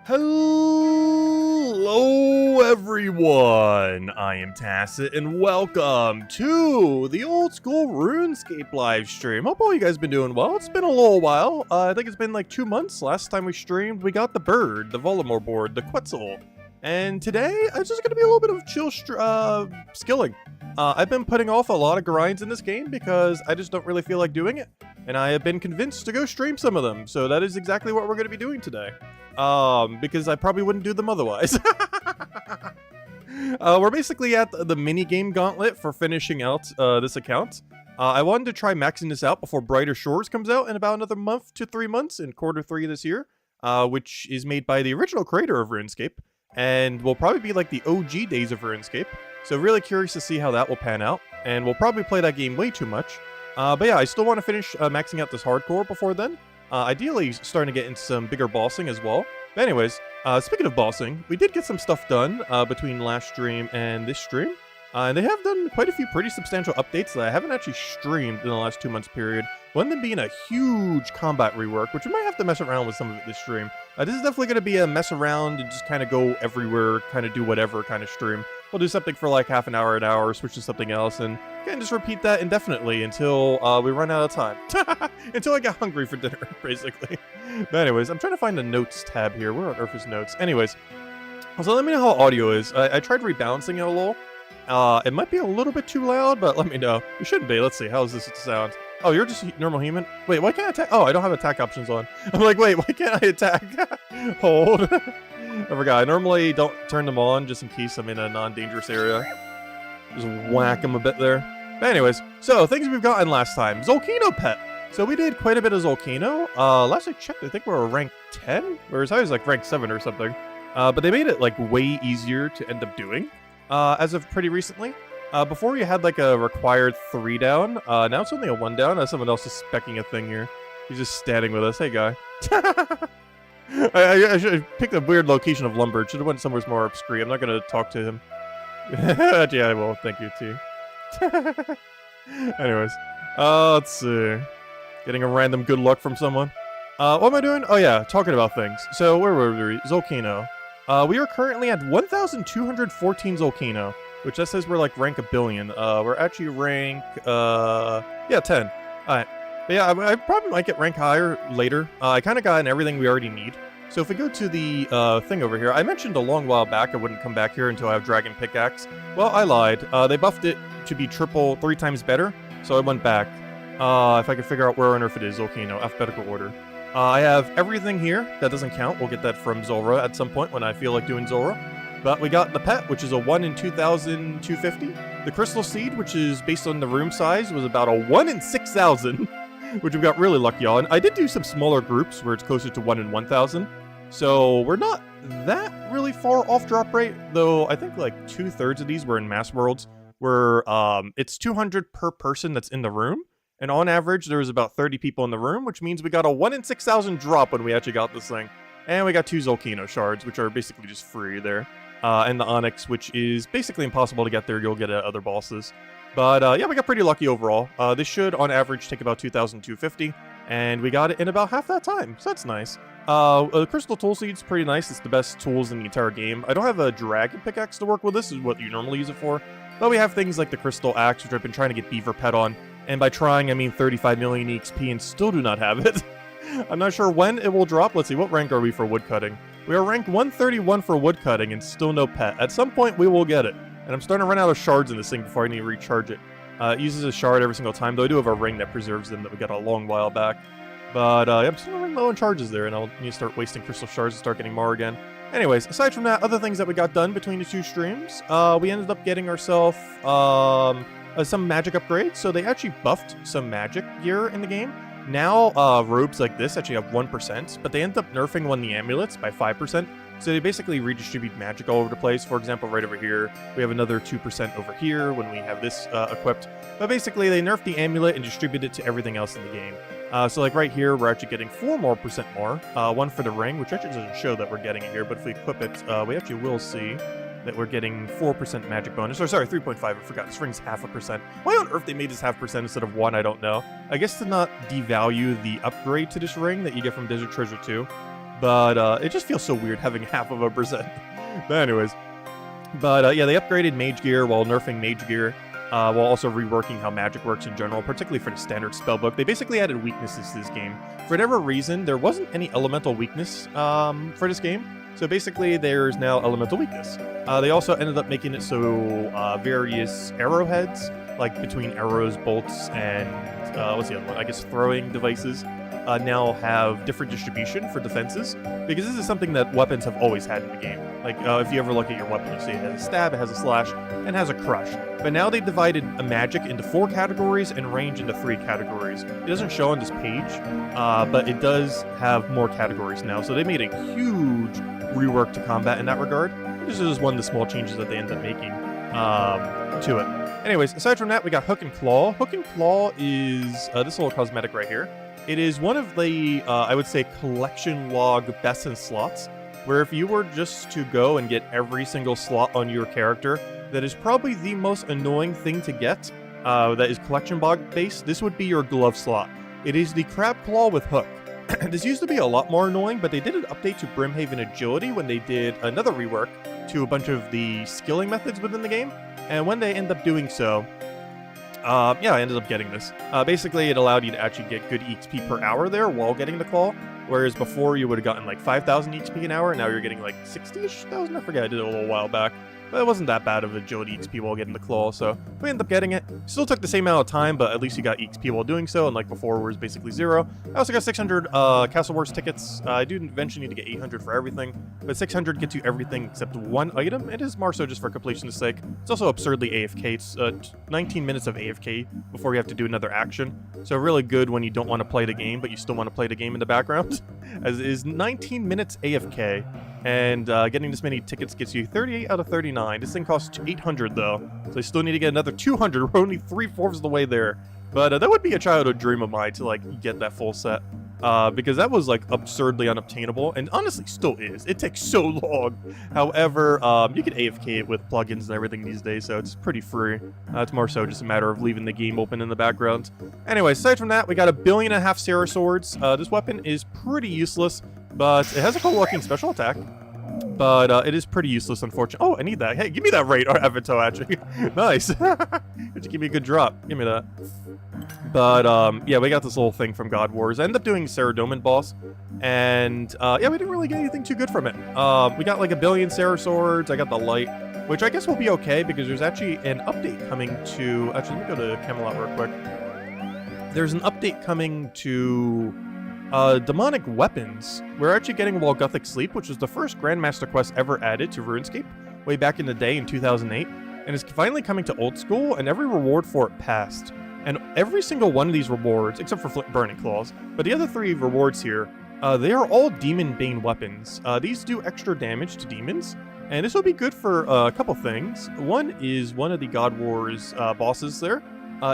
Hello everyone, I am Tacit and welcome to the Old School Runescape live stream. Hope all you guys been doing well. It's been a little while. I think it's been like 2 months. Last time we streamed, we got the bird, the Volamore board, the Quetzal. And today, it's just going to be a little bit of chill skilling. I've been putting off a lot of grinds in this game because I just don't really feel like doing it. And I have been convinced to go stream some of them. So that is exactly what we're going to be doing today. Because I probably wouldn't do them otherwise. We're basically at the minigame gauntlet for finishing out this account. I wanted to try maxing this out before Brighter Shores comes out in about another month to 3 months in Q3 this year, which is made by the original creator of RuneScape, and will probably be like the OG days of RuneScape. So really curious to see how that will pan out, and we'll probably play that game way too much. But yeah, I still want to finish maxing out this hardcore before then. Ideally, starting to get into some bigger bossing as well. But anyways, speaking of bossing, we did get some stuff done between last stream and this stream. And they have done quite a few pretty substantial updates that I haven't actually streamed in the last 2 months period. One of them being a huge combat rework, which we might have to mess around with some of it this stream. This is definitely going to be a mess around and just kind of go everywhere, kind of do whatever kind of stream. We'll do something for like half an hour, switch to something else, and kind of just repeat that indefinitely until we run out of time. Until I get hungry for dinner, basically. But anyways, I'm trying to find the notes tab here. Where on earth is notes? Anyways, so let me know how audio is. I tried rebalancing it a little. It might be a little bit too loud, but let me know. It shouldn't be. Let's see. How does this sound? Oh, you're just normal human? Wait, why can't I attack? Oh, I don't have attack options on. I'm like, wait, why can't I attack? Hold. I forgot. I normally don't turn them on just in case I'm in a non-dangerous area. Just whack them a bit there. But anyways, so things we've gotten last time. Zolkino pet. So we did quite a bit of Zolkino. Last I checked, I think we were rank 10, whereas I was like rank 7 or something. But they made it like way easier to end up doing as of pretty recently. Before we had like a required 3 down. Now it's only a 1 down. Someone else is specking a thing here. He's just standing with us. Hey, guy. I should have picked a weird location of Lumber. Should have went somewhere more obscure. I'm not going to talk to him. Yeah, I will. Thank you, T. Anyways, let's see. Getting a random good luck from someone. What am I doing? Oh yeah, talking about things. So where were we? Zolkino. We are currently at 1,214 Zolkino, which that says we're like rank 1 billion. We're actually rank, yeah, 10. Alright. But yeah, I probably might get rank higher later. I kind of got everything we already need. So if we go to the thing over here, I mentioned a long while back I wouldn't come back here until I have Dragon Pickaxe. Well, I lied. They buffed it to be 3 times better, so I went back. If I could figure out where on earth it is, Zolkino, alphabetical order. I have everything here. That doesn't count. We'll get that from Zora at some point when I feel like doing Zora. But we got the pet, which is a 1 in 2,250. The crystal seed, which is based on the room size, was about a 1 in 6,000. Which we got really lucky on. I did do some smaller groups where it's closer to 1 in 1,000. So we're not that really far off drop rate, though I think like 2/3 of these were in Mass Worlds, where it's 200 per person that's in the room. And on average, there was about 30 people in the room, which means we got a 1 in 6,000 drop when we actually got this thing. And we got 2 Zolkino shards, which are basically just free there. And the Onyx, which is basically impossible to get there. You'll get at other bosses. But yeah, we got pretty lucky overall. This should, on average, take about 2,250, and we got it in about half that time, so that's nice. The Crystal Tool Seed's pretty nice. It's the best tools in the entire game. I don't have a Dragon Pickaxe to work with. This is what you normally use it for. But we have things like the Crystal Axe, which I've been trying to get Beaver Pet on. And by trying, I mean 35 million EXP and still do not have it. I'm not sure when it will drop. Let's see, what rank are we for woodcutting? We are rank 131 for woodcutting and still no pet. At some point, we will get it. And I'm starting to run out of shards in this thing before I need to recharge it. It uses a shard every single time, though I do have a ring that preserves them that we got a long while back. But yeah, I'm still running low on charges there, and I'll need to start wasting crystal shards and start getting more again. Anyways, aside from that, other things that we got done between the 2 streams, we ended up getting ourselves some magic upgrades. So they actually buffed some magic gear in the game. Now, robes like this actually have 1%, but they end up nerfing one of the amulets by 5%. So they basically redistribute magic all over the place. For example, right over here, we have another 2% over here when we have this equipped. But basically, they nerfed the amulet and distribute it to everything else in the game. So like right here, we're actually getting 4% more. 1 for the ring, which actually doesn't show that we're getting it here, but if we equip it, we actually will see that we're getting 4% magic bonus. Or sorry, 3.5, I forgot. This ring's 0.5%. Why on earth they made this 0.5% instead of 1, I don't know. I guess to not devalue the upgrade to this ring that you get from Desert Treasure 2. But it just feels so weird having half of a percent. But anyways. But yeah, they upgraded mage gear while nerfing mage gear. While also reworking how magic works in general, particularly for the standard spellbook. They basically added weaknesses to this game. For whatever reason, there wasn't any elemental weakness for this game. So basically, there's now elemental weakness. They also ended up making it so various arrowheads, like between arrows, bolts, and what's the other one? I guess throwing devices, now have different distribution for defenses. Because this is something that weapons have always had in the game. Like, if you ever look at your weapon, you see it has a stab, it has a slash, and has a crush. But now they divided a magic into 4 categories and range into 3 categories. It doesn't show on this page, but it does have more categories now. So they made a huge rework to combat in that regard. This is just one of the small changes that they end up making to it. Anyways, aside from that, we got Hook and Claw. Hook and Claw is this little cosmetic right here. It is one of the, I would say, collection log best in slots, where if you were just to go and get every single slot on your character, that is probably the most annoying thing to get, that is collection log based, this would be your glove slot. It is the Crab Claw with Hook. This used to be a lot more annoying, but they did an update to Brimhaven Agility when they did another rework to a bunch of the skilling methods within the game, and when they end up doing so, yeah, I ended up getting this. Basically, it allowed you to actually get good XP per hour there while getting the claw, whereas before you would have gotten like 5,000 XP an hour, and now you're getting like 60-ish thousand? I forget, I did it a little while back. But it wasn't that bad of agility XP while getting the claw, so we ended up getting it. Still took the same amount of time, but at least you got XP while doing so, and like before was basically 0. I also got 600 Castle Wars tickets. I do eventually need to get 800 for everything, but 600 gets you everything except one item. It is more so just for completion's sake. It's also absurdly AFK. It's 19 minutes of AFK before you have to do another action. So really good when you don't want to play the game, but you still want to play the game in the background. As is 19 minutes AFK. And getting this many tickets gets you 38 out of 39. This thing costs 800 though, so I still need to get another 200. We're only 3/4 of the way there. But that would be a childhood dream of mine to like get that full set, because that was like absurdly unobtainable, and honestly still is. It takes so long. However, you can AFK it with plugins and everything these days, so it's pretty free. It's more so just a matter of leaving the game open in the background. Anyway, aside from that, we got 1.5 billion Sarah swords. This weapon is pretty useless, but it has a cool looking special attack. But it is pretty useless, unfortunately. Oh, I need that. Hey, give me that rate, or Avatar, actually. Nice. Just give me a good drop. Give me that. But, yeah, we got this little thing from God Wars. I ended up doing Saradomin boss. And, yeah, we didn't really get anything too good from it. We got like 1 billion Sarah swords. I got the light, which I guess will be okay, because there's actually an update coming to... Actually, let me go to Camelot real quick. There's an update coming to... demonic weapons. We're actually getting Walguthic Sleep, which was the first Grandmaster quest ever added to RuneScape way back in the day in 2008, and it's finally coming to Old School, and every reward for it passed. And every single one of these rewards, except for Burning Claws, but the other 3 rewards here, they are all Demon Bane weapons. These do extra damage to demons, and this will be good for a couple things. One is one of the God Wars bosses there,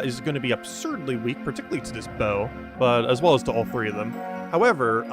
is going to be absurdly weak, particularly to this bow, but as well as to all 3 of them. However,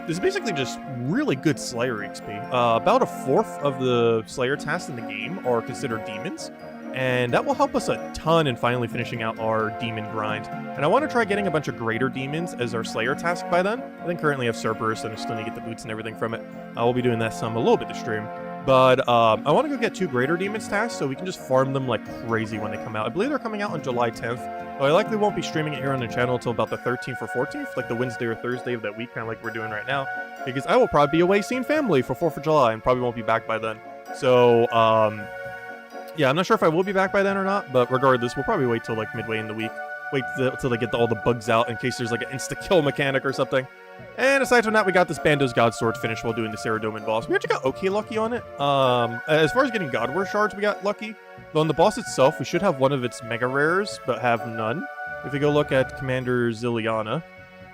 this is basically just really good Slayer XP. About 1/4 of the Slayer tasks in the game are considered demons, and that will help us a ton in finally finishing out our demon grind. And I want to try getting a bunch of greater demons as our Slayer task by then. I think currently I have Cerberus, and I still need to get the boots and everything from it. We'll be doing that a little bit this stream. But I want to go get 2 greater demons tasks so we can just farm them like crazy when they come out. I believe they're coming out on July 10th. But I likely won't be streaming it here on the channel until about the 13th or 14th, like the Wednesday or Thursday of that week, kind of like we're doing right now. Because I will probably be away seeing family for 4th of July and probably won't be back by then. So, yeah, I'm not sure if I will be back by then or not, but regardless, we'll probably wait till like midway in the week. Wait till they get all the bugs out in case there's like an insta-kill mechanic or something. And aside from that, we got this Bando's God Sword finish while doing the Saradomin boss. We actually got okay lucky on it. As far as getting God War shards, we got lucky. Though on the boss itself, we should have one of its mega rares, but have none. If we go look at Commander Ziliana,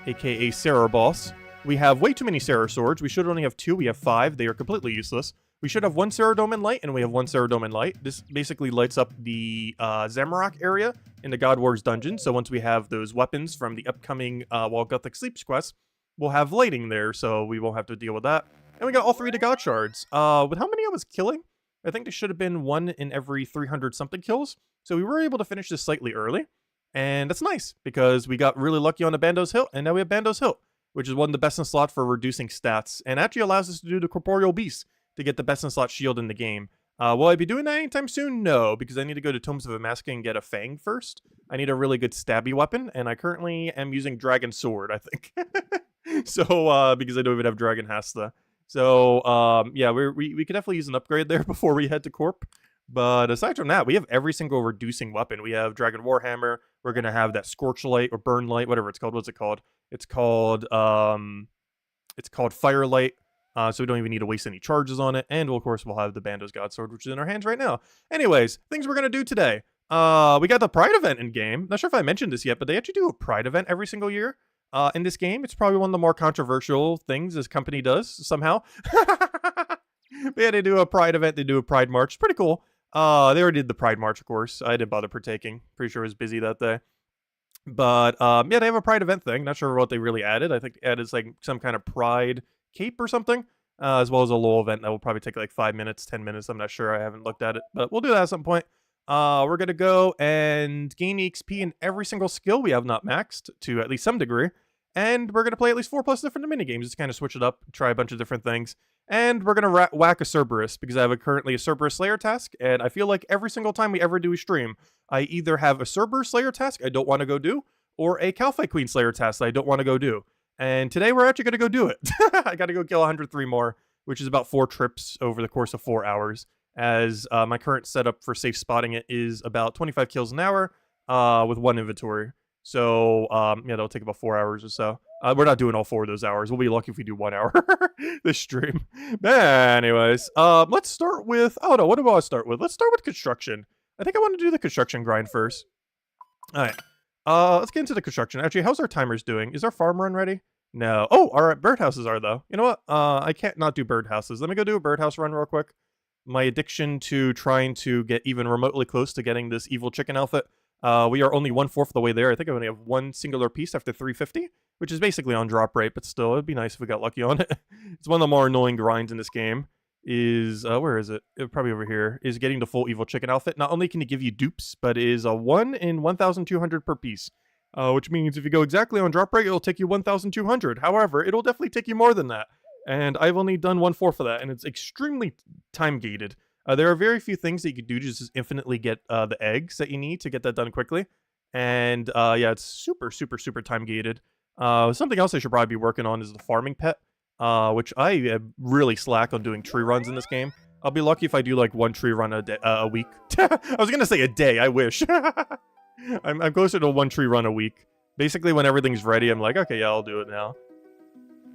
aka Sarah boss, we have way too many Sarah swords. We should only have 2. We have 5. They are completely useless. We should have 1 Saradomin light, and we have 1 Saradomin light. This basically lights up the Zamorak area in the God Wars dungeon. So once we have those weapons from the upcoming Walguthic Sleep quest, we'll have lighting there, so we won't have to deal with that. And we got all 3 of the God Shards. With how many I was killing? I think there should have been 1 in every 300-something kills. So we were able to finish this slightly early. And that's nice, because we got really lucky on the Bando's Hilt, and now we have Bando's Hilt. which is one of the best in slot for reducing stats, and actually allows us to do the Corporeal Beast to get the best in slot shield in the game. Will I be doing that anytime soon? No, because I need to go to Tomes of Amaska and get a Fang first. I need a really good stabby weapon, and I currently am using Dragon Sword, I think. So, because I don't even have Dragon Hasta. So, yeah, we could definitely use an upgrade there before we head to Corp. But aside from that, we have every single reducing weapon. We have Dragon Warhammer. We're going to have that Scorch Light or Burn Light, whatever it's called. What's it called? It's called Firelight. So we don't even need to waste any charges on it. And, of course, we'll have the Bando's Godsword, which is in our hands right now. Anyways, things we're going to do today. We got the Pride event in game. Not sure if I mentioned this yet, but they actually do a Pride event every single year. In this game, it's probably one of the more controversial things this company does, somehow. But yeah, they do a Pride event. They do a Pride March. It's pretty cool. They already did the Pride March, of course. I didn't bother partaking. Pretty sure I was busy that day. But, yeah, they have a Pride event thing. Not sure what they really added. I think added like some kind of Pride cape or something, as well as a little event that will probably take like 5 minutes, 10 minutes. I'm not sure. I haven't looked at it, but we'll do that at some point. We're going to go and gain XP in every single skill we have not maxed to at least some degree. And we're going to play at least 4+ different minigames. Just kind of switch it up, try a bunch of different things. And we're going to whack a Cerberus, because I have currently a Cerberus Slayer task. And I feel like every single time we ever do a stream, I either have a Cerberus Slayer task I don't want to go do, or a Calphite Queen Slayer task I don't want to go do. And today we're actually going to go do it. I got to go kill 103 more, which is about 4 trips over the course of 4 hours. As my current setup for safe spotting it is about 25 kills an hour with 1 inventory. So, yeah, that'll take about 4 hours or so. We're not doing all 4 of those hours. We'll be lucky if we do 1 hour this stream. But anyways, let's start with... Oh, no, what do I start with? Let's start with construction. I think I want to do the construction grind first. All right. Let's get into the construction. Actually, how's our timers doing? Is our farm run ready? No. Oh, our birdhouses are, though. You know what? I can't not do birdhouses. Let me go do a birdhouse run real quick. My addiction to trying to get even remotely close to getting this evil chicken outfit. We are only 1/4 of the way there. I think I only have 1 singular piece after 350, which is basically on drop rate, but still, it'd be nice if we got lucky on it. It's one of the more annoying grinds in this game. Is, where is it? Probably over here. Is getting the full evil chicken outfit. Not only can it give you dupes, but it is a 1 in 1,200 per piece. Which means if you go exactly on drop rate, it'll take you 1,200. However, it'll definitely take you more than that. And I've only done 1/4 of that, and it's extremely time-gated. There are very few things that you can do to just infinitely get the eggs that you need to get that done quickly. And yeah, it's super, super, super time-gated. Something else I should probably be working on is the farming pet, which I am really slack on doing tree runs in this game. I'll be lucky if I do like 1 tree run a week. I was going to say a day, I wish. I'm closer to 1 tree run a week. Basically, when everything's ready, I'm like, okay, yeah, I'll do it now.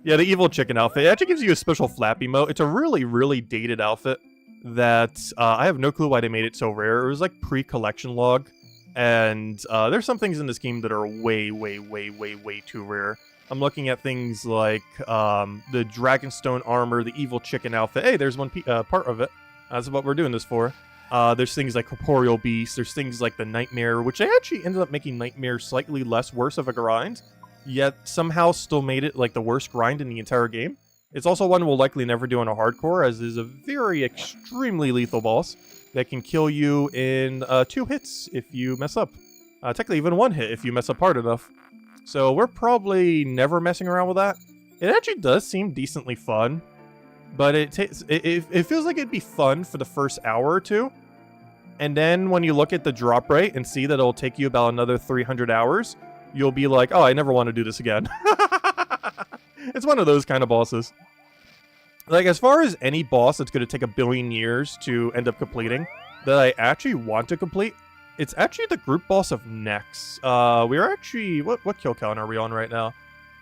Yeah, the evil chicken outfit. It actually gives you a special flap emote. It's a really, really dated outfit that I have no clue why they made it so rare. It was like pre-collection log. And there's some things in this game that are way, way, way, way, way too rare. I'm looking at things like the Dragonstone armor, the evil chicken outfit. Hey, there's one part of it. That's what we're doing this for. There's things like Corporeal Beast. There's things like the Nightmare, which I actually ended up making Nightmare slightly less worse of a grind. Yet somehow still made it like the worst grind in the entire game. It's also one we'll likely never do on a hardcore, as it is a very extremely lethal boss that can kill you in 2 hits if you mess up. Technically even 1 hit if you mess up hard enough. So we're probably never messing around with that. It actually does seem decently fun, but it feels like it'd be fun for the first hour or 2. And then when you look at the drop rate and see that it'll take you about another 300 hours, you'll be like, oh, I never want to do this again. It's one of those kind of bosses. Like, as far as any boss that's going to take 1 billion years to end up completing, that I actually want to complete, it's actually the group boss of Nex. We are actually... What kill count are we on right now?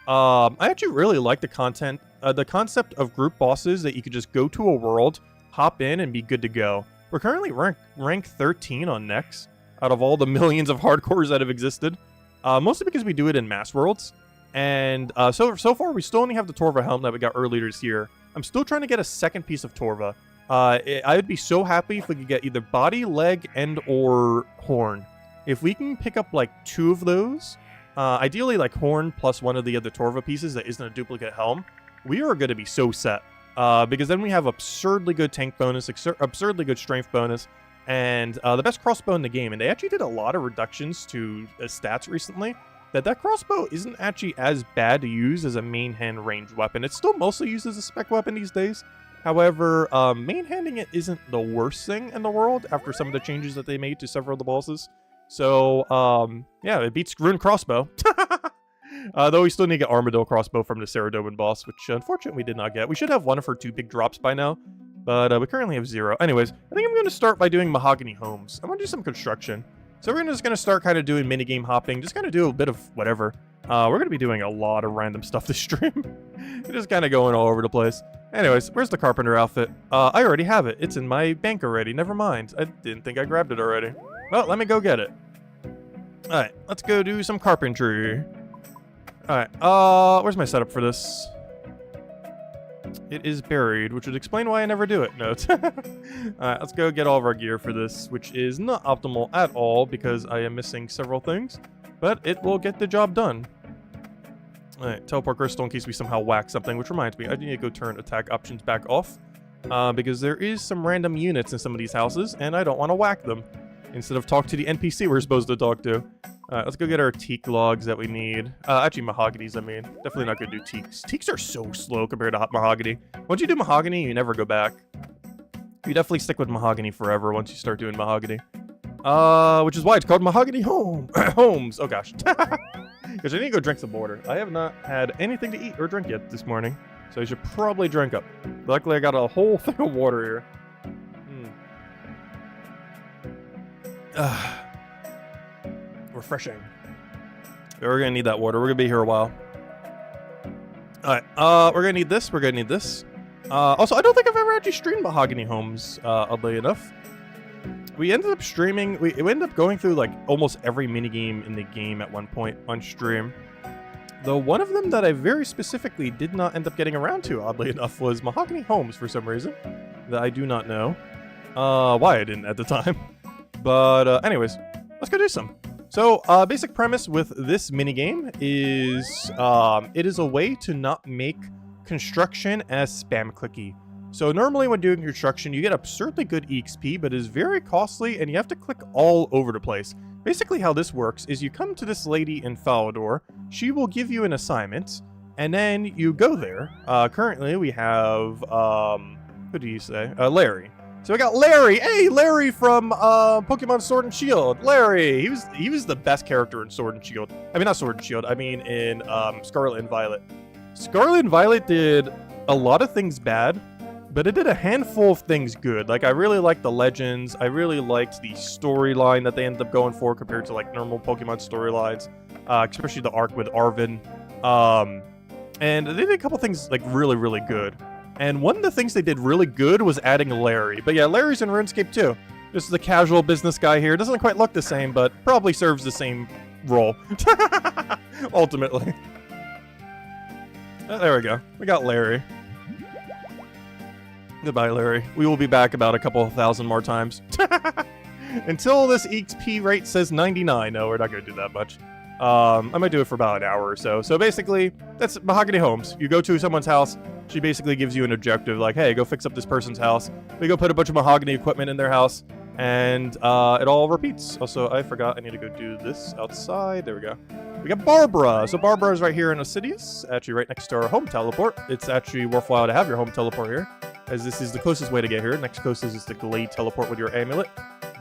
I actually really like the concept of group bosses that you could just go to a world, hop in, and be good to go. We're currently rank 13 on Nex, out of all the millions of hardcores that have existed. Mostly because we do it in mass worlds. And so far, we still only have the Torva helm that we got earlier this year. I'm still trying to get a second piece of Torva. I would be so happy if we could get either body, leg, and or horn. If we can pick up like 2 of those, ideally like horn plus 1 of the other Torva pieces that isn't a duplicate helm, we are going to be so set. Because then we have absurdly good tank bonus, absurdly good strength bonus, and the best crossbow in the game. And they actually did a lot of reductions to stats recently. that crossbow isn't actually as bad to use as a main hand ranged weapon. It's still mostly used as a spec weapon these days. However, main handing it isn't the worst thing in the world after some of the changes that they made to several of the bosses. So, yeah, it beats Rune Crossbow. Though we still need to get Armadillo Crossbow from the Saradomin boss, which unfortunately we did not get. We should have one of her 2 big drops by now, but we currently have 0. Anyways, I think I'm going to start by doing Mahogany Homes. I'm going to do some construction. So we're just going to start kind of doing minigame hopping, just kind of do a bit of whatever. We're going to be doing a lot of random stuff this stream. We're just kind of going all over the place. Anyways, where's the carpenter outfit? I already have it. It's in my bank already. Never mind. I didn't think I grabbed it already. Well, let me go get it. Alright, let's go do some carpentry. Alright, where's my setup for this? It is buried, which would explain why I never do it. No. Alright, let's go get all of our gear for this, which is not optimal at all because I am missing several things. But it will get the job done. Alright, teleport crystal in case we somehow whack something, which reminds me, I need to go turn attack options back off. Because there is some random units in some of these houses, and I don't want to whack them. Instead of talk to the NPC we're supposed to talk to. Alright, let's go get our teak logs that we need. Actually, mahoganies, I mean. Definitely not going to do teaks. Teaks are so slow compared to mahogany. Once you do mahogany, you never go back. You definitely stick with mahogany forever once you start doing mahogany. Which is why it's called Mahogany Homes. Oh, gosh. Because I need to go drink some water. I have not had anything to eat or drink yet this morning. So I should probably drink up. Luckily, I got a whole thing of water here. Refreshing. We're gonna need that water. We're gonna be here a while. Alright, we're gonna need this. We're gonna need this. Also, I don't think I've ever actually streamed Mahogany Homes, oddly enough. We ended up streaming, we ended up going through like almost every minigame in the game at one point on stream. Though one of them that I very specifically did not end up getting around to, oddly enough, was Mahogany Homes for some reason. That I do not know. Why I didn't at the time. But anyways, let's go do some. So, basic premise with this minigame is it is a way to not make construction as spam clicky. So normally when doing construction, you get absurdly good EXP, but it is very costly and you have to click all over the place. Basically how this works is you come to this lady in Falador, she will give you an assignment, and then you go there. Currently we have, who do you say? Larry. So we got Larry. Hey, Larry from Pokemon Sword and Shield. Larry, he was the best character in Sword and Shield. I mean, not Sword and Shield. I mean in Scarlet and Violet. Scarlet and Violet did a lot of things bad, but it did a handful of things good. Like, I really liked the legends. I really liked the storyline that they ended up going for compared to like normal Pokemon storylines, especially the arc with Arven. And they did a couple things like really, really good. And one of the things they did really good was adding Larry. But yeah, Larry's in RuneScape too. Just the casual business guy here. Doesn't quite look the same, but probably serves the same role. Ultimately. There we go. We got Larry. Goodbye, Larry. We will be back about a couple of thousand more times. Until this EXP rate says 99. No, we're not going to do that much. I might do it for about an hour or so. So basically, that's Mahogany Homes. You go to someone's house. She basically gives you an objective like, hey, go fix up this person's house. We go put a bunch of mahogany equipment in their house. And it all repeats. Also, I forgot I need to go do this outside. There we go. We got Barbara. So Barbara is right here in Osidious, actually right next to our home teleport. It's actually worthwhile to have your home teleport here, as this is the closest way to get here. Next closest is the Glade teleport with your amulet.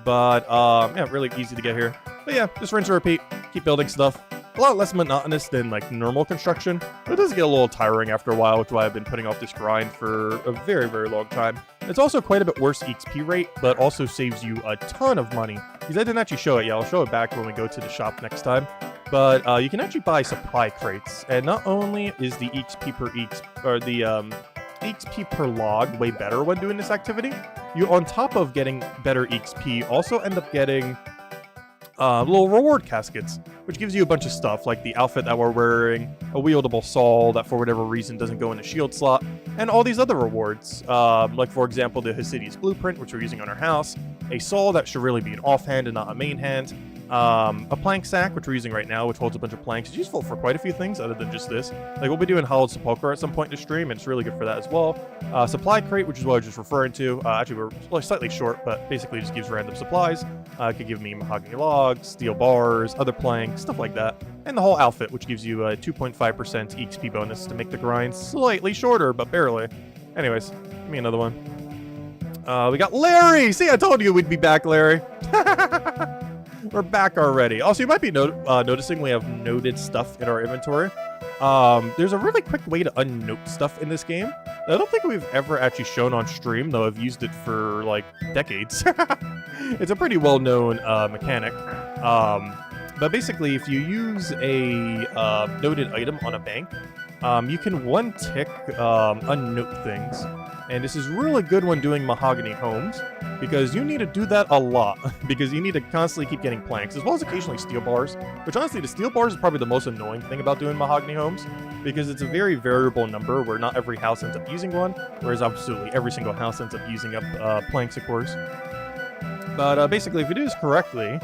But, yeah, really easy to get here. But yeah, just rinse and repeat. Keep building stuff. A lot less monotonous than, like, normal construction. But it does get a little tiring after a while, which is why I've been putting off this grind for a very, very long time. It's also quite a bit worse XP rate, but also saves you a ton of money. Because I didn't actually show it yet. I'll show it back when we go to the shop next time. But you can actually buy supply crates. And not only is the XP per XP per log way better when doing this activity, you, on top of getting better XP, also end up getting little reward caskets, which gives you a bunch of stuff, like the outfit that we're wearing, a wieldable saw that for whatever reason doesn't go in the shield slot, and all these other rewards, like for example the Hasidi's blueprint, which we're using on our house, a saw that should really be an offhand and not a main hand, A plank sack, which we're using right now, which holds a bunch of planks. It's useful for quite a few things other than just this. Like, we'll be doing hollowed sepulchre at some point in the stream, and it's really good for that as well. Supply crate, which is what I was just referring to. Actually, we're slightly short, but basically just gives random supplies. It could give me mahogany logs, steel bars, other planks, stuff like that. And the whole outfit, which gives you a 2.5% EXP bonus to make the grind slightly shorter, but barely. Anyways, give me another one. We got Larry! See, I told you we'd be back, Larry. We're back already. Also, you might be noticing we have noted stuff in our inventory. There's a really quick way to unnote stuff in this game. I don't think we've ever actually shown on stream, though I've used it for, like, decades. It's a pretty well-known mechanic. But basically, if you use a noted item on a bank, you can one-tick unnote things. And this is really good when doing mahogany homes, because you need to do that a lot, because you need to constantly keep getting planks, as well as occasionally steel bars, which honestly, the steel bars is probably the most annoying thing about doing mahogany homes, because it's a very variable number where not every house ends up using one, whereas absolutely every single house ends up using up planks, of course. But basically, if we do this correctly,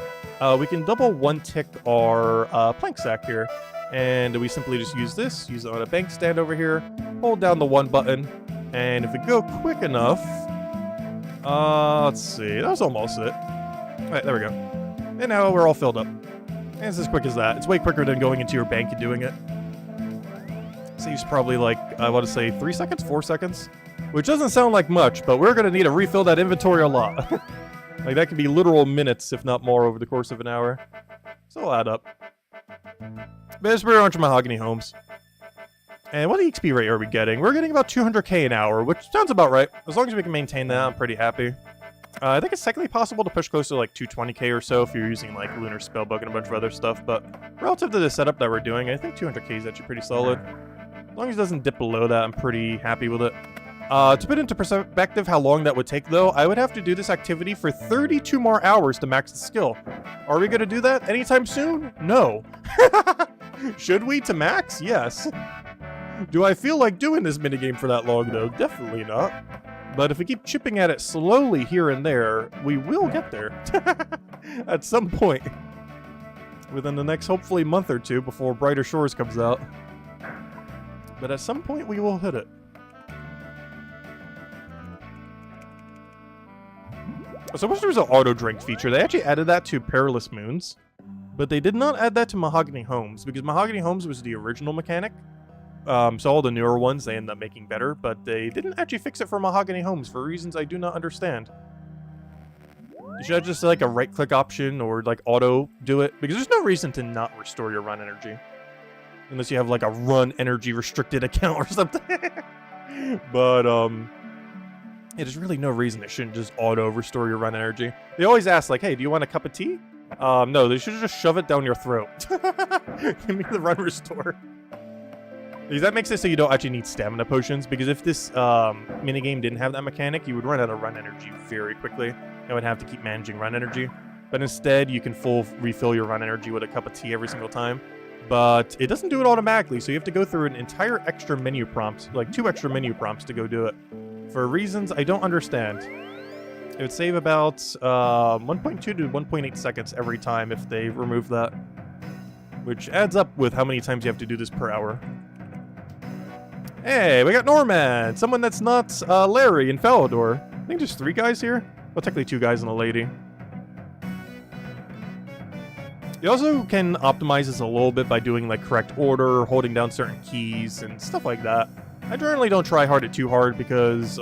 we can double one-tick our plank sack here, and we simply just use it on a bank stand over here, hold down the one button, and if we go quick enough, let's see, that was almost it. All right, there we go. And now we're all filled up. And it's as quick as that. It's way quicker than going into your bank and doing it. Saves probably like, I want to say 3 seconds, 4 seconds, which doesn't sound like much, but we're going to need to refill that inventory a lot. Like, that could be literal minutes, if not more, over the course of an hour. So it'll add up. But it's pretty much mahogany homes. And what EXP rate are we getting? We're getting about 200k an hour, which sounds about right. As long as we can maintain that, I'm pretty happy. I think it's technically possible to push close to like 220k or so if you're using like Lunar Spellbook and a bunch of other stuff, but relative to the setup that we're doing, I think 200k is actually pretty solid. As long as it doesn't dip below that, I'm pretty happy with it. To put into perspective how long that would take, though, I would have to do this activity for 32 more hours to max the skill. Are we going to do that anytime soon? No. Should we to max? Yes. Do I feel like doing this minigame for that long, though? Definitely not. But if we keep chipping at it slowly here and there, we will get there. At some point. Within the next, hopefully, month or two before Brighter Shores comes out. But at some point, we will hit it. So much there was an auto drink feature. They actually added that to Perilous Moons. But they did not add that to Mahogany Homes, because Mahogany Homes was the original mechanic. So all the newer ones they ended up making better, but they didn't actually fix it for Mahogany Homes for reasons I do not understand. You should have just like a right-click option or like auto do it, because there's no reason to not restore your run energy. Unless you have like a run energy restricted account or something. But yeah, there's really no reason it shouldn't just auto restore your run energy. They always ask like, hey, do you want a cup of tea? No, they should just shove it down your throat. Give me the run restore. Because that makes it so you don't actually need stamina potions, because if this minigame didn't have that mechanic, you would run out of run energy very quickly and would have to keep managing run energy. But instead, you can full refill your run energy with a cup of tea every single time. But it doesn't do it automatically, so you have to go through an entire extra menu prompt, like 2 extra menu prompts to go do it. For reasons I don't understand. It would save about 1.2 to 1.8 seconds every time if they remove that. Which adds up with how many times you have to do this per hour. Hey, we got Norman! Someone that's not Larry and Falador. I think there's 3 guys here. Well, technically 2 guys and a lady. You also can optimize this a little bit by doing like correct order, holding down certain keys, and stuff like that. I generally don't try hard it too hard because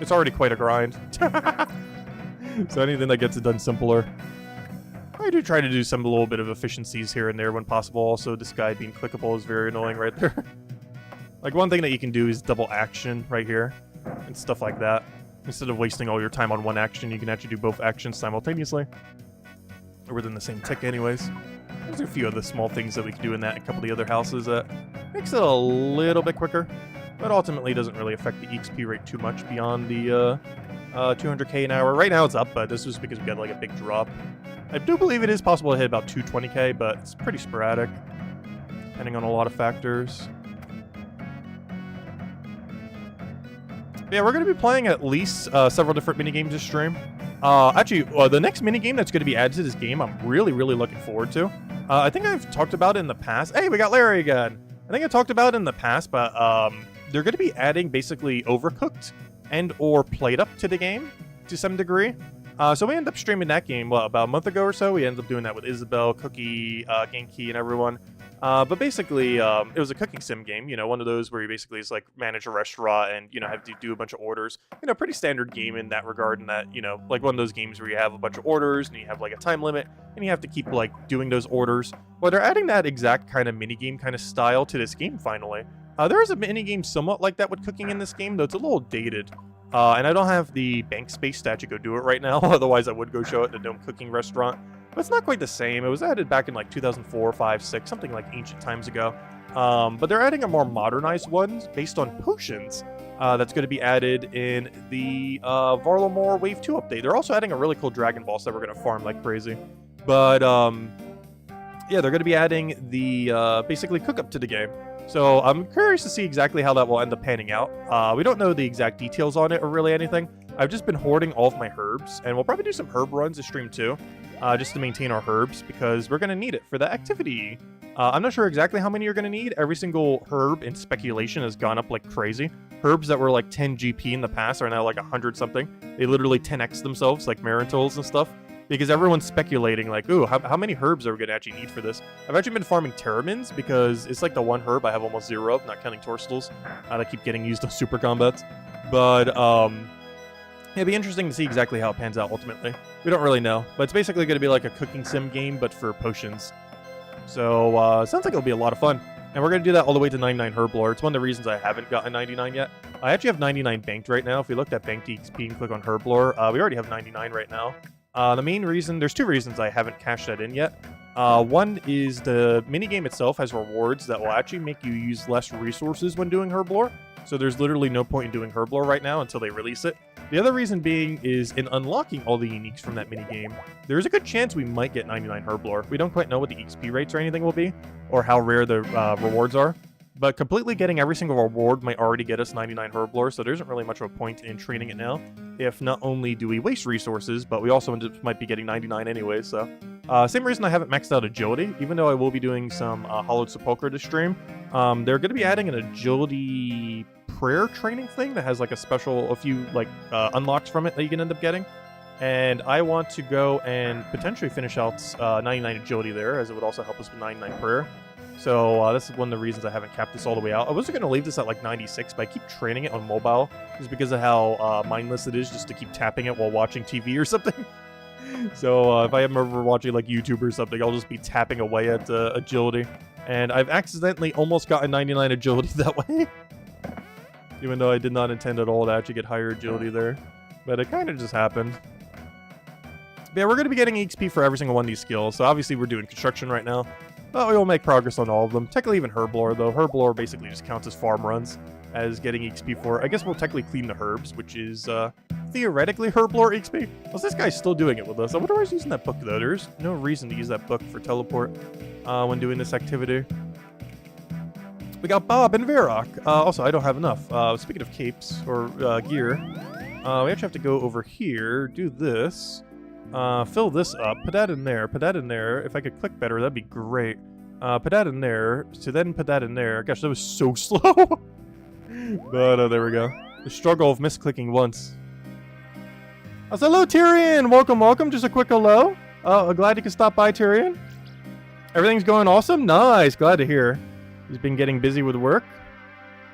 it's already quite a grind. So anything that gets it done simpler. I do try to do some little bit of efficiencies here and there when possible. Also, this guy being clickable is very annoying right there. Like, one thing that you can do is double action right here and stuff like that. Instead of wasting all your time on one action, you can actually do both actions simultaneously. Or within the same tick anyways. There's a few other small things that we can do in that and a couple of the other houses that makes it a little bit quicker. But ultimately doesn't really affect the EXP rate too much beyond the 200k an hour. Right now it's up, but this was because we got like a big drop. I do believe it is possible to hit about 220k, but it's pretty sporadic. Depending on a lot of factors. Yeah, we're going to be playing at least several different minigames this stream. Actually, the next minigame that's going to be added to this game, I'm really, really looking forward to. I think I've talked about it in the past. Hey, we got Larry again. I think I talked about it in the past, but they're going to be adding basically Overcooked and or Played Up to the game to some degree. So we ended up streaming that game, about a month ago or so. We ended up doing that with Isabel, Cookie, Genki, and everyone. But basically, it was a cooking sim game, you know, one of those where you basically just, like, manage a restaurant and, you know, have to do a bunch of orders. You know, pretty standard game in that regard, in that, you know, like one of those games where you have a bunch of orders and you have, like, a time limit and you have to keep, like, doing those orders. Well, they're adding that exact kind of minigame kind of style to this game, finally. There is a minigame somewhat like that with cooking in this game, though it's a little dated. And I don't have the bank space to actually go do it right now, otherwise I would go show it at the Dome Cooking Restaurant. But it's not quite the same. It was added back in like 2004, 5, 6, something like ancient times ago. But they're adding a more modernized one based on potions that's going to be added in the Varlamore Wave 2 update. They're also adding a really cool dragon boss that we're going to farm like crazy. But yeah, they're going to be adding the basically cook up to the game. So I'm curious to see exactly how that will end up panning out. We don't know the exact details on it or really anything. I've just been hoarding all of my herbs, and we'll probably do some herb runs to stream too, just to maintain our herbs, because we're going to need it for the activity. I'm not sure exactly how many you're going to need. Every single herb in speculation has gone up like crazy. Herbs that were like 10 GP in the past are now like 100 something. They literally 10x themselves, like Marintils and stuff. Because everyone's speculating, like, ooh, how many herbs are we going to actually need for this? I've actually been farming Terramins, because it's like the one herb I have almost zero of, not counting Torstals, that keep getting used on super combats. But, it'd be interesting to see exactly how it pans out ultimately. We don't really know, but it's basically going to be like a cooking sim game, but for potions. So, sounds like it'll be a lot of fun. And we're going to do that all the way to 99 herb lore. It's one of the reasons I haven't gotten 99 yet. I actually have 99 banked right now. If we looked at banked XP and click on herb lore, we already have 99 right now. The main reason, there's two reasons I haven't cashed that in yet. One is the minigame itself has rewards that will actually make you use less resources when doing herb lore. So there's literally no point in doing herb lore right now until they release it. The other reason being is in unlocking all the uniques from that minigame, there is a good chance we might get 99 herb lore. We don't quite know what the XP rates or anything will be, or how rare the rewards are. But completely getting every single reward might already get us 99 herb lore, so there isn't really much of a point in trading it now. If not only do we waste resources, but we also might be getting 99 anyway, so... same reason I haven't maxed out agility, even though I will be doing some Hollowed Sepulchre to stream. They're going to be adding an agility prayer training thing that has like a few like unlocks from it that you can end up getting. And I want to go and potentially finish out 99 agility there, as it would also help us with 99 prayer. So that's one of the reasons I haven't capped this all the way out. I wasn't going to leave this at like 96, but I keep training it on mobile just because of how mindless it is just to keep tapping it while watching TV or something. So if I am ever watching like YouTube or something, I'll just be tapping away at agility. And I've accidentally almost gotten 99 agility that way. Even though I did not intend at all to actually get higher agility there. But it kind of just happened. But yeah, we're going to be getting XP for every single one of these skills. So obviously we're doing construction right now. But we will make progress on all of them. Technically even herb lore, though. Herb lore basically just counts as farm runs as getting XP for. I guess we'll technically clean the herbs, which is theoretically herb lore XP. Well, this guy's still doing it with us. I wonder why he's using that book, though. There's no reason to use that book for teleport when doing this activity. We got Bob and Varrock. Also, I don't have enough. Speaking of capes or gear, we actually have to go over here, do this. Fill this up, put that in there, put that in there. If I could click better, that'd be great. Put that in there, so then put that in there. Gosh, that was so slow. But there we go. The struggle of misclicking once. Hello, Tyrion! Welcome, welcome. Just a quick hello. Glad you could stop by, Tyrion. Everything's going awesome? Nice, glad to hear. He's been getting busy with work.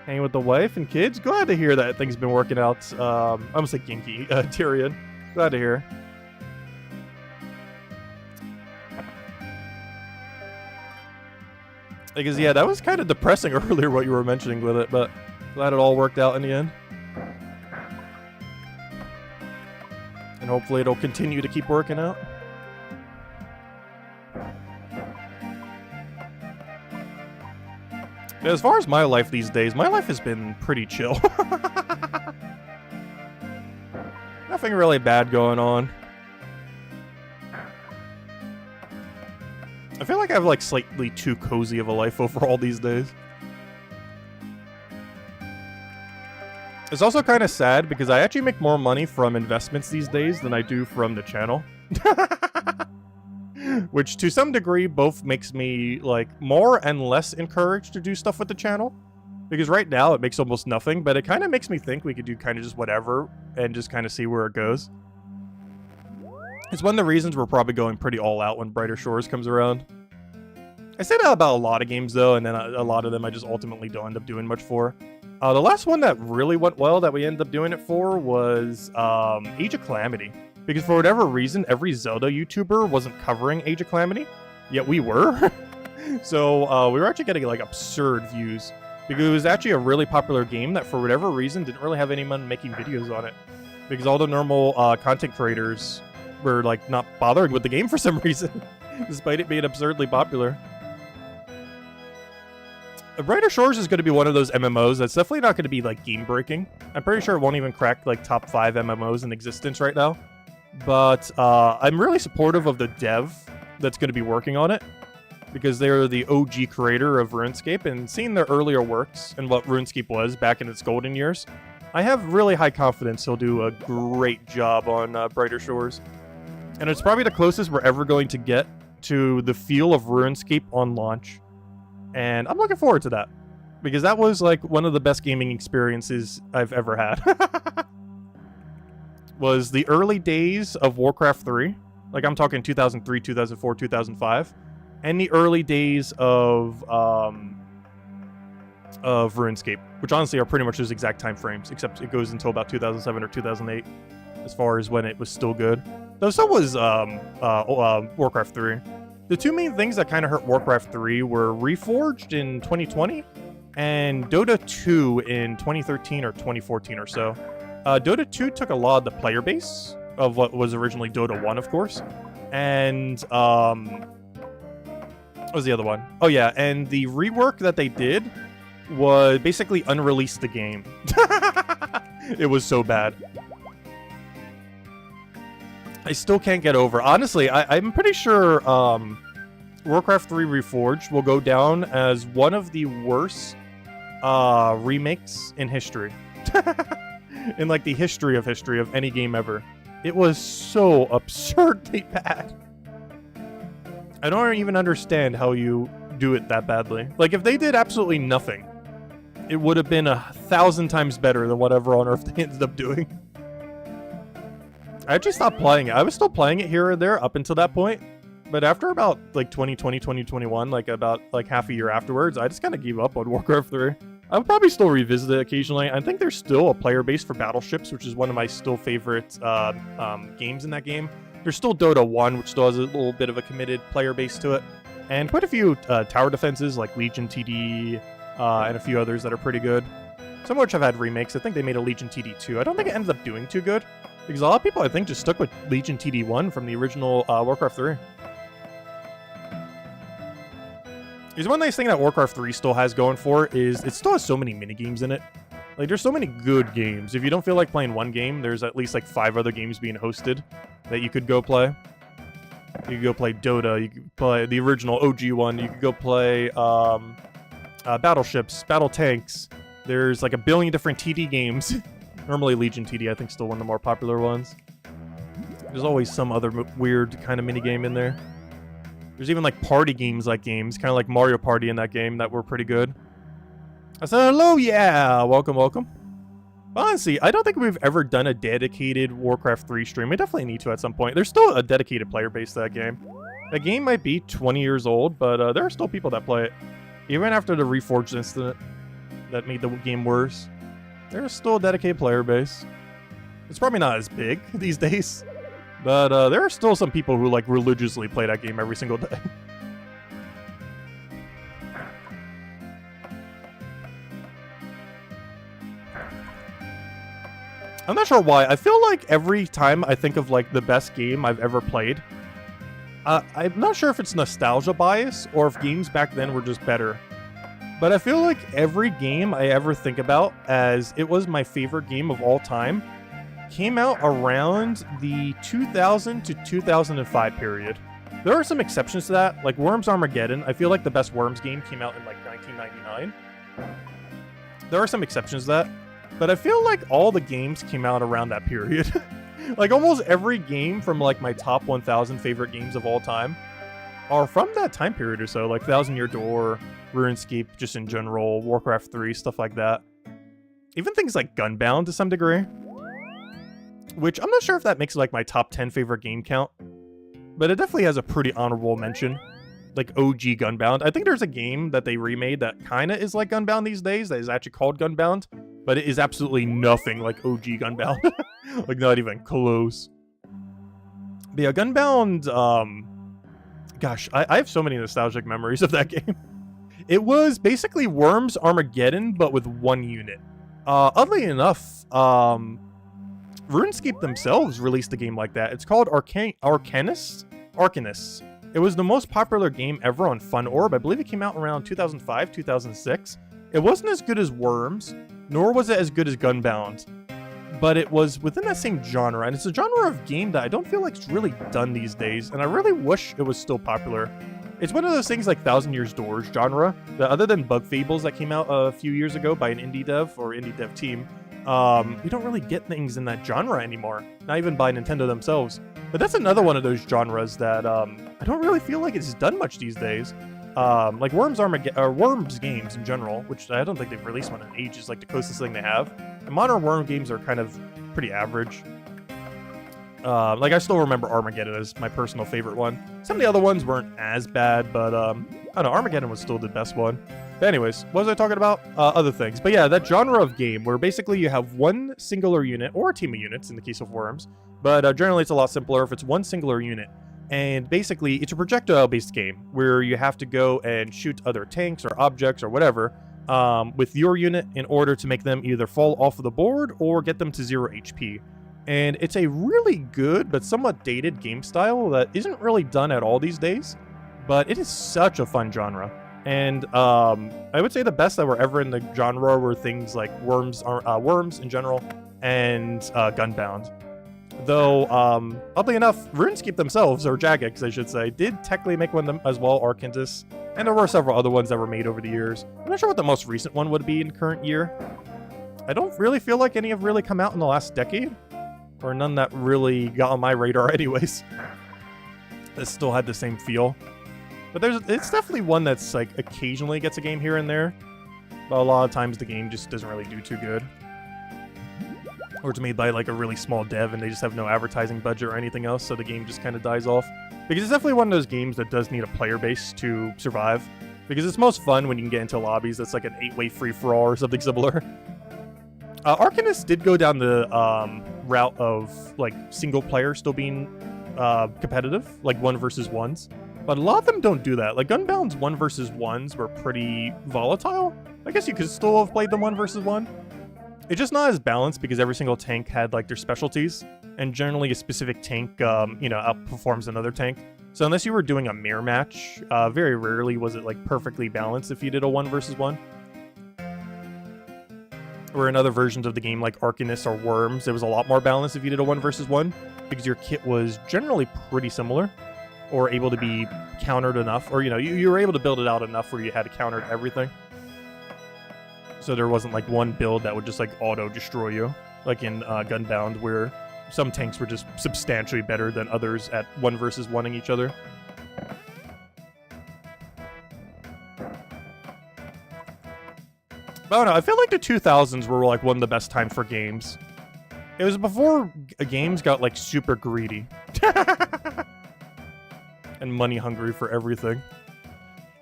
Hanging with the wife and kids. Glad to hear that things been working out. I almost like Genki, Tyrion. Glad to hear. Because, yeah, that was kind of depressing earlier what you were mentioning with it, but glad it all worked out in the end. And hopefully it'll continue to keep working out. But as far as my life these days, my life has been pretty chill. Nothing really bad going on. I feel like I have like slightly too cozy of a life overall these days. It's also kind of sad because I actually make more money from investments these days than I do from the channel. Which to some degree both makes me like more and less encouraged to do stuff with the channel. Because right now it makes almost nothing, but it kind of makes me think we could do kind of just whatever and just kind of see where it goes. It's one of the reasons we're probably going pretty all out when Brighter Shores comes around. I say that about a lot of games though, and then a lot of them I just ultimately don't end up doing much for. The last one that really went well that we ended up doing it for was Age of Calamity. Because for whatever reason, every Zelda YouTuber wasn't covering Age of Calamity, yet we were. So we were actually getting like absurd views. Because it was actually a really popular game that for whatever reason didn't really have anyone making videos on it. Because all the normal content creators were like not bothering with the game for some reason. Despite it being absurdly popular. Brighter Shores is going to be one of those MMOs that's definitely not going to be like game breaking. I'm pretty sure it won't even crack like top 5 MMOs in existence right now. But I'm really supportive of the dev that's going to be working on it. Because they're the OG creator of RuneScape, and seeing their earlier works and what RuneScape was back in its golden years, I have really high confidence he'll do a great job on Brighter Shores. And it's probably the closest we're ever going to get to the feel of RuneScape on launch. And I'm looking forward to that. Because that was like one of the best gaming experiences I've ever had. Was the early days of Warcraft 3. Like I'm talking 2003, 2004, 2005. And the early days of RuneScape, which honestly are pretty much those exact time frames, except it goes until about 2007 or 2008, as far as when it was still good. Though so was Warcraft 3. The two main things that kind of hurt Warcraft 3 were Reforged in 2020 and Dota 2 in 2013 or 2014 or so. Dota 2 took a lot of the player base of what was originally Dota 1, of course, and what was the other one? Oh yeah, and the rework that they did was basically unreleased the game. It was so bad. I still can't get over. Honestly, I'm pretty sure Warcraft 3 Reforged will go down as one of the worst remakes in history. In like the history of any game ever. It was so absurdly bad. I don't even understand how you do it that badly. Like, if they did absolutely nothing, it would have been 1,000 times better than whatever on earth they ended up doing. I actually stopped playing it. I was still playing it here and there up until that point. But after about, like, 2020, 2021, like, about, like, half a year afterwards, I just kind of gave up on Warcraft 3. I would probably still revisit it occasionally. I think there's still a player base for battleships, which is one of my still favorite games in that game. There's still Dota 1, which still has a little bit of a committed player base to it. And quite a few tower defenses, like Legion TD, and a few others that are pretty good. Some of which have had remakes. I think they made a Legion TD 2. I don't think it ended up doing too good. Because a lot of people, I think, just stuck with Legion TD 1 from the original Warcraft 3. There's one nice thing that Warcraft 3 still has going for is it still has so many minigames in it. Like, there's so many good games. If you don't feel like playing one game, there's at least, like, 5 other games being hosted that you could go play. You could go play Dota, you could play the original OG one, you could go play battleships, battle tanks. There's, like, a billion different TD games. Normally Legion TD, I think, still one of the more popular ones. There's always some other weird kind of minigame in there. There's even, like, party games, kind of like Mario Party in that game that were pretty good. I said, hello, yeah! Welcome, welcome. Honestly, I don't think we've ever done a dedicated Warcraft 3 stream. We definitely need to at some point. There's still a dedicated player base to that game. That game might be 20 years old, but there are still people that play it. Even after the Reforged incident that made the game worse, there's still a dedicated player base. It's probably not as big these days, but there are still some people who, like, religiously play that game every single day. I'm not sure why. I feel like every time I think of, like, the best game I've ever played, I'm not sure if it's nostalgia bias or if games back then were just better. But I feel like every game I ever think about as it was my favorite game of all time came out around the 2000 to 2005 period. There are some exceptions to that, like Worms Armageddon. I feel like the best Worms game came out in, like, 1999. There are some exceptions to that. but I feel like all the games came out around that period. Like almost every game from like my top 1,000 favorite games of all time are from that time period or so, like Thousand Year Door, RuneScape, just in general, Warcraft 3, stuff like that. Even things like Gunbound to some degree, which I'm not sure if that makes like my top 10 favorite game count, but it definitely has a pretty honorable mention. Like OG Gunbound. I think there's a game that they remade that kind of is like Gunbound these days that is actually called Gunbound, but it is absolutely nothing like OG Gunbound. Like not even close. But yeah, Gunbound, gosh, I have so many nostalgic memories of that game. It was basically Worms Armageddon, but with one unit. Oddly enough, RuneScape themselves released a game like that. It's called Arcanist. It was the most popular game ever on FunOrb. I believe it came out around 2005, 2006. It wasn't as good as Worms, nor was it as good as Gunbound, but it was within that same genre, and it's a genre of game that I don't feel like it's really done these days, and I really wish it was still popular. It's one of those things like Thousand Years Doors genre, that other than Bug Fables that came out a few years ago by an indie dev or indie dev team, we don't really get things in that genre anymore, not even by Nintendo themselves. But that's another one of those genres that I don't really feel like it's done much these days. Like Worms games in general, which I don't think they've released one in ages, like the closest thing they have. And modern Worm games are kind of pretty average. Like I still remember Armageddon as my personal favorite one. Some of the other ones weren't as bad, but I don't know, Armageddon was still the best one. But anyways, what was I talking about? Other things. But yeah, that genre of game where basically you have one singular unit, or a team of units in the case of Worms, but generally it's a lot simpler if it's one singular unit. And basically, it's a projectile-based game where you have to go and shoot other tanks or objects or whatever with your unit in order to make them either fall off of the board or get them to 0 HP. And it's a really good but somewhat dated game style that isn't really done at all these days, but it is such a fun genre. And I would say the best that were ever in the genre were things like Worms in general and Gunbound. Though, oddly enough, RuneScape themselves, or Jagex, I should say, did technically make one of them as well, Arcantis, and there were several other ones that were made over the years. I'm not sure what the most recent one would be in current year. I don't really feel like any have really come out in the last decade, or none that really got on my radar anyways. That still had the same feel. But it's definitely one that's like occasionally gets a game here and there, but a lot of times the game just doesn't really do too good. Or it's made by like a really small dev and they just have no advertising budget or anything else, so the game just kind of dies off. Because it's definitely one of those games that does need a player base to survive. Because it's most fun when you can get into lobbies that's like an 8-way free-for-all or something similar. Arcanist did go down the route of like single player still being competitive, like 1 versus 1s. But a lot of them don't do that. Like Gunbound's 1 versus 1s were pretty volatile. I guess you could still have played them 1 versus 1. It's just not as balanced because every single tank had like their specialties, and generally a specific tank, outperforms another tank. So unless you were doing a mirror match, very rarely was it like perfectly balanced if you did a 1 versus 1. Or in other versions of the game like Arcanist or Worms, it was a lot more balanced if you did a 1 versus 1 because your kit was generally pretty similar, or able to be countered enough, or you were able to build it out enough where you had to counter everything. So there wasn't like one build that would just like auto destroy you, like in Gunbound, where some tanks were just substantially better than others at 1 versus 1ing each other. But I don't know, I feel like the 2000s were like one of the best times for games. It was before games got like super greedy. And money hungry for everything.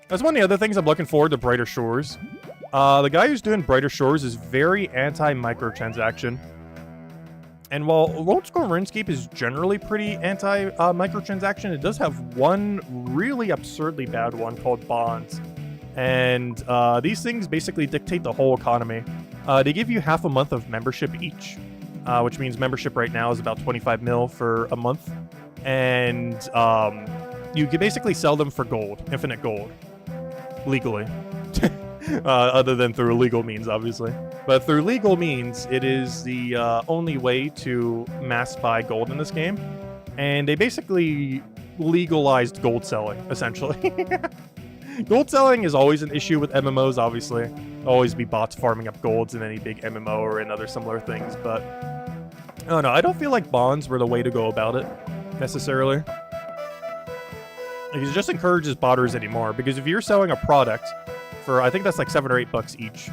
That's one of the other things I'm looking forward to Brighter Shores. The guy who's doing Brighter Shores is very anti-microtransaction. And while Oldschool Runescape is generally pretty anti-microtransaction, it does have one really absurdly bad one called Bonds. And these things basically dictate the whole economy. They give you half a month of membership each, which means membership right now is about 25 mil for a month. And you can basically sell them for gold, infinite gold, legally. Other than through illegal means, obviously. But through legal means, it is the only way to mass buy gold in this game. And they basically legalized gold selling, essentially. Gold selling is always an issue with MMOs, obviously. always be bots farming up golds in any big MMO or in other similar things, but I don't know. I don't feel like bonds were the way to go about it, necessarily. Like, it just encourages botters anymore, because if you're selling a product for, I think that's like $7 or $8 each,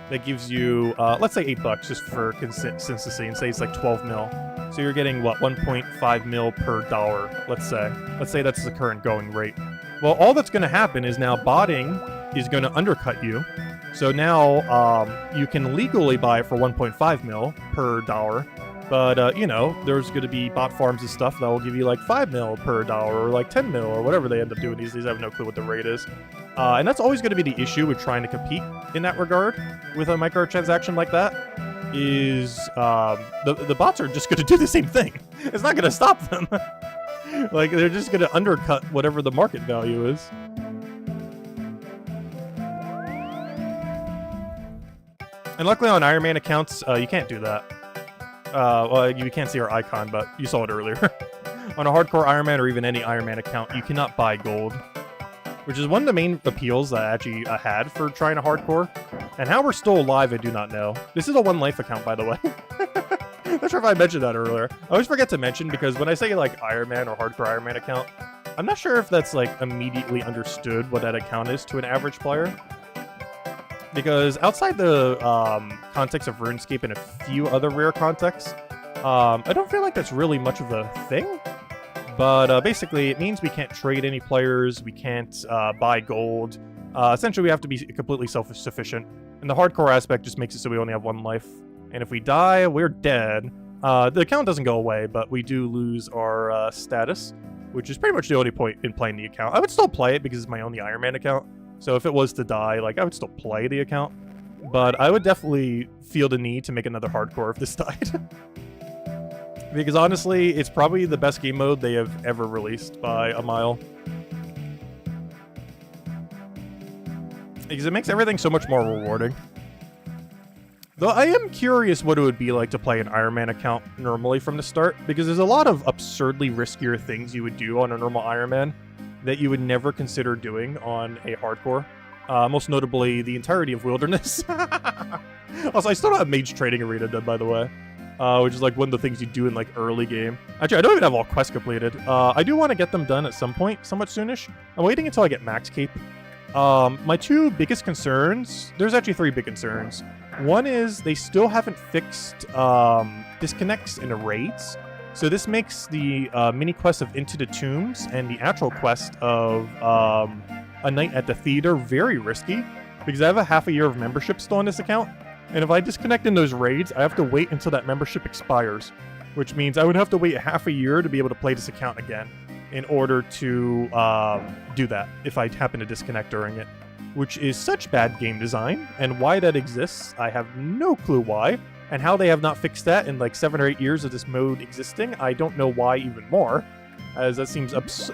that gives you, let's say $8 just for consistency, and say it's like 12 mil. So you're getting, what, 1.5 mil per dollar, let's say. Let's say that's the current going rate. Well, all that's going to happen is now botting is going to undercut you. So now you can legally buy it for 1.5 mil per dollar. But, you know, there's going to be bot farms and stuff that will give you like 5 mil per dollar or like 10 mil or whatever they end up doing these days. I have no clue what the rate is. And that's always going to be the issue with trying to compete in that regard with a microtransaction like that, is the bots are just going to do the same thing. It's not going to stop them. Like, they're just going to undercut whatever the market value is. And luckily on Iron Man accounts, you can't do that. Well, you can't see our icon, but you saw it earlier. On a hardcore Iron Man or even any Iron Man account, you cannot buy gold. Which is one of the main appeals that I actually had for trying to hardcore. And how we're still alive, I do not know. This is a 1 life account, by the way. Not sure if I mentioned that earlier. I always forget to mention, because when I say like Iron Man or hardcore Iron Man account, I'm not sure if that's like immediately understood what that account is to an average player. Because outside the context of RuneScape and a few other rare contexts, I don't feel like that's really much of a thing. But basically, it means we can't trade any players, we can't buy gold. Essentially, we have to be completely self-sufficient. And the hardcore aspect just makes it so we only have 1 life. And if we die, we're dead. The account doesn't go away, but we do lose our status, which is pretty much the only point in playing the account. I would still play it because it's my only Iron Man account. So if it was to die, like, I would still play the account. But I would definitely feel the need to make another hardcore if this died. Because honestly, it's probably the best game mode they have ever released by a mile. Because it makes everything so much more rewarding. Though I am curious what it would be like to play an Iron Man account normally from the start, because there's a lot of absurdly riskier things you would do on a normal Iron Man that you would never consider doing on a hardcore. Most notably, the entirety of Wilderness. Also, I still don't have Mage Trading Arena done, by the way. Which is like one of the things you do in like early game. Actually, I don't even have all quests completed. I do want to get them done at some point, somewhat soonish. I'm waiting until I get Max Cape. My 2 biggest concerns, there's actually 3 big concerns. One is they still haven't fixed disconnects in raids. So this makes the mini quest of Into the Tombs and the actual quest of A Night at the Theater very risky, because I have a half a year of membership still on this account. And if I disconnect in those raids, I have to wait until that membership expires, which means I would have to wait half a year to be able to play this account again in order to do that if I happen to disconnect during it, which is such bad game design. And why that exists, I have no clue why. And how they have not fixed that in like 7 or 8 years of this mode existing, I don't know why even more, as that seems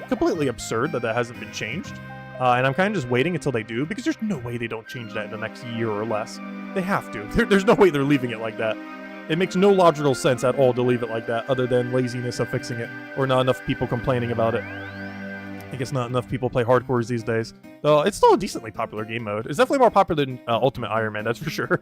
completely absurd that that hasn't been changed. And I'm kind of just waiting until they do, because there's no way they don't change that in the next year or less. They have to. There's no way they're leaving it like that. It makes no logical sense at all to leave it like that, other than laziness of fixing it, or not enough people complaining about it. I guess not enough people play hardcores these days. Though it's still a decently popular game mode. It's definitely more popular than Ultimate Iron Man, that's for sure.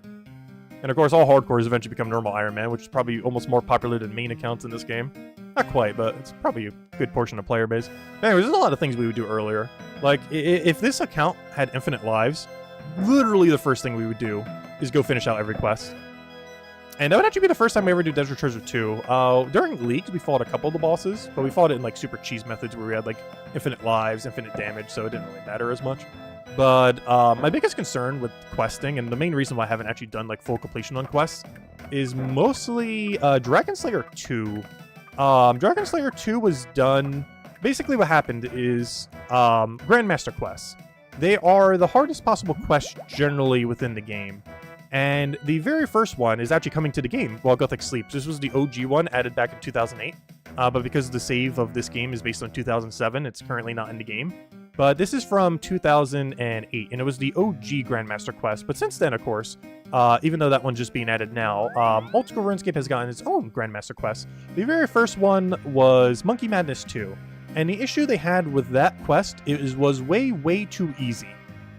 And of course, all hardcores eventually become normal Iron Man, which is probably almost more popular than main accounts in this game. Not quite, but it's probably a good portion of player base. Anyways, there's a lot of things we would do earlier. Like, if this account had infinite lives, literally the first thing we would do is go finish out every quest. And that would actually be the first time we ever do Desert Treasure 2. During Leagues, we fought a couple of the bosses, but we fought it in, like, super cheese methods where we had, like, infinite lives, infinite damage, so it didn't really matter as much. But my biggest concern with questing, and the main reason why I haven't actually done, like, full completion on quests, is mostly Dragon Slayer 2. Dragon Slayer 2 was done... Basically what happened is Grandmaster quests. They are the hardest possible quest generally within the game. And the very first one is actually coming to the game while Gothic sleeps. This was the OG one added back in 2008. But because the save of this game is based on 2007, it's currently not in the game. But this is from 2008, and it was the OG Grandmaster quest. But since then, of course, even though that one's just being added now, Oldschool Runescape has gotten its own Grandmaster quest. The very first one was Monkey Madness 2. And the issue they had with that quest was way, way too easy.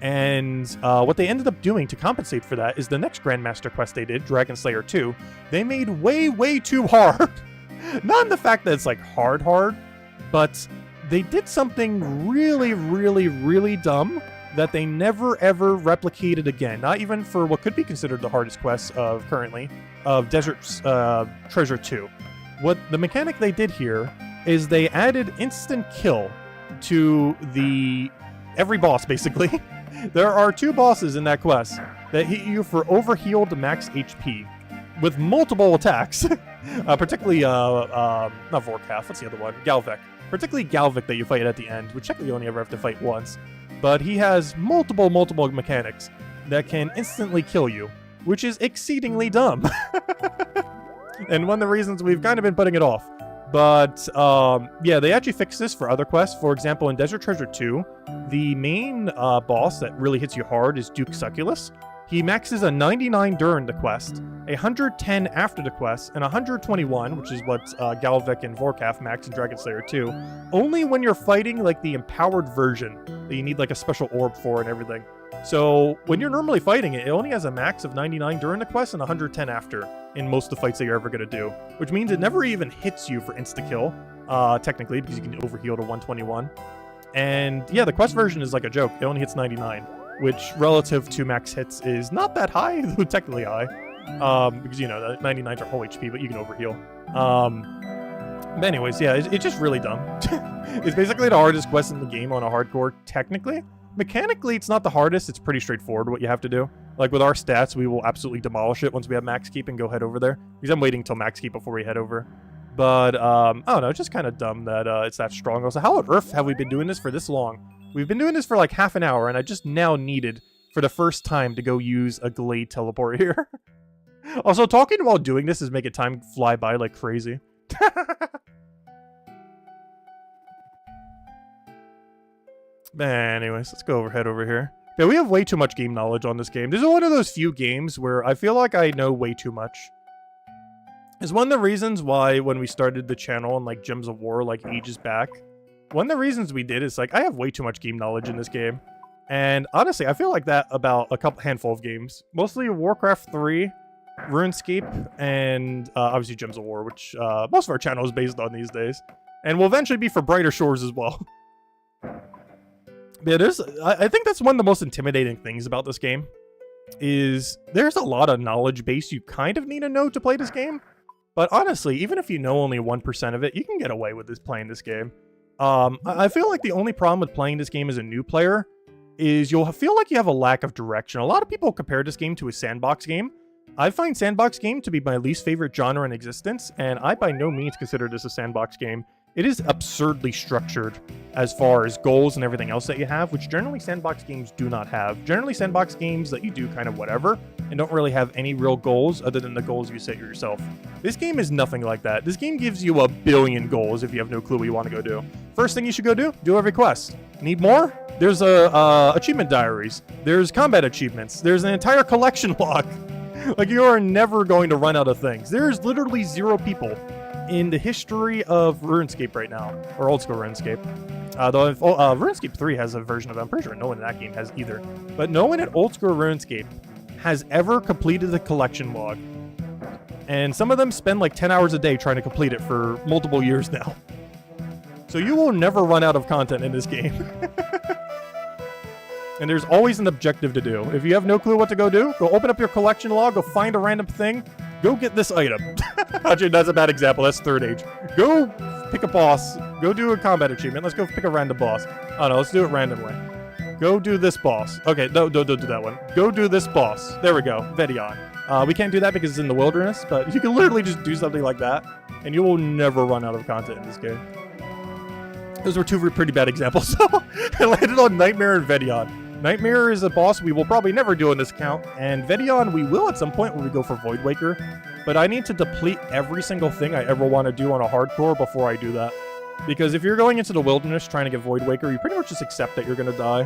And what they ended up doing to compensate for that is the next Grandmaster quest they did, Dragon Slayer 2, they made way too hard. Not in the fact that it's like hard, but they did something really dumb that they never ever replicated again. Not even for what could be considered the hardest quest of currently, of Desert Treasure 2. What the mechanic they did here is they added instant kill to every boss, basically. There are 2 bosses in that quest that hit you for overhealed max HP with multiple attacks. Particularly, not Vorkath, what's the other one? Galvek. Particularly Galvek that you fight at the end, which technically you only ever have to fight once. But he has multiple mechanics that can instantly kill you, which is exceedingly dumb. And one of the reasons we've kind of been putting it off. But, yeah, they actually fixed this for other quests. For example, in Desert Treasure 2, the main boss that really hits you hard is Duke Succulus. He maxes a 99 during the quest, 110 after the quest, and 121, which is what Galvek and Vorkath max in Dragon Slayer 2, only when you're fighting, like, the empowered version that you need, like, a special orb for and everything. So, when you're normally fighting it, it only has a max of 99 during the quest and 110 after in most of the fights that you're ever going to do, which means it never even hits you for insta-kill, technically, because you can overheal to 121. And, yeah, the quest version is like a joke. It only hits 99. Which, relative to max hits, is not that high, though technically high. Because, you know, 99s are whole HP, but you can overheal. But anyways, yeah, it's just really dumb. It's basically the hardest quest in the game on a hardcore, technically. Mechanically, it's not the hardest. It's pretty straightforward what you have to do. Like, with our stats, we will absolutely demolish it once we have max keep and go head over there. Because I'm waiting till max keep before we head over. But, I don't know, it's just kind of dumb that it's that strong. Also, how on earth have we been doing this for this long? We've been doing this for like half an hour, and I just now needed, for the first time, to go use a Glade teleport here. Also, talking while doing this is making time fly by like crazy. But anyways, let's go head over here. Yeah, we have way too much game knowledge on this game. This is one of those few games where I feel like I know way too much. It's one of the reasons why when we started the channel on like Gems of War like ages back, one of the reasons we did is, like, I have way too much game knowledge in this game. And honestly, I feel like that about a handful of games. Mostly Warcraft 3, RuneScape, and obviously Gems of War, which most of our channel is based on these days. And will eventually be for Brighter Shores as well. Yeah, I think that's one of the most intimidating things about this game. Is there's a lot of knowledge base you kind of need to know to play this game. But honestly, even if you know only 1% of it, you can get away with playing this game. I feel like the only problem with playing this game as a new player is you'll feel like you have a lack of direction. A lot of people compare this game to a sandbox game. I find sandbox game to be my least favorite genre in existence, and I by no means consider this a sandbox game. It is absurdly structured as far as goals and everything else that you have, which generally sandbox games do not have. Generally sandbox games that you do kind of whatever and don't really have any real goals other than the goals you set yourself. This game is nothing like that. This game gives you a billion goals if you have no clue what you want to go do. First thing you should go do every quest. Need more? There's achievement diaries. There's combat achievements. There's an entire collection log. Like, you are never going to run out of things. There's literally 0 people in the history of RuneScape right now, or Oldschool Runescape. Though RuneScape 3 has a version of it, I'm pretty sure no one in that game has either. But no one at Oldschool Runescape has ever completed the collection log. And some of them spend like 10 hours a day trying to complete it for multiple years now. So you will never run out of content in this game. And there's always an objective to do. If you have no clue what to go do, go open up your collection log, go find a random thing, go get this item. Actually, that's a bad example. That's third age. Go pick a boss. Go do a combat achievement. Let's go pick a random boss. Oh no, let's do it randomly. Go do this boss. Okay, no, don't do that one. Go do this boss. There we go. Vedion. We can't do that because it's in the wilderness, but you can literally just do something like that, and you will never run out of content in this game. Those were 2 pretty bad examples. So I landed on Nightmare and Vedion. Nightmare is a boss we will probably never do on this account, and Vedion we will at some point when we go for Void Waker, but I need to deplete every single thing I ever want to do on a hardcore before I do that. Because if you're going into the wilderness trying to get Void Waker, you pretty much just accept that you're going to die.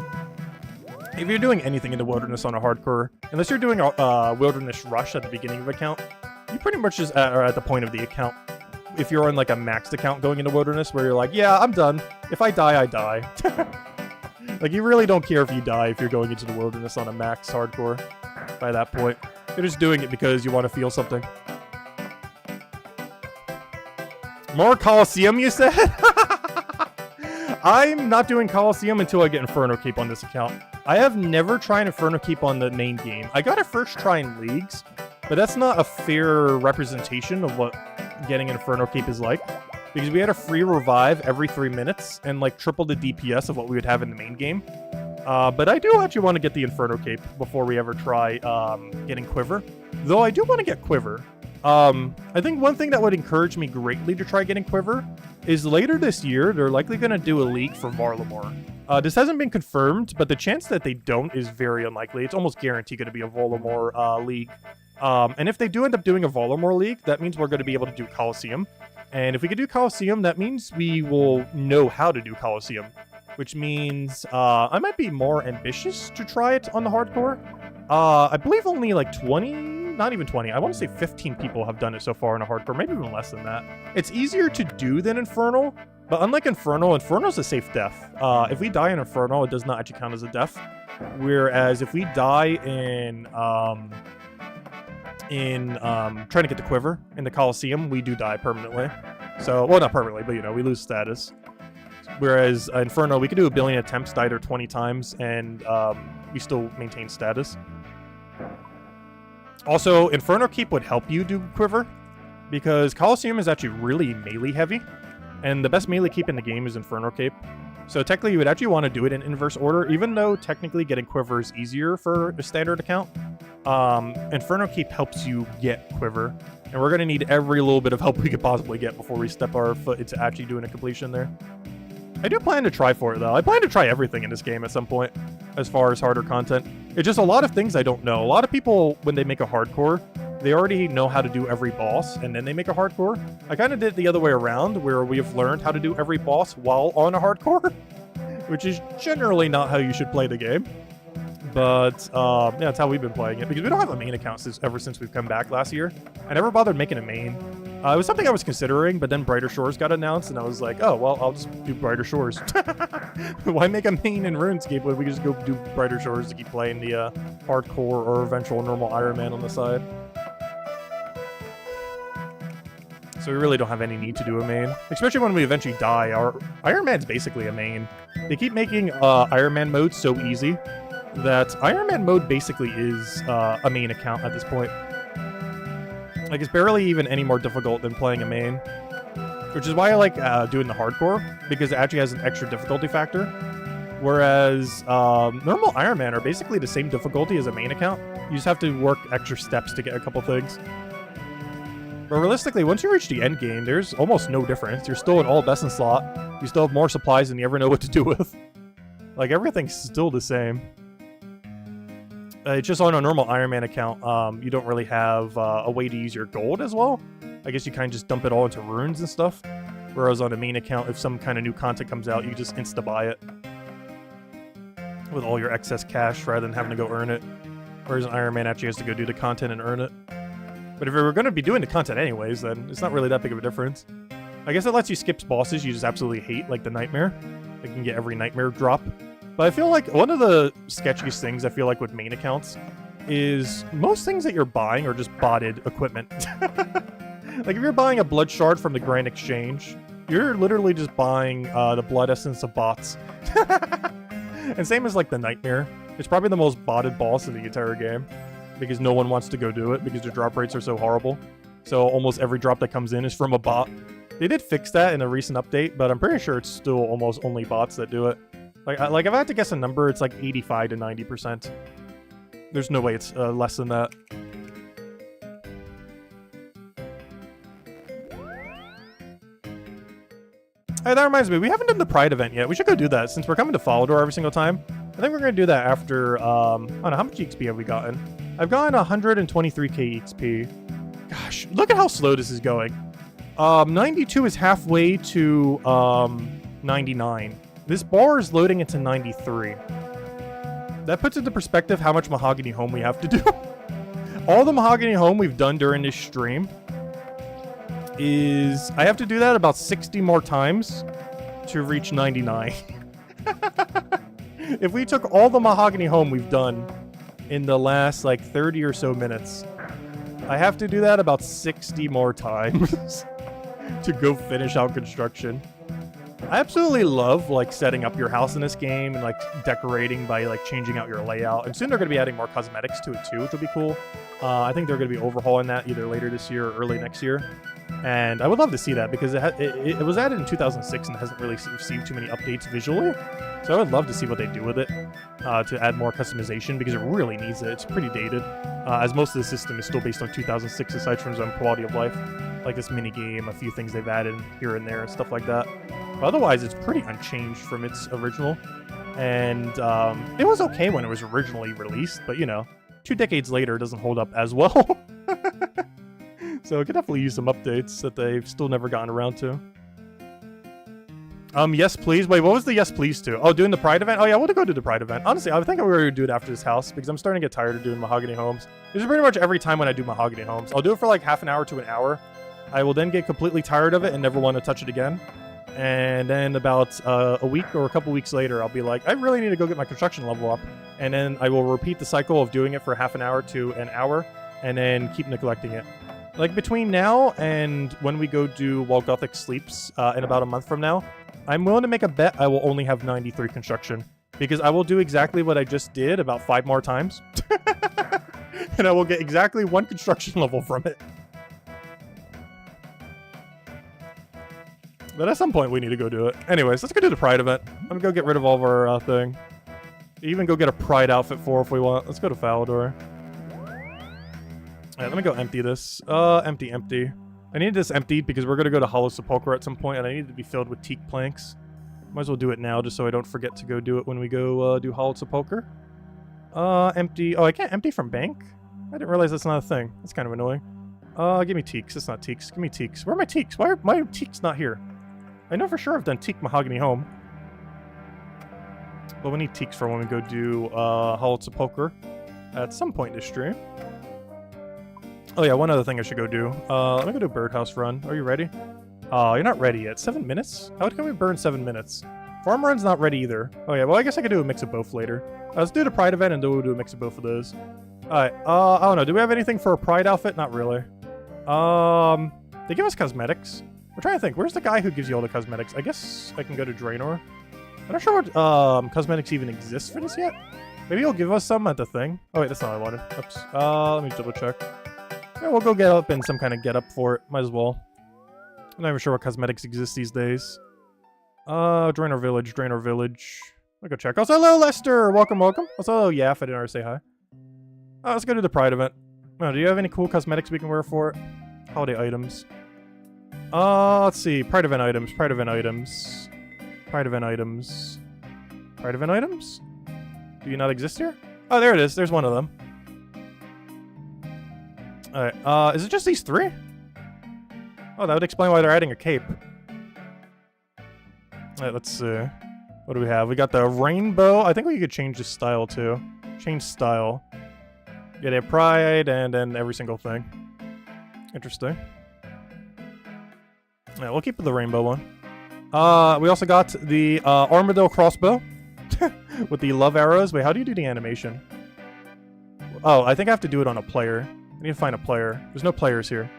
If you're doing anything in the wilderness on a hardcore, unless you're doing a wilderness rush at the beginning of an account, you pretty much just are at the point of the account. If you're on like a maxed account going into wilderness where you're like, yeah, I'm done. If I die, I die. Like, you really don't care if you die if you're going into the wilderness on a max hardcore by that point. You're just doing it because you want to feel something. More Coliseum, you said? I'm not doing Coliseum until I get Inferno Cape on this account. I have never tried Inferno Cape on the main game. I got it first try in Leagues, but that's not a fair representation of what getting Inferno Cape is like. Because we had a free revive every 3 minutes and like triple the DPS of what we would have in the main game. But I do actually want to get the Inferno Cape before we ever try getting Quiver. Though I do want to get Quiver. I think one thing that would encourage me greatly to try getting Quiver is later this year, they're likely going to do a leak for Varlamore. This hasn't been confirmed, but the chance that they don't is very unlikely. It's almost guaranteed going to be a Varlamore league. And if they do end up doing a Varlamore league, that means we're going to be able to do Coliseum. And if we could do Coliseum, that means we will know how to do Coliseum. Which means I might be more ambitious to try it on the hardcore. I believe only like 20, not even 20. I want to say 15 people have done it so far in a hardcore, maybe even less than that. It's easier to do than Infernal, but unlike Infernal's a safe death. If we die in Infernal, it does not actually count as a death. Whereas if we die in trying to get the Quiver in the Coliseum, we do die permanently. So, well, not permanently, but, you know, we lose status. Whereas Inferno, we could do a billion attempts, die there 20 times, and we still maintain status. Also, Inferno Keep would help you do Quiver, because Coliseum is actually really melee heavy, and the best melee keep in the game is Inferno Cape. So technically, you would actually want to do it in inverse order, even though technically getting Quiver is easier for a standard account. Inferno Keep helps you get Quiver, and we're going to need every little bit of help we could possibly get before we step our foot into actually doing a completion there. I do plan to try for it, though. I plan to try everything in this game at some point, as far as harder content. It's just a lot of things I don't know. A lot of people, when they make a hardcore, they already know how to do every boss, and then they make a hardcore. I kind of did it the other way around, where we have learned how to do every boss while on a hardcore, which is generally not how you should play the game. But, yeah, that's how we've been playing it, because we don't have a main account ever since we've come back last year. I never bothered making a main. It was something I was considering, but then Brighter Shores got announced, and I was like, oh, well, I'll just do Brighter Shores. Why make a main in RuneScape when we can just go do Brighter Shores to keep playing the hardcore or eventual normal Iron Man on the side? So we really don't have any need to do a main, especially when we eventually die. Our Iron Man's basically a main. They keep making Iron Man mode so easy that Iron Man mode basically is a main account at this point. Like, it's barely even any more difficult than playing a main. Which is why I like doing the hardcore, because it actually has an extra difficulty factor. Whereas normal Iron Man are basically the same difficulty as a main account. You just have to work extra steps to get a couple things. But realistically, once you reach the end game, there's almost no difference. You're still an all best in slot. You still have more supplies than you ever know what to do with. Like, everything's still the same. It's just on a normal Iron Man account, you don't really have a way to use your gold as well. I guess you kind of just dump it all into runes and stuff. Whereas on a main account, if some kind of new content comes out, you just insta-buy it with all your excess cash rather than having to go earn it. Whereas an Iron Man actually has to go do the content and earn it. But if we were going to be doing the content anyways, then it's not really that big of a difference. I guess it lets you skip bosses you just absolutely hate, like the Nightmare. You can get every Nightmare drop. But I feel like one of the sketchiest things I feel like with main accounts is most things that you're buying are just botted equipment. Like, if you're buying a blood shard from the Grand Exchange, you're literally just buying the blood essence of bots. And same as like the Nightmare. It's probably the most botted boss in the entire game, because no one wants to go do it because the drop rates are so horrible. So almost every drop that comes in is from a bot. They did fix that in a recent update, but I'm pretty sure it's still almost only bots that do it. Like if I had to guess a number, it's like 85 to 90%. There's no way it's less than that. Hey, that reminds me, we haven't done the Pride event yet. We should go do that since we're coming to Falador every single time. I think we're going to do that after, I don't know, how much XP have we gotten? I've gotten 123k XP. Gosh, look at how slow this is going. 92 is halfway to 99. This bar is loading into 93. That puts into perspective how much Mahogany Home we have to do. All the Mahogany Home we've done during this stream is... I have to do that about 60 more times to reach 99. If we took all the mahogany home we've done in the last, like, 30 or so minutes, I have to do that about 60 more times to go finish out construction. I absolutely love, like, setting up your house in this game and, like, decorating by, like, changing out your layout. And soon they're going to be adding more cosmetics to it, too, which will be cool. I think they're going to be overhauling that either later this year or early next year. And I would love to see that because it was added in 2006 and hasn't really received too many updates visually. So I would love to see what they do with it to add more customization because it really needs it. It's pretty dated, as most of the system is still based on 2006 aside from some quality of life. Like this mini game, a few things they've added here and there and stuff like that. But otherwise, it's pretty unchanged from its original. And it was okay when it was originally released, but you know, 2 decades later, it doesn't hold up as well. So it could definitely use some updates that they've still never gotten around to. Yes, please. Wait, what was the yes, please to? Oh, doing the Pride event? Oh, yeah, we'll go do the Pride event. Honestly, I think I'm going to do it after this house because I'm starting to get tired of doing mahogany homes. This is pretty much every time when I do mahogany homes. I'll do it for like half an hour to an hour. I will then get completely tired of it and never want to touch it again. And then about a week or a couple weeks later, I'll be like, I really need to go get my construction level up. And then I will repeat the cycle of doing it for half an hour to an hour and then keep neglecting it. Like between now and when we go do While Gothic Sleeps in about a month from now, I'm willing to make a bet I will only have 93 construction. Because I will do exactly what I just did about 5 more times. And I will get exactly 1 construction level from it. But at some point we need to go do it. Anyways, let's go do the Pride event. I'm gonna go get rid of all of our thing. Even go get a Pride outfit for if we want. Let's go to Falador. Alright, let me go empty this. Empty. I need this emptied because we're gonna go to Hollow Sepulchre at some point and I need it to be filled with teak planks. Might as well do it now just so I don't forget to go do it when we go do Hollow Sepulchre. Empty. Oh, I can't empty from bank? I didn't realize that's not a thing. That's kind of annoying. Give me teaks. It's not teaks. Give me teaks. Where are my teaks? Why are my teaks not here? I know for sure I've done teak mahogany home. But we need teaks for when we go do Hollow Sepulchre at some point in this stream. Oh yeah, one other thing I should go do. Let me go do Birdhouse Run. Are you ready? Oh, you're not ready yet. 7 minutes? How can we burn 7 minutes? Farm Run's not ready either. Oh yeah, well I guess I could do a mix of both later. Let's do the Pride event and then we'll do a mix of both of those. Alright, I don't know. Do we have anything for a Pride outfit? Not really. They give us cosmetics. We're trying to think. Where's the guy who gives you all the cosmetics? I guess I can go to Draenor. I'm not sure what cosmetics even exist for this yet. Maybe he'll give us some at the thing. Oh wait, that's not what I wanted. Oops. Let me double check. Yeah, we'll go get up in some kind of get up for it. Might as well. I'm not even sure what cosmetics exist these days. Draenor Village. I'll go check. Also, hello, Lester! Welcome. Also, hello, Yaf. I didn't already say hi. Let's go to the Pride event. Oh, do you have any cool cosmetics we can wear for it? Holiday items. Let's see. Pride event items. Do you not exist here? Oh, there it is. There's one of them. Alright, is it just these 3? Oh, that would explain why they're adding a cape. Alright, let's see. What do we have? We got the rainbow. I think we could change the style, too. Change style. Get a Pride, and then every single thing. Interesting. Yeah, we'll keep the rainbow one. We also got the Armadillo crossbow. With the love arrows. Wait, how do you do the animation? Oh, I think I have to do it on a player. I need to find a player. There's no players here.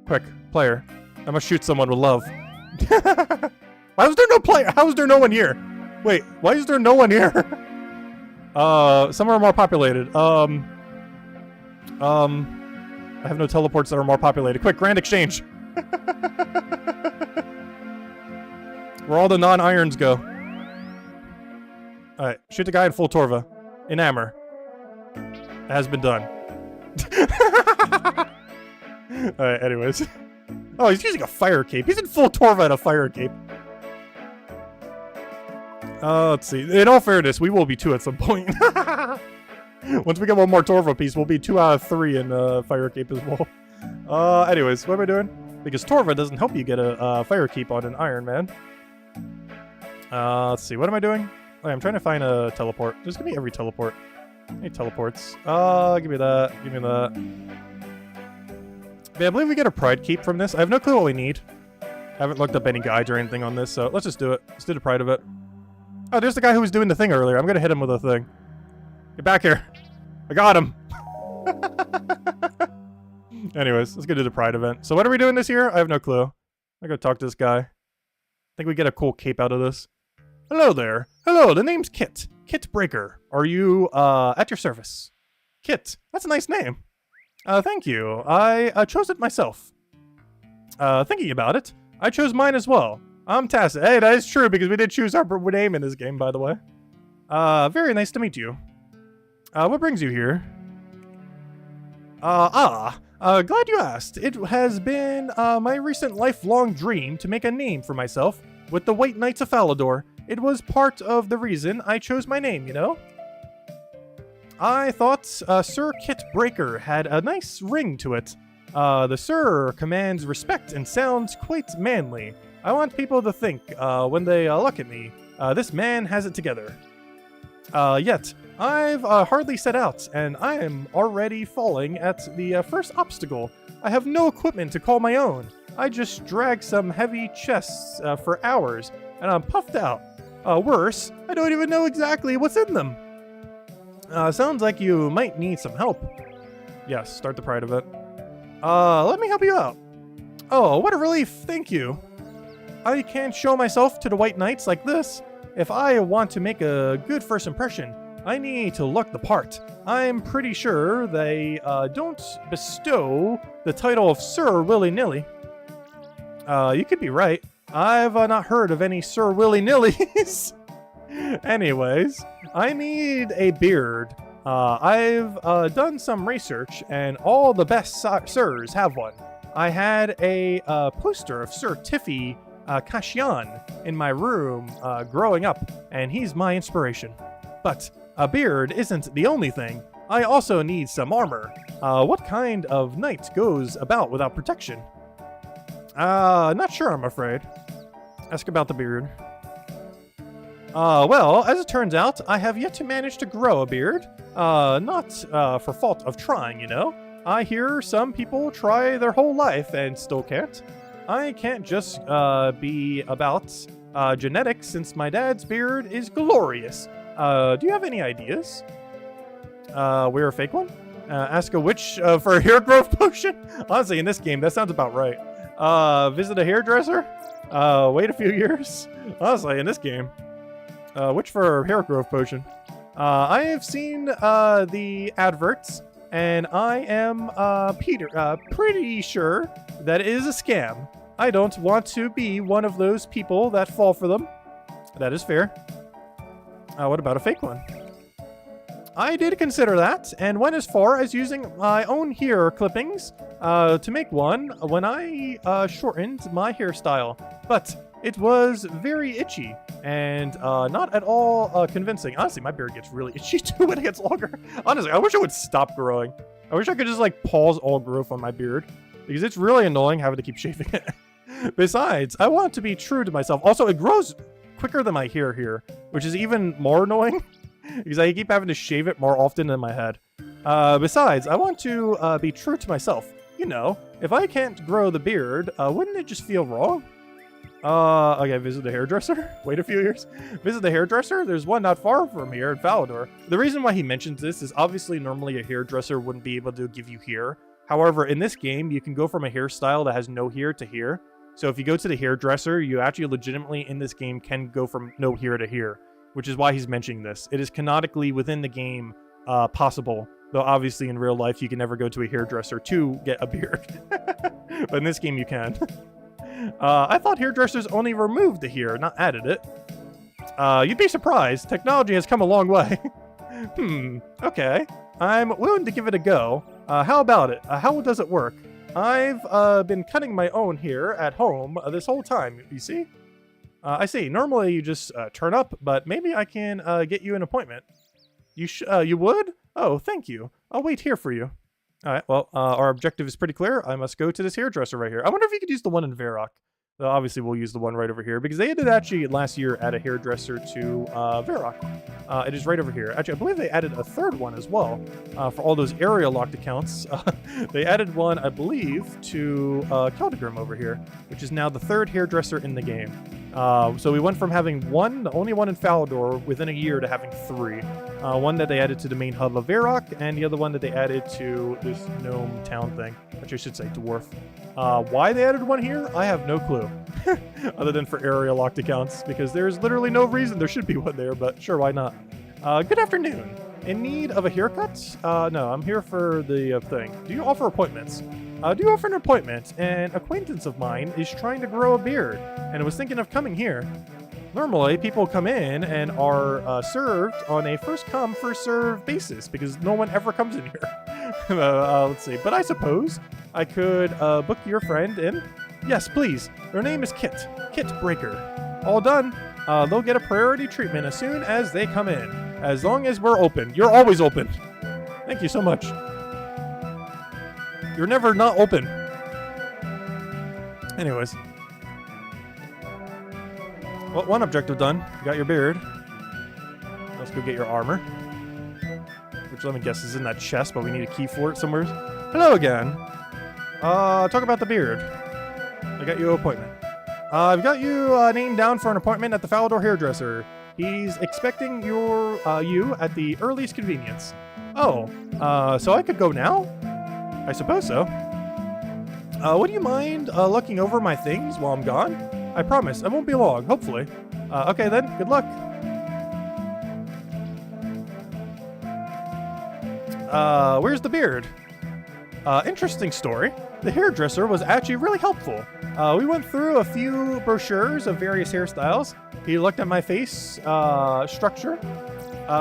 Quick, player. I must shoot someone with love. Why is there no player? How is there no one here? Wait, why is there no one here? Some are more populated. I have no teleports that are more populated. Quick, grand exchange. Where all the non-irons go. Alright, shoot the guy in full Torva. In Amber. It has been done. Alright, anyways. Oh, he's using a fire cape. He's in full Torva and a fire cape. Let's see. In all fairness, we will be 2 at some point. Once we get one more Torva piece, we'll be 2 out of 3 in fire cape as well. Anyways, what am I doing? Because Torva doesn't help you get a fire cape on an Iron Man. Let's see. What am I doing? Oh, I'm trying to find a teleport. Just give me every teleport. Any teleports? Give me that. Give me that. Yeah, I believe we get a Pride Keep from this. I have no clue what we need. I haven't looked up any guides or anything on this, so let's just do it. Let's do the Pride of it. Oh, there's the guy who was doing the thing earlier. I'm gonna hit him with a thing. Get back here. I got him. Anyways, let's go to the Pride event. So what are we doing this year? I have no clue. I gotta talk to this guy. I think we get a cool cape out of this. Hello there. Hello, the name's Kit. Kit Breaker. Are you, at your service? Kit. That's a nice name. Thank you. I chose it myself. Thinking about it, I chose mine as well. I'm Tacit. Hey, that is true because we did choose our name in this game, by the way. Very nice to meet you. What brings you here? Glad you asked. It has been, my recent lifelong dream to make a name for myself with the White Knights of Falador. It was part of the reason I chose my name, you know? I thought, Sir Kit Breaker had a nice ring to it. The Sir commands respect and sounds quite manly. I want people to think, when they look at me, this man has it together. Yet, I've hardly set out, and I am already falling at the first obstacle. I have no equipment to call my own. I just drag some heavy chests for hours, and I'm puffed out. Worse, I don't even know exactly what's in them. Sounds like you might need some help. Yes, start the Pride event. Let me help you out. Oh, what a relief, thank you. I can't show myself to the White Knights like this. If I want to make a good first impression, I need to look the part. I'm pretty sure they don't bestow the title of Sir willy-nilly. You could be right. I've not heard of any Sir willy-nillys. Anyways, I need a beard. I've done some research, and all the best sirs have one. I had a poster of Sir Tiffy Kashian in my room growing up, and he's my inspiration. But a beard isn't the only thing. I also need some armor. What kind of knight goes about without protection? Not sure, I'm afraid. Ask about the beard. Well, as it turns out, I have yet to manage to grow a beard. Not for fault of trying, you know. I hear some people try their whole life and still can't. I can't just be about genetics since my dad's beard is glorious. Do you have any ideas? Wear a fake one? Ask a witch for a hair growth potion? Honestly, in this game, that sounds about right. Visit a hairdresser? Wait a few years? Honestly, in this game. Witch for a hair growth potion. I have seen the adverts, and I am pretty sure that it is a scam. I don't want to be one of those people that fall for them. That is fair. What about a fake one? I did consider that, and went as far as using my own hair clippings to make one when I shortened my hairstyle. But it was very itchy and not at all convincing. Honestly, my beard gets really itchy too when it gets longer. Honestly, I wish it would stop growing. I wish I could just like pause all growth on my beard because it's really annoying having to keep shaving it. Besides, I want to be true to myself. Also, it grows quicker than my hair here, which is even more annoying because I keep having to shave it more often than my head. Besides, I want to be true to myself. You know, if I can't grow the beard, wouldn't it just feel wrong? Okay, visit the hairdresser? Wait a few years? Visit the hairdresser? There's one not far from here in Falador. The reason why he mentions this is obviously normally a hairdresser wouldn't be able to give you hair. However, in this game, you can go from a hairstyle that has no hair to hair. So if you go to the hairdresser, you actually legitimately in this game can go from no hair to hair, which is why he's mentioning this. It is canonically within the game possible, though obviously in real life you can never go to a hairdresser to get a beard. But in this game you can. I thought hairdressers only removed the hair, not added it. You'd be surprised. Technology has come a long way. Okay. I'm willing to give it a go. How about it? How does it work? I've been cutting my own hair at home this whole time, you see? I see. Normally you just turn up, but maybe I can get you an appointment. You would? Oh, thank you. I'll wait here for you. All right, well, our objective is pretty clear. I must go to this hairdresser right here. I wonder if you could use the one in Varrock. Obviously, we'll use the one right over here because they did actually last year add a hairdresser to Varrock. It is right over here. Actually, I believe they added a third one as well for all those area locked accounts. They added one, I believe, to Keldegrim over here, which is now the third hairdresser in the game. So we went from having one, the only one in Falador, within a year to having 3. One that they added to the main hub of Varrock, and the other one that they added to this gnome town thing, which I should say dwarf. Why they added one here, I have no clue. Other than for area locked accounts, because there's literally no reason there should be one there, but sure, why not? Good afternoon. In need of a haircut? No, I'm here for the thing. Do you offer appointments? Do you offer an appointment? An acquaintance of mine is trying to grow a beard, and was thinking of coming here. Normally, people come in and are served on a first-come, first-served basis, because no one ever comes in here. Let's see. But I suppose I could book your friend in? Yes, please. Their name is Kit. Kit Breaker. All done. They'll get a priority treatment as soon as they come in. As long as we're open. You're always open. Thank you so much. You're never not open. Anyways. Well, one objective done. You got your beard. Let's go get your armor. Which, let me guess, is in that chest, but we need a key for it somewhere. Hello again. Talk about the beard. I got you an appointment. I've got you named down for an appointment at the Falador hairdresser. He's expecting you at the earliest convenience. Oh, so I could go now? I suppose so. Would you mind looking over my things while I'm gone? I promise, I won't be long, hopefully. Okay then, good luck. Where's the beard? Interesting story. The hairdresser was actually really helpful. We went through a few brochures of various hairstyles. He looked at my face structure.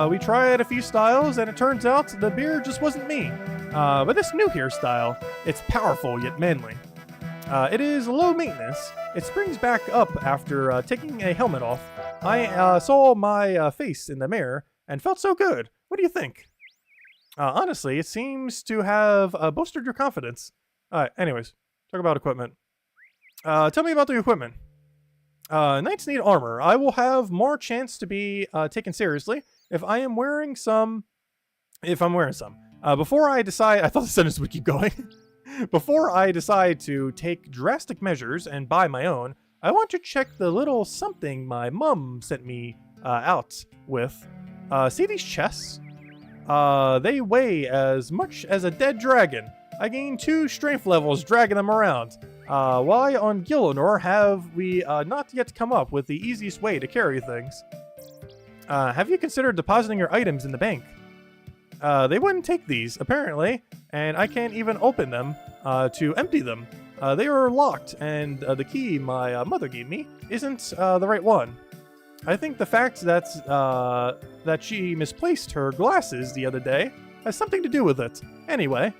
We tried a few styles, and it turns out the beard just wasn't me. But this new hairstyle, it's powerful yet manly. It is low maintenance. It springs back up after taking a helmet off. I saw my face in the mirror and felt so good. What do you think? Honestly, it seems to have bolstered your confidence. Anyways, talk about equipment. Tell me about the equipment. Knights need armor. I will have more chance to be taken seriously if I'm wearing some. Before I decide, I thought the sentence would keep going. Before I decide to take drastic measures and buy my own, I want to check the little something my mum sent me out with. See these chests? They weigh as much as a dead dragon. I gain 2 strength levels dragging them around. Why on Gillinor have we not yet come up with the easiest way to carry things? Have you considered depositing your items in the bank? They wouldn't take these, apparently, and I can't even open them to empty them. They are locked, and the key my mother gave me isn't the right one. I think the fact that she misplaced her glasses the other day has something to do with it. Anyway,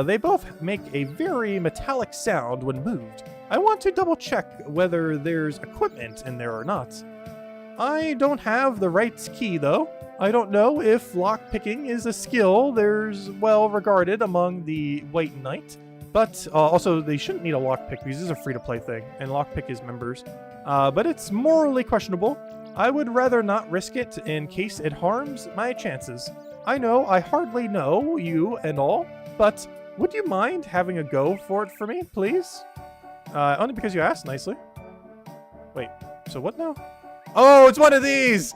they both make a very metallic sound when moved. I want to double check whether there's equipment in there or not. I don't have the right key, though. I don't know if lockpicking is a skill there's well regarded among the White Knight, but also they shouldn't need a lockpick because this is a free-to-play thing, and lockpick is members. But it's morally questionable. I would rather not risk it in case it harms my chances. I know I hardly know you and all, but would you mind having a go for it for me, please? Only because you asked nicely. Wait, so what now? Oh, it's one of these!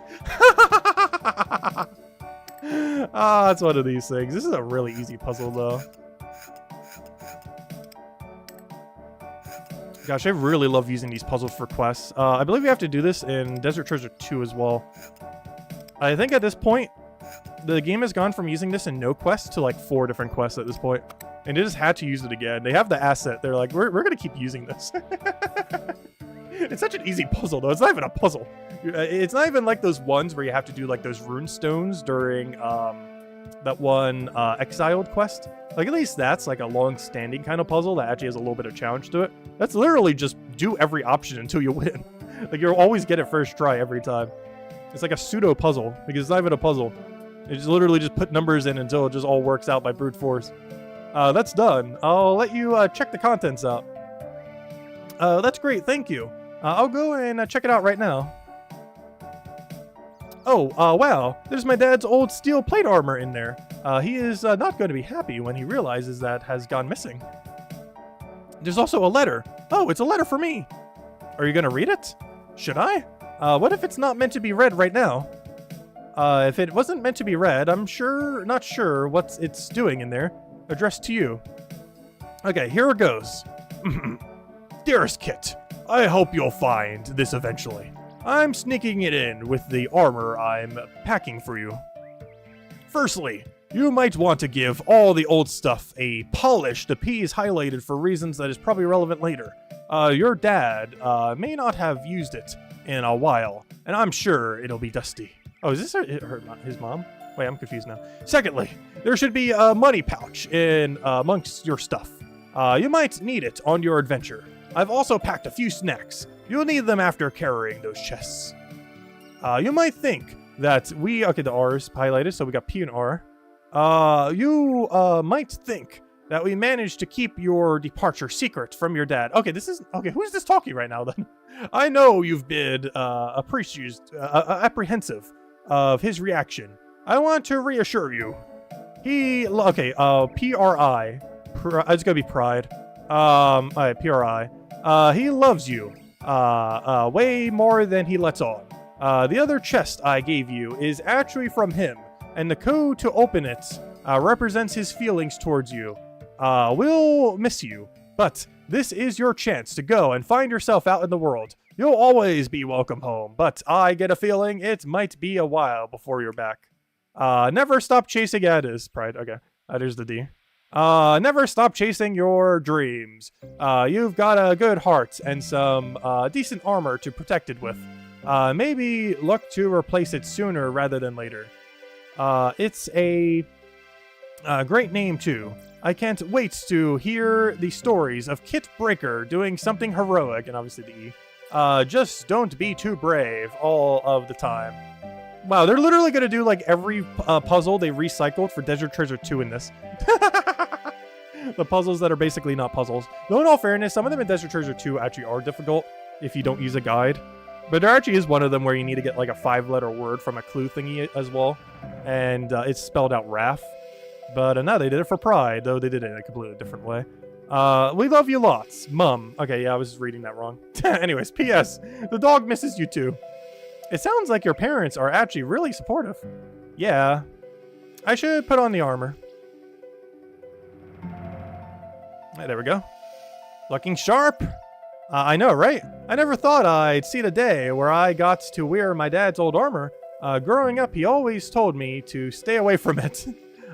It's one of these things. This is a really easy puzzle, though. Gosh, I really love using these puzzles for quests. I believe you have to do this in Desert Treasure 2 as well. I think at this point, the game has gone from using this in no quest to like 4 different quests at this point. And they just had to use it again. They have the asset. They're like, we're going to keep using this. It's such an easy puzzle, though. It's not even a puzzle. It's not even like those ones where you have to do like those rune stones during that one Exiled quest. Like, at least that's like a long-standing kind of puzzle that actually has a little bit of challenge to it. That's literally just do every option until you win. Like, you'll always get it first try every time. It's like a pseudo puzzle because it's not even a puzzle. It's literally just put numbers in until it just all works out by brute force. That's done. I'll let you check the contents out. That's great, thank you. I'll go and check it out right now. Oh, wow. There's my dad's old steel plate armor in there. He is not going to be happy when he realizes that has gone missing. There's also a letter. Oh, it's a letter for me. Are you going to read it? Should I? What if it's not meant to be read right now? If it wasn't meant to be read, I'm not sure what it's doing in there. Addressed to you. Okay, here it goes. Dearest Kit, I hope you'll find this eventually. I'm sneaking it in with the armor I'm packing for you. Firstly, you might want to give all the old stuff a polish. The P is highlighted for reasons that is probably relevant later. Your dad may not have used it in a while, and I'm sure it'll be dusty. Oh, is this his mom? Wait, I'm confused now. Secondly, there should be a money pouch in amongst your stuff. You might need it on your adventure. I've also packed a few snacks. You'll need them after carrying those chests. You might think that okay, the R is highlighted, so we got P and R. You might think that we managed to keep your departure secret from your dad. Okay, who's this talking right now then? I know you've been apprehensive of his reaction. I want to reassure you. P-R-I. It's gonna be pride. Alright, P-R-I. He loves you, way more than he lets on. The other chest I gave you is actually from him, and the code to open it, represents his feelings towards you. We'll miss you, but this is your chance to go and find yourself out in the world. You'll always be welcome home, but I get a feeling it might be a while before you're back. Never stop chasing pride. Okay, there's the D. Never stop chasing your dreams. You've got a good heart and some decent armor to protect it with. Maybe look to replace it sooner rather than later. It's a great name too. I can't wait to hear the stories of Kit Breaker doing something heroic, and obviously the E. Just don't be too brave all of the time. Wow, they're literally gonna do like every puzzle they recycled for Desert Treasure 2 in this. The puzzles that are basically not puzzles. Though in all fairness, some of them in Desert Treasure 2 actually are difficult if you don't use a guide. But there actually is one of them where you need to get like a 5-letter word from a clue thingy as well. And it's spelled out Wrath. But no, they did it for pride, though they did it in a completely different way. We love you lots. Mum. Okay, yeah, I was reading that wrong. Anyways, P.S. The dog misses you too. It sounds like your parents are actually really supportive. Yeah. I should put on the armor. Right, there we go. Looking sharp. I know, right? I never thought I'd see the day where I got to wear my dad's old armor. Growing up, he always told me to stay away from it.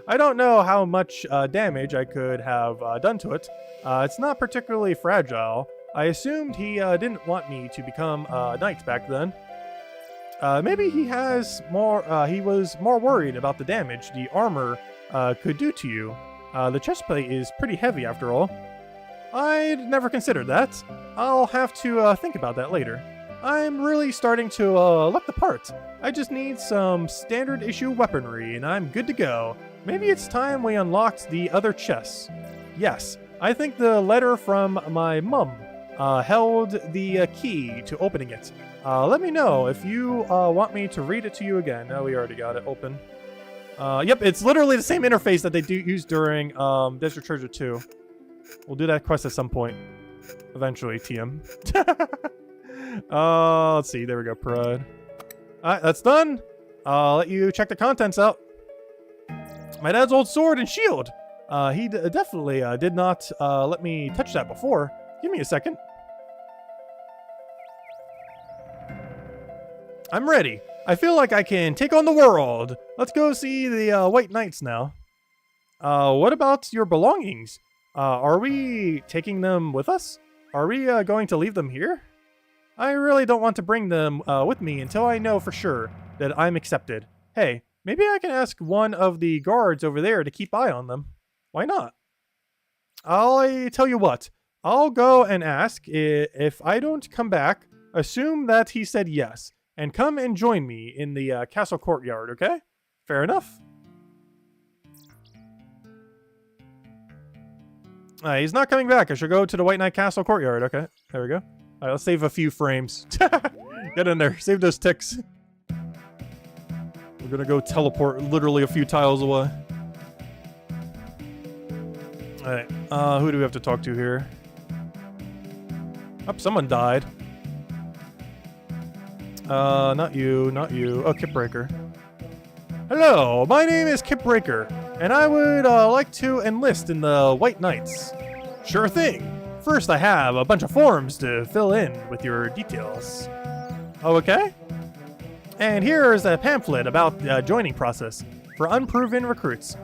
I don't know how much damage I could have done to it. It's not particularly fragile. I assumed he didn't want me to become a knight back then. Maybe he was more worried about the damage the armor could do to you. The chestplate is pretty heavy after all. I'd never considered that. I'll have to think about that later. I'm really starting to look the part. I just need some standard issue weaponry and I'm good to go. Maybe it's time we unlocked the other chests. Yes, I think the letter from my mum held the key to opening it. Let me know if you want me to read it to you again. No, we already got it open. Yep, it's literally the same interface that they use during Desert Treasure 2. We'll do that quest at some point. Eventually, TM. Let's see. There we go, Pride. Alright, that's done. I'll let you check the contents out. My dad's old sword and shield. He definitely did not let me touch that before. Give me a second. I'm ready. I feel like I can take on the world. Let's go see the White Knights now. What about your belongings? Are we taking them with us? Are we going to leave them here? I really don't want to bring them with me until I know for sure that I'm accepted. Hey, maybe I can ask one of the guards over there to keep eye on them. Why not? I'll tell you what. I'll go and ask. If I don't come back, assume that he said yes. And come and join me in the castle courtyard, okay? Fair enough. He's not coming back. I should go to the White Knight Castle courtyard. Okay, there we go. All right, let's save a few frames. Get in there. Save those ticks. We're gonna go teleport literally a few tiles away. All right, who do we have to talk to here? Oh, someone died. Not you, not you. Oh, Kip Breaker. Hello, my name is Kip Breaker, and I would like to enlist in the White Knights. Sure thing. First, I have a bunch of forms to fill in with your details. Oh, okay? And here is a pamphlet about the joining process for unproven recruits.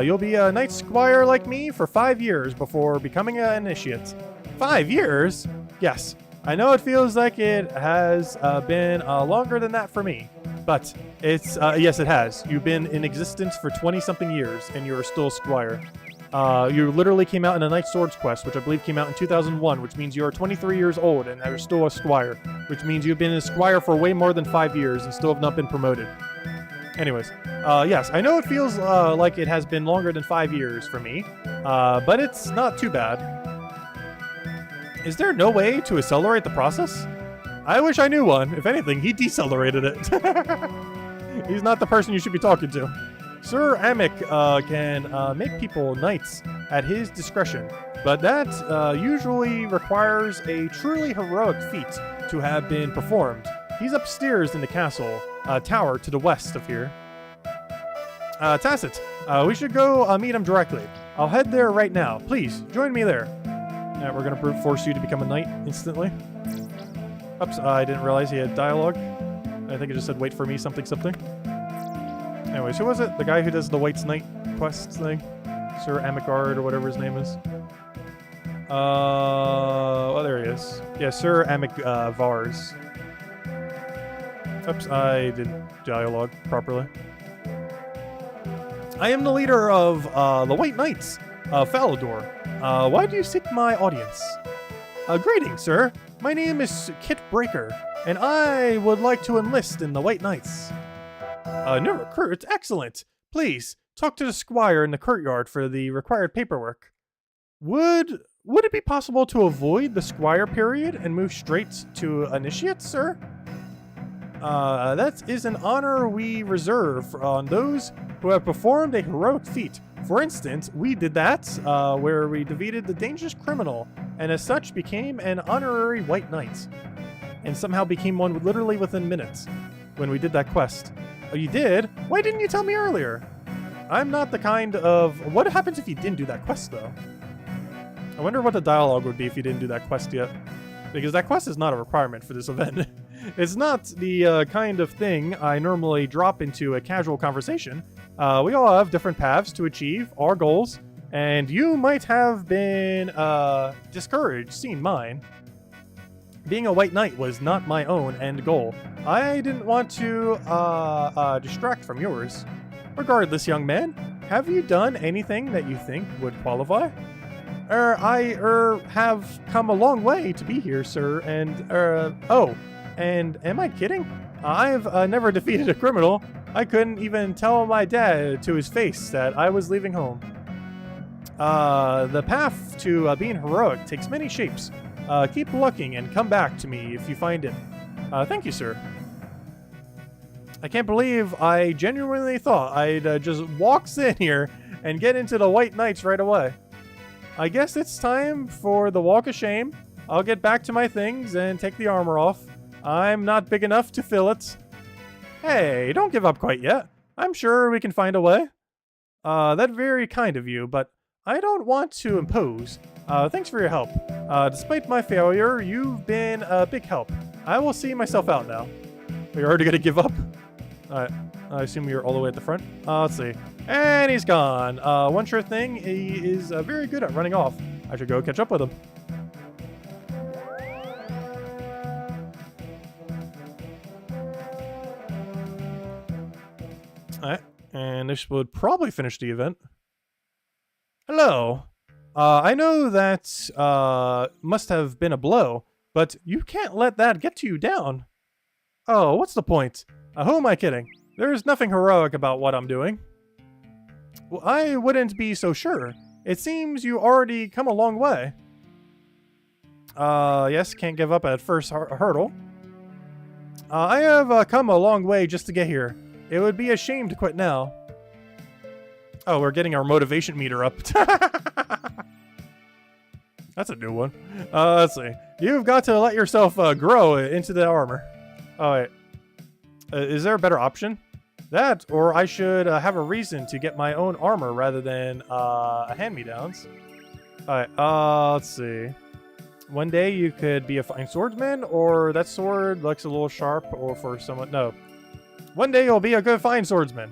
You'll be a Knight Squire like me for 5 years before becoming an initiate. 5 years? Yes. I know it feels like it has been longer than that for me, but it's, yes, it has. You've been in existence for 20-something years, and you're still a Squire. You literally came out in a Knight Swords quest, which I believe came out in 2001, which means you're 23 years old and you're still a Squire, which means you've been a Squire for way more than 5 years and still have not been promoted. Anyways, yes, I know it feels like it has been longer than 5 years for me, but it's not too bad. Is there no way to accelerate the process? I wish I knew one. If anything, he decelerated it. He's not the person you should be talking to. Sir Amic can make people knights at his discretion, but that usually requires a truly heroic feat to have been performed. He's upstairs in the castle tower to the west of here. Tacit, we should go meet him directly. I'll head there right now. Please, join me there. We're going to brute force you to become a knight instantly. Oops, I didn't realize he had dialogue. I think it just said wait for me something something. Anyways, who was it? The guy who does the White's Knight quest thing? Sir Amicard or whatever his name is. Oh, there he is. Yeah, Sir Amic Vars. Oops, I didn't dialogue properly. I am the leader of the White Knights of Falador. Why do you seek my audience? Greetings, sir. My name is Kit Breaker, and I would like to enlist in the White Knights. New recruit? Excellent. Please, talk to the squire in the courtyard for the required paperwork. Would it be possible to avoid the squire period and move straight to initiate, sir? That is an honor we reserve on those who have performed a heroic feat. For instance, we did that where we defeated the dangerous criminal, and as such became an honorary White Knight. And somehow became one literally within minutes when we did that quest. Oh, you did? Why didn't you tell me earlier? I'm not the kind of... What happens if you didn't do that quest, though? I wonder what the dialogue would be if you didn't do that quest yet. Because that quest is not a requirement for this event. It's not the kind of thing I normally drop into a casual conversation. We all have different paths to achieve our goals, and you might have been discouraged seeing mine. Being a White Knight was not my own end goal. I didn't want to distract from yours. Regardless, young man, have you done anything that you think would qualify? I have come a long way to be here, sir, and, oh, and am I kidding? I've never defeated a criminal. I couldn't even tell my dad to his face that I was leaving home. The path to being heroic takes many shapes. Keep looking and come back to me if you find it. Thank you, sir. I can't believe I genuinely thought I'd just waltz in here and get into the White Knights right away. I guess it's time for the walk of shame. I'll get back to my things and take the armor off. I'm not big enough to fill it. Hey, don't give up quite yet. I'm sure we can find a way. That's very kind of you, but I don't want to impose. Thanks for your help. Despite my failure, you've been a big help. I will see myself out now. You're already gonna give up? Alright, I assume you're all the way at the front. Let's see. And he's gone. One sure thing, he is very good at running off. I should go catch up with him. Alright, and this would probably finish the event. Hello. I know that must have been a blow, but you can't let that get you down. Oh, what's the point? Who am I kidding? There's nothing heroic about what I'm doing. Well, I wouldn't be so sure. It seems you already come a long way. Yes, can't give up at first hurdle. I have come a long way just to get here. It would be a shame to quit now. Oh, we're getting our motivation meter up. That's a new one. Let's see. You've got to let yourself grow into the armor. Oh, wait. Is there a better option? That, or I should have a reason to get my own armor rather than a hand-me-downs. Alright, let's see. One day you could be a fine swordsman, or that sword looks a little sharp, or for someone... No. One day you'll be a good fine swordsman.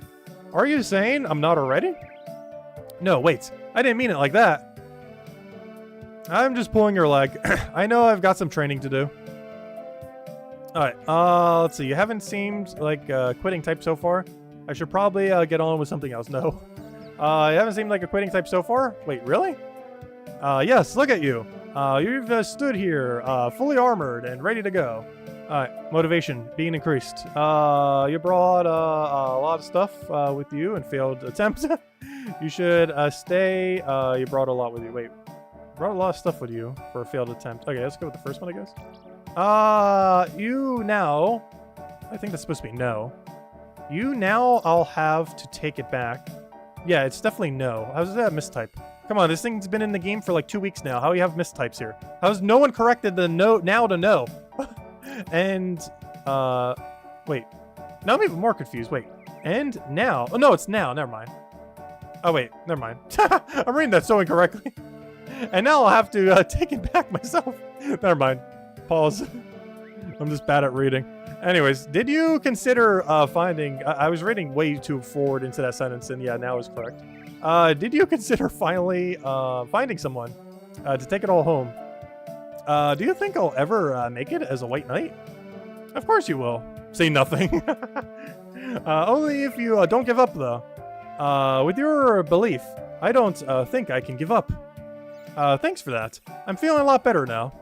Are you saying I'm not already? No, wait. I didn't mean it like that. I'm just pulling your leg. I know I've got some training to do. Alright, let's see. You haven't seemed like a quitting type so far. I should probably get on with something else. No. You haven't seemed like a quitting type so far? Wait, really? Yes, look at you. You've stood here, fully armored and ready to go. Alright, motivation being increased. You brought a lot of stuff with you and failed attempts. You should stay. You brought a lot with you. Wait, brought a lot of stuff with you for a failed attempt. Okay, let's go with the first one, I guess. You now... I think that's supposed to be no. You now, I'll have to take it back. Yeah, it's definitely no. How's that a mistype? Come on, this thing's been in the game for like 2 weeks now. How do you have mistypes here? How's no one corrected the no now to no? And, wait. Now I'm even more confused. Wait. And now. Oh, no, it's now. Never mind. Oh, wait. Never mind. I'm reading that so incorrectly. And now I'll have to take it back myself. Never mind. Pause. I'm just bad at reading. Anyways, did you consider finding... I was reading way too forward into that sentence, and yeah, now is correct. Did you consider finally finding someone to take it all home? Do you think I'll ever make it as a white knight? Of course you will. Say nothing. Only if you don't give up, though. With your belief, I don't think I can give up. Thanks for that. I'm feeling a lot better now.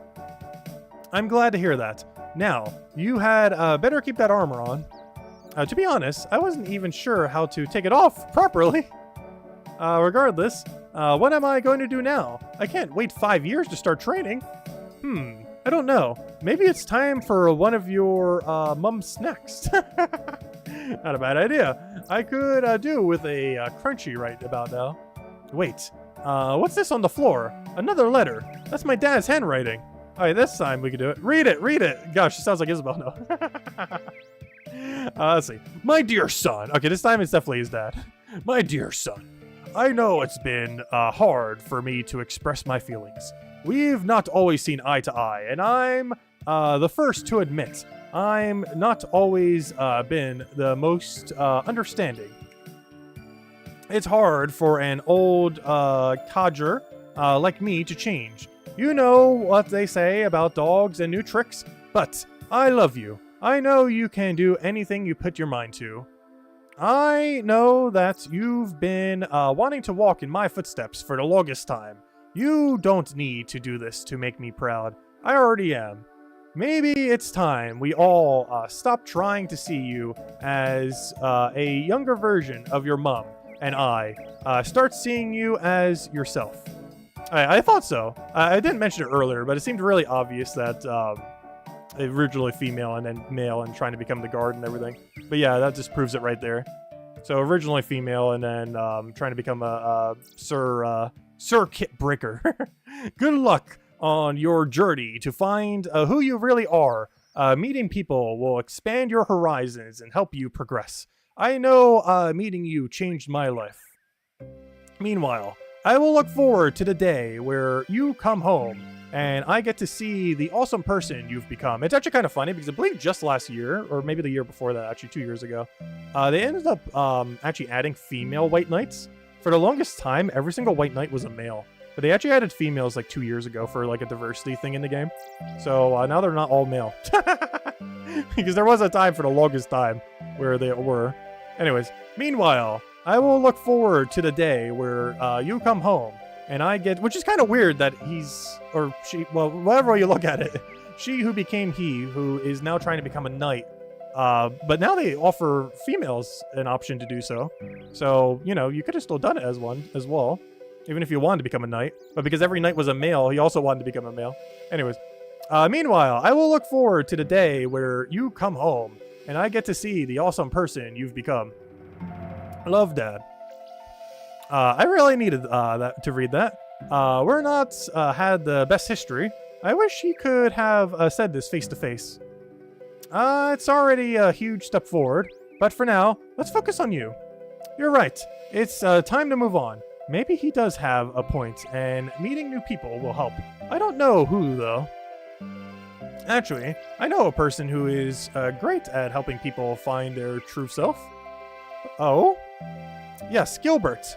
I'm glad to hear that. Now, you had better keep that armor on. To be honest, I wasn't even sure how to take it off properly. Regardless, what am I going to do now? I can't wait 5 years to start training. I don't know. Maybe it's time for one of your mum's snacks. Not a bad idea. I could do with a crunchy right about now. Wait, what's this on the floor? Another letter. That's my dad's handwriting. Alright, this time we can do it. Read it, read it. Gosh, it sounds like Isabel. No. Let's see. My dear son. Okay, this time it's definitely his dad. My dear son. I know it's been hard for me to express my feelings. We've not always seen eye to eye, and I'm the first to admit I'm not always been the most understanding. It's hard for an old codger like me to change. You know what they say about dogs and new tricks, but I love you. I know you can do anything you put your mind to. I know that you've been wanting to walk in my footsteps for the longest time. You don't need to do this to make me proud. I already am. Maybe it's time we all stop trying to see you as a younger version of your mom, and I start seeing you as yourself. I thought so. I didn't mention it earlier, but it seemed really obvious that originally female and then male and trying to become the guard and everything. But yeah, that just proves it right there. So originally female and then trying to become a Sir Kit Breaker. Good luck on your journey to find who you really are. Meeting people will expand your horizons and help you progress. I know meeting you changed my life. Meanwhile, I will look forward to the day where you come home and I get to see the awesome person you've become. It's actually kind of funny because I believe just last year, or maybe the year before that, actually 2 years ago, they ended up actually adding female white knights. For the longest time, every single white knight was a male. But they actually added females like 2 years ago for like a diversity thing in the game. So now they're not all male. Because there was a time for the longest time where they were. Anyways, meanwhile, I will look forward to the day where you come home and I get, which is kind of weird that he's, or she, well, whatever way you look at it, she who became he, who is now trying to become a knight. But now they offer females an option to do so. So, you know, you could have still done it as one as well, even if you wanted to become a knight. But because every knight was a male, he also wanted to become a male. Anyways, meanwhile, I will look forward to the day where you come home and I get to see the awesome person you've become. Love, Dad. I really needed that to read that. We're not had the best history. I wish he could have said this face to face. It's already a huge step forward, but for now, let's focus on you. You're right. It's time to move on. Maybe he does have a point, and meeting new people will help. I don't know who, though. Actually, I know a person who is great at helping people find their true self. Oh? Yes, Gilbert.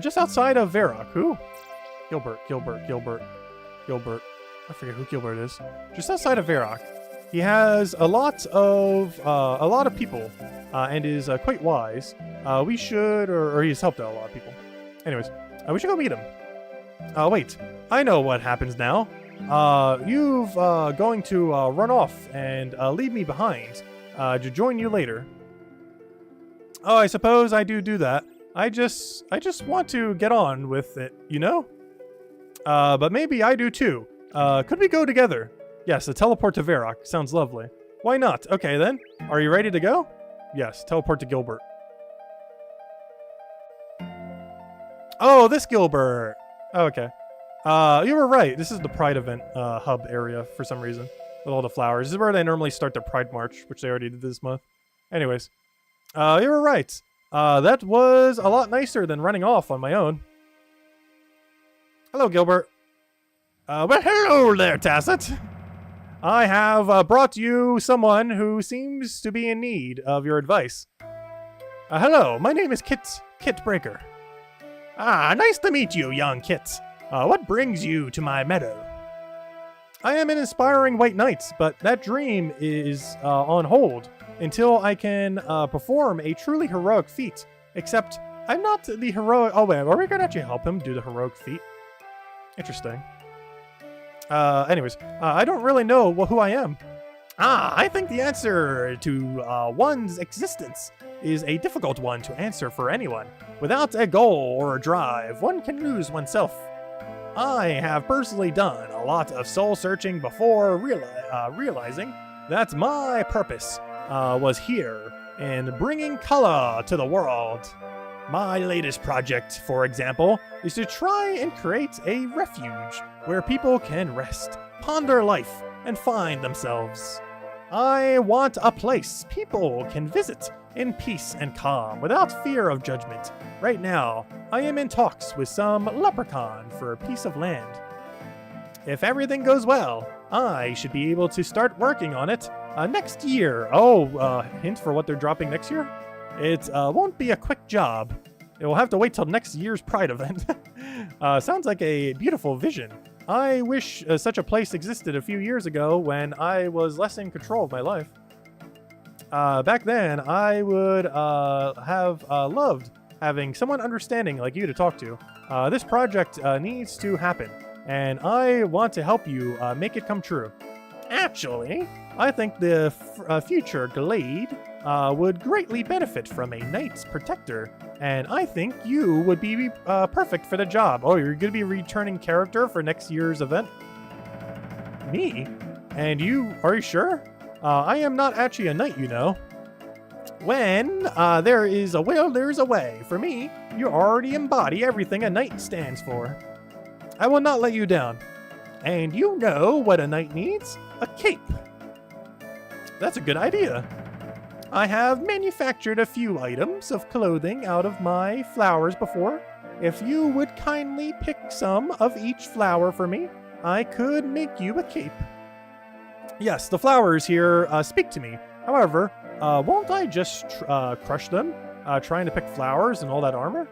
Just outside of Varrock. Who? Gilbert. I forget who Gilbert is. Just outside of Varrock. He has a lot of people, and is quite wise. We should, or he's helped out a lot of people. Anyways, we should go meet him. Wait, I know what happens now. You've going to run off and leave me behind to join you later. Oh, I suppose I do that. I just want to get on with it, you know? But maybe I do too. Could we go together? Yes, a teleport to Varrock. Sounds lovely. Why not? Okay then. Are you ready to go? Yes, teleport to Gilbert. Oh, this Gilbert. Oh, okay. You were right. This is the Pride event hub area for some reason. With all the flowers. This is where they normally start the Pride March, which they already did this month. Anyways. You were right. That was a lot nicer than running off on my own. Hello, Gilbert. Well, hello there, Tacit. I have brought you someone who seems to be in need of your advice. Hello, my name is Kit Breaker. Ah, nice to meet you, young Kit. What brings you to my meadow? I am an inspiring white knight, but that dream is on hold until I can perform a truly heroic feat. Except, I'm not the heroic... Oh, wait, are we going to actually help him do the heroic feat? Interesting. Anyways, I don't really know who I am. I think the answer to one's existence is a difficult one to answer for anyone. Without a goal or a drive, one can lose oneself. I have personally done a lot of soul-searching before realizing that my purpose was here in bringing color to the world. My latest project, for example, is to try and create a refuge where people can rest, ponder life, and find themselves. I want a place people can visit in peace and calm without fear of judgment. Right now, I am in talks with some leprechaun for a piece of land. If everything goes well, I should be able to start working on it next year. Hint for what they're dropping next year? It won't be a quick job. It will have to wait till next year's Pride event. Sounds like a beautiful vision. I wish such a place existed a few years ago when I was less in control of my life. Back then, I would have loved having someone understanding like you to talk to. This project needs to happen, and I want to help you make it come true. Actually, I think the future Glade would greatly benefit from a Knight's Protector, and I think you would be perfect for the job. Oh, you're going to be a returning character for next year's event? Me? And you, are you sure? I am not actually a knight, you know. When there is a will, there is a way. For me, you already embody everything a knight stands for. I will not let you down. And you know what a knight needs? A cape. That's a good idea. I have manufactured a few items of clothing out of my flowers before. If you would kindly pick some of each flower for me, I could make you a cape. Yes, the flowers here speak to me. However, won't I just crush them, trying to pick flowers and all that armor?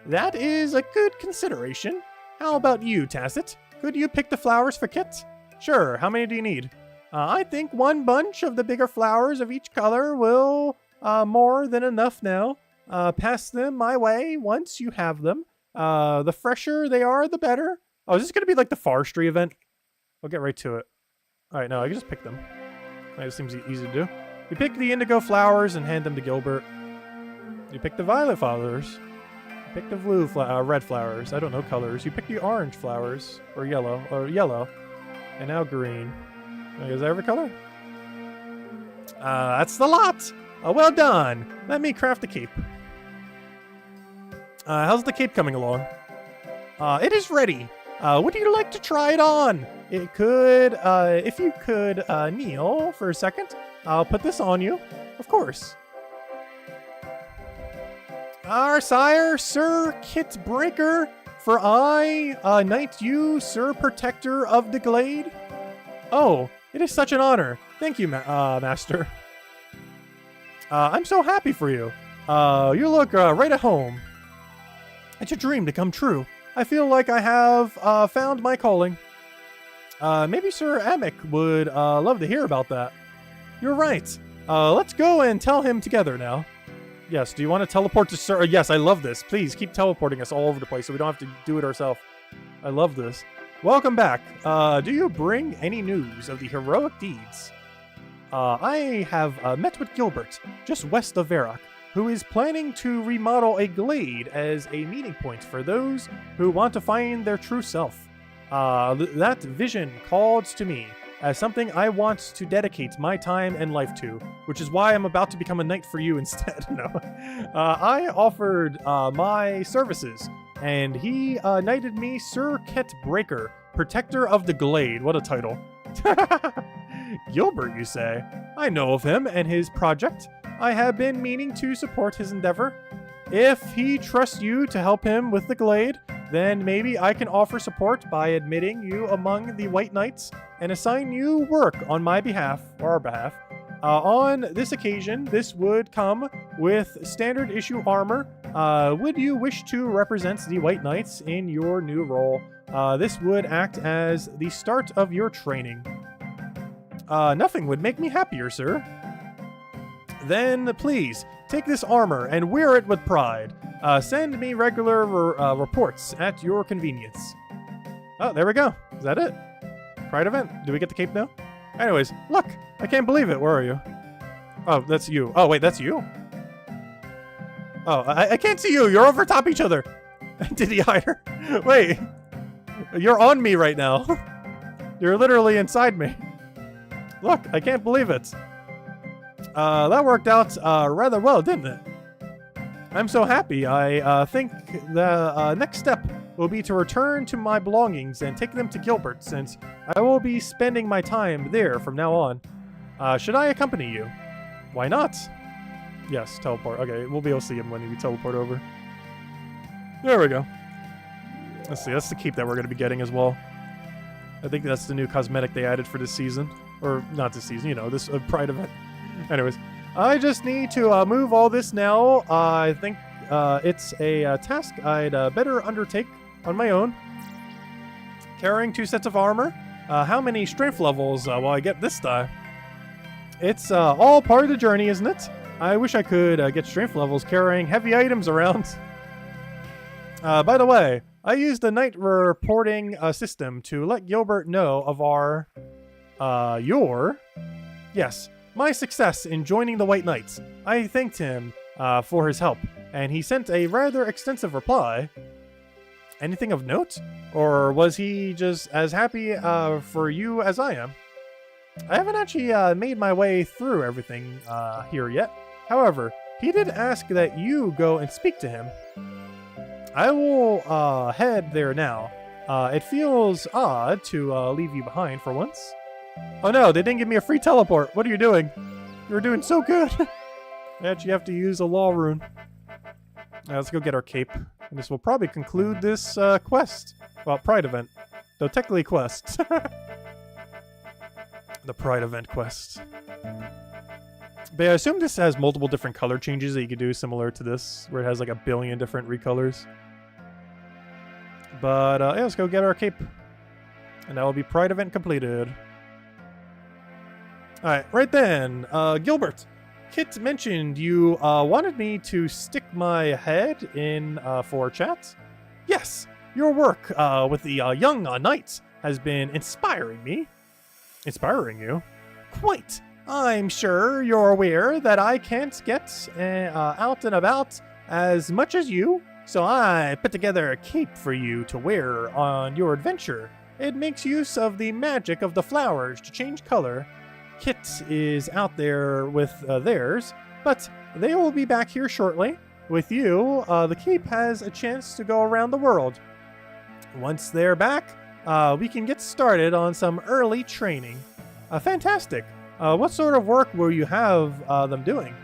That is a good consideration. How about you, Tacit? Could you pick the flowers for Kit? Sure, how many do you need? I think one bunch of the bigger flowers of each color will more than enough now. Pass them my way once you have them. The fresher they are, the better. Oh, is this going to be like the forestry event? We'll get right to it. Alright, no, I can just pick them. It seems easy to do. You pick the indigo flowers and hand them to Gilbert. You pick the violet flowers. You pick the blue red flowers. I don't know colors. You pick the orange flowers. Or yellow. And now green. Is that every color? That's the lot! Well done! Let me craft the cape. How's the cape coming along? It is ready. Would you like to try it on? It could, if you could kneel for a second, I'll put this on you. Of course. Our sire, Sir Kit Breaker, for I knight you, Sir Protector of the Glade. Oh, it is such an honor. Thank you, Master. I'm so happy for you. You look right at home. It's a dream to come true. I feel like I have found my calling. Maybe Sir Amic would love to hear about that. You're right. Let's go and tell him together now. Yes, do you want to teleport to Sir... Yes, I love this. Please, keep teleporting us all over the place so we don't have to do it ourselves. I love this. Welcome back. Do you bring any news of the heroic deeds? I have met with Gilbert, just west of Varrock, who is planning to remodel a glade as a meeting point for those who want to find their true self. That vision called to me as something I want to dedicate my time and life to, which is why I'm about to become a knight for you instead. No. I offered my services, and he knighted me Sir Kit Breaker, Protector of the Glade. What a title. Gilbert, you say? I know of him and his project. I have been meaning to support his endeavor. If he trusts you to help him with the Glade, then maybe I can offer support by admitting you among the White Knights and assign you work on my behalf, or our behalf. On this occasion, this would come with standard issue armor. Would you wish to represent the White Knights in your new role? This would act as the start of your training. Nothing would make me happier, sir. Then, please, take this armor and wear it with pride. Send me regular reports at your convenience. Oh, there we go. Is that it? Pride event. Do we get the cape now? Anyways, look. I can't believe it. Where are you? Oh, that's you. Oh, wait, that's you? Oh, I can't see you. You're over top each other. Did he hide her? Wait. You're on me right now. You're literally inside me. Look, I can't believe it. That worked out rather well, didn't it? I'm so happy. I think the next step will be to return to my belongings and take them to Gilbert, since I will be spending my time there from now on. Should I accompany you? Why not? Yes, teleport. Okay, we'll be able to see him when we teleport over. There we go. Let's see, that's the cape that we're going to be getting as well. I think that's the new cosmetic they added for this season. Or, not this season, you know, this Pride event. Anyways, I just need to move all this now. I think it's a task I'd better undertake on my own. Carrying 2 sets of armor. How many strength levels will I get this time? It's all part of the journey, isn't it? I wish I could get strength levels carrying heavy items around. By the way, I used the night reporting system to let Gilbert know of our... Yes, my success in joining the White Knights. I thanked him for his help, and he sent a rather extensive reply. Anything of note? Or was he just as happy for you as I am? I haven't actually made my way through everything here yet. However, he did ask that you go and speak to him. I will head there now. It feels odd to leave you behind for once. Oh no, they didn't give me a free teleport. What are you doing? You were doing so good. I actually have to use a law rune. Let's go get our cape. And this will probably conclude this quest. Well, Pride event. Though technically quest. The Pride event quest. But I assume this has multiple different color changes that you could do similar to this, where it has like a billion different recolors. But yeah, let's go get our cape. And that will be Pride event completed. Alright, right then, Gilbert, Kit mentioned you wanted me to stick my head in for chat. Yes, your work with the young knights has been inspiring me. Inspiring you? Quite. I'm sure you're aware that I can't get out and about as much as you, so I put together a cape for you to wear on your adventure. It makes use of the magic of the flowers to change color. Kit is out there with theirs, but they will be back here shortly. With you, the cape has a chance to go around the world. Once they're back, we can get started on some early training. Fantastic. What sort of work will you have them doing?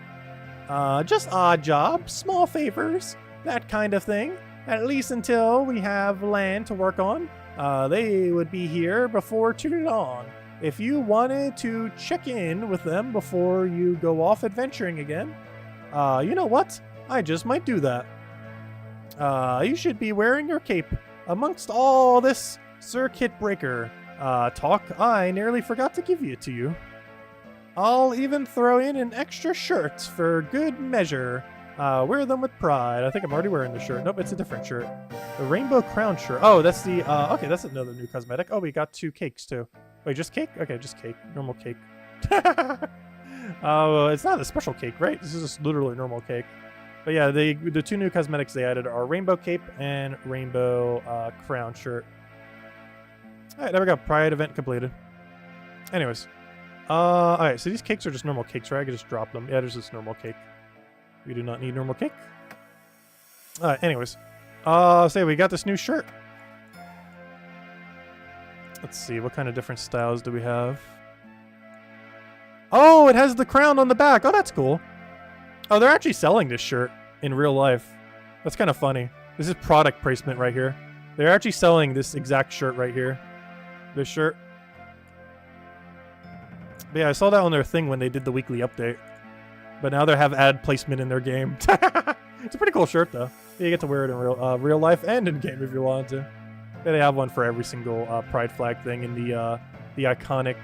Just odd jobs, small favors, that kind of thing. At least until we have land to work on. They would be here before too long. If you wanted to check in with them before you go off adventuring again, you know what? I just might do that. You should be wearing your cape. Amongst all this circuit breaker talk, I nearly forgot to give it to you. I'll even throw in an extra shirt for good measure. Wear them with pride. I think I'm already wearing the shirt. Nope, it's a different shirt. The rainbow crown shirt. Oh, that's the, okay, that's another new cosmetic. Oh, we got 2 cakes too. Wait, just cake? Okay, just cake. Normal cake. It's not a special cake, right? This is just literally normal cake. But yeah, the 2 new cosmetics they added are rainbow cape and rainbow crown shirt. Alright, there we go. Pride event completed. Anyways. Alright, so these cakes are just normal cakes, right? I can just drop them. Yeah, there's just normal cake. We do not need normal cake. Alright, anyways. Say we got this new shirt. Let's see, what kind of different styles do we have? Oh, it has the crown on the back. Oh, that's cool. Oh, they're actually selling this shirt in real life. That's kind of funny. This is product placement right here. They're actually selling this exact shirt right here. This shirt. But yeah, I saw that on their thing when they did the weekly update. But now they have ad placement in their game. It's a pretty cool shirt, though. You get to wear it in real life and in game if you want to. Yeah, they have one for every single pride flag thing in the iconic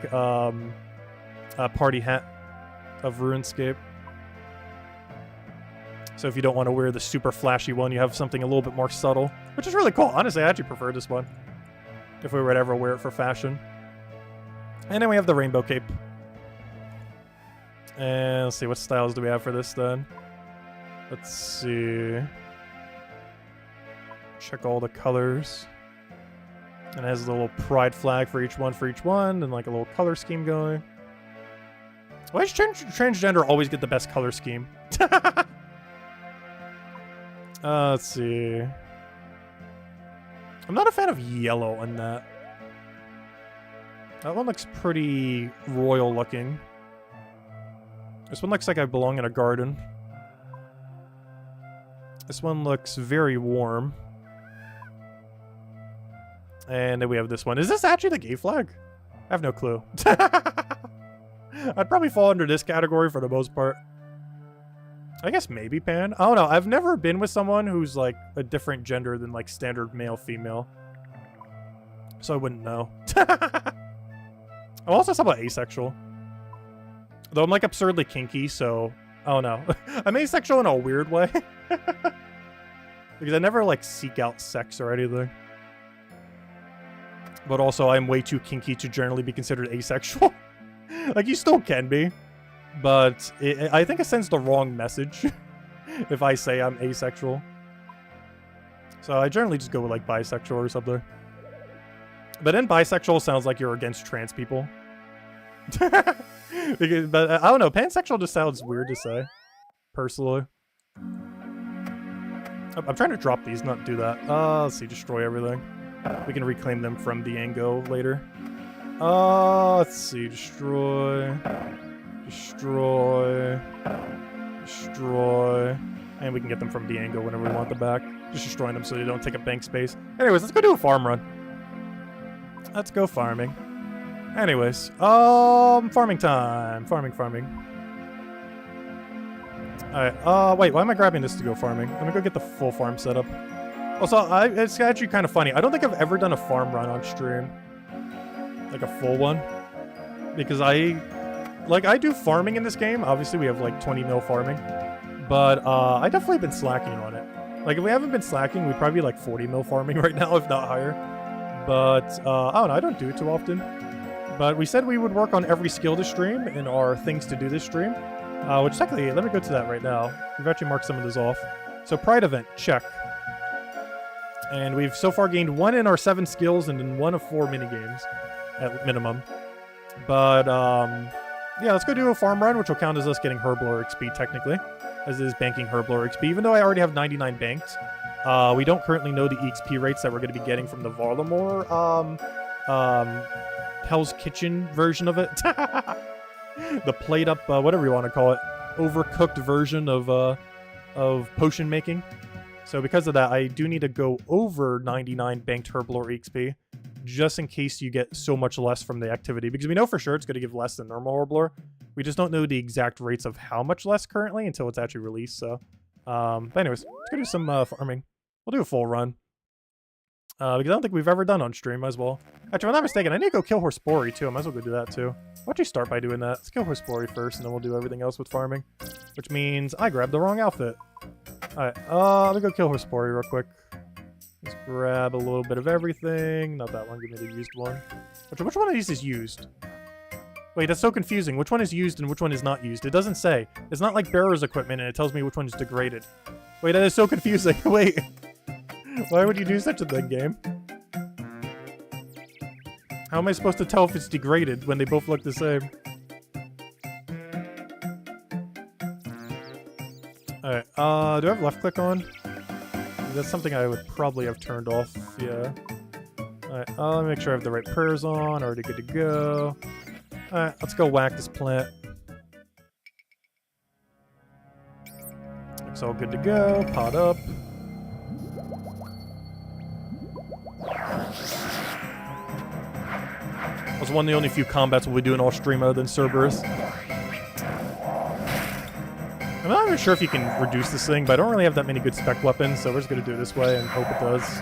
party hat of RuneScape. So if you don't want to wear the super flashy one, you have something a little bit more subtle, which is really cool. Honestly, I actually prefer this one if we would ever wear it for fashion. And then we have the rainbow cape. And let's see, what styles do we have for this then? Let's see. Check all the colors. And it has a little pride flag for each one, and like a little color scheme going. Why does transgender always get the best color scheme? Let's see. I'm not a fan of yellow on that. That one looks pretty royal looking. This one looks like I belong in a garden. This one looks very warm. And then we have this one. Is this actually the gay flag? I have no clue. I'd probably fall under this category for the most part. I guess maybe pan. I don't know. I've never been with someone who's like a different gender than like standard male female. So I wouldn't know. I'm also somewhat asexual. Though I'm like absurdly kinky, so I don't know. I'm asexual in a weird way. Because I never like seek out sex or anything. But also I'm way too kinky to generally be considered asexual. Like you still can be. But I think it sends the wrong message if I say I'm asexual. So I generally just go with like bisexual or something. But then bisexual sounds like you're against trans people. But I don't know, pansexual just sounds weird to say, personally. I'm trying to drop these, not do that. Let's see, destroy everything. We can reclaim them from the Ango later. Let's see, destroy. Destroy. Destroy. And we can get them from Diango whenever we want them back. Just destroying them so they don't take up bank space. Anyways, let's go do a farm run. Let's go farming. Anyways, farming time. Farming. Alright, wait, why am I grabbing this to go farming? I'm gonna go get the full farm set up. Also, it's actually kind of funny. I don't think I've ever done a farm run on stream. Like a full one. Because I do farming in this game. Obviously, we have like 20 mil farming. But I definitely been slacking on it. Like, if we haven't been slacking, we'd probably be like 40 mil farming right now, if not higher. But, I don't know, I don't do it too often. But we said we would work on every skill this stream in our things to do this stream. Which technically, let me go to that right now. We've actually marked some of those off. So, Pride event, check. And we've so far gained 1 in our 7 skills and in 1 of 4 minigames, at minimum. But, yeah, let's go do a farm run, which will count as us getting Herblore XP, technically. As it is banking Herblore XP, even though I already have 99 banked. We don't currently know the EXP rates that we're going to be getting from the Varlamore, Hell's Kitchen version of it. the plate up, whatever you want to call it, overcooked version of potion making. So because of that, I do need to go over 99 banked herblore XP, just in case you get so much less from the activity, because we know for sure it's going to give less than normal herblore. We just don't know the exact rates of how much less currently until it's actually released. So, but anyways, let's go do some farming. We'll do a full run. Because I don't think we've ever done on stream. Might as well. Actually, if I'm not mistaken, I need to go kill Horspori too. I might as well go do that too. Why don't you start by doing that? Let's kill Horspori first, and then we'll do everything else with farming. Which means I grabbed the wrong outfit. Alright, let me go kill Horspori real quick. Let's grab a little bit of everything. Not that one, give me the used one. Which one of these is used? Wait, that's so confusing. Which one is used and which one is not used? It doesn't say. It's not like bearer's equipment and it tells me which one is degraded. Wait, that is so confusing. Wait. Why would you do such a thing, game? How am I supposed to tell if it's degraded when they both look the same? Alright, do I have left click on? That's something I would probably have turned off, yeah. Alright, let me make sure I have the right prayers on, already good to go. Alright, let's go whack this plant. Looks all good to go, pot up. That was one of the only few combats we'll be doing all stream other than Cerberus. I'm not even sure if you can reduce this thing, but I don't really have that many good spec weapons, so we're just going to do it this way and hope it does.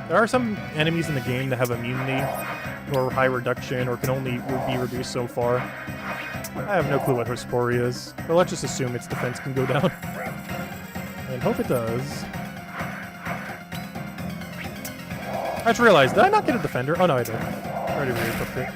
There are some enemies in the game that have immunity, or high reduction, or can only be reduced so far. I have no clue what Horspori is, but let's just assume its defense can go down. And hope it does. I just realized, did I not get a defender? Oh no, I did. I already re-equipped it.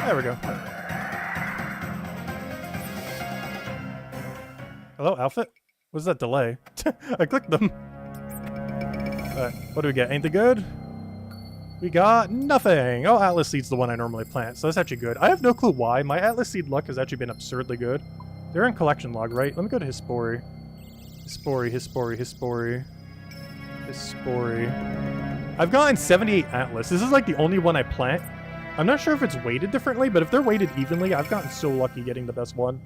There we go. Hello, outfit? What's that delay? I clicked them. Alright, what do we get? Anything good? We got nothing. Oh, Atlas Seed's the one I normally plant, so that's actually good. I have no clue why. My Atlas Seed luck has actually been absurdly good. They're in collection log, right? Let me go to Hispori. Hispori. I've gotten 78 Atlas. This is like the only one I plant. I'm not sure if it's weighted differently, but if they're weighted evenly, I've gotten so lucky getting the best one.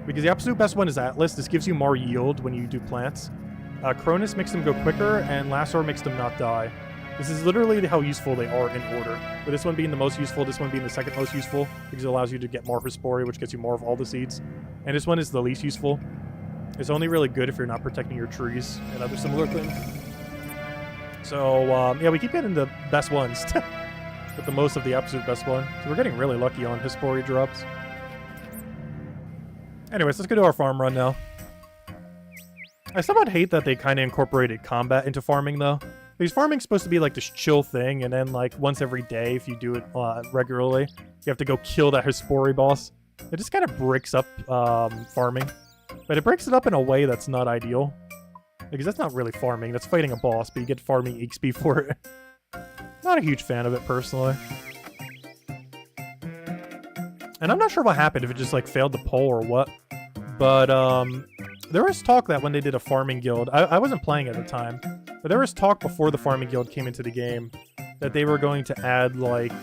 Because the absolute best one is Atlas. This gives you more yield when you do plants. Cronus makes them go quicker, and Lasor makes them not die. This is literally how useful they are in order. With this one being the most useful, this one being the second most useful, because it allows you to get more Hispori, which gets you more of all the seeds. And this one is the least useful. It's only really good if you're not protecting your trees and other similar things. So, yeah, we keep getting the best ones. With the most of the absolute best one. So we're getting really lucky on Hispori drops. Anyways, let's go to our farm run now. I somewhat hate that they kind of incorporated combat into farming, though. Because farming's supposed to be like this chill thing, and then like once every day, if you do it regularly, you have to go kill that Hispori boss. It just kind of breaks up farming. But it breaks it up in a way that's not ideal. Because that's not really farming, that's fighting a boss, but you get farming XP for it. Not a huge fan of it, personally. And I'm not sure what happened, if it just, like, failed to pull or what. But, there was talk that when they did a farming guild... I wasn't playing at the time, but there was talk before the farming guild came into the game that they were going to add, like,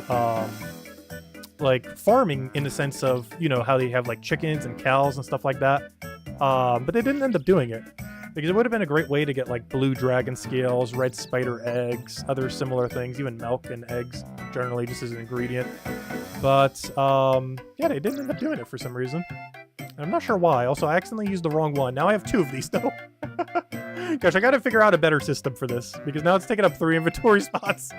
farming in the sense of, you know, how they have, like, chickens and cows and stuff like that. But they didn't end up doing it. Because it would have been a great way to get, like, blue dragon scales, red spider eggs, other similar things, even milk and eggs, generally, just as an ingredient. But, yeah, they didn't end up doing it for some reason. And I'm not sure why. Also, I accidentally used the wrong one. Now I have 2 of these, though. Gosh, I gotta figure out a better system for this, because now it's taking up 3 inventory spots.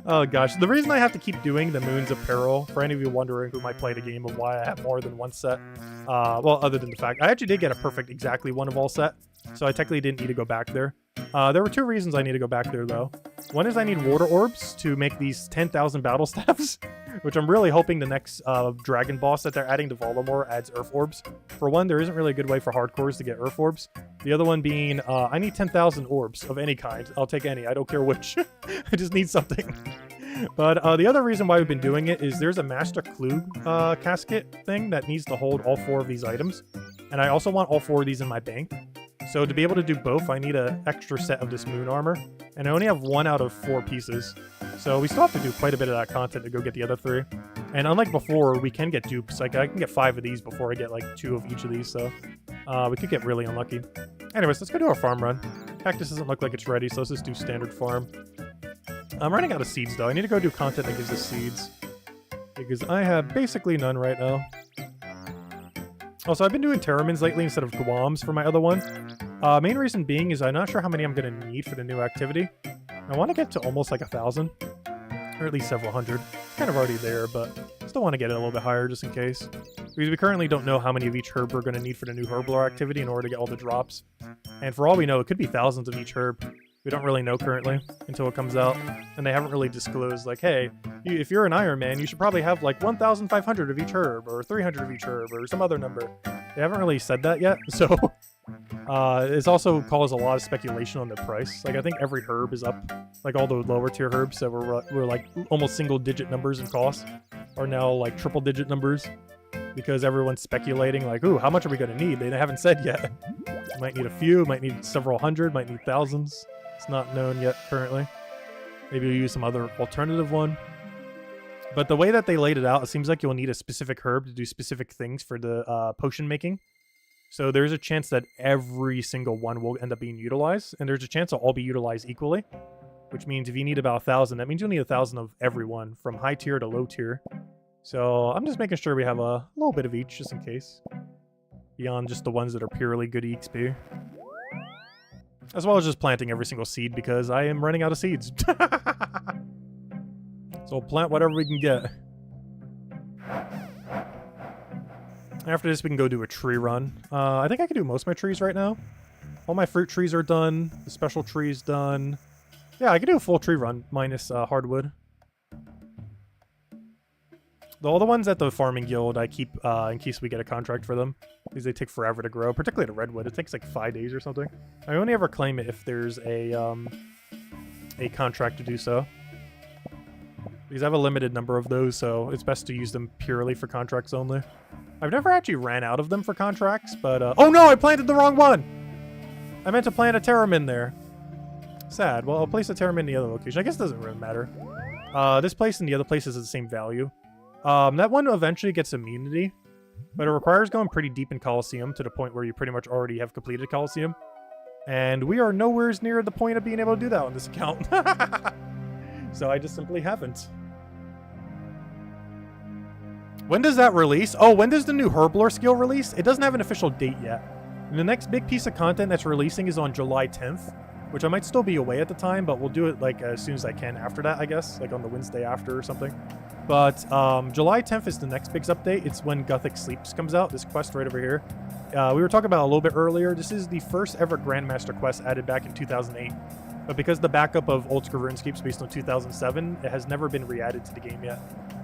Oh, gosh. The reason I have to keep doing the Moons of Peril, for any of you wondering who might play the game of why I have more than one set, well, other than the fact, I actually did get a perfect exactly one of all set, so I technically didn't need to go back there. There were 2 reasons I need to go back there, though. One is I need water orbs to make these 10,000 battle staffs, which I'm really hoping the next dragon boss that they're adding to Voldemort adds earth orbs. For one, there isn't really a good way for hardcores to get earth orbs. The other one being, I need 10,000 orbs of any kind. I'll take any. I don't care which. I just need something. But the other reason why we've been doing it is there's a Master Clue casket thing that needs to hold all 4 of these items. And I also want all 4 of these in my bank. So to be able to do both, I need an extra set of this moon armor. And I only have 1 out of 4 pieces. So we still have to do quite a bit of that content to go get the other 3. And unlike before, we can get dupes. Like, I can get 5 of these before I get, like, 2 of each of these. So we could get really unlucky. Anyways, let's go do our farm run. Cactus doesn't look like it's ready, so let's just do standard farm. I'm running out of seeds, though. I need to go do content that gives us seeds. Because I have basically none right now. Also, I've been doing Terramins lately instead of Guams for my other one. Main reason being is I'm not sure how many I'm going to need for the new activity. I want to get to almost like 1,000. Or at least several hundred. Kind of already there, but still want to get it a little bit higher just in case. Because we currently don't know how many of each herb we're going to need for the new Herblore activity in order to get all the drops. And for all we know, it could be thousands of each herb. We don't really know currently until it comes out. And they haven't really disclosed, like, hey, if you're an Iron Man, you should probably have like 1,500 of each herb, or 300 of each herb, or some other number. They haven't really said that yet, so it's also caused a lot of speculation on the price. Like, I think every herb is up. Like, all the lower tier herbs that were like almost single-digit numbers in cost are now like triple-digit numbers. Because everyone's speculating, like, ooh, how much are we going to need? They haven't said yet. Might need a few, might need several hundred, might need thousands. It's not known yet currently. Maybe we'll use some other alternative one. But the way that they laid it out, it seems like you'll need a specific herb to do specific things for the potion making. So there's a chance that every single one will end up being utilized. And there's a chance they'll all be utilized equally. Which means if you need about 1,000, that means you'll need 1,000 of everyone, from high tier to low tier. So I'm just making sure we have a little bit of each, just in case. Beyond just the ones that are purely good EXP. As well as just planting every single seed, because I am running out of seeds. So we'll plant whatever we can get. After this, we can go do a tree run. I think I can do most of my trees right now. All my fruit trees are done. The special tree is done. Yeah, I can do a full tree run, minus hardwood. All the ones at the farming guild I keep in case we get a contract for them. Because they take forever to grow, particularly the redwood. It takes like 5 days or something. I only ever claim it if there's a contract to do so. Because I have a limited number of those, so it's best to use them purely for contracts only. I've never actually ran out of them for contracts, but... oh no, I planted the wrong one! I meant to plant a Terramin there. Sad. Well, I'll place a Terramin in the other location. I guess it doesn't really matter. This place and the other place is the same value. That one eventually gets immunity, but it requires going pretty deep in Coliseum to the point where you pretty much already have completed Coliseum. And we are nowhere near the point of being able to do that on this account. So I just simply haven't. When does that release? Oh, when does the new Herblore skill release? It doesn't have an official date yet. And the next big piece of content that's releasing is on July 10th, which I might still be away at the time, but we'll do it like as soon as I can after that, I guess, like on the Wednesday after or something. But July 10th is the next big update. It's when Gothic Sleeps comes out, this quest right over here. We were talking about it a little bit earlier. This is the first ever Grandmaster quest added back in 2008. But because the backup of Oldschool Runescape is based on 2007, it has never been re-added to the game yet.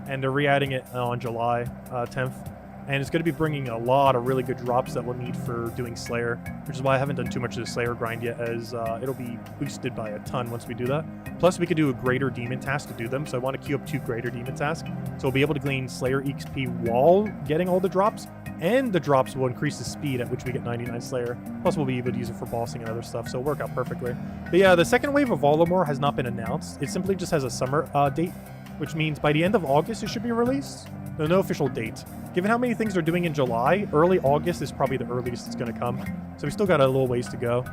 And they're re-adding it on July 10th. And it's going to be bringing a lot of really good drops that we'll need for doing Slayer, which is why I haven't done too much of the Slayer grind yet, as it'll be boosted by a ton once we do that. Plus, we could do a greater demon task to do them, so I want to queue up 2 greater demon tasks. So we'll be able to glean Slayer XP while getting all the drops, and the drops will increase the speed at which we get 99 Slayer. Plus, we'll be able to use it for bossing and other stuff, so it'll work out perfectly. But yeah, the second wave of Voldemort has not been announced. It simply just has a summer date, which means by the end of August it should be released. There's no official date. Given how many things they're doing in July, early August is probably the earliest it's going to come. So we still got a little ways to go.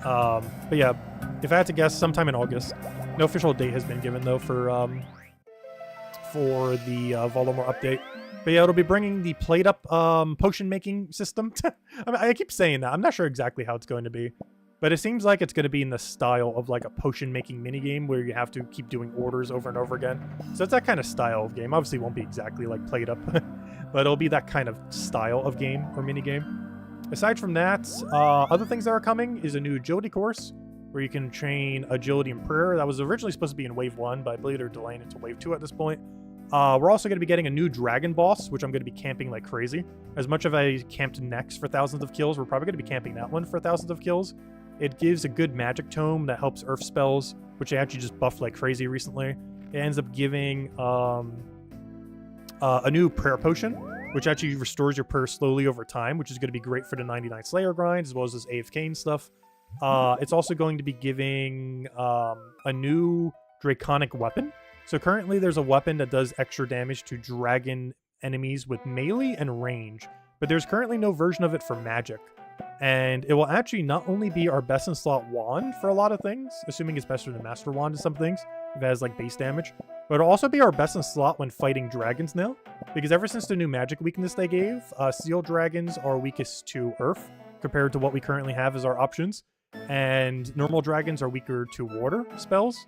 But yeah, if I had to guess, sometime in August. No official date has been given, though, for the Voldemort update. But yeah, it'll be bringing the plate-up potion-making system. I mean, I keep saying that. I'm not sure exactly how it's going to be. But it seems like it's going to be in the style of like a potion-making minigame where you have to keep doing orders over and over again. So it's that kind of style of game. Obviously, it won't be exactly like Plate Up, but it'll be that kind of style of game or minigame. Aside from that, other things that are coming is a new agility course where you can train agility and prayer. That was originally supposed to be in Wave 1, but I believe they're delaying it to Wave 2 at this point. We're also going to be getting a new dragon boss, which I'm going to be camping like crazy. As much as I camped Nex for thousands of kills, we're probably going to be camping that one for thousands of kills. It gives a good magic tome that helps earth spells, which I actually just buffed like crazy recently. It ends up giving a new prayer potion, which actually restores your prayer slowly over time, which is going to be great for the 99 Slayer grind, as well as this AFK and stuff. It's also going to be giving a new draconic weapon. So currently there's a weapon that does extra damage to dragon enemies with melee and range, but there's currently no version of it for magic. And it will actually not only be our best in slot wand for a lot of things, assuming it's better than Master Wand in some things, if it has like base damage, but it'll also be our best in slot when fighting dragons now, because ever since the new magic weakness they gave, steel dragons are weakest to earth compared to what we currently have as our options, and normal dragons are weaker to water spells,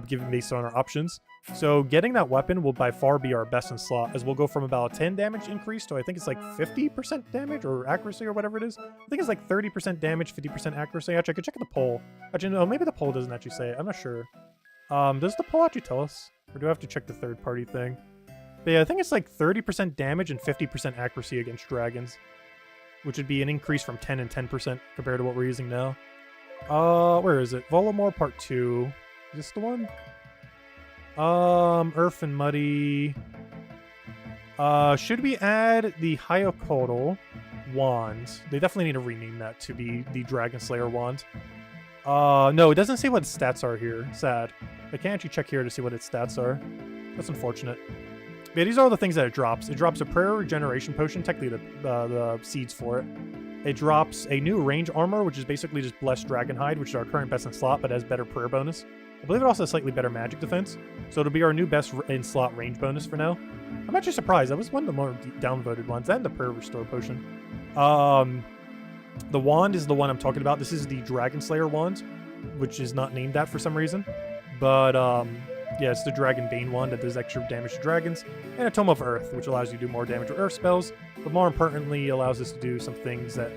given based on our options. So getting that weapon will by far be our best in slot, as we'll go from about a 10 damage increase to I think it's like 50% damage or accuracy or whatever it is. I think it's like 30% damage, 50% accuracy. Actually, I could check the poll. Actually, no, maybe the poll doesn't actually say it. I'm not sure. Does the poll actually tell us? Or do I have to check the third party thing? But yeah, I think it's like 30% damage and 50% accuracy against dragons, which would be an increase from 10 and 10% compared to what we're using now. Where is it? Volumore Part 2. Is this the one? Earth and Muddy. Should we add the Hyokotl wand? They definitely need to rename that to be the Dragon Slayer wand. No, it doesn't say what its stats are here. Sad. I can't actually check here to see what its stats are. That's unfortunate. But yeah, these are all the things that it drops. It drops a prayer regeneration potion, technically the seeds for it. It drops a new range armor, which is basically just Blessed Dragonhide, which is our current best in slot, but has better prayer bonus. I believe it also has slightly better magic defense, so it'll be our new best in slot range bonus for now. I'm actually surprised. That was one of the more downvoted ones, and the prayer restore potion. The wand is the one I'm talking about. This is the Dragon Slayer wand, which is not named that for some reason. But yeah, it's the Dragon Bane wand that does extra damage to dragons, and a Tome of Earth, which allows you to do more damage with earth spells, but more importantly allows us to do some things that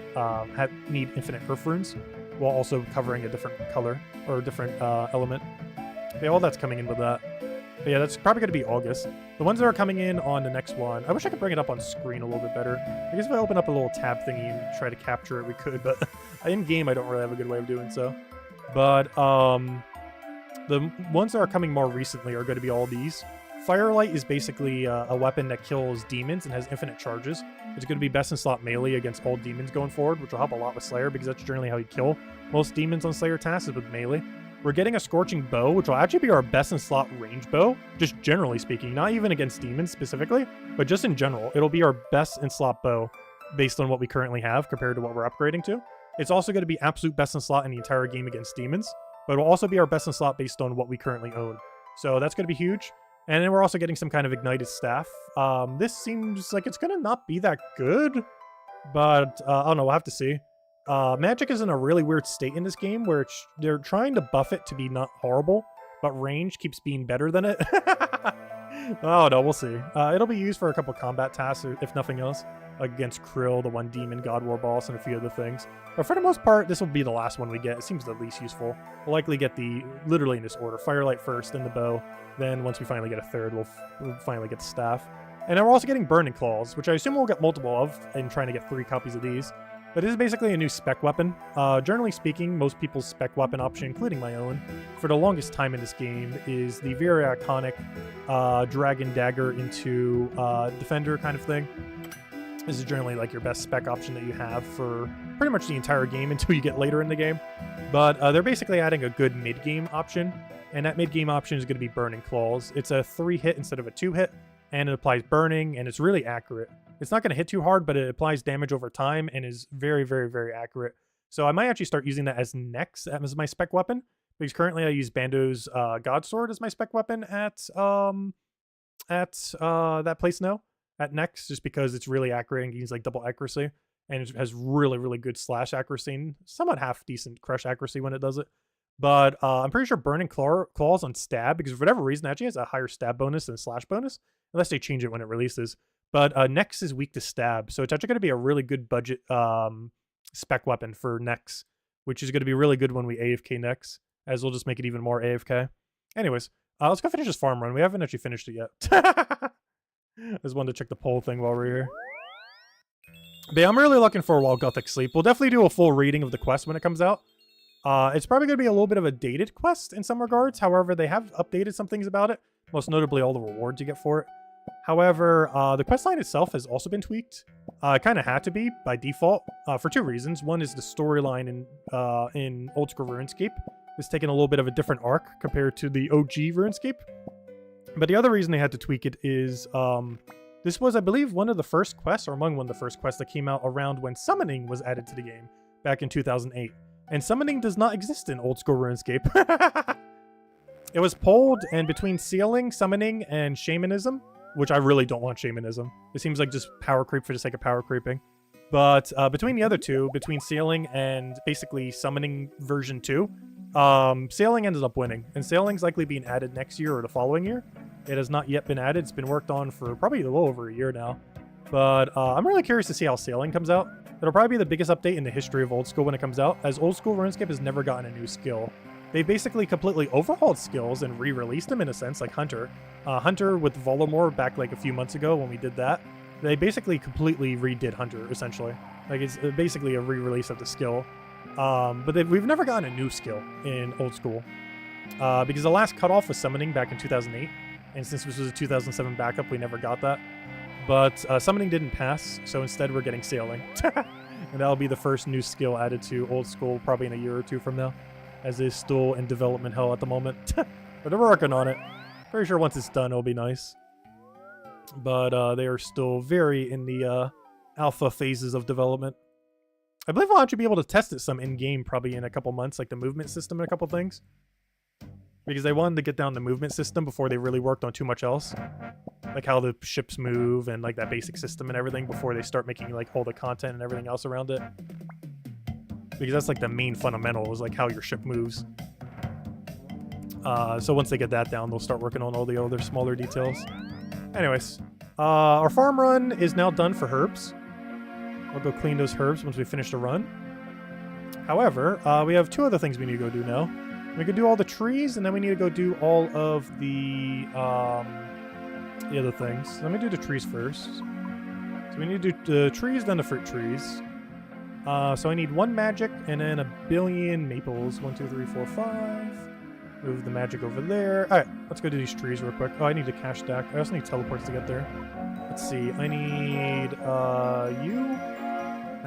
need infinite earth runes, while also covering a different color or a different element. Yeah, all that's coming in with that. But yeah, that's probably going to be August. The ones that are coming in on the next one, I wish I could bring it up on screen a little bit better. I guess if I open up a little tab thingy and try to capture it, we could, but in-game I don't really have a good way of doing so. But the ones that are coming more recently are going to be all these. Firelight is basically a weapon that kills demons and has infinite charges. It's going to be best in slot melee against all demons going forward, which will help a lot with Slayer because that's generally how you kill most demons on Slayer tasks is with melee. We're getting a Scorching Bow, which will actually be our best in slot range bow, just generally speaking, not even against demons specifically, but just in general. It'll be our best in slot bow based on what we currently have compared to what we're upgrading to. It's also going to be absolute best in slot in the entire game against demons, but it'll also be our best in slot based on what we currently own. So that's going to be huge. And then we're also getting some kind of ignited staff. This seems like it's going to not be that good, but I don't know, we'll have to see. Magic is in a really weird state in this game where they're trying to buff it to be not horrible, but range keeps being better than it. Oh no, we'll see. It'll be used for a couple combat tasks, if nothing else, like against Krill, the one demon God War boss, and a few other things. But for the most part, this will be the last one we get. It seems the least useful. We'll likely get literally in this order, Firelight first, then the bow. Then once we finally get a third, we'll finally get the staff. And then we're also getting Burning Claws, which I assume we'll get multiple of in trying to get 3 copies of these. But this is basically a new spec weapon. Generally speaking, most people's spec weapon option, including my own, for the longest time in this game is the very iconic Dragon Dagger into Defender kind of thing. This is generally like your best spec option that you have for pretty much the entire game until you get later in the game. But they're basically adding a good mid-game option, and that mid-game option is going to be Burning Claws. It's a 3-hit instead of a 2-hit, and it applies burning, and it's really accurate. It's not going to hit too hard, but it applies damage over time and is very, very, very accurate. So I might actually start using that as Nex as my spec weapon, because currently I use Bando's God Sword as my spec weapon at that place now, at Nex, just because it's really accurate and gains like double accuracy, and it has really, really good slash accuracy and somewhat half decent crush accuracy when it does it. But I'm pretty sure Burning Claws on stab, because for whatever reason, it actually has a higher stab bonus than slash bonus, unless they change it when it releases. But Nex is weak to stab, so it's actually going to be a really good budget spec weapon for Nex, which is going to be really good when we AFK Nex, as we'll just make it even more AFK. Anyways, let's go finish this farm run. We haven't actually finished it yet. I just wanted to check the poll thing while we're here. But yeah, I'm really looking for While Gothic Sleep. We'll definitely do a full reading of the quest when it comes out. It's probably going to be a little bit of a dated quest in some regards. However, they have updated some things about it, most notably all the rewards you get for it. However, the questline itself has also been tweaked. It kind of had to be by default for two reasons. One is the storyline in Oldschool Runescape is taking a little bit of a different arc compared to the OG RuneScape. But the other reason they had to tweak it is this was, I believe, one of the first quests, or among one of the first quests that came out around when summoning was added to the game back in 2008. And summoning does not exist in Oldschool RuneScape. It was pulled, and between sealing, summoning, and shamanism, which I really don't want shamanism. It seems like just power creep for the sake of power creeping. But between the other two, between sealing and basically summoning version 2, sailing ended up winning. And sailing's likely being added next year or the following year. It has not yet been added. It's been worked on for probably a little over a year now. But I'm really curious to see how sailing comes out. It'll probably be the biggest update in the history of Old School when it comes out, as Old School RuneScape has never gotten a new skill. They basically completely overhauled skills and re-released them in a sense, like Hunter. Hunter with Volumore back like a few months ago when we did that. They basically completely redid Hunter, essentially. Like, it's basically a re-release of the skill. But we've never gotten a new skill in Old School. Because the last cutoff was Summoning back in 2008. And since this was a 2007 backup, we never got that. But Summoning didn't pass, so instead we're getting Sailing. And that'll be the first new skill added to Old School probably in a year or two from now, as it's still in development hell at the moment. But they're working on it. Pretty sure once it's done, it'll be nice. But they are still very in the alpha phases of development. I believe I'll actually be able to test it some in-game probably in a couple months, like the movement system and a couple things. Because they wanted to get down the movement system before they really worked on too much else. Like how the ships move and like that basic system and everything before they start making like all the content and everything else around it. Because that's like the main fundamental is like how your ship moves. So once they get that down, they'll start working on all the other smaller details. Anyways, our farm run is now done for herbs. I'll go clean those herbs once we finish the run. However, we have two other things we need to go do now. We could do all the trees, and then we need to go do all of the other things. Let me do the trees first. So we need to do the trees, then the fruit trees. So I need 1 magic, and then 1 billion maples. 1, 2, 3, 4, 5. Move the magic over there. Alright, let's go do these trees real quick. Oh, I need a cash stack. I also need teleports to get there. Let's see. I need you.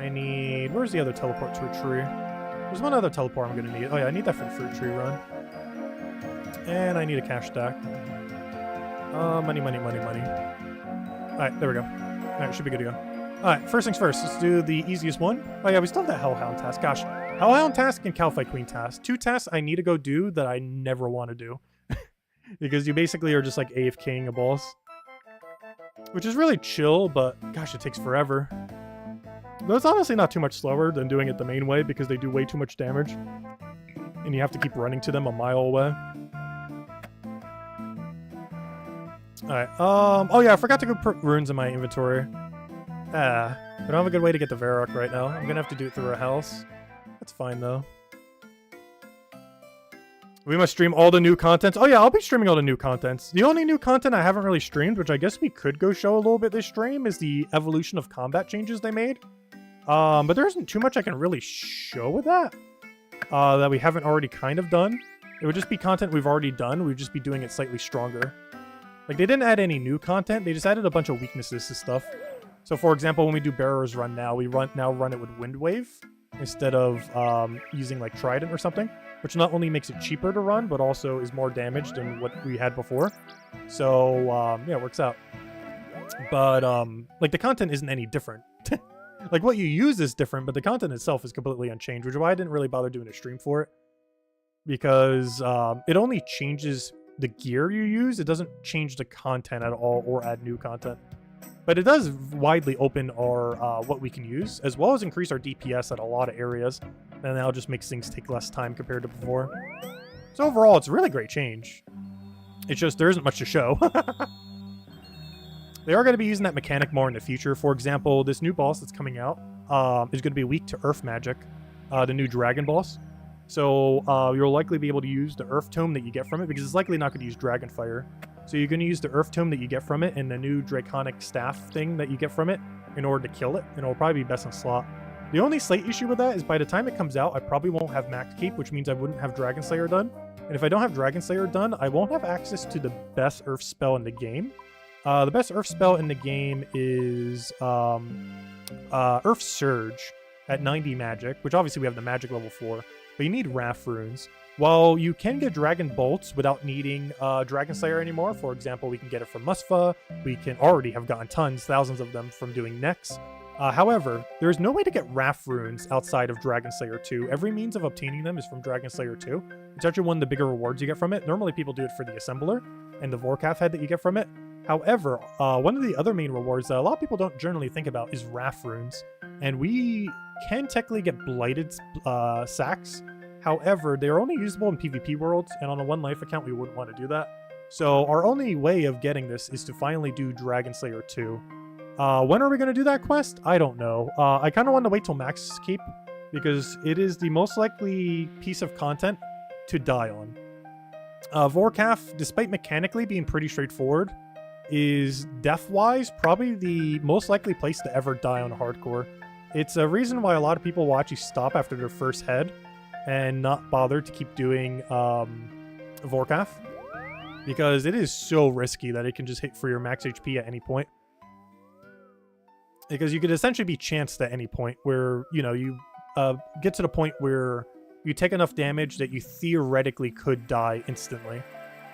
I need... Where's the other teleport to a tree? There's one other teleport I'm going to need. Oh yeah, I need that for the fruit tree run. And I need a cash stack. Money, money, money, money. Alright, there we go. Alright, should be good to go. Alright, first things first. Let's do the easiest one. Oh yeah, we still have that Hellhound task. Gosh. Hellhound task and Cowfight Queen task. 2 tasks I need to go do that I never want to do. Because you basically are just like AFKing a boss. Which is really chill, but gosh, it takes forever. Though it's honestly not too much slower than doing it the main way because they do way too much damage. And you have to keep running to them a mile away. Alright, oh yeah, I forgot to go put runes in my inventory. I don't have a good way to get the Varrock right now. I'm gonna have to do it through a house. That's fine though. We must stream all the new contents. Oh yeah, I'll be streaming all the new contents. The only new content I haven't really streamed, which I guess we could go show a little bit this stream, is the evolution of combat changes they made. But there isn't too much I can really show with that. That we haven't already kind of done. It would just be content we've already done. We'd just be doing it slightly stronger. Like, they didn't add any new content. They just added a bunch of weaknesses to stuff. So, for example, when we do Bearer's Run now, we now run it with Wind Wave instead of using, like, Trident or something. Which not only makes it cheaper to run, but also is more damage than what we had before. So, yeah, it works out. But, like, the content isn't any different. Like, what you use is different, but the content itself is completely unchanged, which is why I didn't really bother doing a stream for it. Because it only changes the gear you use. It doesn't change the content at all or add new content. But it does widely open our what we can use, as well as increase our DPS at a lot of areas. And now just makes things take less time compared to before. So overall, it's a really great change. It's just there isn't much to show. They are going to be using that mechanic more in the future. For example, this new boss that's coming out, is going to be weak to Earth magic, the new dragon boss. So you'll likely be able to use the Earth Tome that you get from it, because it's likely not going to use Dragon Fire. So you're going to use the Earth Tome that you get from it and the new Draconic Staff thing that you get from it in order to kill it, and it'll probably be best in slot. The only slight issue with that is by the time it comes out, I probably won't have Max Cape, which means I wouldn't have Dragon Slayer done. And if I don't have Dragon Slayer done, I won't have access to the best Earth spell in the game. The best Earth spell in the game is Earth Surge at 90 magic, which obviously we have the magic level 4, but you need Wrath runes. While you can get Dragon Bolts without needing Dragon Slayer anymore, for example, we can get it from Musfa, we can already have gotten tons, thousands of them from doing Nex. However, there is no way to get Wrath runes outside of Dragon Slayer 2. Every means of obtaining them is from Dragon Slayer 2. It's actually one of the bigger rewards you get from it. Normally people do it for the Assembler and the Vorkath head that you get from it. However, one of the other main rewards that a lot of people don't generally think about is Wrath runes. And we can technically get Blighted sacks. However, they're only usable in PvP worlds, and on a 1 life account we wouldn't want to do that. So our only way of getting this is to finally do Dragon Slayer 2. When are we going to do that quest? I don't know. I kind of want to wait till Max Cape, because it is the most likely piece of content to die on. Vorkath, despite mechanically being pretty straightforward, is death-wise probably the most likely place to ever die on hardcore. It's a reason why a lot of people will actually stop after their first head and not bother to keep doing Vorkath, because it is so risky that it can just hit for your max HP at any point. Because you could essentially be chanced at any point where, you know, you get to the point where you take enough damage that you theoretically could die instantly.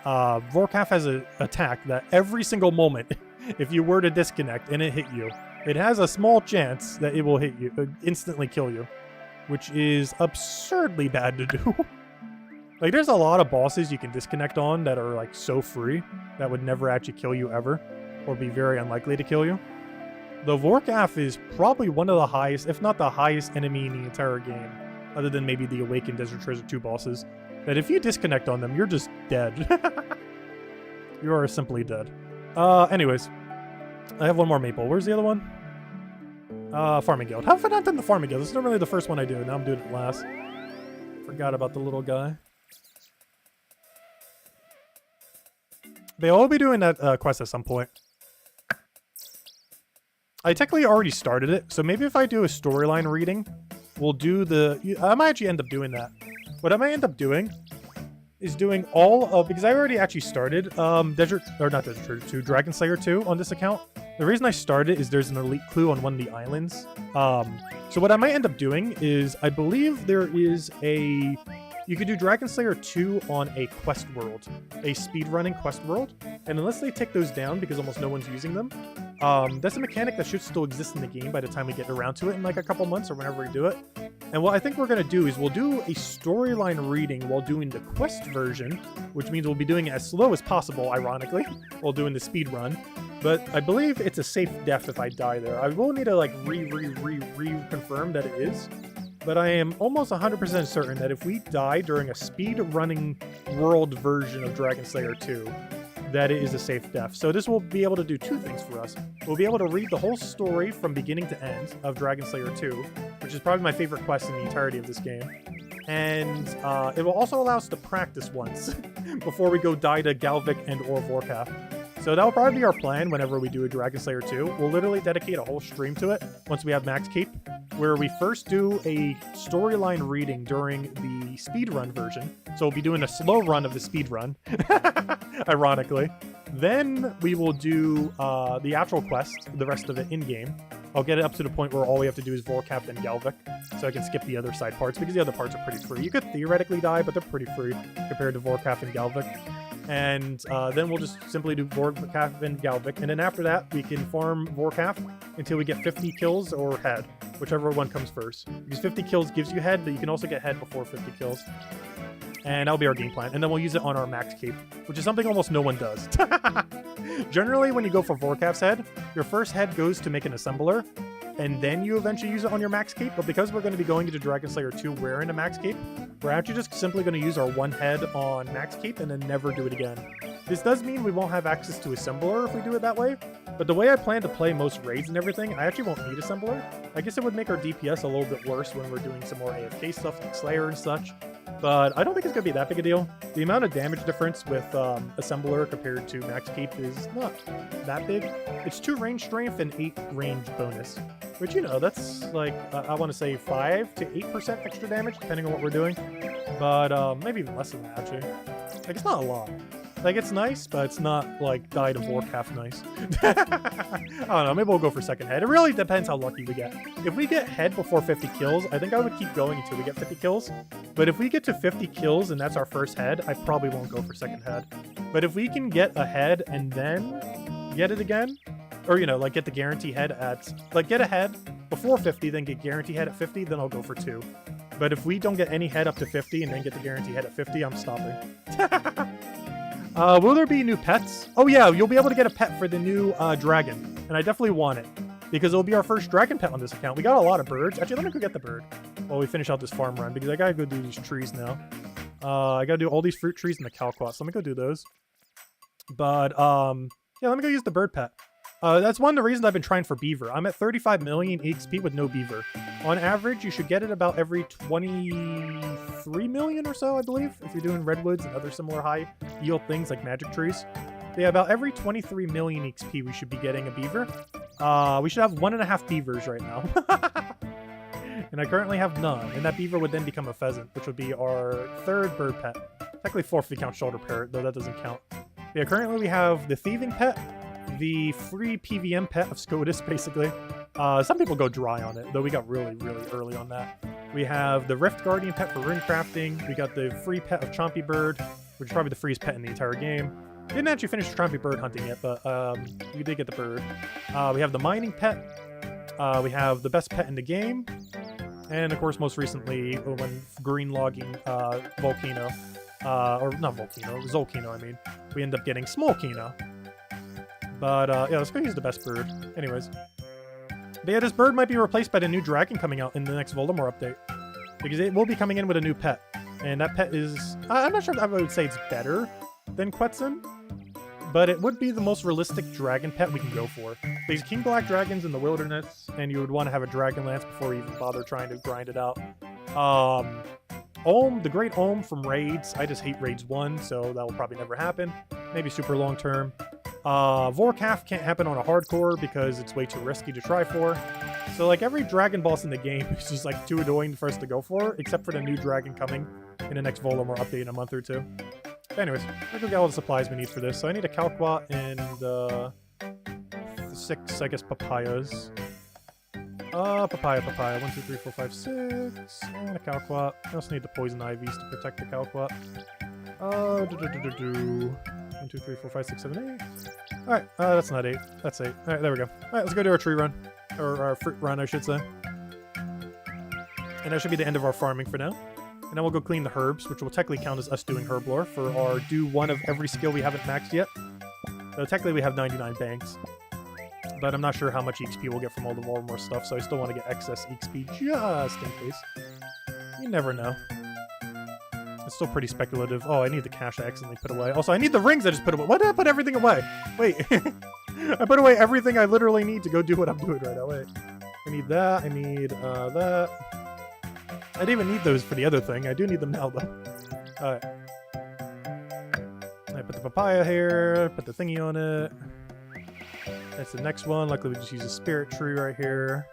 Vorkath has an attack that every single moment, if you were to disconnect and it hit you, it has a small chance that it will hit you, instantly kill you, which is absurdly bad to do. Like, there's a lot of bosses you can disconnect on that are, like, so free that would never actually kill you ever, or be very unlikely to kill you. The Vorkath is probably one of the highest, if not the highest enemy in the entire game, other than maybe the Awakened Desert Treasure 2 bosses, that if you disconnect on them, you're just dead. You are simply dead. Anyways, I have one more maple. Where's the other one? Farming Guild. How have I not done the Farming Guild? This is normally the first one I do. Now I'm doing it last. Forgot about the little guy. They will be doing that quest at some point. I technically already started it, so maybe if I do a storyline reading, we'll do the... I might actually end up doing that. What I might end up doing is doing all of... Because I already actually started Dragon Slayer 2 on this account. The reason I started is there's an elite clue on one of the islands. So what I might end up doing is, I believe there is a... You could do Dragon Slayer 2 on a quest world, a speedrunning quest world, and unless they take those down because almost no one's using them, that's a mechanic that should still exist in the game by the time we get around to it in like a couple months or whenever we do it. And what I think we're going to do is we'll do a storyline reading while doing the quest version, which means we'll be doing it as slow as possible, ironically, while doing the speed run. But I believe it's a safe death if I die there. I will need to like reconfirm that it is. But I am almost 100% certain that if we die during a speed-running world version of Dragon Slayer 2, that it is a safe death. So this will be able to do two things for us. We'll be able to read the whole story from beginning to end of Dragon Slayer 2, which is probably my favorite quest in the entirety of this game. And it will also allow us to practice once before we go die to Galvik and or Vorkath. So that'll probably be our plan whenever we do a Dragon Slayer 2. We'll literally dedicate a whole stream to it once we have Max Cape, where we first do a storyline reading during the speedrun version. So we'll be doing a slow run of the speedrun, ironically. Then we will do the actual quest, the rest of it in-game. I'll get it up to the point where all we have to do is Vorkath and Galvik, so I can skip the other side parts, because the other parts are pretty free. You could theoretically die, but they're pretty free compared to Vorkath and Galvik. And then we'll just simply do Vorkath and Galvik, and then after that, we can farm Vorkath until we get 50 kills or head, whichever one comes first. Because 50 kills gives you head, but you can also get head before 50 kills. And that'll be our game plan. And then we'll use it on our Max Cape, which is something almost no one does. Generally, when you go for Vorkath's head, your first head goes to make an assembler, and then you eventually use it on your Max Cape. But because we're going to be going into Dragon Slayer 2 wearing a Max Cape, we're actually just simply going to use our one head on Max Cape and then never do it again. This does mean we won't have access to Assembler if we do it that way, But the way I plan to play most raids and everything, I actually won't need Assembler. I guess it would make our DPS a little bit worse when we're doing some more AFK stuff like Slayer and such. But I don't think it's going to be that big a deal. The amount of damage difference with Assembler compared to Max Keep is not that big. It's 2 range strength and 8 range bonus. Which, you know, that's like, I want to say 5 to 8% extra damage, depending on what we're doing. But maybe even less than that, actually. Like, it's not a lot. Like, it's nice, but it's not, like, Died of Warcraft nice. I don't know, maybe we'll go for second head. It really depends how lucky we get. If we get head before 50 kills, I think I would keep going until we get 50 kills. But if we get to 50 kills and that's our first head, I probably won't go for second head. But if we can get a head and then get it again, or, you know, like, get the guarantee head at, like, get a head before 50, then get guarantee head at 50, then I'll go for 2. But if we don't get any head up to 50 and then get the guarantee head at 50, I'm stopping. Will there be new pets? Oh yeah, you'll be able to get a pet for the new dragon. And I definitely want it. Because it'll be our first dragon pet on this account. We got a lot of birds. Actually, let me go get the bird while we finish out this farm run. Because I gotta go do these trees now. I gotta do all these fruit trees and the calquats. So let me go do those. But, yeah, let me go use the bird pet. That's one of the reasons I've been trying for beaver. I'm at 35 million XP with no beaver. On average, you should get it about every 23 million or so, I believe, if you're doing redwoods and other similar high yield things like magic trees. Yeah, about every 23 million XP we should be getting a beaver. We should have 1.5 beavers right now. And I currently have none. And that beaver would then become a pheasant, which would be our 3rd bird pet. Technically 4th if we count shoulder parrot, though that doesn't count. Yeah, currently we have the thieving pet, the free PVM pet of SCOTUS, basically. Some people go dry on it, though we got really, really early on that. We have the Rift Guardian pet for rune crafting. We got the free pet of Chompy Bird, which is probably the freest pet in the entire game. Didn't actually finish Chompy Bird hunting yet, but we did get the bird. We have the mining pet. We have the best pet in the game. And, of course, most recently, when green logging Volcano, or not Volcano, Zolcino, I mean, we end up getting Smolcino. But, yeah, let's go use the best bird. Anyways. But yeah, this bird might be replaced by the new dragon coming out in the next Voldemort update. Because it will be coming in with a new pet. And that pet is... I'm not sure if I would say it's better than Quetzin. But it would be the most realistic dragon pet we can go for. Because King Black Dragon's in the wilderness, and you would want to have a dragon lance before you even bother trying to grind it out. Ohm, the Great Ohm from raids. I just hate raids 1, so that will probably never happen. Maybe super long term. Vorkath can't happen on a hardcore because it's way too risky to try for. So like every dragon boss in the game is just like too annoying for us to go for, except for the new dragon coming in the next Voldemort update in a month or 2. But anyways, let's go get all the supplies we need for this. So I need a calquat and 6, I guess, papayas. Papaya. 1, 2, 3, 4, 5, 6. And a calquat. I also need the poison ivies to protect the calquat. 1, 2, 3, 4, 5, 6, 7, 8. Alright, that's not 8. That's 8. Alright, there we go. Alright, let's go do our tree run. Or our fruit run, I should say. And that should be the end of our farming for now. And then we'll go clean the herbs, which will technically count as us doing herb lore for our do one of every skill we haven't maxed yet. So technically we have 99 banks. But I'm not sure how much XP we'll get from all the Voldemort stuff, so I still want to get excess XP just in case. You never know. It's still pretty speculative. Oh, I need the cash I accidentally put away. Also, I need the rings I just put away. Why did I put everything away? Wait. I put away everything I literally need to go do what I'm doing right now. Wait. I need that. I need that. I didn't even need those for the other thing. I do need them now, though. Alright. I put the papaya here. Put the thingy on it. That's the next one. Luckily, we just use a spirit tree right here.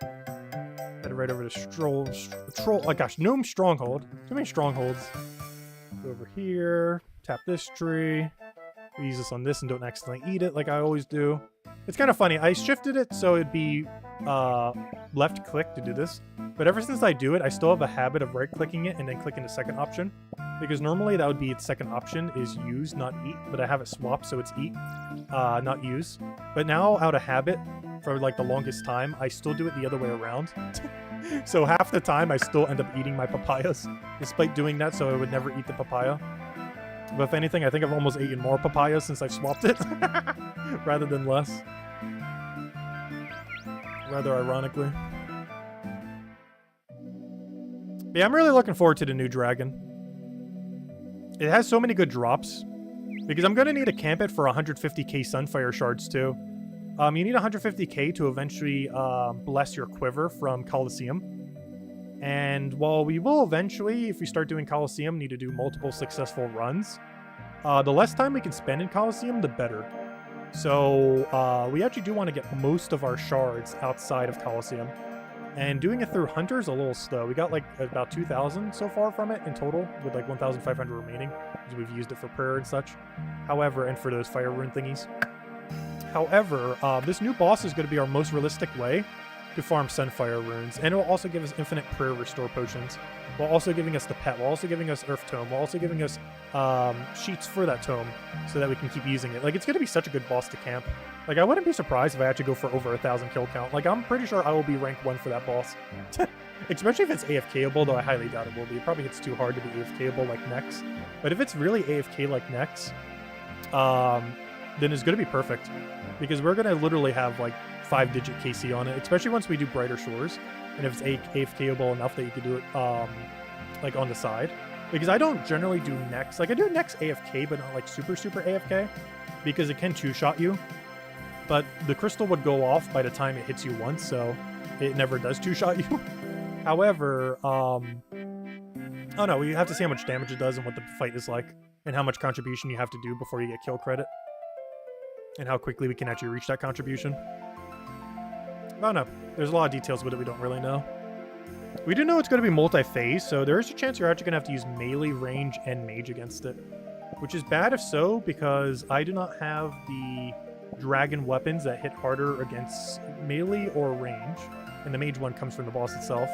Head right over to Troll. Oh gosh, Gnome Stronghold. Too many strongholds. Go over here. Tap this tree. We use this on this and don't accidentally eat it like I always do. It's kind of funny. I shifted it so it'd be left click to do this. But ever since I do it, I still have a habit of right clicking it and then clicking the second option. Because normally that would be its second option is use, not eat. But I have it swapped so it's eat, not use. But now out of habit, for like the longest time, I still do it the other way around. So half the time I still end up eating my papayas. Despite doing that so I would never eat the papaya. But if anything, I think I've almost eaten more papayas since I've swapped it. Rather than less. Rather ironically. But yeah, I'm really looking forward to the new dragon. It has so many good drops. Because I'm going to need a camp it for 150k Sunfire Shards too. You need 150k to eventually bless your quiver from Coliseum. And while we will eventually, if we start doing Coliseum, need to do multiple successful runs, the less time we can spend in Coliseum, the better. So we actually do want to get most of our shards outside of Coliseum. And doing it through Hunter is a little slow. We got like about 2,000 so far from it in total, with like 1,500 remaining, because we've used it for prayer and such. However, and for those fire rune thingies. However, this new boss is going to be our most realistic way to farm Sunfire runes, and it will also give us infinite prayer restore potions, while also giving us the pet, while also giving us Earth Tome, while also giving us sheets for that tome, so that we can keep using it. Like, it's going to be such a good boss to camp. Like, I wouldn't be surprised if I actually go for over 1,000 kill count. Like, I'm pretty sure I will be rank 1 for that boss. Especially if it's AFKable, though I highly doubt it will be. It probably hits too hard to be AFKable like Nex. But if it's really AFK like Nex, then it's going to be perfect. Because we're going to literally have, like, 5-digit KC on it, especially once we do Brighter Shores. And if it's AFKable enough that you can do it, like, on the side. Because I don't generally do Nex. Like, I do Nex AFK, but not, like, super AFK. Because it can two-shot you. But the crystal would go off by the time it hits you once, so it never does two-shot you. However, oh no, you have to see how much damage it does and what the fight is like, and how much contribution you have to do before you get kill credit. And how quickly we can actually reach that contribution. Oh no, there's a lot of details with it we don't really know. We do know it's going to be multi-phase, so there is a chance you're actually going to have to use melee, range, and mage against it. Which is bad if so, because I do not have the dragon weapons that hit harder against melee or range, and the mage one comes from the boss itself.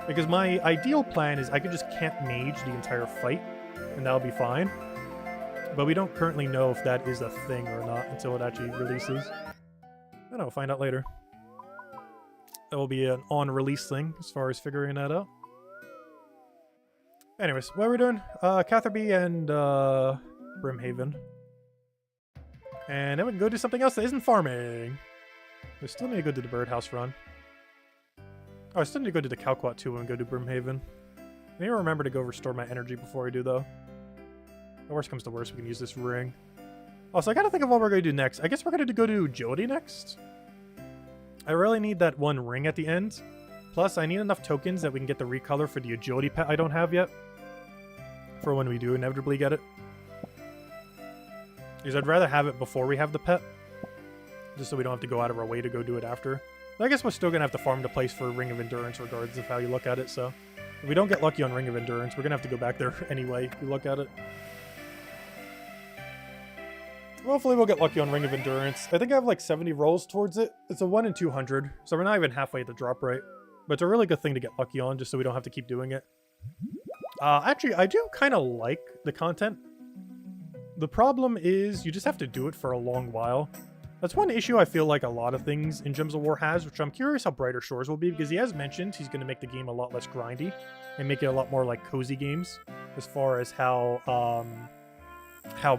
Because my ideal plan is I could just camp mage the entire fight, and that'll be fine. But we don't currently know if that is a thing or not until it actually releases. I don't know, we'll find out later. That will be an on-release thing as far as figuring that out. Anyways, what are we doing? Catherby and Brimhaven. And then we can go do something else that isn't farming. We still need to go do the birdhouse run. Oh, I still need to go do the Calquat too when we go to Brimhaven. I need to remember to go restore my energy before I do, though. The worst comes to worst, we can use this ring. Also, I gotta think of what we're gonna do next. I guess we're gonna go to agility next. I really need that one ring at the end. Plus, I need enough tokens that we can get the recolor for the agility pet I don't have yet. For when we do inevitably get it. Because I'd rather have it before we have the pet. Just so we don't have to go out of our way to go do it after. But I guess we're still going to have to farm the place for Ring of Endurance regardless of how you look at it, so... If we don't get lucky on Ring of Endurance, we're going to have to go back there anyway if you look at it. Hopefully we'll get lucky on Ring of Endurance. I think I have like 70 rolls towards it. It's a 1 in 200, so we're not even halfway at the drop rate. But it's a really good thing to get lucky on, just so we don't have to keep doing it. Actually, I do kind of like the content. The problem is you just have to do it for a long while. That's one issue I feel like a lot of things in Gems of War has, which I'm curious how Brighter Shores will be, because he has mentioned he's going to make the game a lot less grindy and make it a lot more like cozy games as far as how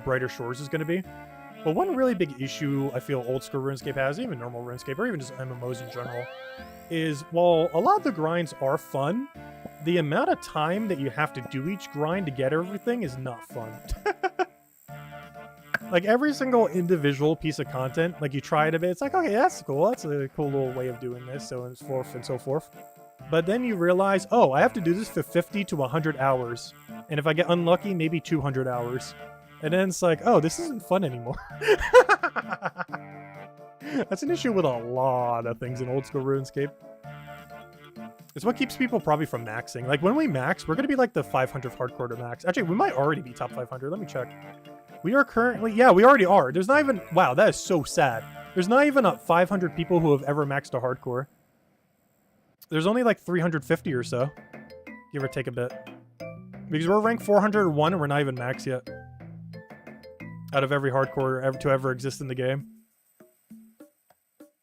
Brighter Shores is going to be. But one really big issue I feel Oldschool Runescape has, even normal Runescape, or even just MMOs in general, is while a lot of the grinds are fun, the amount of time that you have to do each grind to get everything is not fun. Like, every single individual piece of content, like, you try it a bit, it's like, okay, that's cool, that's a cool little way of doing this, so forth and so forth. But then you realize, oh, I have to do this for 50 to 100 hours. And if I get unlucky, maybe 200 hours. And then it's like, oh, this isn't fun anymore. That's an issue with a lot of things in Oldschool Runescape. It's what keeps people probably from maxing. Like, when we max, we're going to be like the 500th hardcore to max. Actually, we might already be top 500. Let me check. We are currently... Yeah, we already are. There's not even... Wow, that is so sad. There's not even 500 people who have ever maxed a hardcore. There's only like 350 or so. Give or take a bit. Because we're ranked 401 and we're not even max yet. Out of every hardcore to ever exist in the game.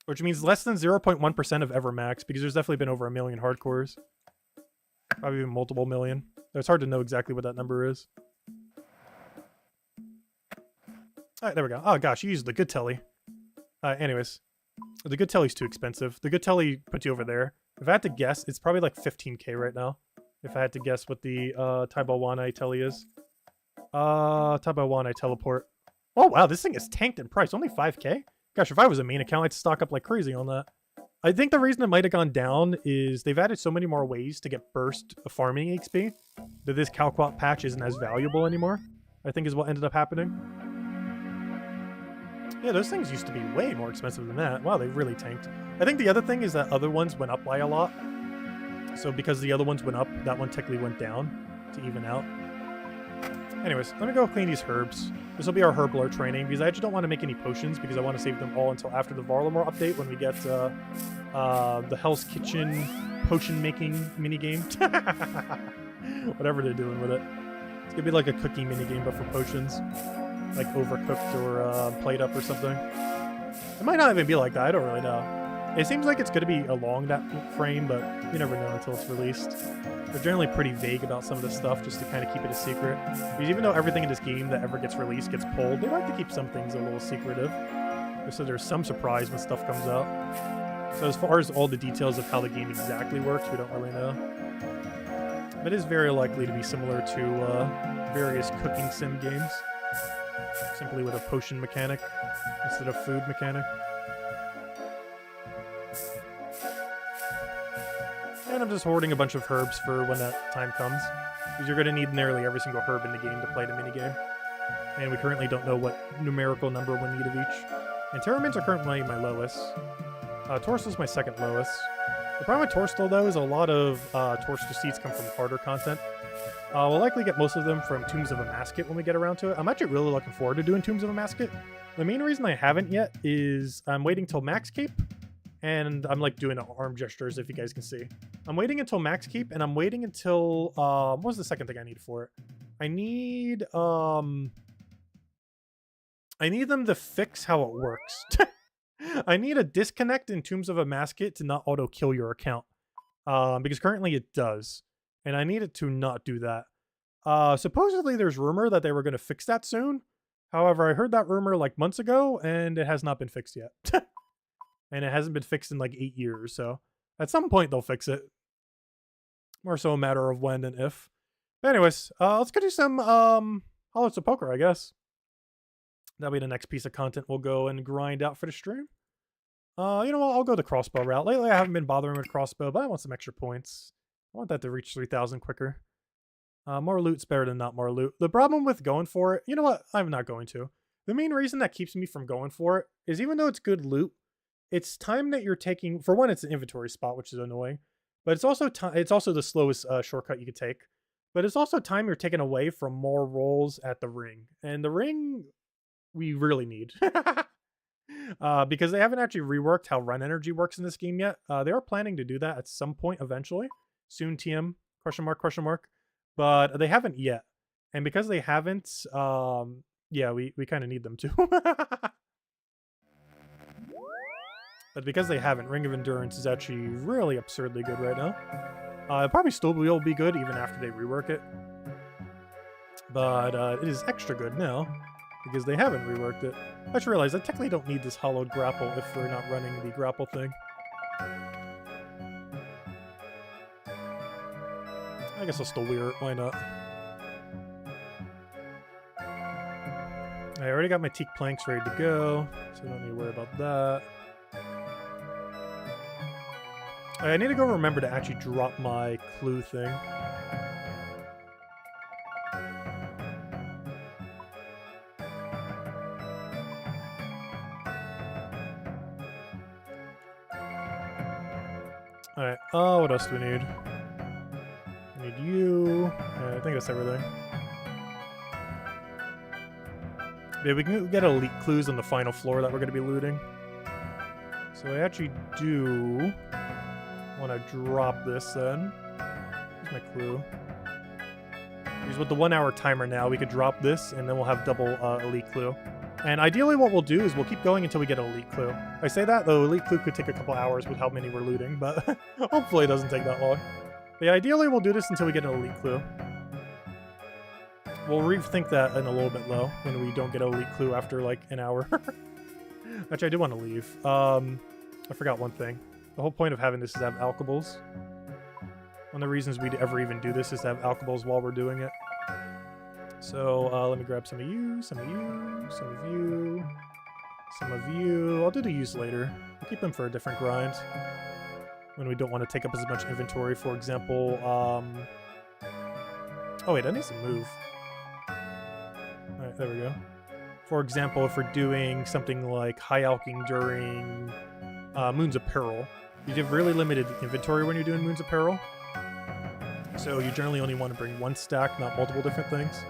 Which means less than 0.1% have ever maxed, because there's definitely been over 1 million hardcores. Probably even multiple million. It's hard to know exactly what that number is. Alright, there we go. Oh gosh, you used the good telly. Anyways. The good telly's too expensive. The good telly puts you over there. If I had to guess, it's probably like 15k right now. If I had to guess what the Taibawanai telly is. Taibawanai teleport. Oh wow, this thing is tanked in price. Only 5k? Gosh, if I was a main account, I'd stock up like crazy on that. I think the reason it might have gone down is they've added so many more ways to get burst farming XP that this Calquat patch isn't as valuable anymore, I think is what ended up happening. Yeah, those things used to be way more expensive than that. Wow, they really tanked. I think the other thing is that other ones went up by a lot. So because the other ones went up, that one technically went down to even out. Anyways, let me go clean these herbs. This will be our herb lore training because I actually don't want to make any potions because I want to save them all until after the Varlamore update when we get the Hell's Kitchen potion making minigame. Whatever they're doing with it. It's going to be like a cookie minigame but for potions. Like Overcooked or Plate Up or something. It might not even be like that. I don't really know. It seems like it's going to be along that frame, but you never know until it's released. They're generally pretty vague about some of this stuff just to kind of keep it a secret. Because even though everything in this game that ever gets released gets pulled, they like to keep some things a little secretive. So there's some surprise when stuff comes out. So as far as all the details of how the game exactly works, we don't really know. But it is very likely to be similar to various cooking sim games. Simply with a potion mechanic instead of food mechanic. And I'm just hoarding a bunch of herbs for when that time comes. Because you're going to need nearly every single herb in the game to play the minigame. And we currently don't know what numerical number we need of each. And Terramins are currently my lowest. Torstol's my second lowest. The problem with Torstal, though, is a lot of Torstal seeds come from harder content. We'll likely get most of them from Tombs of a Masket when we get around to it. I'm actually really looking forward to doing Tombs of a Masket. The main reason I haven't yet is I'm waiting till Max Cape. And I'm like doing arm gestures, if you guys can see. I'm waiting until Max Keep, and I'm waiting until what was the second thing I need for it? I need them to fix how it works. I need a disconnect in Tombs of a Masket to not auto kill your account. Because currently it does. And I need it to not do that. Supposedly there's rumor that they were gonna fix that soon. However, I heard that rumor like months ago, and it has not been fixed yet. And it hasn't been fixed in like 8 years, so at some point they'll fix it. More so a matter of when than if. But anyways, let's go do some Hollows of Poker, I guess. That'll be the next piece of content we'll go and grind out for the stream. You know what, I'll go the crossbow route. Lately I haven't been bothering with crossbow, but I want some extra points. I want that to reach 3,000 quicker. More loot's better than not more loot. The problem with going for it, you know what, I'm not going to. The main reason that keeps me from going for it is even though it's good loot, it's time that you're taking. For one, it's an inventory spot, which is annoying, but it's also it's also the slowest shortcut you could take. But it's also time you're taking away from more rolls at the ring, and the ring we really need because they haven't actually reworked how run energy works in this game yet. They are planning to do that at some point eventually, soon. TM ? But they haven't yet, and because they haven't, yeah, we kind of need them to. But because they haven't, Ring of Endurance is actually really absurdly good right now. It probably still will be good even after they rework it. But it is extra good now because they haven't reworked it. I just realized I technically don't need this hollowed grapple if we're not running the grapple thing. I guess I'll still wear it. Why not? I already got my teak planks ready to go, so I don't need to worry about that. I need to go remember to actually drop my clue thing. Alright, what else do we need? We need you. I think that's everything. Yeah, we can get elite clues on the final floor that we're going to be looting. So I actually do want to drop this then. Here's my clue. Because with the 1 hour timer now, we could drop this and then we'll have double elite clue. And ideally what we'll do is we'll keep going until we get an elite clue. I say that, though elite clue could take a couple hours with how many we're looting, but hopefully it doesn't take that long. But yeah, ideally we'll do this until we get an elite clue. We'll rethink that in a little bit though, when we don't get an elite clue after like an hour. Actually, I do want to leave. I forgot one thing. The whole point of having this is to have alkables. One of the reasons we'd ever even do this is to have alkables while we're doing it. So let me grab some of you, some of you, some of you, Some of you. I'll do the use later. We'll keep them for a different grind. When we don't want to take up as much inventory, for example. Oh wait, that needs to move. Alright, there we go. For example, if we're doing something like high alching during Moons of Peril, you have really limited inventory when you're doing Moons of Peril. So you generally only want to bring one stack, not multiple different things.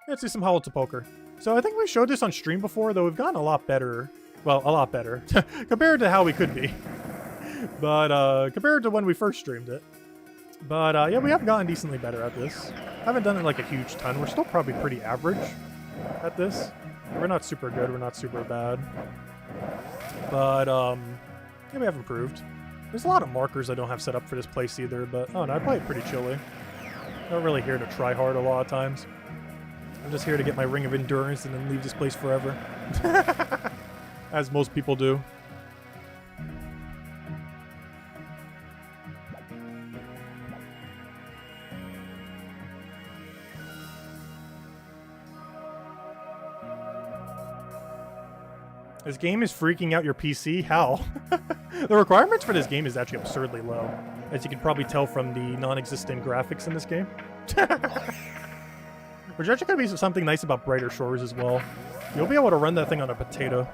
Let's do some Hollow to Poker. So I think we showed this on stream before, though we've gotten a lot better. Well, a lot better. Compared to how we could be. But compared to when we first streamed it. But yeah, we have gotten decently better at this. Haven't done it like a huge ton. We're still probably pretty average at this. We're not super good. We're not super bad. But yeah, we have improved. There's a lot of markers I don't have set up for this place either, but oh no, I play it pretty chilly. I'm not really here to try hard a lot of times. I'm just here to get my Ring of Endurance and then leave this place forever. As most people do. This game is freaking out your PC? How? The requirements for this game is actually absurdly low, as you can probably tell from the non-existent graphics in this game. Which actually could be something nice about Brighter Shores as well. You'll be able to run that thing on a potato.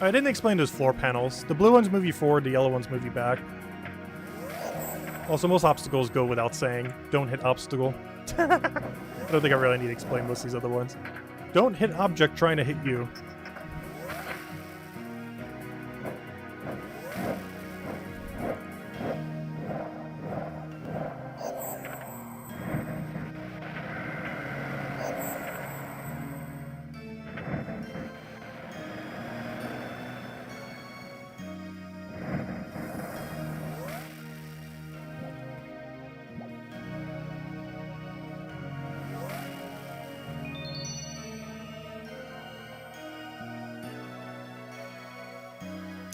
I didn't explain those floor panels. The blue ones move you forward, the yellow ones move you back. Also, most obstacles go without saying. Don't hit obstacle. I don't think I really need to explain most of these other ones. Don't hit object trying to hit you.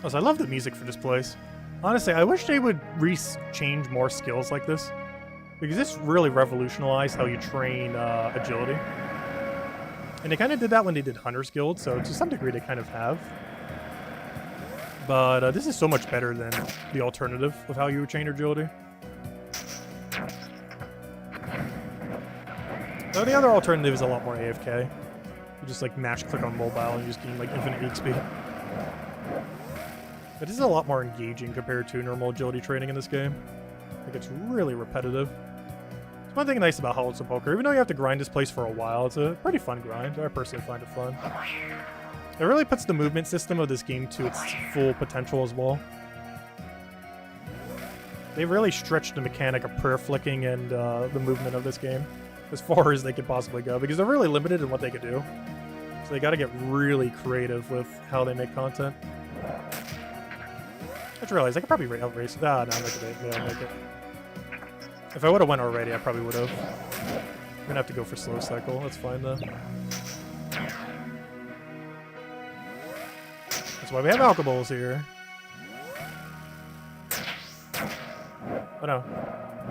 Also, I love the music for this place. Honestly, I wish they would change more skills like this. Because this really revolutionized how you train agility. And they kind of did that when they did Hunter's Guild, so to some degree they kind of have. But this is so much better than the alternative of how you would train agility. So the other alternative is a lot more AFK. You just like mash click on mobile and you just gain like infinite HP. But this is a lot more engaging compared to normal agility training in this game. Like, it's really repetitive. It's one thing nice about Hollow to Poker. Even though you have to grind this place for a while, it's a pretty fun grind. I personally find it fun. It really puts the movement system of this game to its full potential as well. They really stretched the mechanic of prayer flicking and the movement of this game as far as they could possibly go, because they're really limited in what they could do. So they gotta get really creative with how they make content. I just realized I could probably outrace. Ah, no, I'll make it. If I would have went already, I probably would have. I'm gonna have to go for slow cycle. That's fine though. That's why we have alcohols here. Oh no.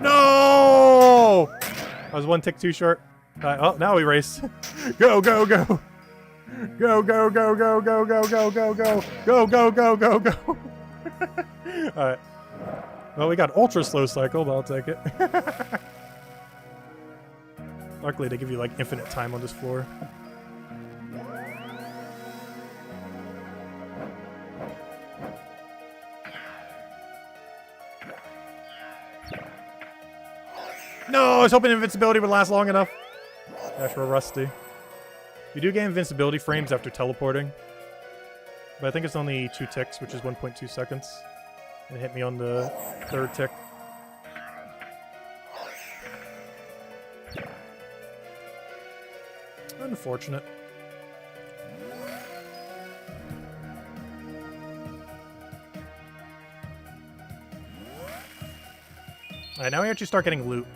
No! I was one tick too short. Oh, now we race. Go, go, go! Go, go, go, go, go, go, go, go, go! Go, go, go, go, go! Alright. Well, we got ultra slow cycle, but I'll take it. Luckily, they give you like infinite time on this floor. Oh, I was hoping invincibility would last long enough. Gosh, we're rusty. You do gain invincibility frames after teleporting. But I think it's only 2 ticks, which is 1.2 seconds. And it hit me on the 3rd tick. Unfortunate. Alright, now we actually start getting loot.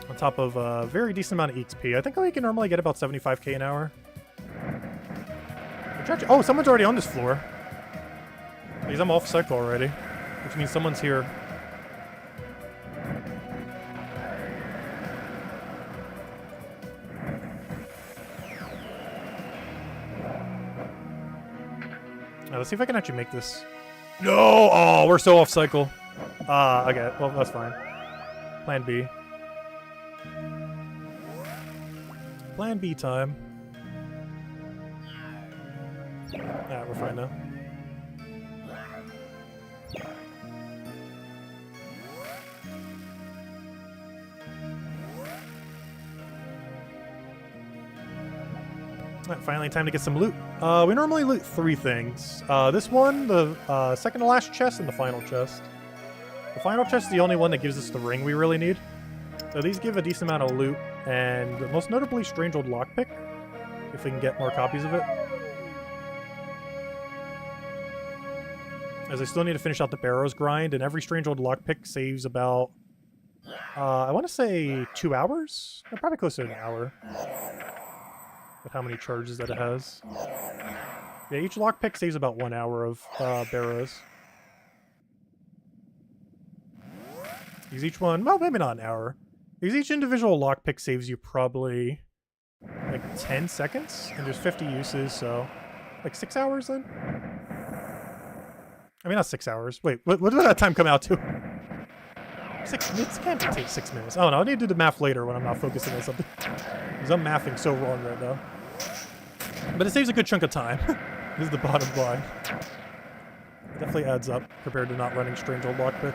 On top of a very decent amount of XP. I think we can normally get about 75k an hour. Oh, someone's already on this floor. Because I'm off cycle already. Which means someone's here. Let's see if I can actually make this. No! Oh, we're so off cycle. Okay. Well, that's fine. Plan B. Plan B time. Yeah, we're fine now. Alright, finally time to get some loot. We normally loot 3 things. This one, the second to last chest, and the final chest. The final chest is the only one that gives us the ring we really need. So these give a decent amount of loot, and most notably Strange Old Lockpick, if we can get more copies of it. As I still need to finish out the Barrows grind, and every Strange Old Lockpick saves about, I want to say 2 hours? Or probably closer to an hour. With how many charges that it has. Yeah, each lockpick saves about 1 hour of Barrows. Because each one, well, maybe not an hour. Because each individual lockpick saves you probably like 10 seconds, and there's 50 uses, so like 6 hours then? I mean, not 6 hours. Wait, what did that time come out to? 6 minutes? Can't take 6 minutes. Oh no, I need to do the math later when I'm not focusing on something. Because I'm mathing so wrong right now. But it saves a good chunk of time. This is the bottom line. It definitely adds up compared to not running Strange Old Lockpick.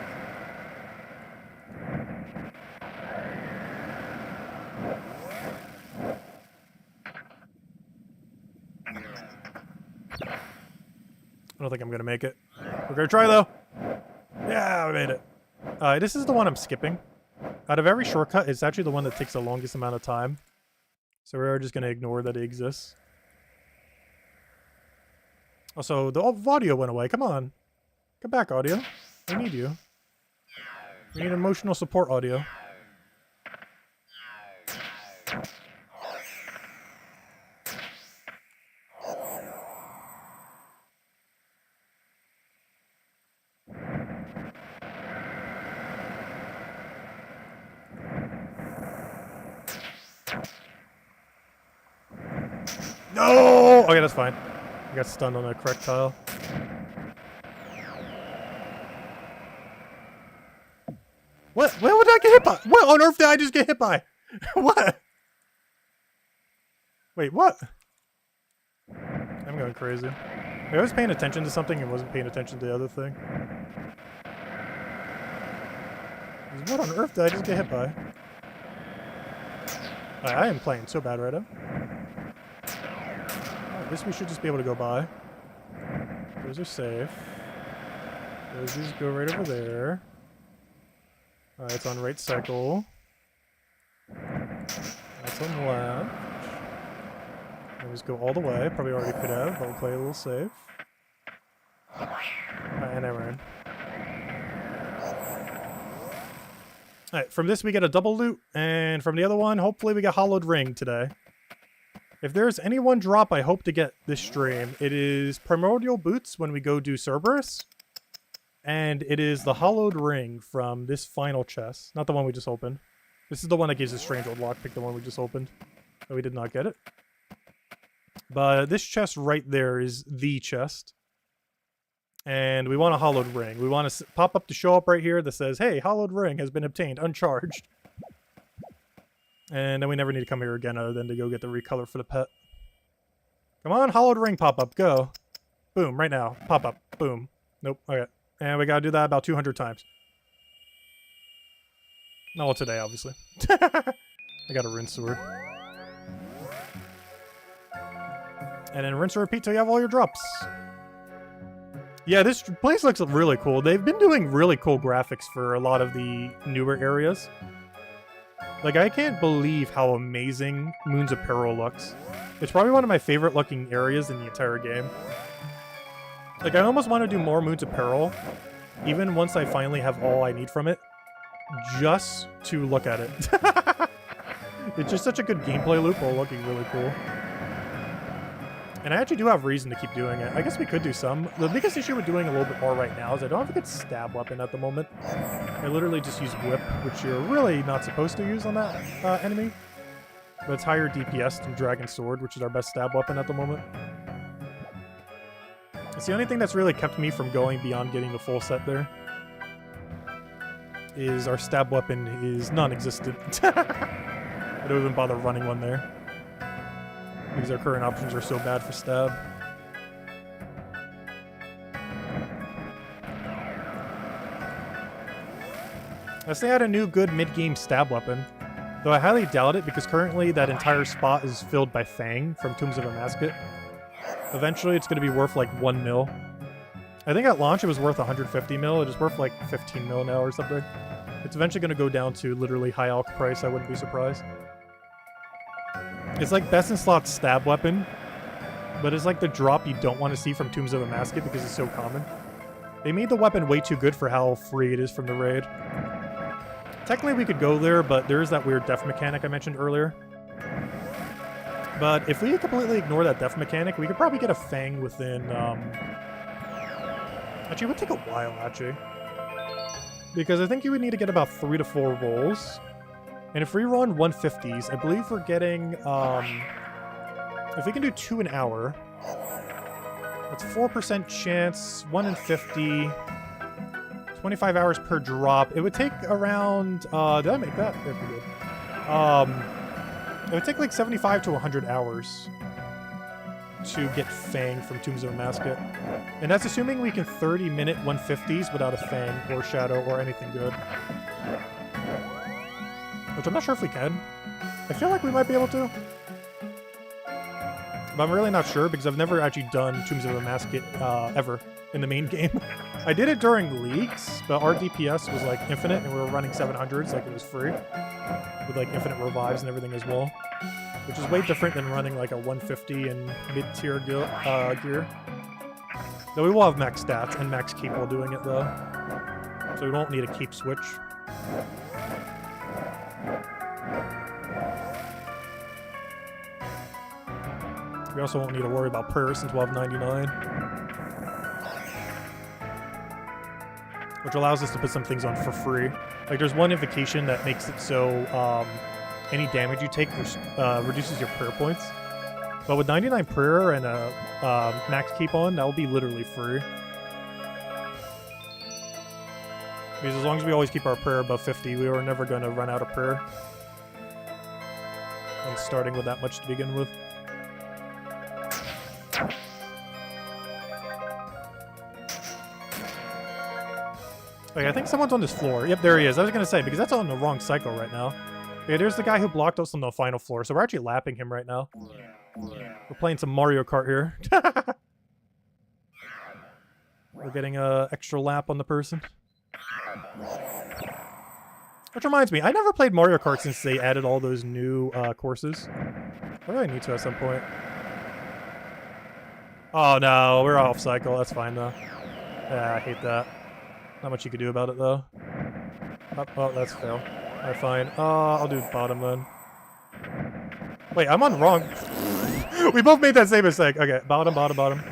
I don't think I'm going to make it. We're going to try though. Yeah, we made it. This is the one I'm skipping. Out of every shortcut, it's actually the one that takes the longest amount of time. So we're just going to ignore that it exists. Also, the audio went away. Come on. Come back, audio. We need you. We need emotional support audio. No! Okay, that's fine. I got stunned on the correct tile. What? What did I get hit by? What on earth did I just get hit by? What? Wait, what? I'm going crazy. I was paying attention to something and wasn't paying attention to the other thing. What on earth did I just get hit by? I am playing so bad right now. This we should just be able to go by. Those are safe. Those just go right over there. Alright, it's on right cycle. That's on left. And just go all the way. Probably already could have, but we'll play a little safe. Alright, and I ran. Alright, from this we get a double loot, and from the other one, hopefully we get Hollowed Ring today. If there's any one drop I hope to get this stream, it is Primordial Boots when we go do Cerberus. And it is the Hollowed Ring from this final chest. Not the one we just opened. This is the one that gives us Strange Old Lockpick, the one we just opened. But we did not get it. But this chest right there is the chest. And we want a Hollowed Ring. We want to pop up to show up right here that says, hey, Hollowed Ring has been obtained, uncharged. And then we never need to come here again other than to go get the recolor for the pet. Come on, Hollowed Ring pop-up, go. Boom, right now. Pop-up, boom. Nope, okay. And we gotta do that about 200 times. Not well today, obviously. I got a rinse sword. And then rinse and repeat till you have all your drops. Yeah, this place looks really cool. They've been doing really cool graphics for a lot of the newer areas. Like, I can't believe how amazing Moons of Peril looks. It's probably one of my favorite looking areas in the entire game. Like, I almost want to do more Moons of Peril, even once I finally have all I need from it, just to look at it. It's just such a good gameplay loop while looking really cool. And I actually do have reason to keep doing it. I guess we could do some. The biggest issue with doing a little bit more right now is I don't have a good stab weapon at the moment. I literally just use Whip, which you're really not supposed to use on that enemy. But it's higher DPS than Dragon Sword, which is our best stab weapon at the moment. It's the only thing that's really kept me from going beyond getting the full set there. Is our stab weapon is non-existent. I don't even bother running one there. Because our current options are so bad for stab. Unless they had a new good mid-game stab weapon. Though I highly doubt it, because currently that entire spot is filled by Fang from Tombs of Amascut. Eventually it's going to be worth like 1 mil. I think at launch it was worth 150 mil. It is worth like 15 mil now or something. It's eventually going to go down to literally high alch price. I wouldn't be surprised. It's like best in slot stab weapon, but it's like the drop you don't want to see from Tombs of Amascut because it's so common. They made the weapon way too good for how free it is from the raid. Technically we could go there, but there is that weird death mechanic I mentioned earlier. But if we completely ignore that death mechanic, we could probably get a Fang within, Actually, it would take a while, actually. Because I think you would need to get about 3 to 4 rolls. And if we run 150s, I believe we're getting, if we can do 2 an hour, that's 4% chance, 1 in 50, 25 hours per drop. It would take around, did I make that? That'd be good. It would take like 75 to 100 hours to get Fang from Tombs of Amascut. And that's assuming we can 30-minute 150s without a Fang or Shadow or anything good. Which I'm not sure if we can. I feel like we might be able to. But I'm really not sure because I've never actually done Tombs of Amascut ever in the main game. I did it during leagues, but our DPS was like infinite and we were running 700s like it was free. With like infinite revives and everything as well. Which is way different than running like a 150 in mid-tier gear. Though we will have max stats and max keep while doing it though. So we won't need a keep switch. We also won't need to worry about prayer since we'll have 99. Which allows us to put some things on for free. Like there's one invocation that makes it so any damage you take reduces your prayer points. But with 99 prayer and a max keep on, that will be literally free. Because as long as we always keep our prayer above 50, we are never going to run out of prayer. And starting with that much to begin with. Okay, I think someone's on this floor. Yep, there he is. I was going to say, because that's on the wrong cycle right now. Okay, there's the guy who blocked us on the final floor, so we're actually lapping him right now. We're playing some Mario Kart here. We're getting an extra lap on the person. Which reminds me, I never played Mario Kart since they added all those new courses. I really need to at some point. Oh no, we're off cycle. That's fine though. Yeah, I hate that. Not much you could do about it though. Oh, that's fail. Alright, fine. I'll do bottom then. Wait, I'm on wrong. We both made that same mistake. Okay, bottom, bottom, bottom.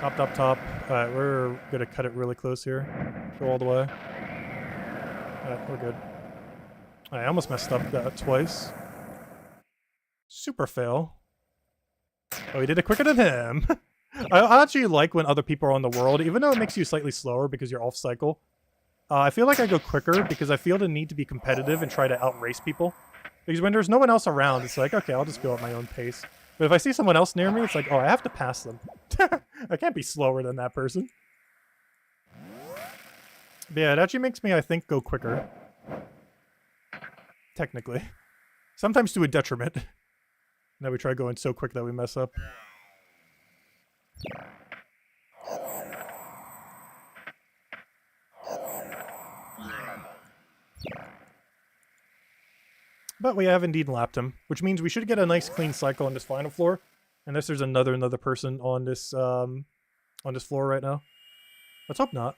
Top, top, top. Alright, we're gonna cut it really close here. Go all the way. Alright, we're good. I almost messed up that twice. Super fail. Oh, he did it quicker than him. I actually like when other people are on the world, even though it makes you slightly slower because you're off cycle. I feel like I go quicker because I feel the need to be competitive and try to outrace people. Because when there's no one else around, it's like, okay, I'll just go at my own pace. But if I see someone else near me, it's like, oh, I have to pass them. I can't be slower than that person. But yeah, it actually makes me, I think, go quicker. technically. Sometimes to a detriment. Now we try going so quick that we mess up. But we have indeed lapped him, which means we should get a nice clean cycle on this final floor. Unless there's another person on this floor right now. Let's hope not.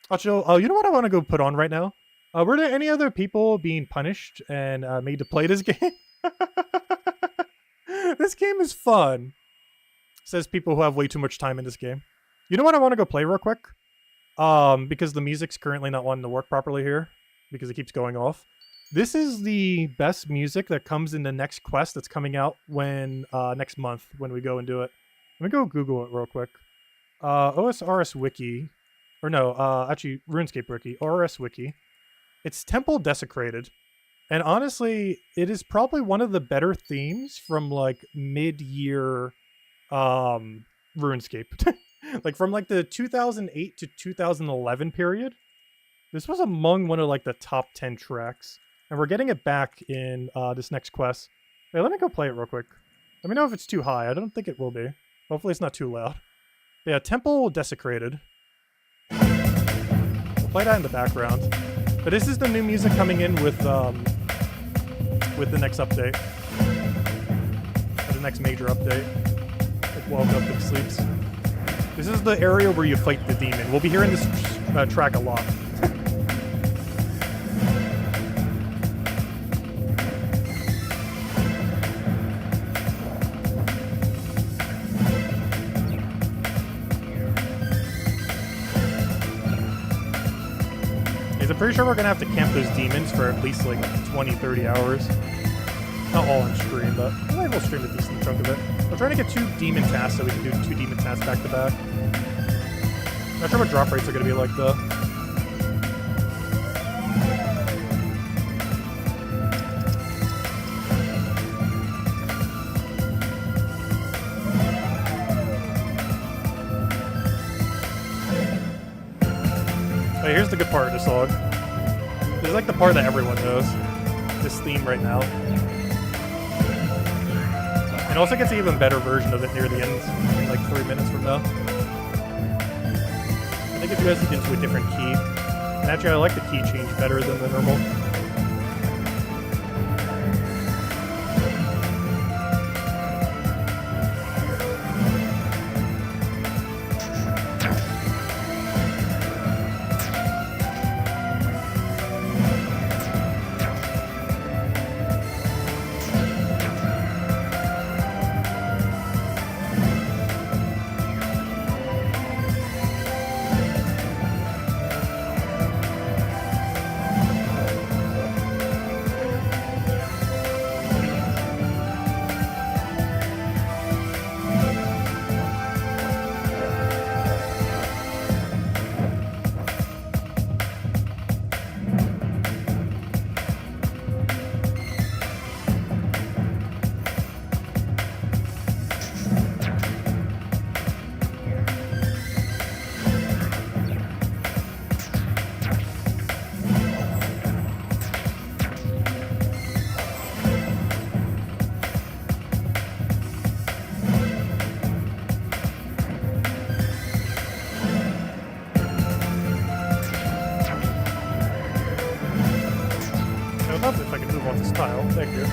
Actually, you know what I want to go put on right now? Were there any other people being punished and made to play this game? This game is fun. Says people who have way too much time in this game. You know what I want to go play real quick? Because the music's currently not wanting to work properly here. Because it keeps going off. This is the best music that comes in the next quest that's coming out when next month when we go and do it. Let me go Google it real quick. OSRS Wiki. Or no, actually RuneScape Wiki. ORS Wiki. It's Temple Desecrated. And honestly, it is probably one of the better themes from like mid-year RuneScape. Like from like the 2008 to 2011 period. This was among one of like the top 10 tracks. And we're getting it back in this next quest. Wait, let me go play it real quick. Let me know if it's too high. I don't think it will be. Hopefully it's not too loud. But yeah, Temple Desecrated. We'll play that in the background. But this is the new music coming in with the next update. Or the next major update. Like Welcome to Sleeps. This is the area where you fight the demon. We'll be hearing this track a lot. I'm pretty sure we're gonna have to camp those demons for at least like 20-30 hours. Not all on stream, but maybe we'll stream a decent chunk of it. We're trying to get 2 demon tasks so we can do 2 demon tasks back to back. Not sure what drop rates are gonna be like though. Wait, here's the good part of the song. This is like the part that everyone knows. This theme right now. And also gets an even better version of it near the end, in like 3 minutes from now. I think if you guys look into a different key, and actually I like the key change better than the normal. If I can move on this tile, thank you.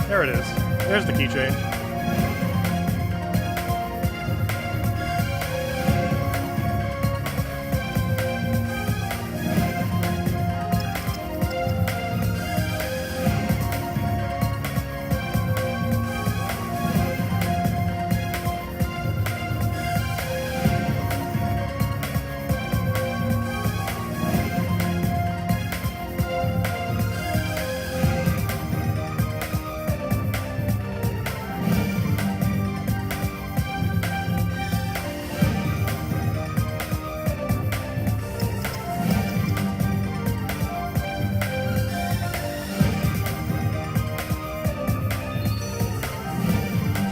There it is. There's the key change.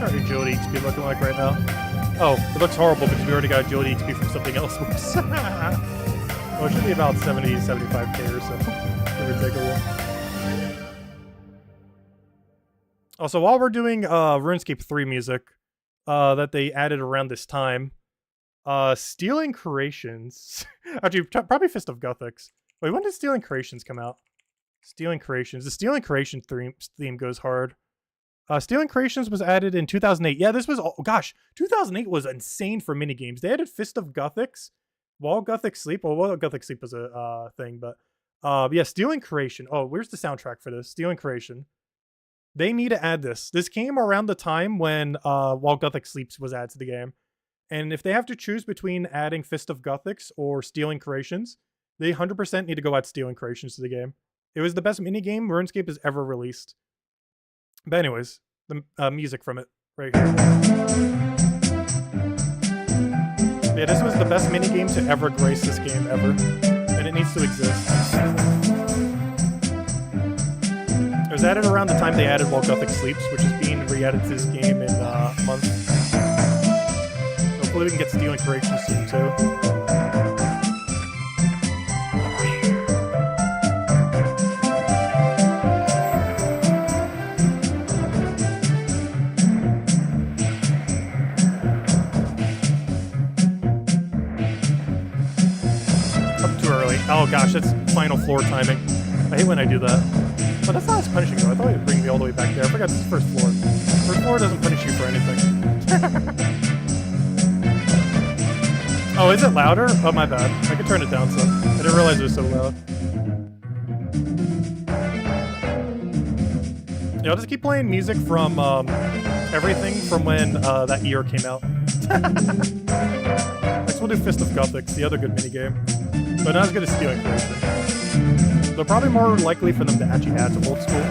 our agility XP looking like right now? Oh, it looks horrible because we already got agility XP from something else. Whoops. Well, it should be about 70, 75k or so. Give or take a little. Also, while we're doing RuneScape 3 music that they added around this time, Stealing Creations... Actually, probably Fist of Gothics. Wait, when did Stealing Creations come out? Stealing Creations. The Stealing Creations theme goes hard. Stealing Creations was added in 2008. Yeah, this was... Oh, gosh, 2008 was insane for minigames. They added Fist of Gothics, While Gothic Sleep. Well, While Gothic Sleep was a thing, but... yeah, Stealing Creation. Oh, where's the soundtrack for this? Stealing Creation. They need to add this. This came around the time when While Gothic Sleeps was added to the game. And if they have to choose between adding Fist of Gothics or Stealing Creations, they 100% need to go add Stealing Creations to the game. It was the best minigame RuneScape has ever released. But anyways, the music from it right here. Yeah, this was the best minigame to ever grace this game ever. And it needs to exist. It was added around the time they added While Gothic Sleeps, which is being re-added to this game in a month. Hopefully we can get Stealing Creations soon too. Up too early. Oh gosh, that's final floor timing. I hate when I do that. But that's not as punishing though. I thought it would bring me all the way back there. I forgot this is first floor. First floor doesn't punish you for anything. Oh, is it louder? Oh, my bad. I could turn it down some. I didn't realize it was so loud. Yeah, I'll just keep playing music from everything from when that year came out. Next we'll do Fist of Gothics, the other good minigame. But not as good as Stealing Creation. They're probably more likely for them to actually add to Old School.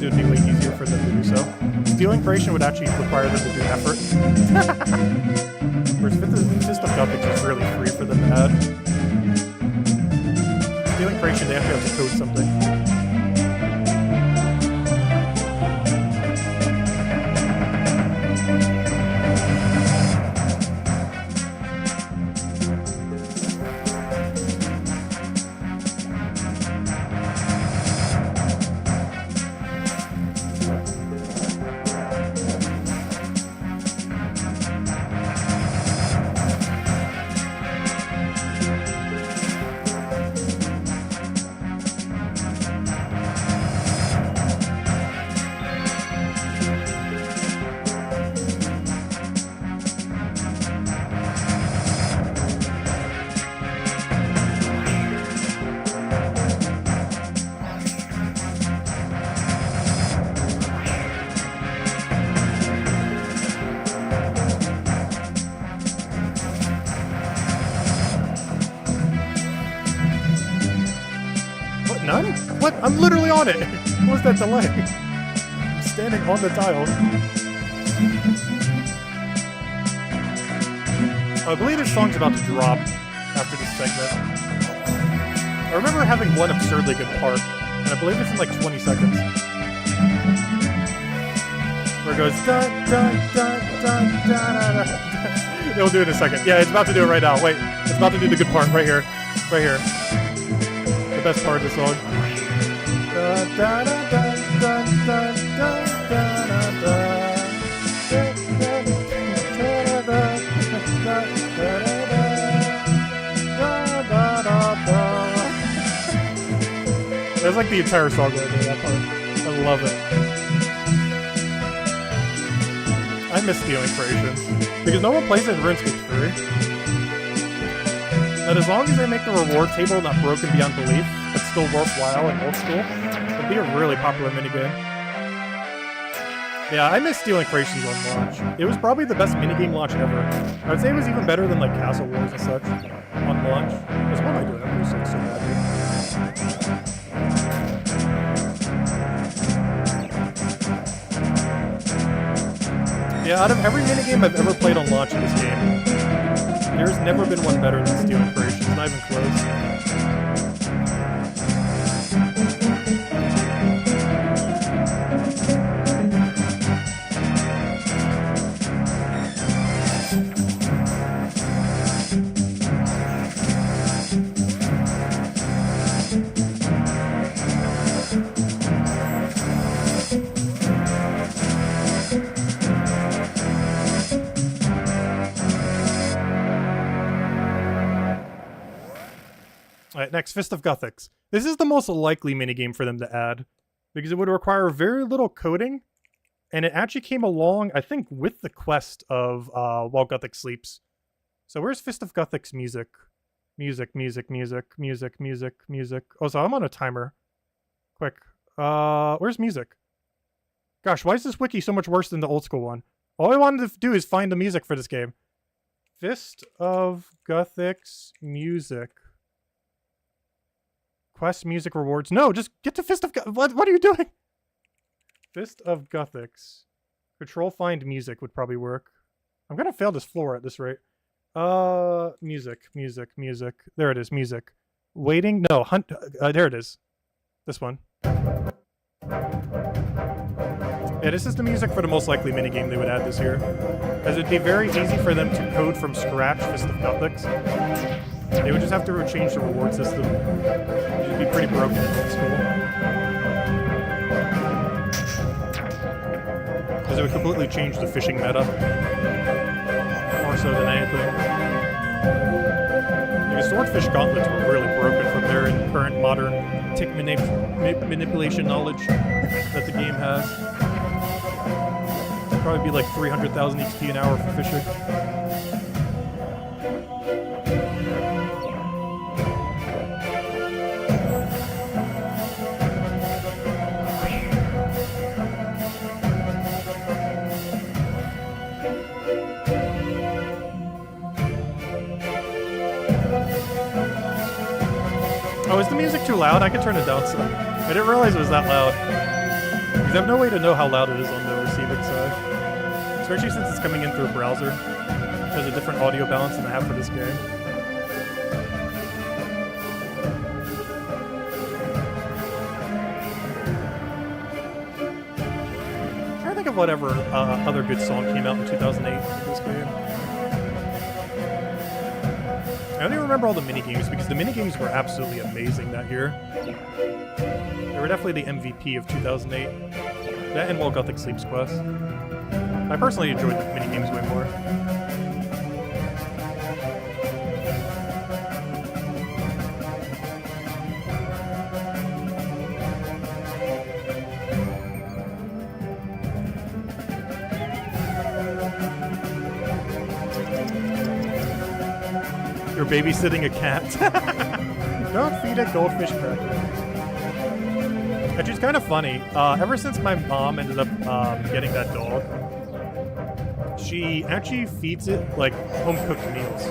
It would be way easier for them to do so. Stealing Creation would actually require them to do effort. Whereas Fist of Gothics is really free for them to add. Stealing Creation, they actually have to code something. None? What? I'm literally on it! What was that delay? I'm standing on the tile. I believe this song's about to drop after this segment. I remember having one absurdly good part, and I believe it's in like 20 seconds. Where it goes dun dun dun dun dun dun dun. It'll do it in a second. Yeah, it's about to do it right now. Wait, it's about to do the good part right here. Right here. Best part of the song. That's like the entire song right there, that part. I love it. I miss Stealing Creations. Because no one plays it in RuneScape 3. But as long as they make the reward table not broken beyond belief, it's still worthwhile in Old School. It'd be a really popular minigame. Yeah, I miss Stealing Creations on launch. It was probably the best minigame launch ever. I would say it was even better than like Castle Wars and such on launch. Because what am I doing? I'm just like so bad here. Yeah, out of every minigame I've ever played on launch in this game, there's never been one better than Stealing Creations, not even close. Alright, next, Fist of Gothics. This is the most likely minigame for them to add, because it would require very little coding, and it actually came along, I think, with the quest of While Gothic Sleeps. So where's Fist of Gothic's music? Music, music, music, music, music, music. Oh, so I'm on a timer. Quick. Where's music? Gosh, why is this wiki so much worse than the old school one? All I wanted to do is find the music for this game. Fist of Gothic's music. Quest music rewards. No, just get to Fist of what are you doing? Fist of Gothic's. Control find music would probably work. I'm gonna fail this floor at this rate. Music, music, music. There it is, music. Waiting? No, hunt. There it is. This one. Yeah, this is the music for the most likely minigame they would add this year. As it'd be very easy for them to code from scratch Fist of Gothics. They would just have to change the reward system. It would be pretty broken in old school. Because it would completely change the fishing meta. More so than anything. Because Swordfish Gauntlets were really broken from their current modern tick manipulation knowledge that the game has. It'd probably be like 300,000 XP an hour for fishing. Oh, is the music too loud? I can turn it down some. I didn't realize it was that loud. Because I have no way to know how loud it is on the receiving side. Especially since it's coming in through a browser. It has a different audio balance than I have for this game. I'm trying to think of whatever other good song came out in 2008 for this game. I only remember all the minigames because the minigames were absolutely amazing that year. They were definitely the MVP of 2008. That and While Gothic Sleeps Quest. I personally enjoyed the minigames way more. You're babysitting a cat. Don't feed a goldfish cracker. Which is kind of funny. Ever since my mom ended up getting that dog, she actually feeds it like home-cooked meals.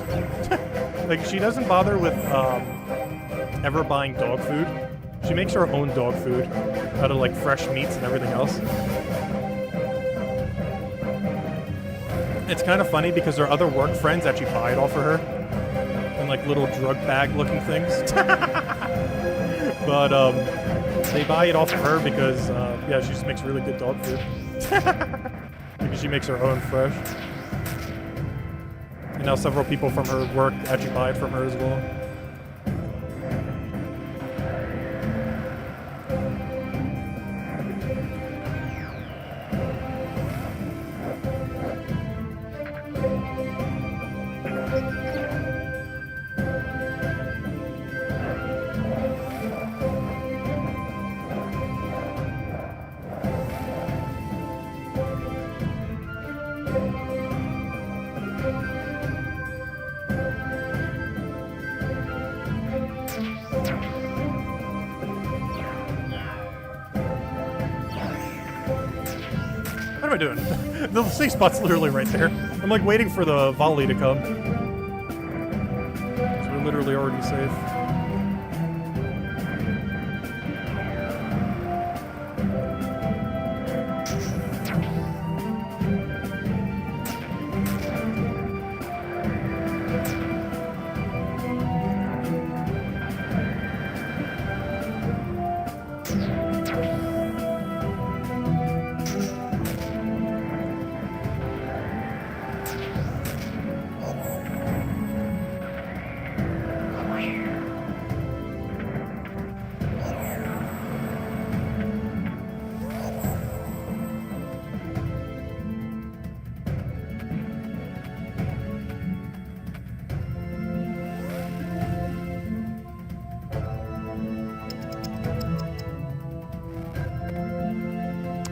Like she doesn't bother with ever buying dog food. She makes her own dog food out of like fresh meats and everything else. It's kind of funny because her other work friends actually buy it all for her. Like little drug bag looking things. But they buy it off of her because yeah, she just makes really good dog food. Because she makes her own fresh. And now several people from her work actually buy it from her as well. What am I doing? The safe spot's literally right there. I'm like waiting for the volley to come. 'Cause we're literally already safe.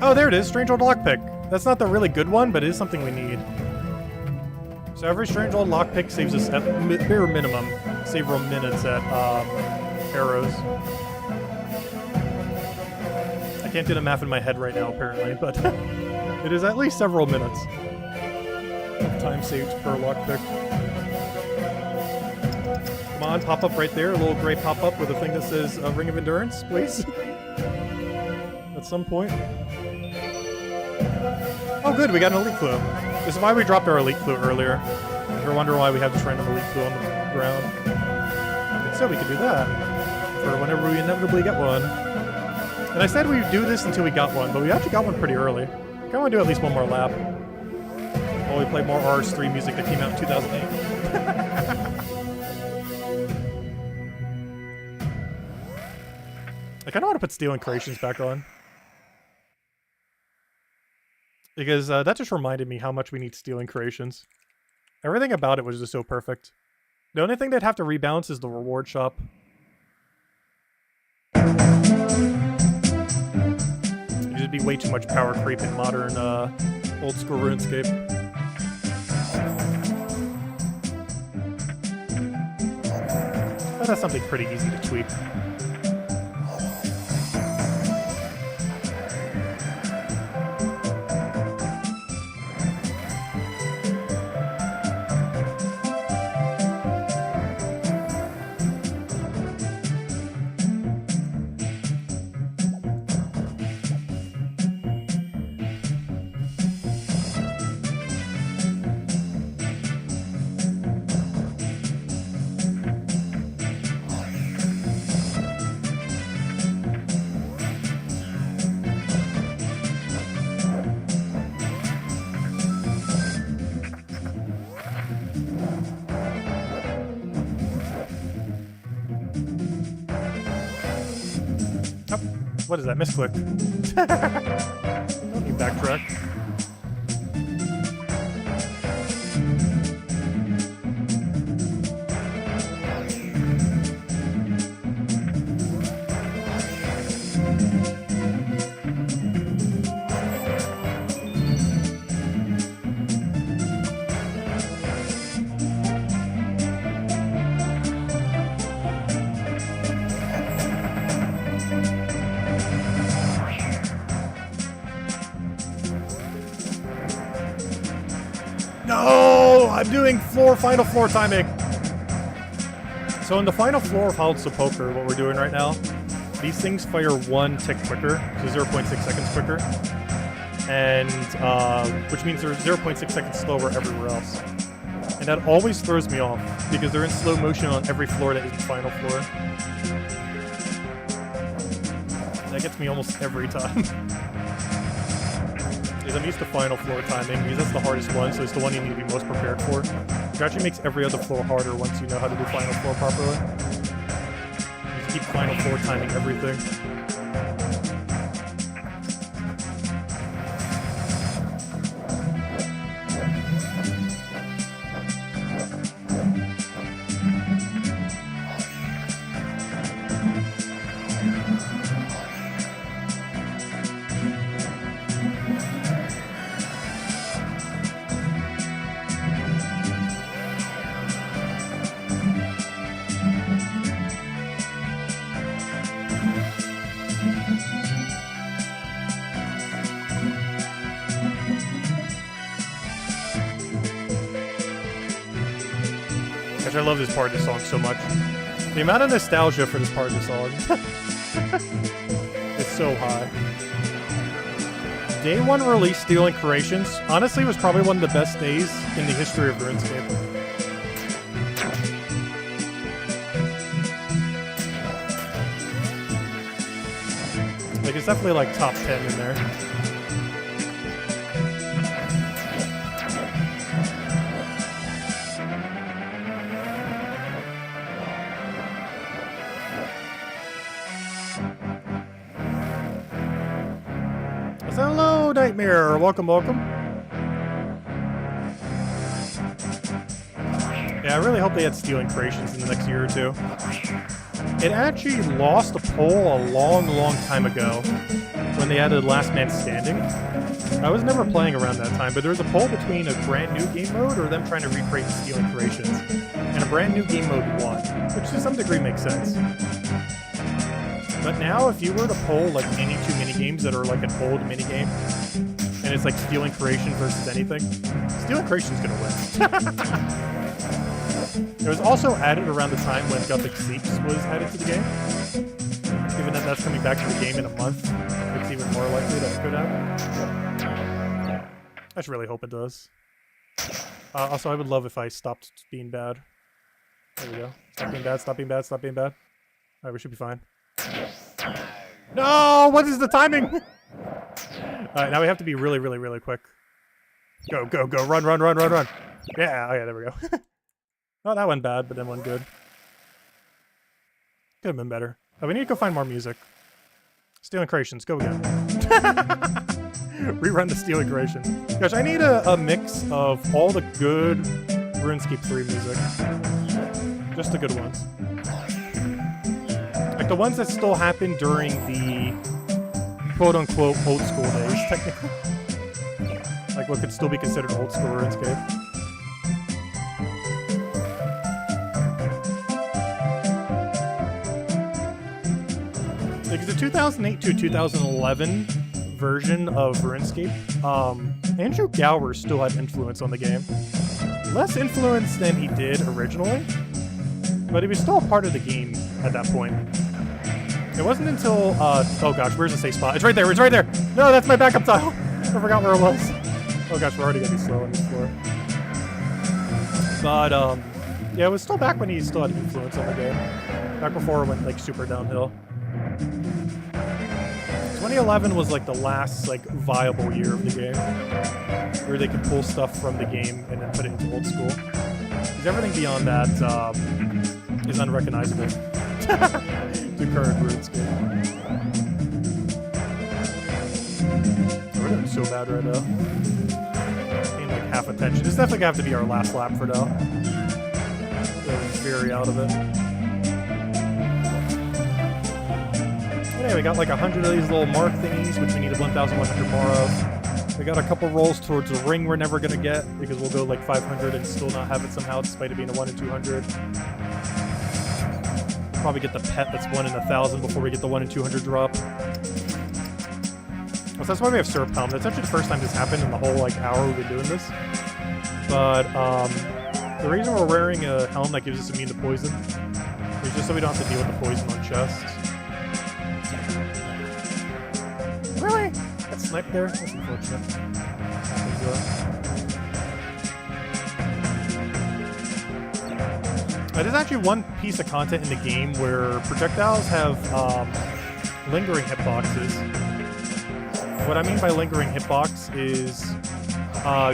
Oh, there it is. Strange old lockpick. That's not the really good one, but it is something we need. So every strange old lockpick saves us at bare minimum several minutes at arrows. I can't do the math in my head right now, apparently, but it is at least several minutes of time saved per lockpick. Come on, pop up right there. A little gray pop up with a thing that says Ring of Endurance, please. At some point. Oh, good, we got an elite clue. This is why we dropped our elite clue earlier. If you're wondering why we have this random elite clue on the ground. And so we could do that for whenever we inevitably get one. And I said we'd do this until we got one, but we actually got one pretty early. I kind of want to do at least one more lap. While we play more RS3 music that came out in 2008. I kind of want to put Stealing Creations back on. Because that just reminded me how much we need Stealing Creations. Everything about it was just so perfect. The only thing they'd have to rebalance is the reward shop. It'd just be way too much power creep in modern old school RuneScape. But that's something pretty easy to tweak. What is that? Misclick. Don't need backtrack. No! I'm doing final floor timing. So in the final floor of Oldschool Poker, what we're doing right now, these things fire 1 tick quicker, so 0.6 seconds quicker. And, which means they're 0.6 seconds slower everywhere else. And that always throws me off, because they're in slow motion on every floor that is the final floor. That gets me almost every time. Because I'm used to final floor timing, because that's the hardest one, so it's the one you need to be most prepared for. Which actually makes every other floor harder once you know how to do final floor properly. You just keep final floor timing everything. Gosh, I love this part of the song so much. The amount of nostalgia for this part of the song is so high. Day 1 release, Stealing Creations, honestly was probably one of the best days in the history of RuneScape. Like, it's definitely like top 10 in there. Hello, Nightmare. Welcome, welcome. Yeah, I really hope they had Stealing Creations in the next year or two. It actually lost a poll a long, long time ago. when they added Last Man Standing. I was never playing around that time, but there was a poll between a brand new game mode or them trying to recreate Stealing Creations. And a brand new game mode won, which to some degree makes sense. But now, if you were to poll like any two minigames that are like an old minigame, and it's like Stealing Creation versus anything, Stealing Creation's gonna win. It was also added around the time when Gothic Seeps was added to the game. Given that that's coming back to the game in a month, it's even more likely that it could happen. I should really hope it does. Also, I would love if I stopped being bad. There we go. Stop being bad, stop being bad, stop being bad. Alright, we should be fine. No! What is the timing? Alright, now we have to be really, really, really quick. Go, go, go. Run, run, run, run, run. Yeah, oh yeah, there we go. Oh, that went bad, but then went good. Could have been better. Oh, we need to go find more music. Stealing Creations, go again. Rerun the Stealing Creations. Gosh, I need a mix of all the good RuneScape 3 music. Just the good ones. Like the ones that still happen during the quote-unquote old school days, technically. Like what could still be considered old school RuneScape. Because the 2008 to 2011 version of RuneScape, Andrew Gower still had influence on the game. Less influence than he did originally, but he was still a part of the game at that point. It wasn't until, oh gosh, where's the safe spot? It's right there, it's right there! No, that's my backup tile! I forgot where it was. Oh gosh, we're already gonna be slow on this floor. But, yeah, it was still back when he still had influence on the game. Back before it went, like, super downhill. 2011 was like the last like viable year of the game where they could pull stuff from the game and then put it into old school. Because everything beyond that is unrecognizable to current RuneScape. Oh, we're doing so bad right now. Getting like half attention. This is definitely gonna have to be our last lap for now. We're very out of it. We got like 100 of these little mark thingies, which we need 1,100 more of. We got a couple rolls towards a ring we're never gonna get because we'll go like 500 and still not have it somehow, despite it being a 1 in 200. Probably get the pet that's 1 in 1,000 before we get the 1 in 200 drop. So that's why we have Syrup Helm. That's actually the first time this happened in the whole like hour we've been doing this. But the reason we're wearing a helm that gives us immune to poison is just so we don't have to deal with the poison on chests. Really? Got sniped there? That's unfortunate. There's actually one piece of content in the game where projectiles have lingering hitboxes. What I mean by lingering hitbox is,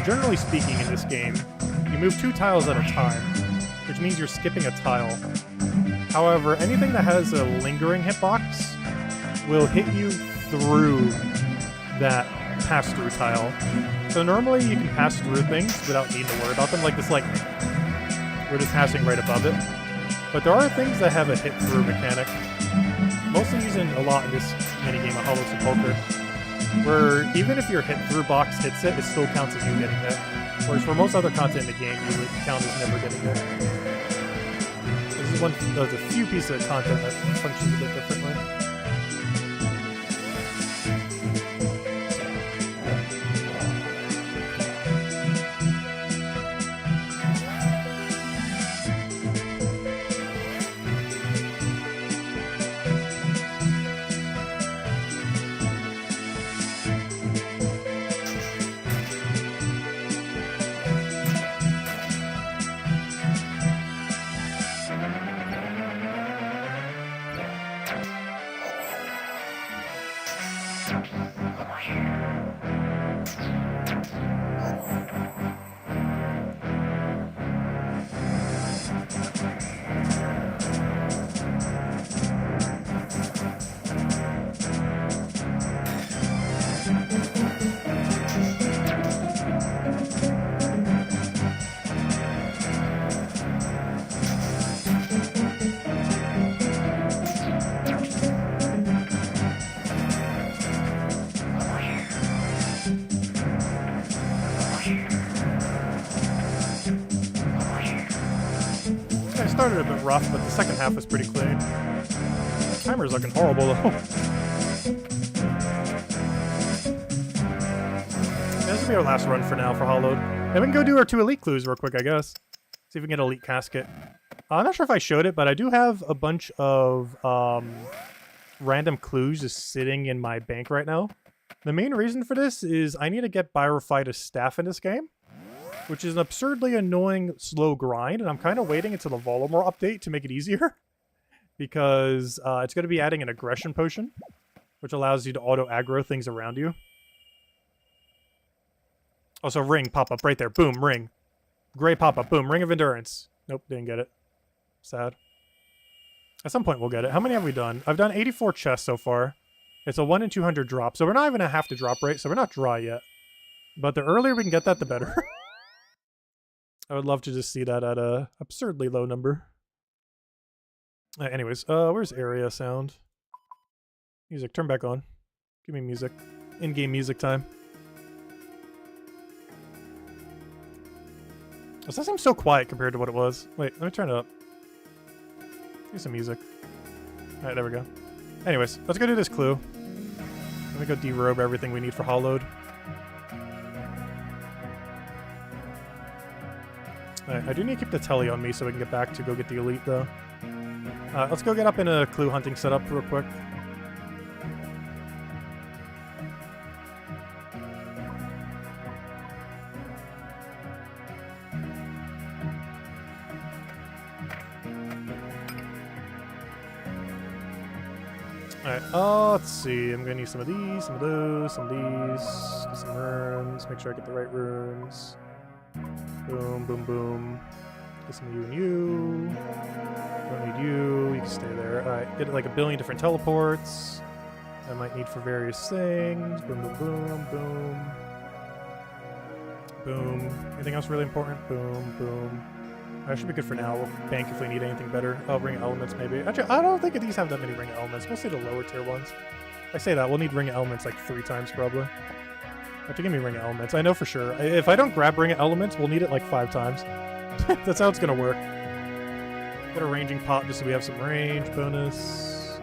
generally speaking in this game, you move 2 tiles at a time, which means you're skipping a tile. However, anything that has a lingering hitbox will hit you through that pass-through tile. So normally you can pass through things without needing to worry about them, like this, like, we're just passing right above it. But there are things that have a hit-through mechanic. Mostly using a lot in this minigame of Hollow Sepulchre, where even if your hit-through box hits it, it still counts as you getting hit. Whereas for most other content in the game, you would count as never getting hit. This is one of the few pieces of content that functions a bit differently. I started a bit rough, but the second half was pretty clean. Timer's looking horrible though. This will be our last run for now for Hollowed. And we can go do our 2 elite clues real quick, I guess. See if we can get elite casket. I'm not sure if I showed it, but I do have a bunch of random clues just sitting in my bank right now. The main reason for this is I need to get Pyrophyta's staff in this game, which is an absurdly annoying slow grind, and I'm kind of waiting until the Volumore update to make it easier, because it's going to be adding an aggression potion, which allows you to auto-aggro things around you. Also, ring pop-up right there. Boom, ring. Gray pop-up. Boom, ring of endurance. Nope, didn't get it. Sad. At some point we'll get it. How many have we done? I've done 84 chests so far. It's a 1 in 200 drop, so we're not even at half the drop rate, so we're not dry yet. But the earlier we can get that, the better. I would love to just see that at a absurdly low number. Anyways, where's area sound? Music, turn back on. Give me music. In-game music time. This seems so quiet compared to what it was. Wait, let me turn it up. Do some music. Alright, there we go. Anyways, let's go do this clue. Let me go derobe everything we need for Hollowed. Alright, I do need to keep the telly on me so we can get back to go get the elite, though. Let's go get up in a clue hunting setup real quick. Alright, let's see. I'm gonna need some of these, some of those, some of these. Get some runes. Make sure I get the right runes. Boom, boom, boom. Get some of you and you. Don't need you. You can stay there. Alright, get like a billion different teleports. I might need for various things. Boom, boom, boom, boom. Boom. Anything else really important? Boom, boom. That should be good for now. We'll bank if we need anything better. Oh, ring elements maybe. Actually, I don't think these have that many ring elements. Mostly the lower tier ones. I say that, we'll need ring elements like 3 times probably. Have to give me ring elements. I know for sure. If I don't grab ring elements, we'll need it like 5 times. That's how it's gonna work. Get a ranging pot just so we have some range bonus.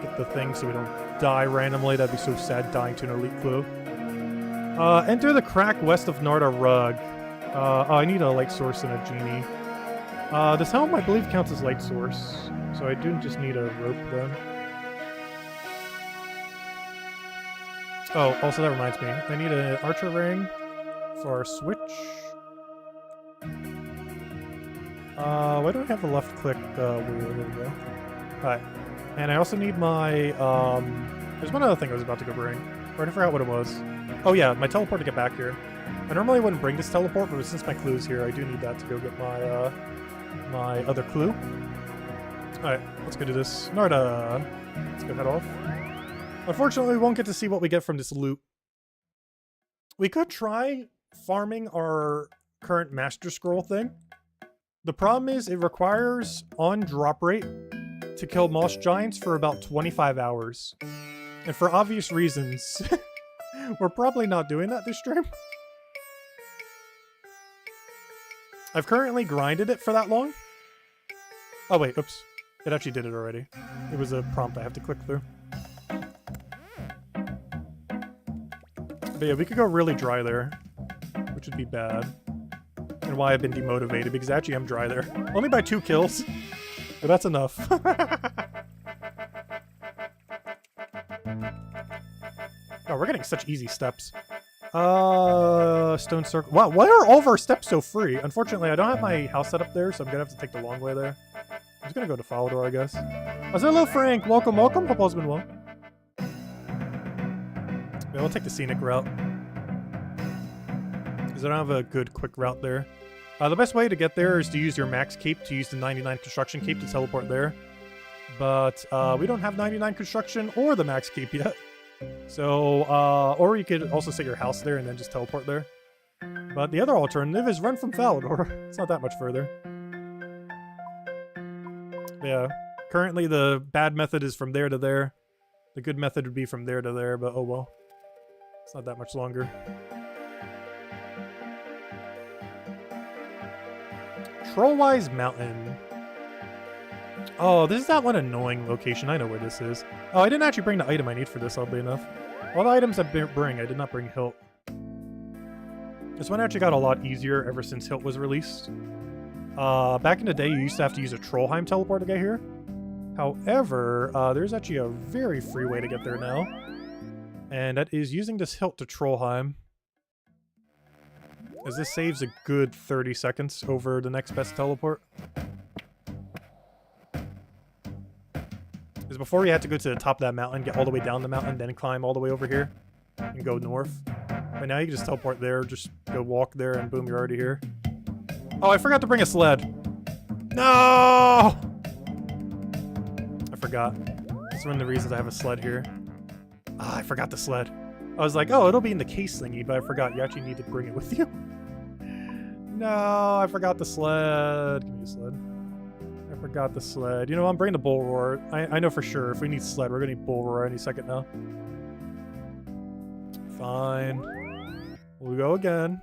Get the thing so we don't die randomly. That'd be so sad dying to an elite clue. Enter the crack west of Narda Rug. I need a light source and a genie. This helm, I believe, counts as light source. So I do just need a rope then. Oh, also that reminds me. I need an archer ring for our switch. Why don't I have the left click wheel? There we go. Alright. And I also need my, there's one other thing I was about to go bring. I already forgot what it was. Oh yeah, my teleport to get back here. I normally wouldn't bring this teleport, but since my clue's here, I do need that to go get my, my other clue. Alright, let's go do this. Narda! Let's go head off. Unfortunately, we won't get to see what we get from this loot. We could try farming our current Master Scroll thing. The problem is it requires on drop rate to kill Moss Giants for about 25 hours. And for obvious reasons, we're probably not doing that this stream. I've currently grinded it for that long. Oh wait, oops. It actually did it already. It was a prompt I have to click through. But yeah, we could go really dry there, which would be bad. And why I've been demotivated, because actually I'm dry there. Only by 2 kills, but that's enough. Oh, we're getting such easy steps. Stone circle. Wow, why are all of our steps so free? Unfortunately, I don't have my house set up there, so I'm gonna have to take the long way there. I'm just gonna go to Falador, I guess. Oh, hello, Frank. Welcome, welcome. Hope all's been well. Yeah, we'll take the scenic route. Because I don't have a good quick route there. The best way to get there is to use your max keep, to use the 99 construction keep to teleport there. But we don't have 99 construction or the max keep yet. So, or you could also set your house there and then just teleport there. But the other alternative is run from Falador. It's not that much further. Yeah, currently the bad method is from there to there. The good method would be from there to there, but oh well. It's not that much longer. Trollwise Mountain. Oh, this is that one annoying location. I know where this is. Oh, I didn't actually bring the item I need for this, oddly enough. All the items I bring, I did not bring Hilt. This one actually got a lot easier ever since Hilt was released. Back in the day, you used to have to use a Trollheim teleport to get here. However, there's actually a very free way to get there now. And that is using this Hilt to Trollheim. As this saves a good 30 seconds over the next best teleport. Because before you had to go to the top of that mountain, get all the way down the mountain, then climb all the way over here and go north. But now you can just teleport there, just go walk there, and boom, you're already here. Oh, I forgot to bring a sled. No! I forgot. That's one of the reasons I have a sled here. Ah, I forgot the sled. I was like, oh, it'll be in the case thingy, but I forgot you actually need to bring it with you. No, I forgot the sled. Give me a sled. I forgot the sled. You know, I'm bringing the bull roar. I know for sure if we need sled, we're gonna need bull roar any second now. Fine. We'll go again.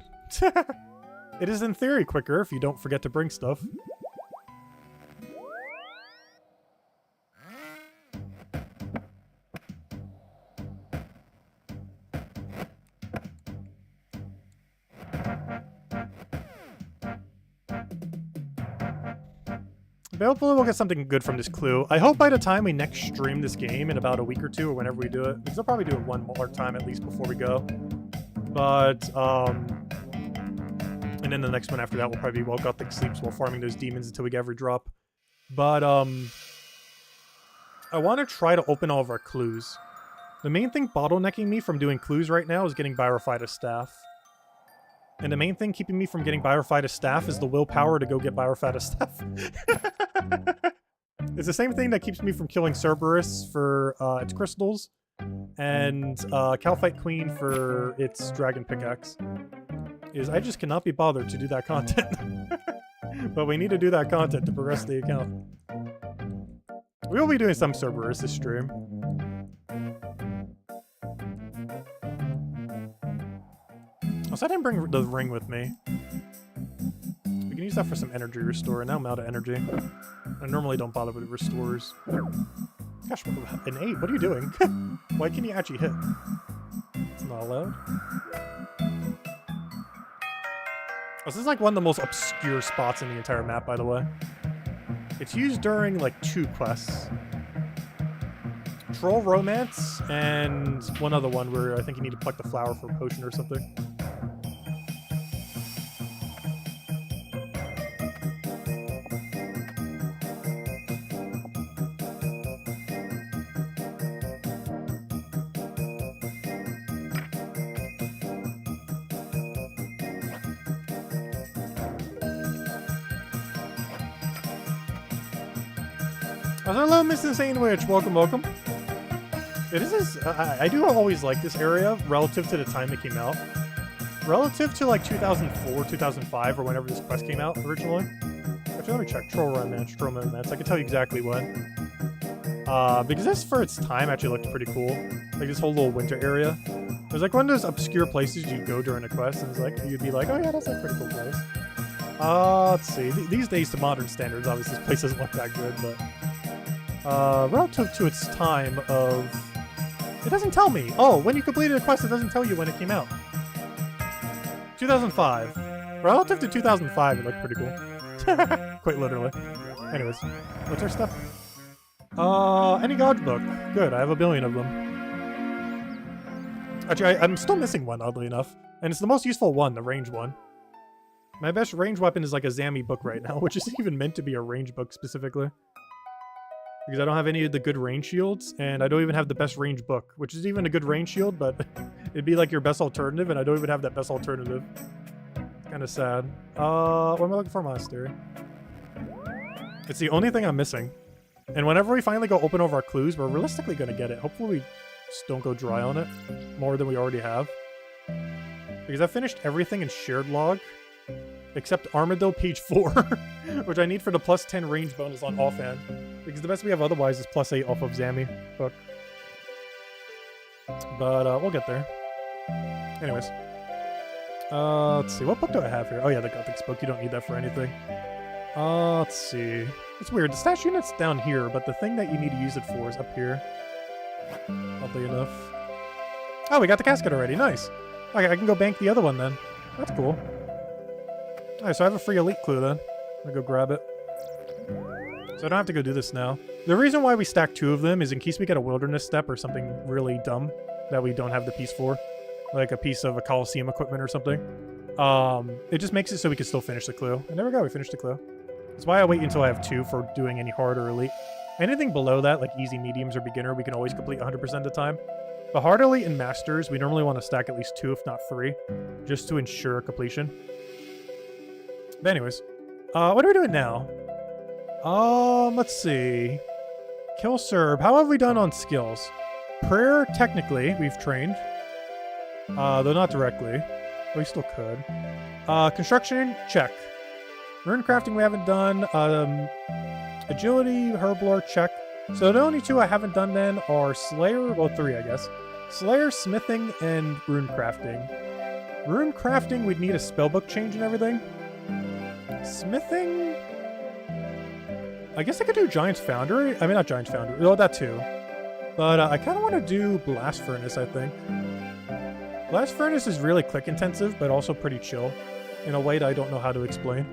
It is in theory quicker if you don't forget to bring stuff. But hopefully we'll get something good from this clue. I hope by the time we next stream this game in about a week or two, or whenever we do it, because I'll probably do it one more time at least before we go. But, and then the next one after that will probably be while Gothic sleeps while farming those demons until we get every drop. But, I want to try to open all of our clues. The main thing bottlenecking me from doing clues right now is getting Byrophyta's staff. And the main thing keeping me from getting Byrophyta's staff is the willpower to go get Byrophyta's staff. It's the same thing that keeps me from killing Cerberus for its crystals, and Calphite Queen for its dragon pickaxe. Is I just cannot be bothered to do that content. But we need to do that content to progress the account. We will be doing some Cerberus this stream. So I didn't bring the ring with me. We can use that for some energy restore, and now I'm out of energy. I normally don't bother with restores. Gosh, an 8? What are you doing? Why can you actually hit? It's not allowed. Oh, this is like one of the most obscure spots in the entire map, by the way. It's used during like 2 quests. Troll Romance, and one other one where I think you need to pluck the flower for a potion or something. Hello, Mrs. Sandwich. Welcome, welcome. Yeah, this is... I do always like this area relative to the time it came out. Relative to like 2004, 2005, or whenever this quest came out originally. Actually, let me check. Troll Romance. I can tell you exactly when. Because this, for its time, actually looked pretty cool. Like this whole little winter area. It was like one of those obscure places you'd go during a quest, and it's like you'd be like, oh yeah, that's a pretty cool place. Let's see. These days, to modern standards, obviously this place doesn't look that good, but... relative to its time of... It doesn't tell me. Oh, when you completed a quest, it doesn't tell you when it came out. 2005. Relative to 2005, it looked pretty cool. Quite literally. Anyways, what's our stuff? Any God's book. Good, I have a billion of them. Actually, I'm still missing one, oddly enough. And it's the most useful one, the range one. My best range weapon is like a Zammy book right now, which isn't even meant to be a range book specifically. Because I don't have any of the good range shields, and I don't even have the best range book, which is even a good range shield, but it'd be like your best alternative, and I don't even have that best alternative. Kind of sad. What am I looking for, monastery? It's the only thing I'm missing. And whenever we finally go open over our clues, we're realistically going to get it. Hopefully we just don't go dry on it more than we already have. Because I finished everything in shared log, except Armadillo page 4, which I need for the plus 10 range bonus on offhand. Because the best we have otherwise is plus 8 off of Zammy book. But we'll get there. Anyways. Let's see. What book do I have here? Oh yeah, the Gothic's book. You don't need that for anything. Let's see. It's weird. The stash unit's down here, but the thing that you need to use it for is up here. Oddly enough. Oh, we got the casket already. Nice. Okay, I can go bank the other one then. That's cool. Alright, so I have a free elite clue then. I'm gonna go grab it. So I don't have to go do this now. The reason why we stack 2 of them is in case we get a wilderness step or something really dumb that we don't have the piece for. Like a piece of a Coliseum equipment or something. It just makes it so we can still finish the clue. And there we go, we finished the clue. That's why I wait until I have 2 for doing any hard or elite. Anything below that, like easy, mediums, or beginner, we can always complete 100% of the time. The hard elite and masters, we normally want to stack at least 2, if not 3, just to ensure completion. But anyways, what are we doing now? Let's see. Kill Serb. How have we done on skills? Prayer, technically, we've trained. Though not directly. We still could. Construction, check. Rune crafting we haven't done. Agility, herblore, check. So the only 2 I haven't done then are Slayer, well 3 I guess. Slayer, smithing, and rune crafting. Rune crafting, we'd need a spellbook change and everything. Smithing... I guess I could do Giant's Foundry. I mean, not Giant's Foundry. Oh, that too. But I kind of want to do Blast Furnace, I think. Blast Furnace is really click intensive, but also pretty chill. In a way that I don't know how to explain.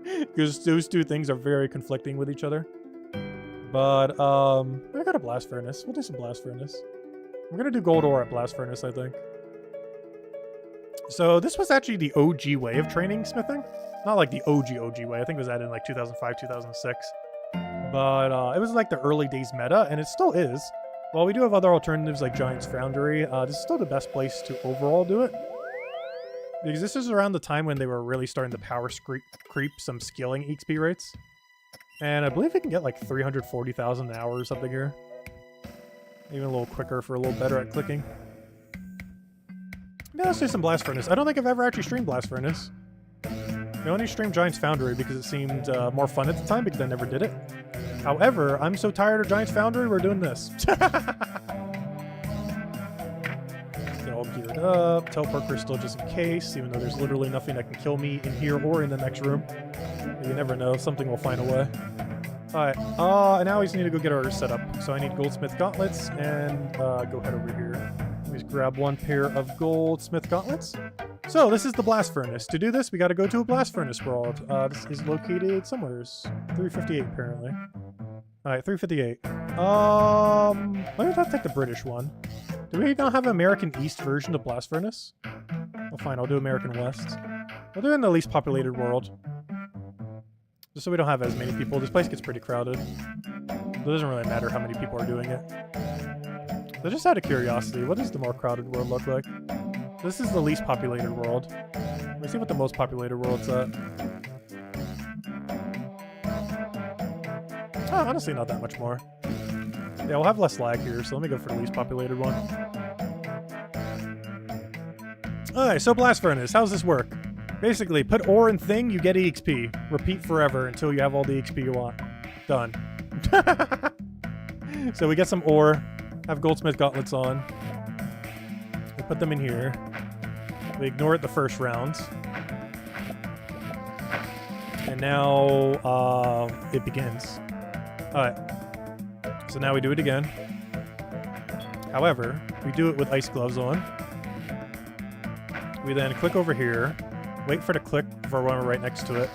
Because those 2 things are very conflicting with each other. But, I got a Blast Furnace. We'll do some Blast Furnace. We're going to do Gold Ore at Blast Furnace, I think. So this was actually the OG way of training smithing. Not like the OG way. I think it was added in like 2005, 2006. But it was like the early days meta, and it still is. While we do have other alternatives like Giant's Foundry, this is still the best place to overall do it. Because this is around the time when they were really starting to power creep some skilling XP rates. And I believe we can get like 340,000 an hour or something here. Even a little quicker for a little better at clicking. Yeah, let's do some Blast Furnace. I don't think I've ever actually streamed Blast Furnace. I only streamed Giant's Foundry because it seemed more fun at the time because I never did it. However, I'm so tired of Giant's Foundry, we're doing this. Get all geared up. Teleport crystal just in case, even though there's literally nothing that can kill me in here or in the next room. But you never know, something will find a way. Alright, and now we just need to go get our set up. So I need goldsmith gauntlets and go head over here. Let me just grab 1 pair of goldsmith gauntlets. So this is the Blast Furnace. To do this, we got to go to a Blast Furnace world. This is located somewhere. 358 apparently. Alright, 358. Let me not take the British one. Do we not have an American East version of Blast Furnace? Well, fine, I'll do American West. We'll do it in the least populated world. Just so we don't have as many people. This place gets pretty crowded. It doesn't really matter how many people are doing it. So just out of curiosity, what does the more crowded world look like? This is the least populated world. Let me see what the most populated world's at. Oh, honestly, not that much more. Yeah, we'll have less lag here, so let me go for the least populated one. Alright, so Blast Furnace, how's this work? Basically, put ore in thing, you get EXP. Repeat forever until you have all the XP you want. Done. So we get some ore, have goldsmith gauntlets on. We put them in here. We ignore it the first round. And now it begins. Alright. So now we do it again. However, we do it with ice gloves on. We then click over here. Wait for the click for when we're right next to it.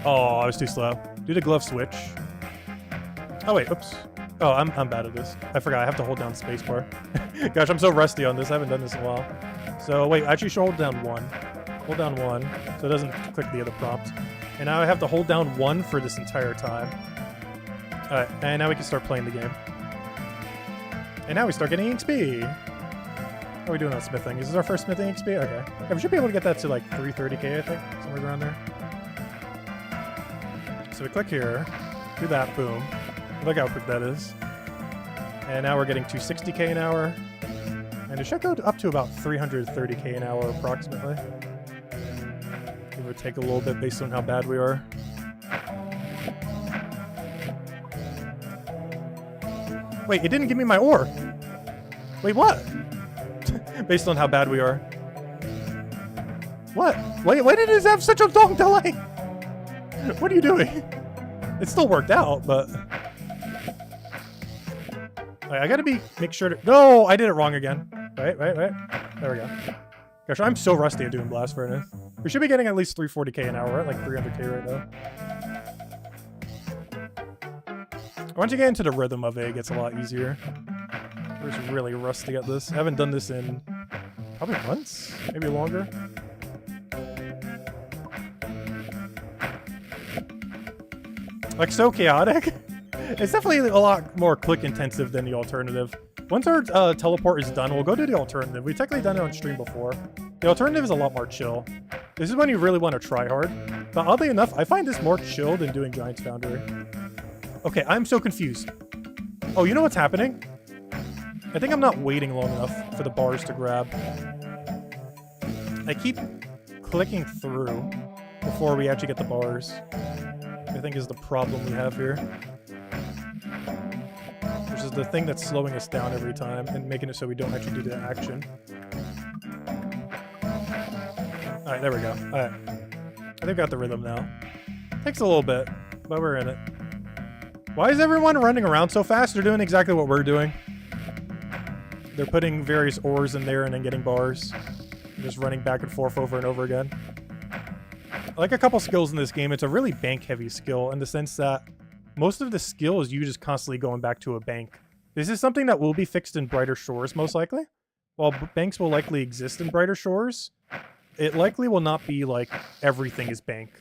Oh, I was too slow. Do the glove switch. Oh wait, oops. Oh, I'm bad at this. I forgot, I have to hold down spacebar. Gosh, I'm so rusty on this. I haven't done this in a while. So wait, I actually should hold down 1. Hold down 1, so it doesn't click the other prompt. And now I have to hold down 1 for this entire time. Alright, and now we can start playing the game. And now we start getting XP. How are we doing on smithing? Is this our first smithing XP? Okay. Yeah, we should be able to get that to like 330k, I think. Somewhere around there. So we click here. Do that, boom. Look how quick that is. And now we're getting 260k an hour. And it should go up to about 330k an hour approximately. Give or take a little bit based on how bad we are. Wait, it didn't give me my ore. Wait, what? Based on how bad we are. What? Why did it have such a long delay? What are you doing? It still worked out, but... Right, I gotta make sure to... No! I did it wrong again. Right. There we go. Gosh, I'm so rusty at doing Blast Furnace. We should be getting at least 340k an hour. We're at like 300k right now. Once you get into the rhythm of it, it gets a lot easier. We're just really rusty at this. I haven't done this in probably months, maybe longer. Like, so chaotic. It's definitely a lot more click intensive than the alternative. Once our teleport is done, we'll go to the alternative. We've technically done it on stream before. The alternative is a lot more chill. This is when you really want to try hard. But oddly enough, I find this more chill than doing Giant's Foundry. Okay, I'm so confused. Oh, you know what's happening? I think I'm not waiting long enough for the bars to grab. I keep clicking through before we actually get the bars. I think is the problem we have here. Which is the thing that's slowing us down every time and making it so we don't actually do the action. Alright, there we go. Alright. I think we got the rhythm now. Takes a little bit, but we're in it. Why is everyone running around so fast? They're doing exactly what we're doing. They're putting various ores in there and then getting bars. Just running back and forth over and over again. I like a couple skills in this game. It's a really bank-heavy skill in the sense that most of the skill is you just constantly going back to a bank. This is something that will be fixed in Brighter Shores, most likely. While banks will likely exist in Brighter Shores, it likely will not be like everything is bank.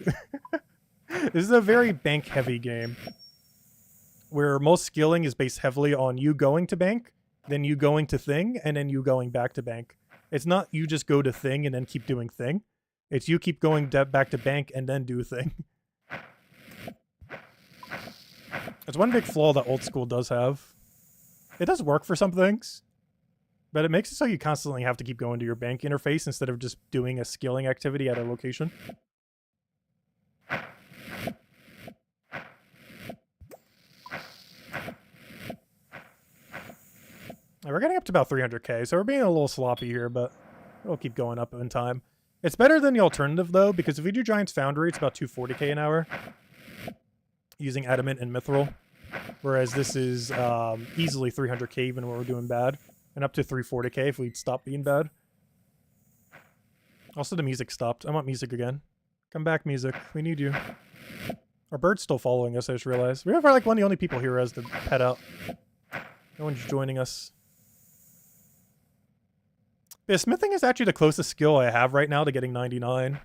This is a very bank-heavy game, where most skilling is based heavily on you going to bank, then you going to thing, and then you going back to bank. It's not you just go to thing and then keep doing thing. It's you keep going back to bank and then do thing. It's one big flaw that Old School does have. It does work for some things, but it makes it so you constantly have to keep going to your bank interface instead of just doing a skilling activity at a location. We're getting up to about 300k, so we're being a little sloppy here, but it'll keep going up in time. It's better than the alternative, though, because if we do Giant's Foundry, it's about 240k an hour, using Adamant and Mithril, whereas this is easily 300k even when we're doing bad, and up to 340k if we'd stop being bad. Also, the music stopped. I want music again. Come back, music. We need you. Our bird's still following us, I just realized. We have like one of the only people here who has the pet out. No one's joining us. Yeah, smithing is actually the closest skill I have right now to getting 99.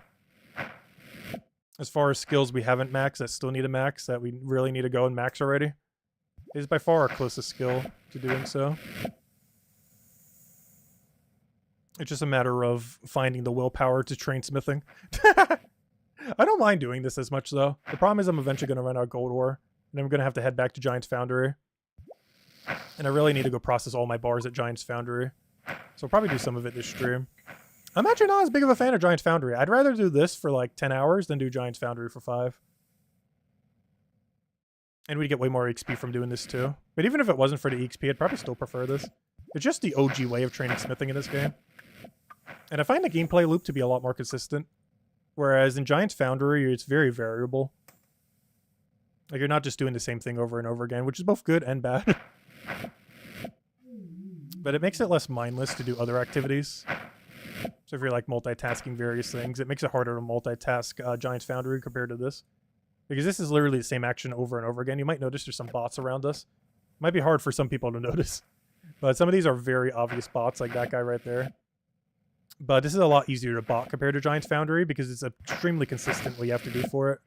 As far as skills we haven't maxed that still need a max, that we really need to go and max already. It is by far our closest skill to doing so. It's just a matter of finding the willpower to train smithing. I don't mind doing this as much, though. The problem is I'm eventually going to run out of gold ore, and then we're going to have to head back to Giant's Foundry. And I really need to go process all my bars at Giant's Foundry. So I'll probably do some of it this stream. I'm actually not as big of a fan of Giant's Foundry. I'd rather do this for like 10 hours than do Giant's Foundry for 5. And we'd get way more XP from doing this too. But even if it wasn't for the XP, I'd probably still prefer this. It's just the OG way of training smithing in this game. And I find the gameplay loop to be a lot more consistent. Whereas in Giant's Foundry, it's very variable. Like, you're not just doing the same thing over and over again, which is both good and bad. But it makes it less mindless to do other activities. So if you're like multitasking various things, it makes it harder to multitask Giant's Foundry compared to this. Because this is literally the same action over and over again. You might notice there's some bots around us. Might be hard for some people to notice. But some of these are very obvious bots, like that guy right there. But this is a lot easier to bot compared to Giant's Foundry because it's extremely consistent what you have to do for it.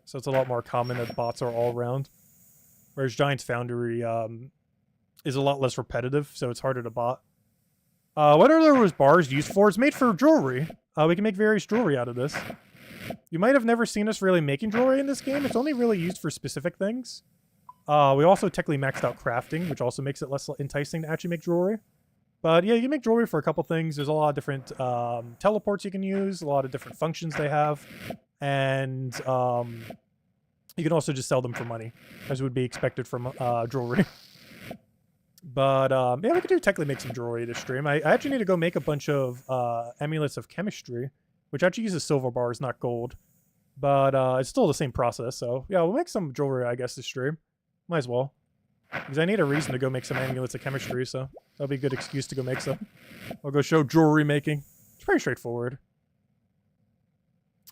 So it's a lot more common that bots are all around. Whereas Giant's Foundry is a lot less repetitive, so it's harder to bot. What are those bars used for? It's made for jewelry. We can make various jewelry out of this. You might have never seen us really making jewelry in this game. It's only really used for specific things. We also technically maxed out crafting, which also makes it less enticing to actually make jewelry. But yeah, you can make jewelry for a couple things. There's a lot of different teleports you can use, a lot of different functions they have. And you can also just sell them for money, as would be expected from jewelry. But yeah, we could do technically make some jewelry this stream. I actually need to go make a bunch of amulets of chemistry, which actually uses silver bars, not gold. But it's still the same process. So yeah, we'll make some jewelry, I guess, this stream. Might as well. Because I need a reason to go make some amulets of chemistry, so that'll be a good excuse to go make some. I'll go show jewelry making. It's pretty straightforward.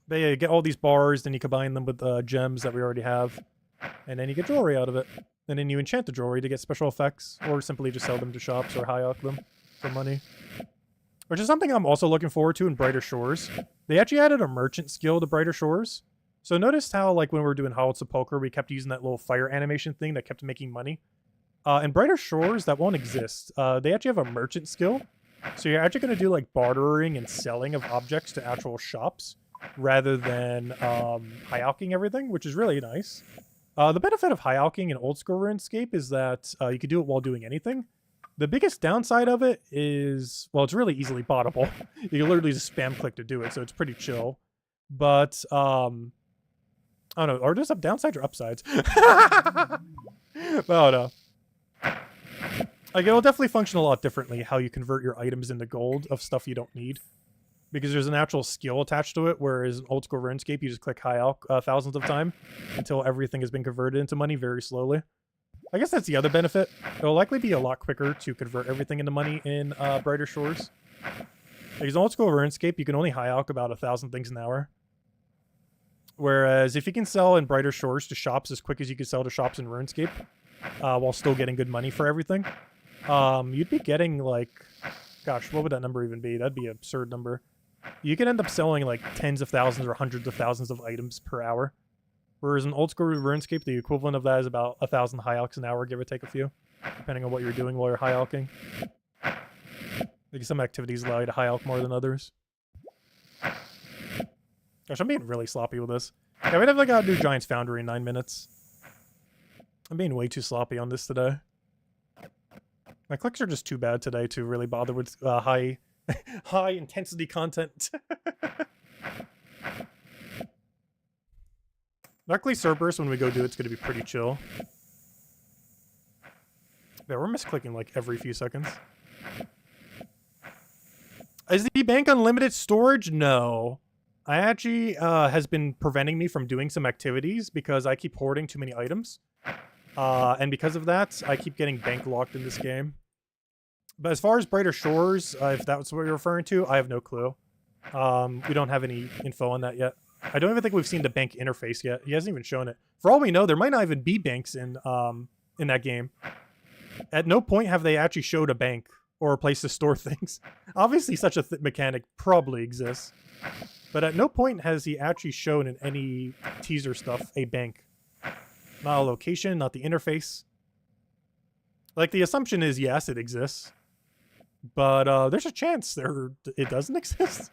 But yeah, you get all these bars, then you combine them with gems that we already have. And then you get jewelry out of it. And then you enchant the jewelry to get special effects, or simply just sell them to shops or high-up them for money. Which is something I'm also looking forward to in Brighter Shores. They actually added a merchant skill to Brighter Shores. So notice how, like, when we were doing Hollows of Poker, we kept using that little fire animation thing that kept making money. In Brighter Shores, that won't exist. They actually have a merchant skill. So you're actually going to do, like, bartering and selling of objects to actual shops, rather than high-alking everything, which is really nice. The benefit of high-alking in Oldschool Runescape is that you can do it while doing anything. The biggest downside of it is, well, it's really easily bottable. You can literally just spam click to do it, so it's pretty chill. But, I don't know, are there some downsides or upsides? I don't know. Like, it'll definitely function a lot differently how you convert your items into gold of stuff you don't need. Because there's an actual skill attached to it, whereas in Oldschool Runescape, you just click high alch thousands of time until everything has been converted into money very slowly. I guess that's the other benefit. It'll likely be a lot quicker to convert everything into money in Brighter Shores. Because in Oldschool Runescape, you can only high alch about 1,000 things an hour. Whereas if you can sell in Brighter Shores to shops as quick as you can sell to shops in RuneScape, while still getting good money for everything, you'd be getting like, gosh, what would that number even be? That'd be an absurd number. You can end up selling like tens of thousands or hundreds of thousands of items per hour. Whereas in Oldschool Runescape, the equivalent of that is about 1,000 high alchs an hour, give or take a few, depending on what you're doing while you're high alching. Like some activities allow you to high alch more than others. Gosh, I'm being really sloppy with this. Yeah, we definitely gotta do Giant's Foundry in 9 minutes. I'm being way too sloppy on this today. My clicks are just too bad today to really bother with high intensity content. Luckily, Cerberus, when we go do it's going to be pretty chill. Yeah, we're misclicking like every few seconds. Is the bank unlimited storage? No. I actually has been preventing me from doing some activities because I keep hoarding too many items. And because of that, I keep getting bank locked in this game. But as far as Brighter Shores, if that's what you're referring to, I have no clue. We don't have any info on that yet. I don't even think we've seen the bank interface yet. He hasn't even shown it. For all we know, there might not even be banks in that game. At no point have they actually showed a bank or a place to store things. Obviously, such a mechanic probably exists. But at no point has he actually shown in any teaser stuff a bank. Not a location, not the interface. Like, the assumption is, yes, it exists. But there's a chance it doesn't exist.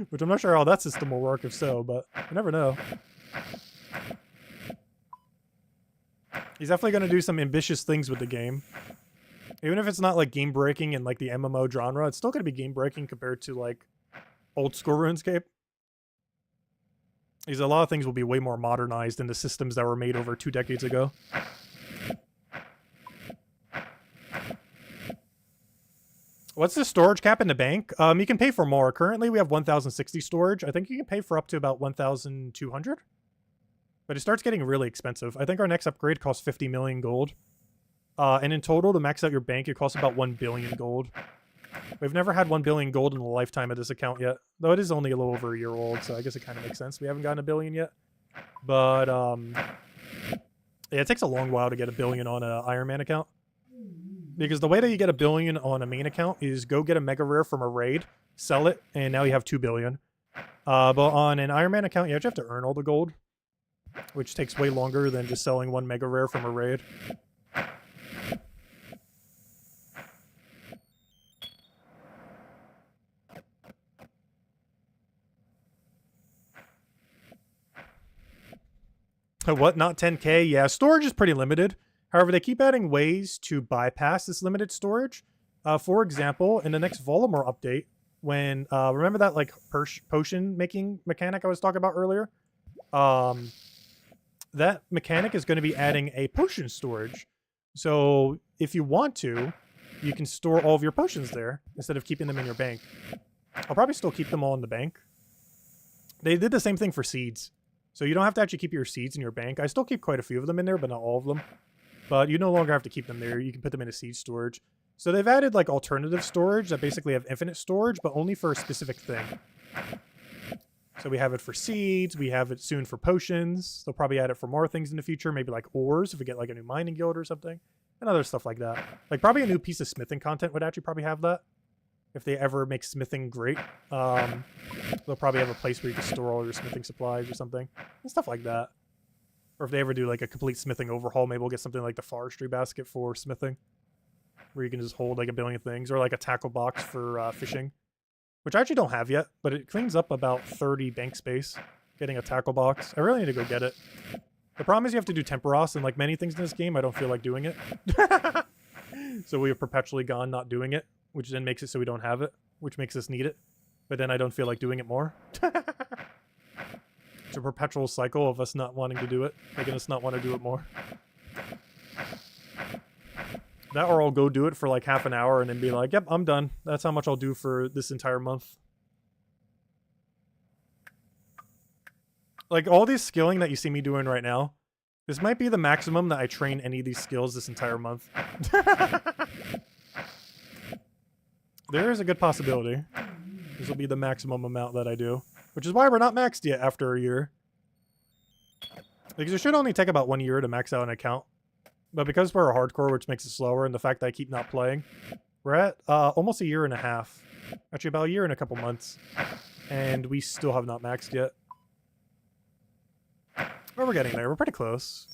Which I'm not sure how that system will work if so, but you never know. He's definitely going to do some ambitious things with the game. Even if it's not like game-breaking in like the MMO genre, it's still going to be game-breaking compared to like Oldschool Runescape. Because a lot of things will be way more modernized than the systems that were made over 2 decades ago. What's the storage cap in the bank? You can pay for more. Currently, we have 1,060 storage. I think you can pay for up to about 1,200. But it starts getting really expensive. I think our next upgrade costs 50 million gold. And in total, to max out your bank, it costs about 1 billion gold. We've never had 1 billion gold in the lifetime of this account yet. Though it is only a little over a year old, so I guess it kind of makes sense. We haven't gotten 1 billion yet. But, yeah, it takes a long while to get 1 billion on an Iron Man account. Because the way that you get 1 billion on a main account is go get a mega rare from a raid, sell it, and now you have 2 billion. But on an Iron Man account, you actually have to earn all the gold, which takes way longer than just selling 1 mega rare from a raid. What, not 10k? Yeah, storage is pretty limited. However, they keep adding ways to bypass this limited storage. For example, in the next Volamore update, when remember that like potion making mechanic I was talking about earlier? That mechanic is going to be adding a potion storage. So if you want to, you can store all of your potions there instead of keeping them in your bank. I'll probably still keep them all in the bank. They did the same thing for seeds. So you don't have to actually keep your seeds in your bank. I still keep quite a few of them in there, but not all of them. But you no longer have to keep them there. You can put them in a seed storage. So they've added like alternative storage that basically have infinite storage, but only for a specific thing. So we have it for seeds. We have it soon for potions. They'll probably add it for more things in the future. Maybe like ores if we get like a new mining guild or something. And other stuff like that. Like probably a new piece of smithing content would actually probably have that. If they ever make smithing great. They'll probably have a place where you can store all your smithing supplies or something. And stuff like that. Or if they ever do like a complete smithing overhaul, maybe we'll get something like the forestry basket for smithing. Where you can just hold like a billion things. Or like a tackle box for fishing. Which I actually don't have yet. But it cleans up about 30 bank space. Getting a tackle box. I really need to go get it. The problem is you have to do Temporos, and like many things in this game, I don't feel like doing it. So we have perpetually gone not doing it, which then makes it so we don't have it, which makes us need it. But then I don't feel like doing it more. It's a perpetual cycle of us not wanting to do it, making us not want to do it more. That or I'll go do it for like half an hour and then be like, yep, I'm done. That's how much I'll do for this entire month. Like, all this skilling that you see me doing right now, this might be the maximum that I train any of these skills this entire month. There is a good possibility. This will be the maximum amount that I do. Which is why we're not maxed yet after a year. Because it should only take about 1 year to max out an account. But because we're a hardcore, which makes it slower, and the fact that I keep not playing, we're at almost a year and a half. Actually, about a year and a couple months. And we still have not maxed yet. But we're getting there. We're pretty close.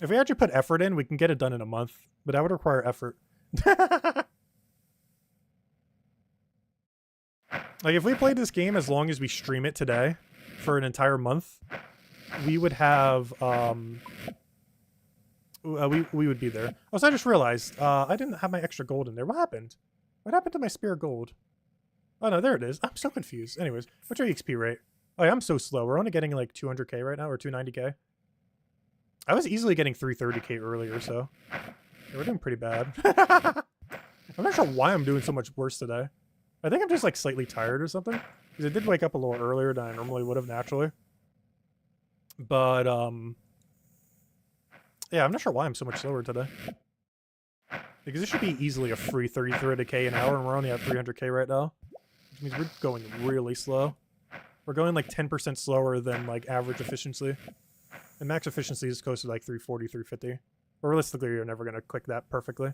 If we actually put effort in, we can get it done in a month. But that would require effort. Like, if we played this game as long as we stream it today for an entire month, we would have, we would be there. Oh, so I just realized, I didn't have my extra gold in there. What happened? What happened to my spare gold? Oh, no, there it is. I'm so confused. Anyways, what's your XP rate? Oh, yeah, I'm so slow. We're only getting like 200k right now, or 290k. I was easily getting 330k earlier, so yeah, we're doing pretty bad. I'm not sure why I'm doing so much worse today. I think I'm just like slightly tired or something, because I did wake up a little earlier than I normally would have naturally. But yeah, I'm not sure why I'm so much slower today. Because this should be easily a free 30k an hour, and we're only at 300k right now, which means we're going really slow. We're going like 10% slower than like average efficiency. And max efficiency is close to like 340, 350. But realistically, you're never going to click that perfectly.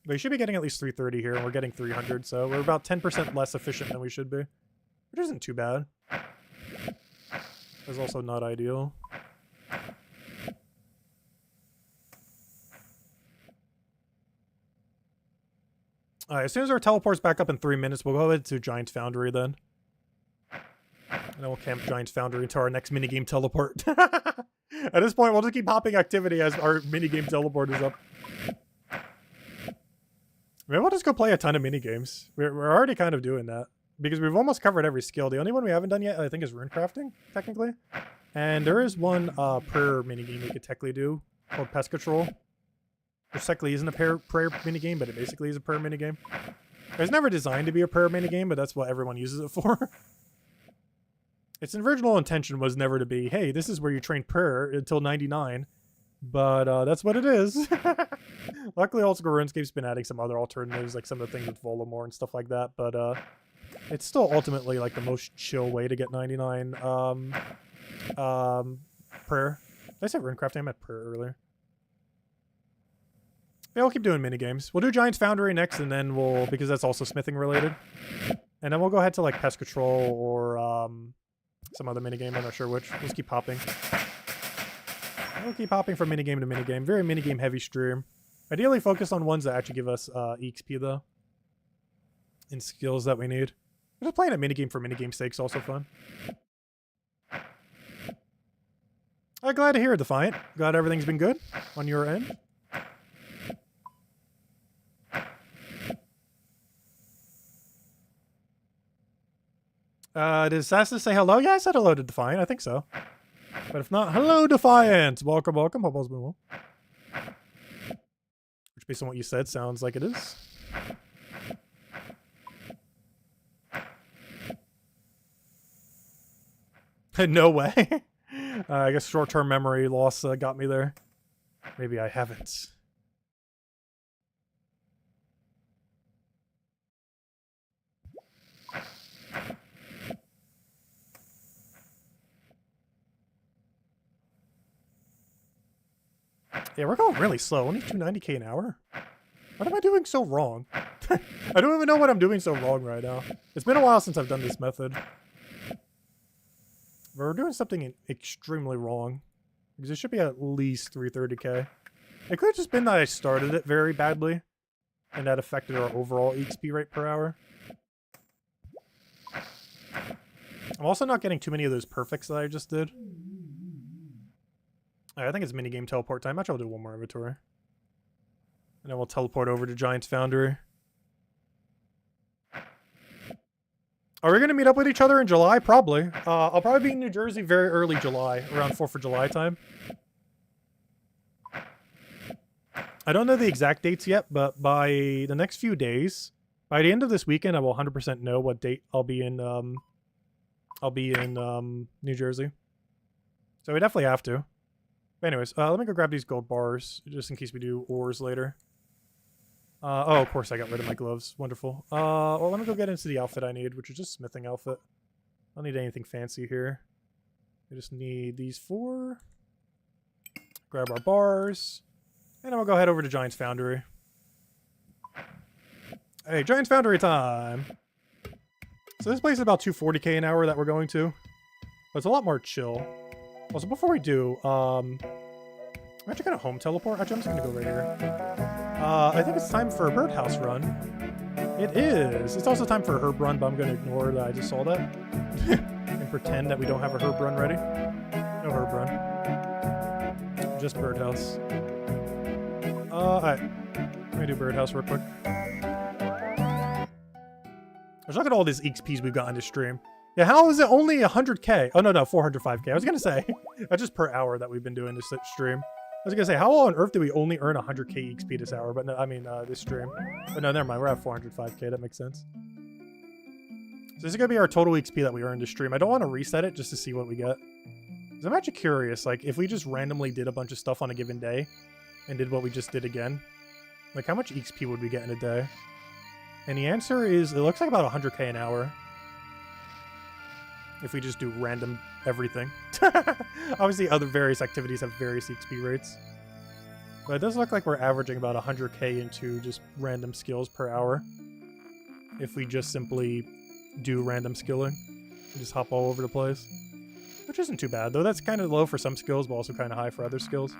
But you should be getting at least 330 here, and we're getting 300, so we're about 10% less efficient than we should be. Which isn't too bad. It's also not ideal. Alright, as soon as our teleport's back up in 3 minutes, we'll go ahead to Giant's Foundry then. And then we'll camp Giant's Foundry until our next minigame teleport. At this point, we'll just keep hopping activity as our minigame teleport is up. Maybe we'll just go play a ton of minigames. We're already kind of doing that. Because we've almost covered every skill. The only one we haven't done yet, I think, is rune crafting, technically. And there is one prayer minigame we could technically do called Pest Control. Which technically isn't a prayer minigame, but it basically is a prayer minigame. It was never designed to be a prayer minigame, but that's what everyone uses it for. Its original intention was never to be, hey, this is where you train prayer until 99. But that's what it is. Luckily, Oldschool Runescape's been adding some other alternatives, like some of the things with Volamore and stuff like that. But it's still ultimately like the most chill way to get 99 prayer. Did I say runecrafting? I meant prayer earlier. Yeah, we'll keep doing minigames. We'll do Giant's Foundry next, and then we'll, because that's also smithing related. And then we'll go ahead to like Pest Control or some other minigame. I'm not sure which. We'll just keep hopping. We'll keep hopping from minigame to minigame. Very minigame heavy stream. Ideally focus on ones that actually give us EXP though. And skills that we need. Just playing a minigame for minigame's sake is also fun. Glad to hear it, Defiant. Glad everything's been good on your end. Did Assassin say hello? Yeah, I said hello to Defiant. I think so. But if not, hello, Defiant! Welcome, welcome. Hope all's been well. Which, based on what you said, sounds like it is. No way. I guess short-term memory loss got me there. Maybe I haven't. Yeah, we're going really slow. Only 290k an hour? What am I doing so wrong? I don't even know what I'm doing so wrong right now. It's been a while since I've done this method. But we're doing something extremely wrong. Because it should be at least 330k. It could have just been that I started it very badly. And that affected our overall XP rate per hour. I'm also not getting too many of those perfects that I just did. Alright, I think it's minigame teleport time. Actually, I'll do one more inventory. And then we'll teleport over to Giant's Foundry. Are we going to meet up with each other in July? Probably. I'll probably be in New Jersey very early July, around 4th of July time. I don't know the exact dates yet, but by the next few days, by the end of this weekend, I will 100% know what date I'll be in New Jersey. So we definitely have to. But anyways, let me go grab these gold bars, just in case we do ores later. Oh, of course I got rid of my gloves. Wonderful. Well, let me go get into the outfit I need, which is just smithing outfit. I don't need anything fancy here. I just need these 4. Grab our bars. And then we'll go head over to Giant's Foundry. Hey, Giant's Foundry time! So this place is about 240k an hour that we're going to. But it's a lot more chill. Also, before we do, I'm actually gonna home teleport. Actually, I'm just gonna go right here. I think it's time for a birdhouse run. It is. It's also time for a herb run, but I'm gonna ignore that I just saw that. And pretend that we don't have a herb run ready. No herb run. Just birdhouse. Alright. Let me do birdhouse real quick. Let's look at all these XPs we've got on this stream. Yeah, how is it only 100k? Oh, no, 405k. I was going to say, that's just per hour that we've been doing this stream. I was going to say, how on earth do we only earn 100k XP this hour? But no, I mean, this stream. But no, never mind. We're at 405k. That makes sense. So this is going to be our total XP that we earned this stream. I don't want to reset it just to see what we get. Because I'm actually curious, like, if we just randomly did a bunch of stuff on a given day and did what we just did again, like, how much XP would we get in a day? And the answer is, it looks like about 100k an hour. If we just do random everything. Obviously, other various activities have various XP rates. But it does look like we're averaging about 100k into just random skills per hour. If we just simply do random skilling. And just hop all over the place. Which isn't too bad, though. That's kind of low for some skills, but also kind of high for other skills.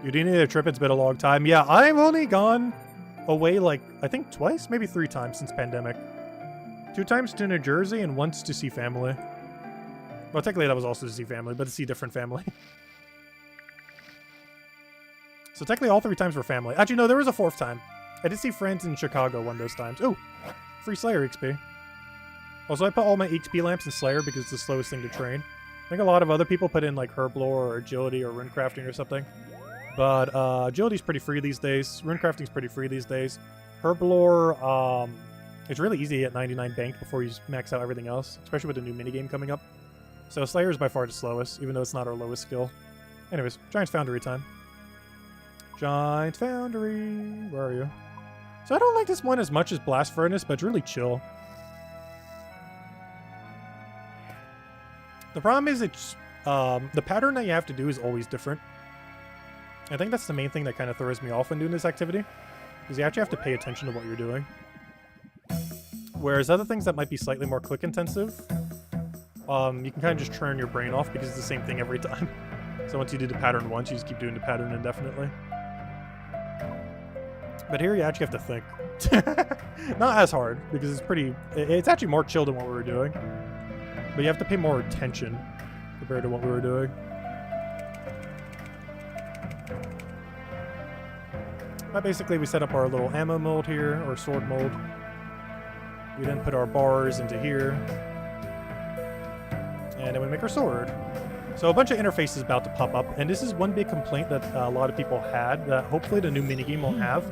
You do need a trip, it's been a long time. Yeah, I've only gone away like, I think twice, maybe 3 times since pandemic. 2 times to New Jersey and once to see family. Well, technically that was also to see family, but to see different family. So technically all 3 times were family. Actually, no, there was a 4th time. I did see friends in Chicago one of those times. Ooh, free Slayer XP. Also, I put all my XP lamps in Slayer because it's the slowest thing to train. I think a lot of other people put in like Herblore or Agility or Runecrafting or something. But Agility's pretty free these days. Runecrafting's pretty free these days. Herblore, it's really easy to get 99 banked before you max out everything else, especially with the new minigame coming up. So Slayer is by far the slowest, even though it's not our lowest skill. Anyways, Giant's Foundry time. Giant's Foundry, where are you? So I don't like this one as much as Blast Furnace, but it's really chill. The problem is it's the pattern that you have to do is always different. I think that's the main thing that kind of throws me off when doing this activity, because you actually have to pay attention to what you're doing. Whereas other things that might be slightly more click intensive, you can kind of just turn your brain off because it's the same thing every time. So once you do the pattern once, you just keep doing the pattern indefinitely. But here you actually have to think. Not as hard, because it's actually more chill than what we were doing. But you have to pay more attention compared to what we were doing. But basically, we set up our little ammo mold here, or sword mold. We then put our bars into here. And then we make our sword. So a bunch of interfaces about to pop up, and this is one big complaint that a lot of people had that hopefully the new minigame won't have.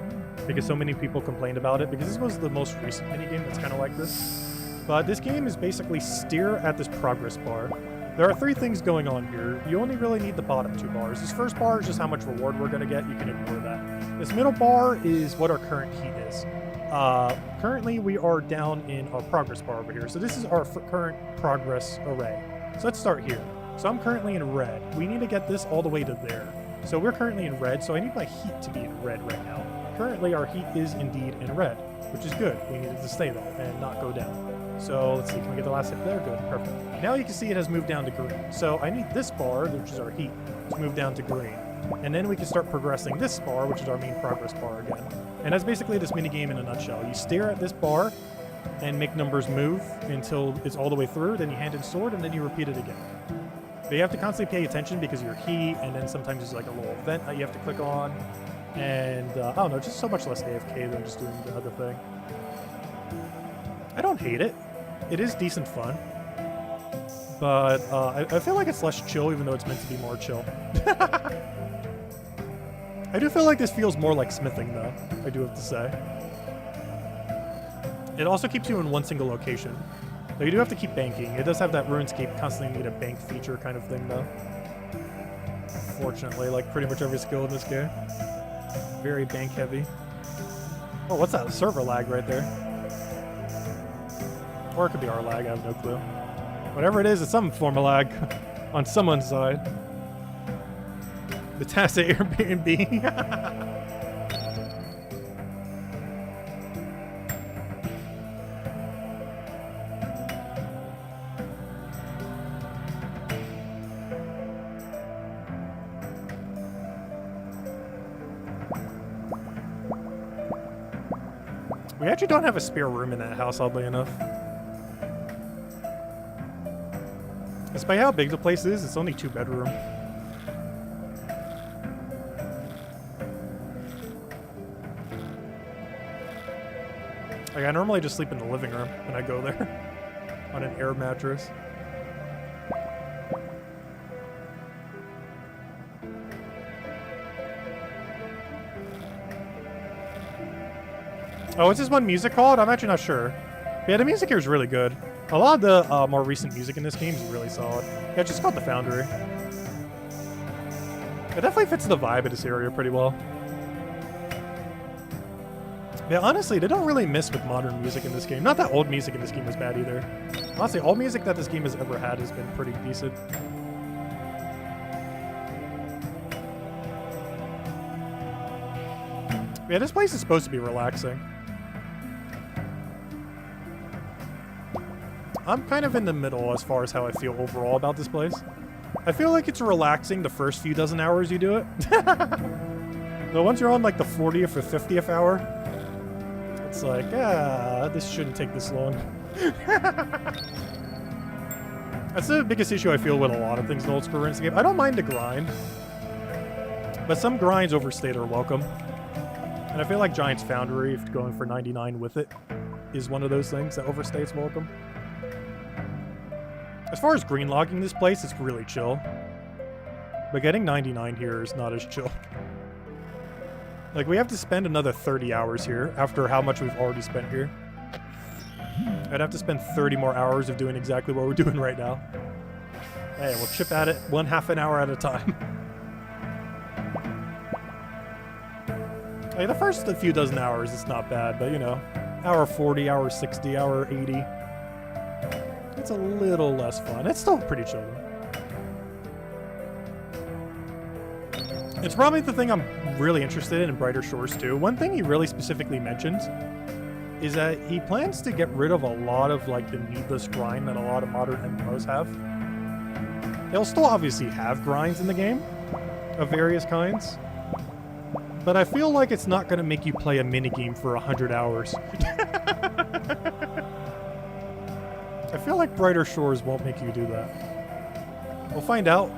because so many people complained about it, because this was the most recent minigame that's kind of like this. But this game is basically steer at this progress bar. There are 3 things going on here. You only really need the bottom 2 bars. This first bar is just how much reward we're going to get. You can ignore that. This middle bar is what our current heat is. Currently, we are down in our progress bar over here. So this is our current progress array. So let's start here. So I'm currently in red. We need to get this all the way to there. So we're currently in red, so I need my heat to be in red right now. Currently, our heat is indeed in red, which is good. We need it to stay there and not go down. So let's see, can we get the last hit there? Good, perfect. Now you can see it has moved down to green. So I need this bar, which is our heat, to move down to green. And then we can start progressing this bar, which is our main progress bar again. And that's basically this minigame in a nutshell. You stare at this bar and make numbers move until it's all the way through, then you hand in sword, and then you repeat it again. But you have to constantly pay attention because of your heat, and then sometimes there's like a little event that you have to click on. And I don't know, just so much less AFK than just doing the other thing. I don't hate it. It is decent fun. But I feel like it's less chill, even though it's meant to be more chill. I do feel like this feels more like smithing, though, I do have to say. It also keeps you in one single location. Though you do have to keep banking. It does have that RuneScape constantly need a bank feature kind of thing, though. Fortunately, like pretty much every skill in this game. Very bank heavy. Oh, what's that? Server lag right there. Or it could be our lag, I have no clue. Whatever it is, it's some form of lag on someone's side. The Tassa Airbnb. We actually don't have a spare room in that house, oddly enough. Despite how big the place is, it's only 2-bedroom. Like, I normally just sleep in the living room when I go there on an air mattress. Oh, what's this one music called? I'm actually not sure. But yeah, the music here is really good. A lot of the more recent music in this game is really solid. Yeah, it's just called The Foundry. It definitely fits the vibe of this area pretty well. Yeah, honestly, they don't really miss with modern music in this game. Not that old music in this game is bad either. Honestly, all music that this game has ever had has been pretty decent. Yeah, this place is supposed to be relaxing. I'm kind of in the middle as far as how I feel overall about this place. I feel like it's relaxing the first few dozen hours you do it. But once you're on like the 40th or 50th hour, it's like, this shouldn't take this long. That's the biggest issue I feel with a lot of things in Oldschool Runescape. I don't mind the grind, but some grinds overstay their welcome. And I feel like Giant's Foundry, if going for 99 with it, is one of those things that overstays welcome. As far as green logging this place, it's really chill. But getting 99 here is not as chill. Like, we have to spend another 30 hours here after how much we've already spent here. I'd have to spend 30 more hours of doing exactly what we're doing right now. Hey, we'll chip at it 1/2 an hour at a time. Like, the first few dozen hours, it's not bad, but, you know, hour 40, hour 60, hour 80. It's a little less fun. It's still pretty chill, though. It's probably the thing I'm really interested in Brighter Shores, too. One thing he really specifically mentions is that he plans to get rid of a lot of, like, the needless grind that a lot of modern MMOs have. They'll still obviously have grinds in the game of various kinds. But I feel like it's not going to make you play a minigame for 100 hours. I feel like Brighter Shores won't make you do that. We'll find out.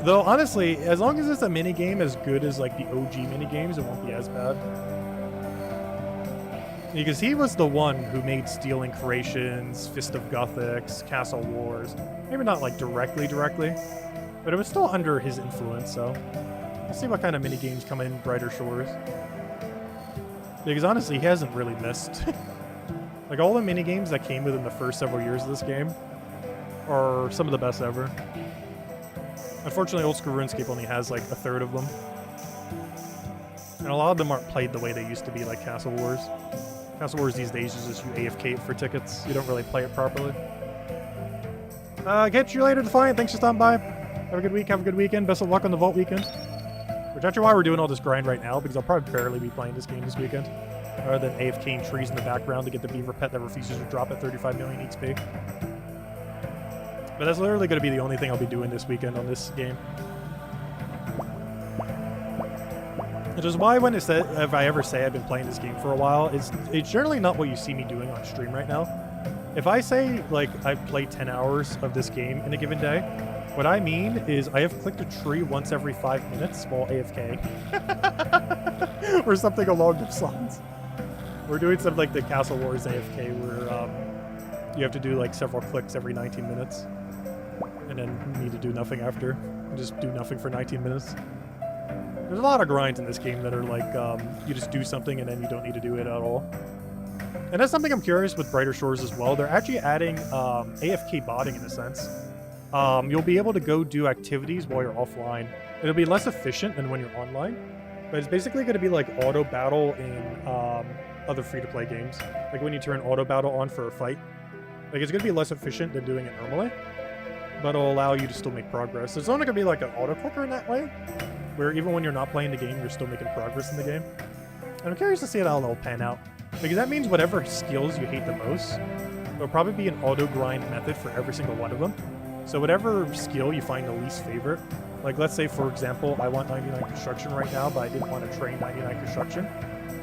Though, honestly, as long as it's a minigame as good as, like, the OG minigames, it won't be as bad. Because he was the one who made Stealing Creations, Fist of Gothics, Castle Wars. Maybe not, like, directly, but it was still under his influence, so... Let's see what kind of minigames come in Brighter Shores. Because honestly, he hasn't really missed. Like, all the minigames that came within the first several years of this game are some of the best ever. Unfortunately, Oldschool Runescape only has like a third of them. And a lot of them aren't played the way they used to be, like Castle Wars. Castle Wars these days is just you AFK for tickets. You don't really play it properly. Catch you later, Defiant. Thanks for stopping by. Have a good week. Have a good weekend. Best of luck on the Vault weekend. Which actually why we're doing all this grind right now, because I'll probably barely be playing this game this weekend. Rather than AFKing trees in the background to get the beaver pet that refuses to drop at 35 million XP. But that's literally going to be the only thing I'll be doing this weekend on this game. Which is why when if I ever say I've been playing this game for a while, it's generally not what you see me doing on stream right now. If I say, like, I've played 10 hours of this game in a given day, what I mean is I have clicked a tree once every 5 minutes while AFK. Or something along those lines. We're doing something like the Castle Wars AFK where you have to do like several clicks every 19 minutes. And then need to do nothing after. And just do nothing for 19 minutes. There's a lot of grinds in this game that are like, you just do something and then you don't need to do it at all. And that's something I'm curious with Brighter Shores as well. They're actually adding AFK botting in a sense. You'll be able to go do activities while you're offline. It'll be less efficient than when you're online. But it's basically going to be like auto battle in other free-to-play games. Like when you turn auto battle on for a fight. Like it's going to be less efficient than doing it normally. But it'll allow you to still make progress. So it's only going to be like an auto clicker in that way, where even when you're not playing the game, you're still making progress in the game. And I'm curious to see how that'll pan out. Because that means whatever skills you hate the most, there'll probably be an auto grind method for every single one of them. So whatever skill you find the least favorite, like let's say for example, I want 99 construction right now, but I didn't want to train 99 construction.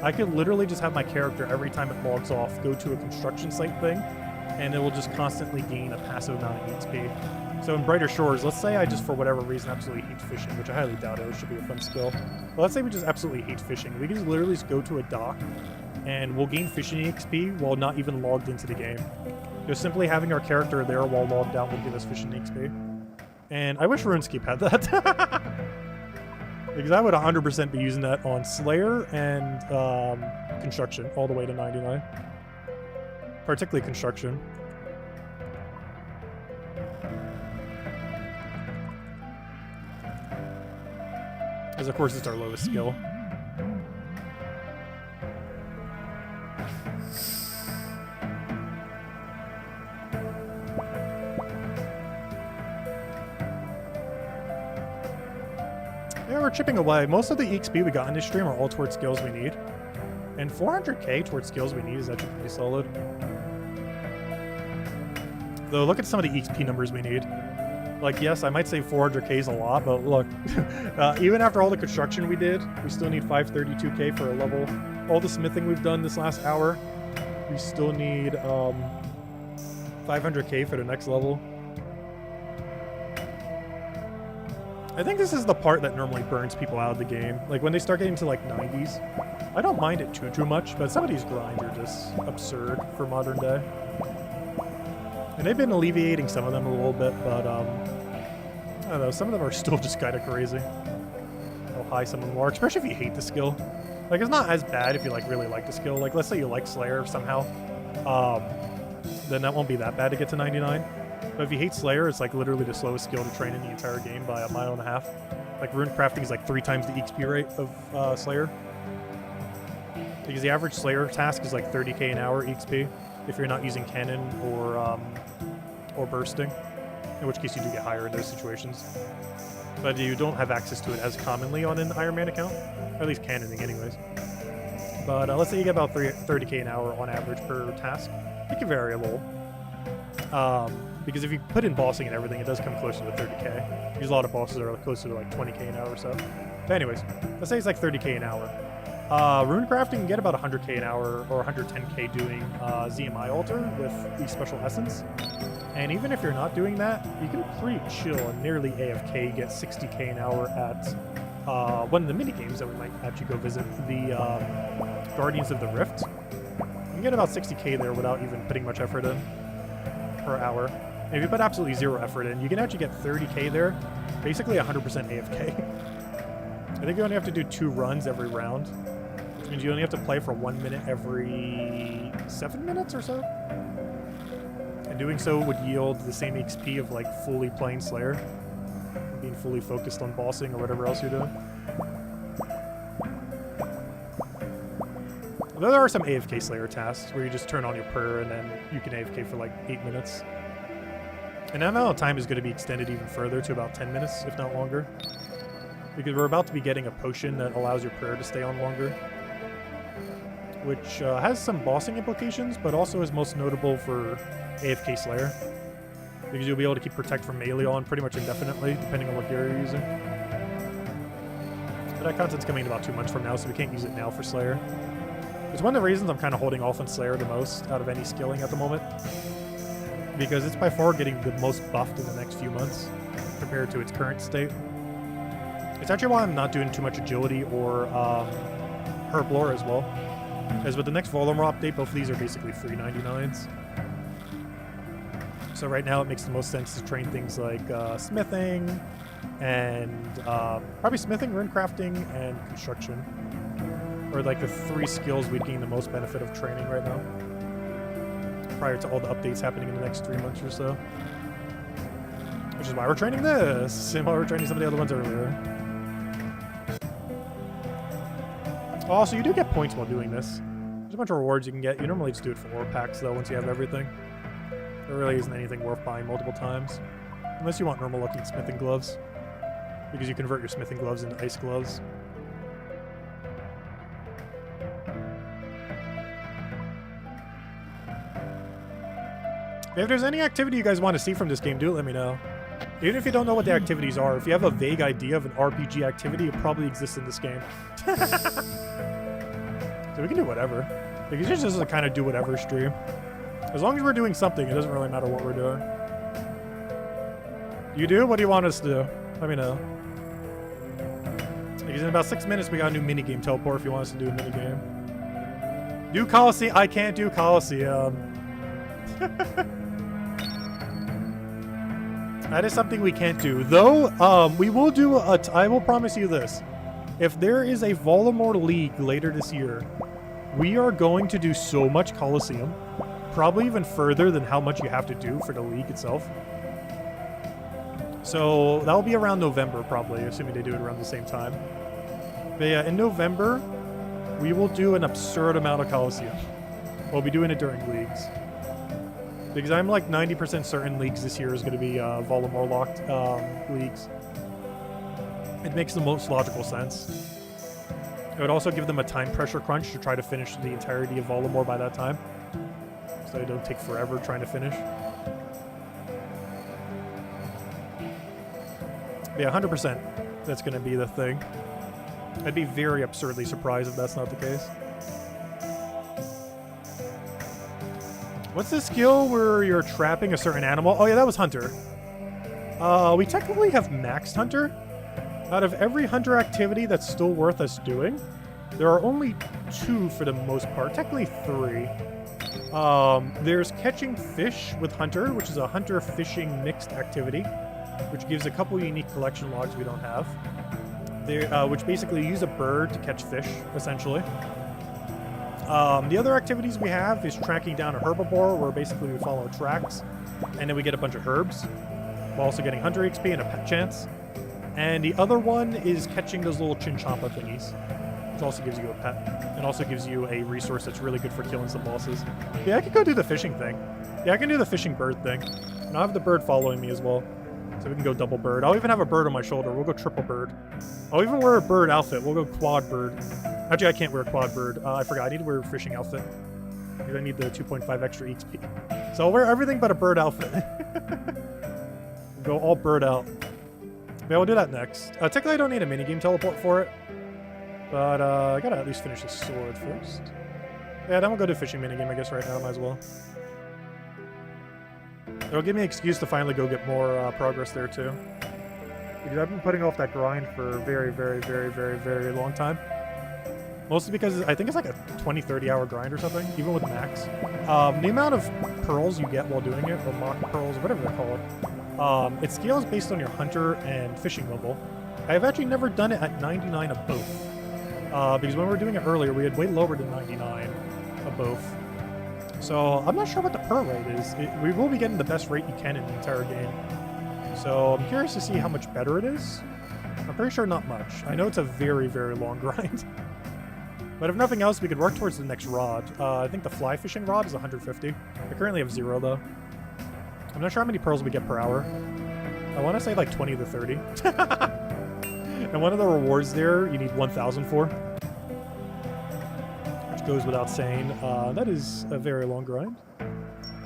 I could literally just have my character every time it logs off go to a construction site thing, and it will just constantly gain a passive amount of XP. So in Brighter Shores, let's say I just for whatever reason absolutely hate fishing, which I highly doubt it should be a fun skill. But let's say we just absolutely hate fishing. We can just literally just go to a dock and we'll gain fishing XP while not even logged into the game. Just simply having our character there while logged out will give us fishing XP. And I wish RuneScape had that. Because I would 100% be using that on Slayer and Construction all the way to 99. Particularly Construction. Because of course it's our lowest skill. Yeah, we're chipping away. Most of the XP we got in this stream are all towards skills we need. And 400k towards skills we need is actually pretty solid. Though, look at some of the XP numbers we need. Like, yes, I might say 400k is a lot, but look, even after all the construction we did, we still need 532k for a level. All the smithing we've done this last hour, we still need 500k for the next level. I think this is the part that normally burns people out of the game. Like, when they start getting to, like, 90s, I don't mind it too much, but some of these grinds are just absurd for modern day. And they've been alleviating some of them a little bit, but, I don't know, some of them are still just kind of crazy. How high some of them are, especially if you hate the skill. Like, it's not as bad if you, like, really like the skill. Like, let's say you like Slayer somehow, then that won't be that bad to get to 99. But if you hate Slayer, it's like literally the slowest skill to train in the entire game by 1.5 miles. Like rune crafting is like 3 times the XP rate of Slayer. Because the average Slayer task is like 30k an hour XP if you're not using cannon or bursting, in which case you do get higher in those situations. But you don't have access to it as commonly on an Iron Man account, or at least cannoning anyways. But let's say you get about 30k an hour on average per task. It can vary a little. Because if you put in bossing and everything, it does come closer to 30k. Because a lot of bosses are closer to like 20k an hour or so. But anyways, let's say it's like 30k an hour. Rune crafting can get about 100k an hour or 110k doing ZMI altar with the special essence. And even if you're not doing that, you can pretty chill and nearly AFK get 60k an hour at one of the minigames that we might actually go visit, the Guardians of the Rift. You can get about 60k there without even putting much effort in per hour. And if you put absolutely zero effort in, you can actually get 30k there, basically 100% AFK. I think you only have to do 2 runs every round. means you only have to play for 1 minute every 7 minutes or so. And doing so would yield the same XP of like fully playing Slayer, being fully focused on bossing or whatever else you're doing. Although there are some AFK Slayer tasks where you just turn on your prayer and then you can AFK for like 8 minutes. And that amount of time is going to be extended even further to about 10 minutes, if not longer. Because we're about to be getting a potion that allows your prayer to stay on longer. Which has some bossing implications, but also is most notable for AFK Slayer. Because you'll be able to keep Protect from melee on pretty much indefinitely, depending on what gear you're using. But that content's coming in about 2 months from now, so we can't use it now for Slayer. It's one of the reasons I'm kind of holding off on Slayer the most out of any skilling at the moment. Because it's by far getting the most buffed in the next few months compared to its current state. It's actually why I'm not doing too much agility or herb lore as well. As with the next Volamur update, both of these are basically free 99s. So right now it makes the most sense to train things like smithing and probably smithing, rune crafting, and construction. Or like the 3 skills we'd gain the most benefit of training right now. Prior to all the updates happening in the next 3 months or so. Which is why we're training this, and why we're training some of the other ones earlier. Also, you do get points while doing this. There's a bunch of rewards you can get. You normally just do it for ore packs, though, once you have everything. There really isn't anything worth buying multiple times. Unless you want normal-looking smithing gloves. Because you convert your smithing gloves into ice gloves. If there's any activity you guys want to see from this game, do let me know. Even if you don't know what the activities are, if you have a vague idea of an RPG activity, it probably exists in this game. So we can do whatever. Because it's just a kind of do whatever stream. As long as we're doing something, it doesn't really matter what we're doing. You do? What do you want us to do? Let me know. Because in about 6 minutes, we got a new minigame teleport if you want us to do a minigame. Do Coliseum? I can't do Coliseum. That is something we can't do. Though, we will do I will promise you this. If there is a Volamur League later this year, we are going to do so much Coliseum. Probably even further than how much you have to do for the league itself. So, that'll be around November, probably, assuming they do it around the same time. But yeah, in November, we will do an absurd amount of Coliseum. We'll be doing it during leagues. Because I'm like 90% certain leagues this year is going to be Volamur locked leagues. It makes the most logical sense. It would also give them a time pressure crunch to try to finish the entirety of Volamur by that time. So they don't take forever trying to finish. But yeah, 100% that's going to be the thing. I'd be very absurdly surprised if that's not the case. What's the skill where you're trapping a certain animal? Oh yeah, that was Hunter. We technically have maxed Hunter. Out of every Hunter activity that's still worth us doing, there are only 2 for the most part. Technically 3. There's catching fish with Hunter, which is a Hunter fishing mixed activity, which gives a couple unique collection logs we don't have. Which basically use a bird to catch fish, essentially. The other activities we have is tracking down a herbivore, where basically we follow tracks, and then we get a bunch of herbs, while also getting Hunter XP and a pet chance. And the other one is catching those little Chinchompa thingies, which also gives you a pet, and also gives you a resource that's really good for killing some bosses. Yeah, I could go do the fishing thing. Yeah, I can do the fishing bird thing. And I'll have the bird following me as well, so we can go double bird. I'll even have a bird on my shoulder. We'll go triple bird. I'll even wear a bird outfit. We'll go quad bird. Actually, I can't wear a quad bird. I forgot. I need to wear a fishing outfit. Because I need the 2.5 extra XP. So I'll wear everything but a bird outfit. Go all bird out. Yeah, we'll do that next. Technically, I don't need a minigame teleport for it. But I gotta at least finish the sword first. Yeah, then we'll go do fishing minigame, I guess, right now. Might as well. It'll give me an excuse to finally go get more progress there, too. Because I've been putting off that grind for a very, very, very, very, very long time. Mostly because I think it's like a 20-30 hour grind or something, even with max. The amount of pearls you get while doing it, or mock pearls, or whatever they're called, it scales based on your hunter and fishing level. I've actually never done it at 99 of both. Because when we were doing it earlier, we had way lower than 99 of both. So I'm not sure what the per rate is. We will be getting the best rate you can in the entire game. So I'm curious to see how much better it is. I'm pretty sure not much. I know it's a very, very long grind. But if nothing else, we could work towards the next rod. I think the fly fishing rod is 150. I currently have 0, though. I'm not sure how many pearls we get per hour. I want to say like 20 to 30. And one of the rewards there, you need 1,000 for. Which goes without saying. That is a very long grind.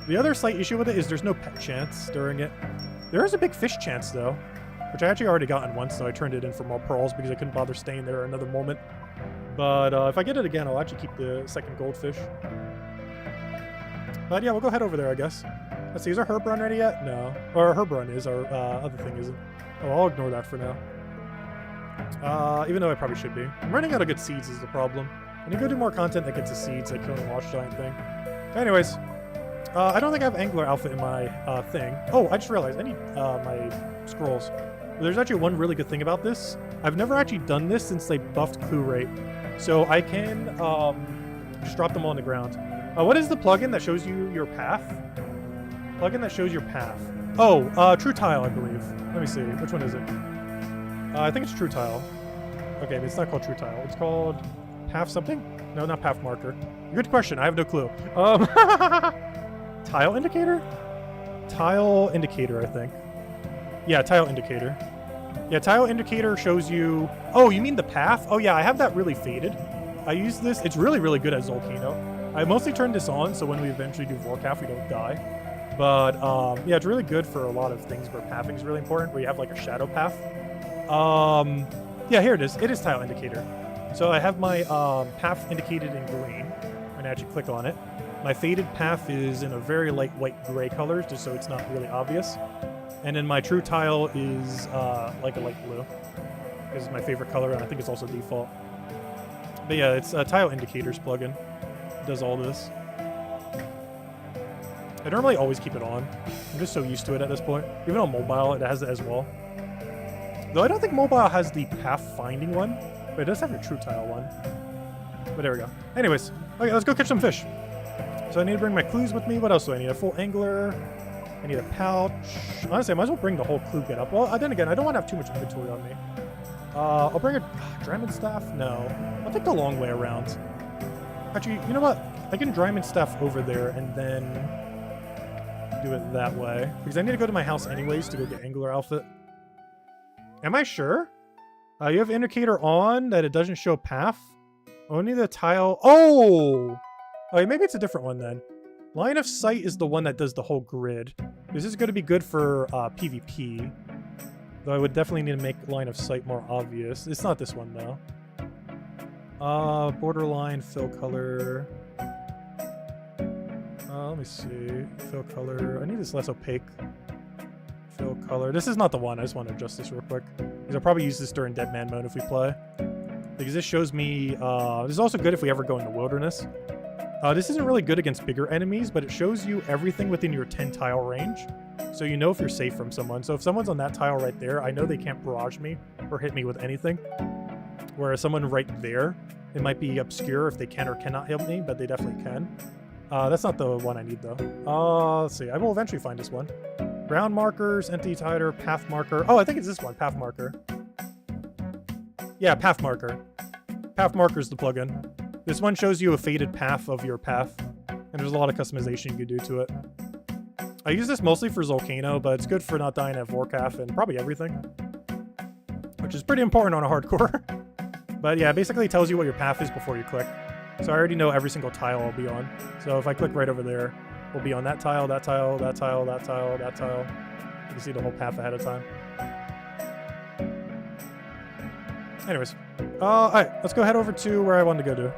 The other slight issue with it is there's no pet chance during it. There is a big fish chance, though. Which I actually already gotten once, so I turned it in for more pearls because I couldn't bother staying there another moment. But if I get it again, I'll actually keep the second goldfish. But yeah, we'll go head over there, I guess. Let's see, is our herb run ready yet? No. Or our herb run is, our other thing isn't. Oh, I'll ignore that for now. Even though I probably should be. I'm running out of good seeds is the problem. I need to go do more content that gets the seeds, like killing the wash giant thing. Anyways, I don't think I have angler outfit in my thing. Oh, I just realized I need my scrolls. There's actually one really good thing about this. I've never actually done this since they buffed clue rate. So I can just drop them on the ground. What is the plugin that shows you your path? Plugin that shows your path. Oh, True Tile, I believe. Let me see. Which one is it? I think it's True Tile. Okay, it's not called True Tile. It's called Path something? No, not Path Marker. Good question. I have no clue. Tile Indicator? Tile Indicator, I think. Yeah, Tile Indicator. Yeah, Tile Indicator shows you... Oh, you mean the path? Oh yeah, I have that really faded. I use this. It's really, really good at Volcano. I mostly turn this on so when we eventually do Vorkath, we don't die. But yeah, it's really good for a lot of things where pathing is really important, where you have like a shadow path. Yeah, here it is. It is Tile Indicator. So I have my path indicated in green. And I actually click on it. My faded path is in a very light white gray color, just so it's not really obvious. And then my true tile is like a light blue. This is my favorite color, and I think it's also default. But yeah, it's a Tile Indicators plugin. It does all this. I normally always keep it on. I'm just so used to it at this point. Even on mobile, it has it as well. Though I don't think mobile has the path finding one, but it does have your true tile one. But there we go. Anyways, okay, let's go catch some fish. So I need to bring my clues with me. What else do I need? A full angler. I need a pouch. Honestly, I might as well bring the whole clue get up. Well, then again, I don't want to have too much inventory on me. I'll bring a diamond staff. No, I'll take the long way around. Actually, you know what? I can diamond staff over there and then do it that way because I need to go to my house anyways to go get angler outfit. Am I sure? You have indicator on that it doesn't show path. Only the tile. Oh, okay, maybe it's a different one then. Line of sight is the one that does the whole grid. This is going to be good for PvP. Though I would definitely need to make line of sight more obvious. It's not this one though. Borderline, fill color. Let me see. Fill color. I need this less opaque. Fill color. This is not the one. I just want to adjust this real quick. Because I'll probably use this during Dead Man mode if we play. Because this shows me... this is also good if we ever go in the wilderness. This isn't really good against bigger enemies, but it shows you everything within your 10 tile range. So you know if you're safe from someone. So if someone's on that tile right there, I know they can't barrage me or hit me with anything. Whereas someone right there, it might be obscure if they can or cannot hit me, but they definitely can. That's not the one I need though. Let's see. I will eventually find this one. Ground markers, empty tighter, path marker. Oh, I think it's this one, path marker. Yeah, path marker. Path marker is the plugin. This one shows you a faded path of your path, and there's a lot of customization you can do to it. I use this mostly for Volcano, but it's good for not dying at Vorkath and probably everything, which is pretty important on a hardcore. But yeah, it basically tells you what your path is before you click. So I already know every single tile I'll be on. So if I click right over there, we'll be on that tile, that tile, that tile, that tile, that tile. You can see the whole path ahead of time. Anyways, alright, let's go head over to where I wanted to go to.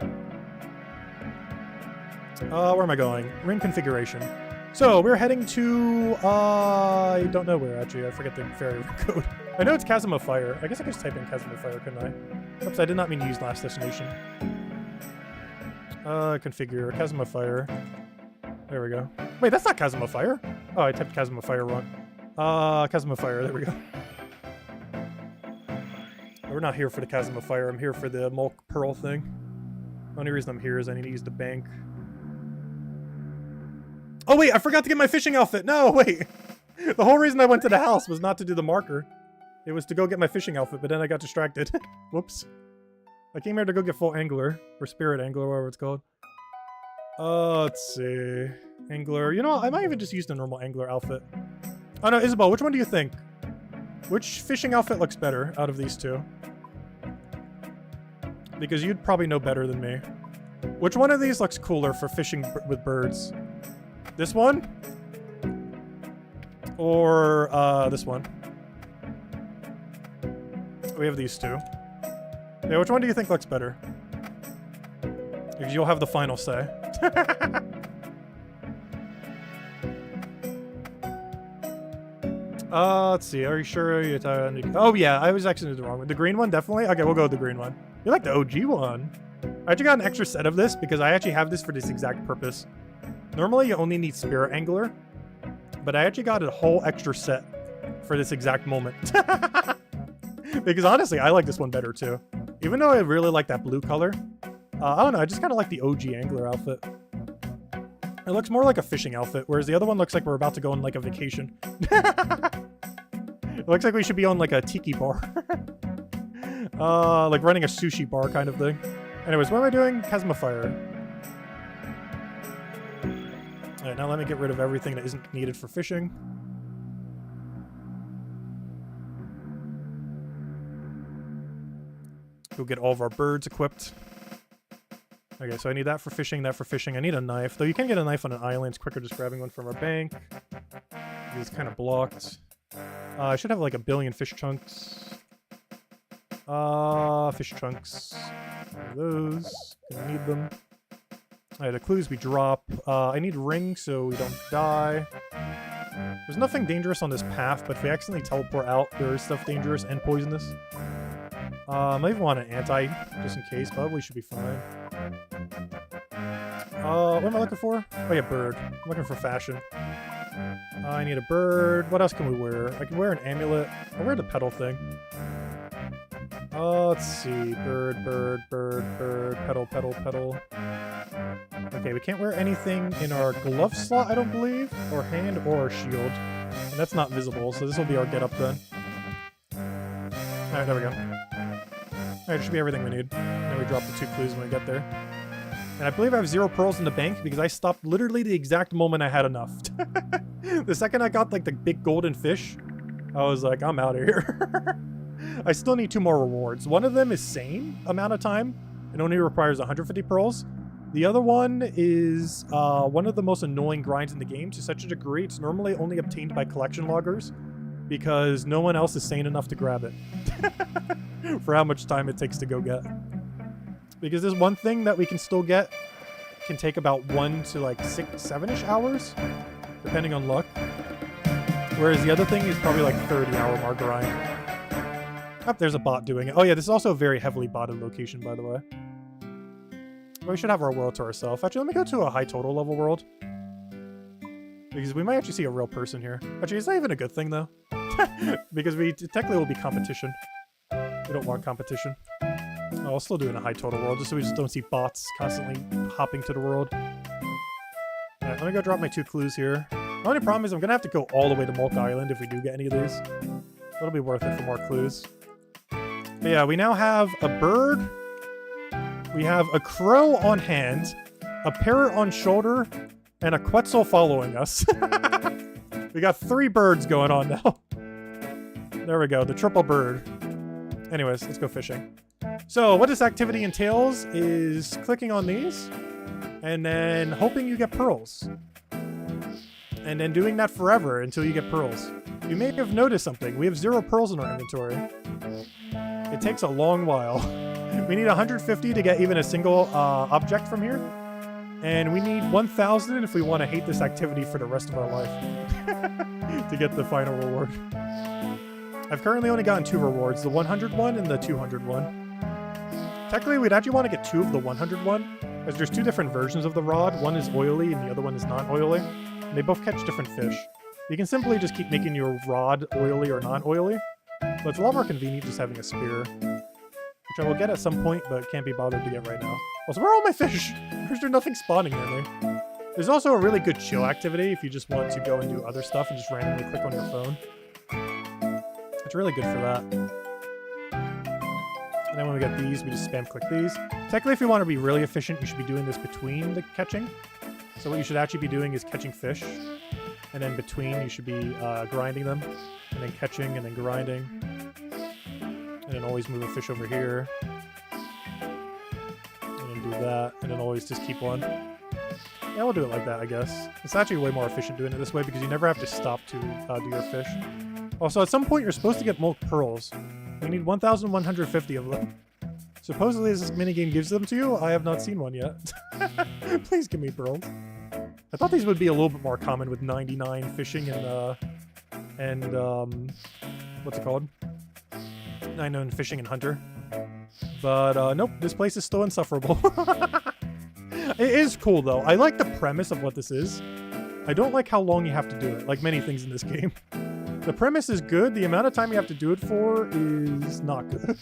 Where am I going? Ring configuration. So, we're heading to, I don't know where, actually. I forget the fairy code. I know it's Chasm of Fire. I guess I could just type in Chasm of Fire, couldn't I? Oops, I did not mean to use last destination. Configure, Chasm of Fire. There we go. Wait, that's not Chasm of Fire. Oh, I typed Chasm of Fire wrong. Chasm of Fire, there we go. We're not here for the Chasm of Fire. I'm here for the Mulk Pearl thing. The only reason I'm here is I need to use the bank. Oh wait, I forgot to get my fishing outfit. No, wait. The whole reason I went to the house was not to do the marker. It was to go get my fishing outfit, but then I got distracted. Whoops. I came here to go get full angler, or spirit angler, whatever it's called. Let's see. Angler. You know what? I might even just use the normal angler outfit. Oh no, Isabel, which one do you think? Which fishing outfit looks better out of these two? Because you'd probably know better than me. Which one of these looks cooler for fishing with birds? This one? Or this one? We have these two. Yeah, which one do you think looks better? Because you'll have the final say. Let's see. Are you sure? Oh yeah, I was actually the wrong one. The green one, definitely? Okay, we'll go with the green one. You like the OG one. I actually got an extra set of this because I actually have this for this exact purpose. Normally, you only need Spirit Angler, but I actually got a whole extra set for this exact moment. Because honestly, I like this one better too. Even though I really like that blue color, I don't know, I just kind of like the OG Angler outfit. It looks more like a fishing outfit, whereas the other one looks like we're about to go on like a vacation. It looks like we should be on like a tiki bar. Like running a sushi bar kind of thing. Anyways, what am I doing? Chasm of Fire. Alright, now let me get rid of everything that isn't needed for fishing. Go get all of our birds equipped. Okay, so I need that for fishing, that for fishing. I need a knife. Though you can get a knife on an island. It's quicker just grabbing one from our bank. It's kind of blocked. I should have like 1 billion fish chunks. Fish chunks. Those. Gonna need them. Alright, the clues we drop. I need ring so we don't die. There's nothing dangerous on this path, but if we accidentally teleport out, there is stuff dangerous and poisonous. I might even want an anti, just in case, but we should be fine. What am I looking for? Oh yeah, bird. I'm looking for fashion. I need a bird. What else can we wear? I can wear an amulet. I'll wear the petal thing. Let's see. Bird, bird, bird, bird, petal, petal, petal. Okay, we can't wear anything in our glove slot, I don't believe. Or hand or shield. And that's not visible, so this will be our get up then. Alright, there we go. Alright, it should be everything we need. And then we drop the 2 clues when we get there. And I believe I have 0 pearls in the bank because I stopped literally the exact moment I had enough. The second I got like the big golden fish, I was like, I'm out of here. I still need 2 more rewards. One of them is same amount of time. It only requires 150 pearls. The other one is one of the most annoying grinds in the game to such a degree it's normally only obtained by collection loggers because no one else is sane enough to grab it. For how much time it takes to go get. Because there's one thing that we can still get can take about 1 to like 6, 7-ish hours, depending on luck. Whereas the other thing is probably like 30-hour mark grind. Oh, there's a bot doing it. Oh yeah, this is also a very heavily botted location, by the way. But we should have our world to ourselves. Actually, let me go to a high total level world. Because we might actually see a real person here. Actually, it's not even a good thing, though. Because we technically will be competition. We don't want competition. Oh, I'll still do it in a high total world, just so we just don't see bots constantly hopping to the world. Alright, let me go drop my 2 clues here. The only problem is I'm gonna have to go all the way to Mulk Island if we do get any of these. It'll be worth it for more clues. But yeah, we now have a bird. We have a crow on hand, a parrot on shoulder, and a Quetzal following us. We got 3 birds going on now. There we go, the triple bird. Anyways, let's go fishing. So what this activity entails is clicking on these and then hoping you get pearls. And then doing that forever until you get pearls. You may have noticed something. We have 0 pearls in our inventory. It takes a long while. We need 150 to get even a single object from here. And we need 1,000 if we want to hate this activity for the rest of our life. To get the final reward. I've currently only gotten 2 rewards, the 100 one and the 200 one. Technically, we'd actually want to get 2 of the 100 one, as there's 2 different versions of the rod. One is oily and the other one is non-oily. And they both catch different fish. You can simply just keep making your rod oily or non-oily, but it's a lot more convenient just having a spear. which I will get at some point, but can't be bothered to get right now. Also, where are all my fish? There's nothing spawning near me. There's also a really good chill activity if you just want to go and do other stuff and just randomly click on your phone. It's really good for that. And then when we get these, we just spam click these. Technically, if you want to be really efficient, you should be doing this between the catching. So what you should actually be doing is catching fish. And then between, you should be grinding them. And then catching, and then grinding. And then always move a fish over here. And then do that. And then always just keep one. Yeah, we'll do it like that, I guess. It's actually way more efficient doing it this way because you never have to stop to do your fish. Also, at some point, you're supposed to get mulch pearls. We need 1,150 of them. Supposedly, this minigame gives them to you. I have not seen one yet. Please give me pearls. I thought these would be a little bit more common with 99 fishing and what's it called? 99 fishing and hunter. But nope, this place is still insufferable. It is cool though. I like the premise of what this is. I don't like how long you have to do it, like many things in this game. The premise is good, the amount of time you have to do it for is not good.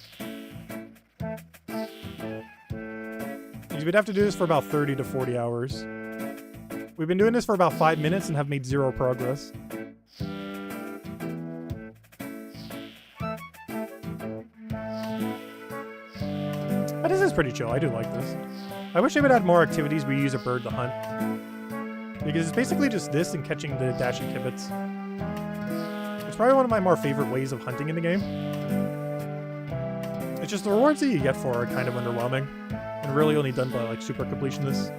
We'd have to do this for about 30 to 40 hours. We've been doing this for about 5 minutes and have made 0 progress. But this is pretty chill, I do like this. I wish they would add more activities where you use a bird to hunt. Because it's basically just this and catching the dashing kibits. It's probably one of my more favorite ways of hunting in the game. It's just the rewards that you get for are kind of underwhelming. And really only done by like super completionists.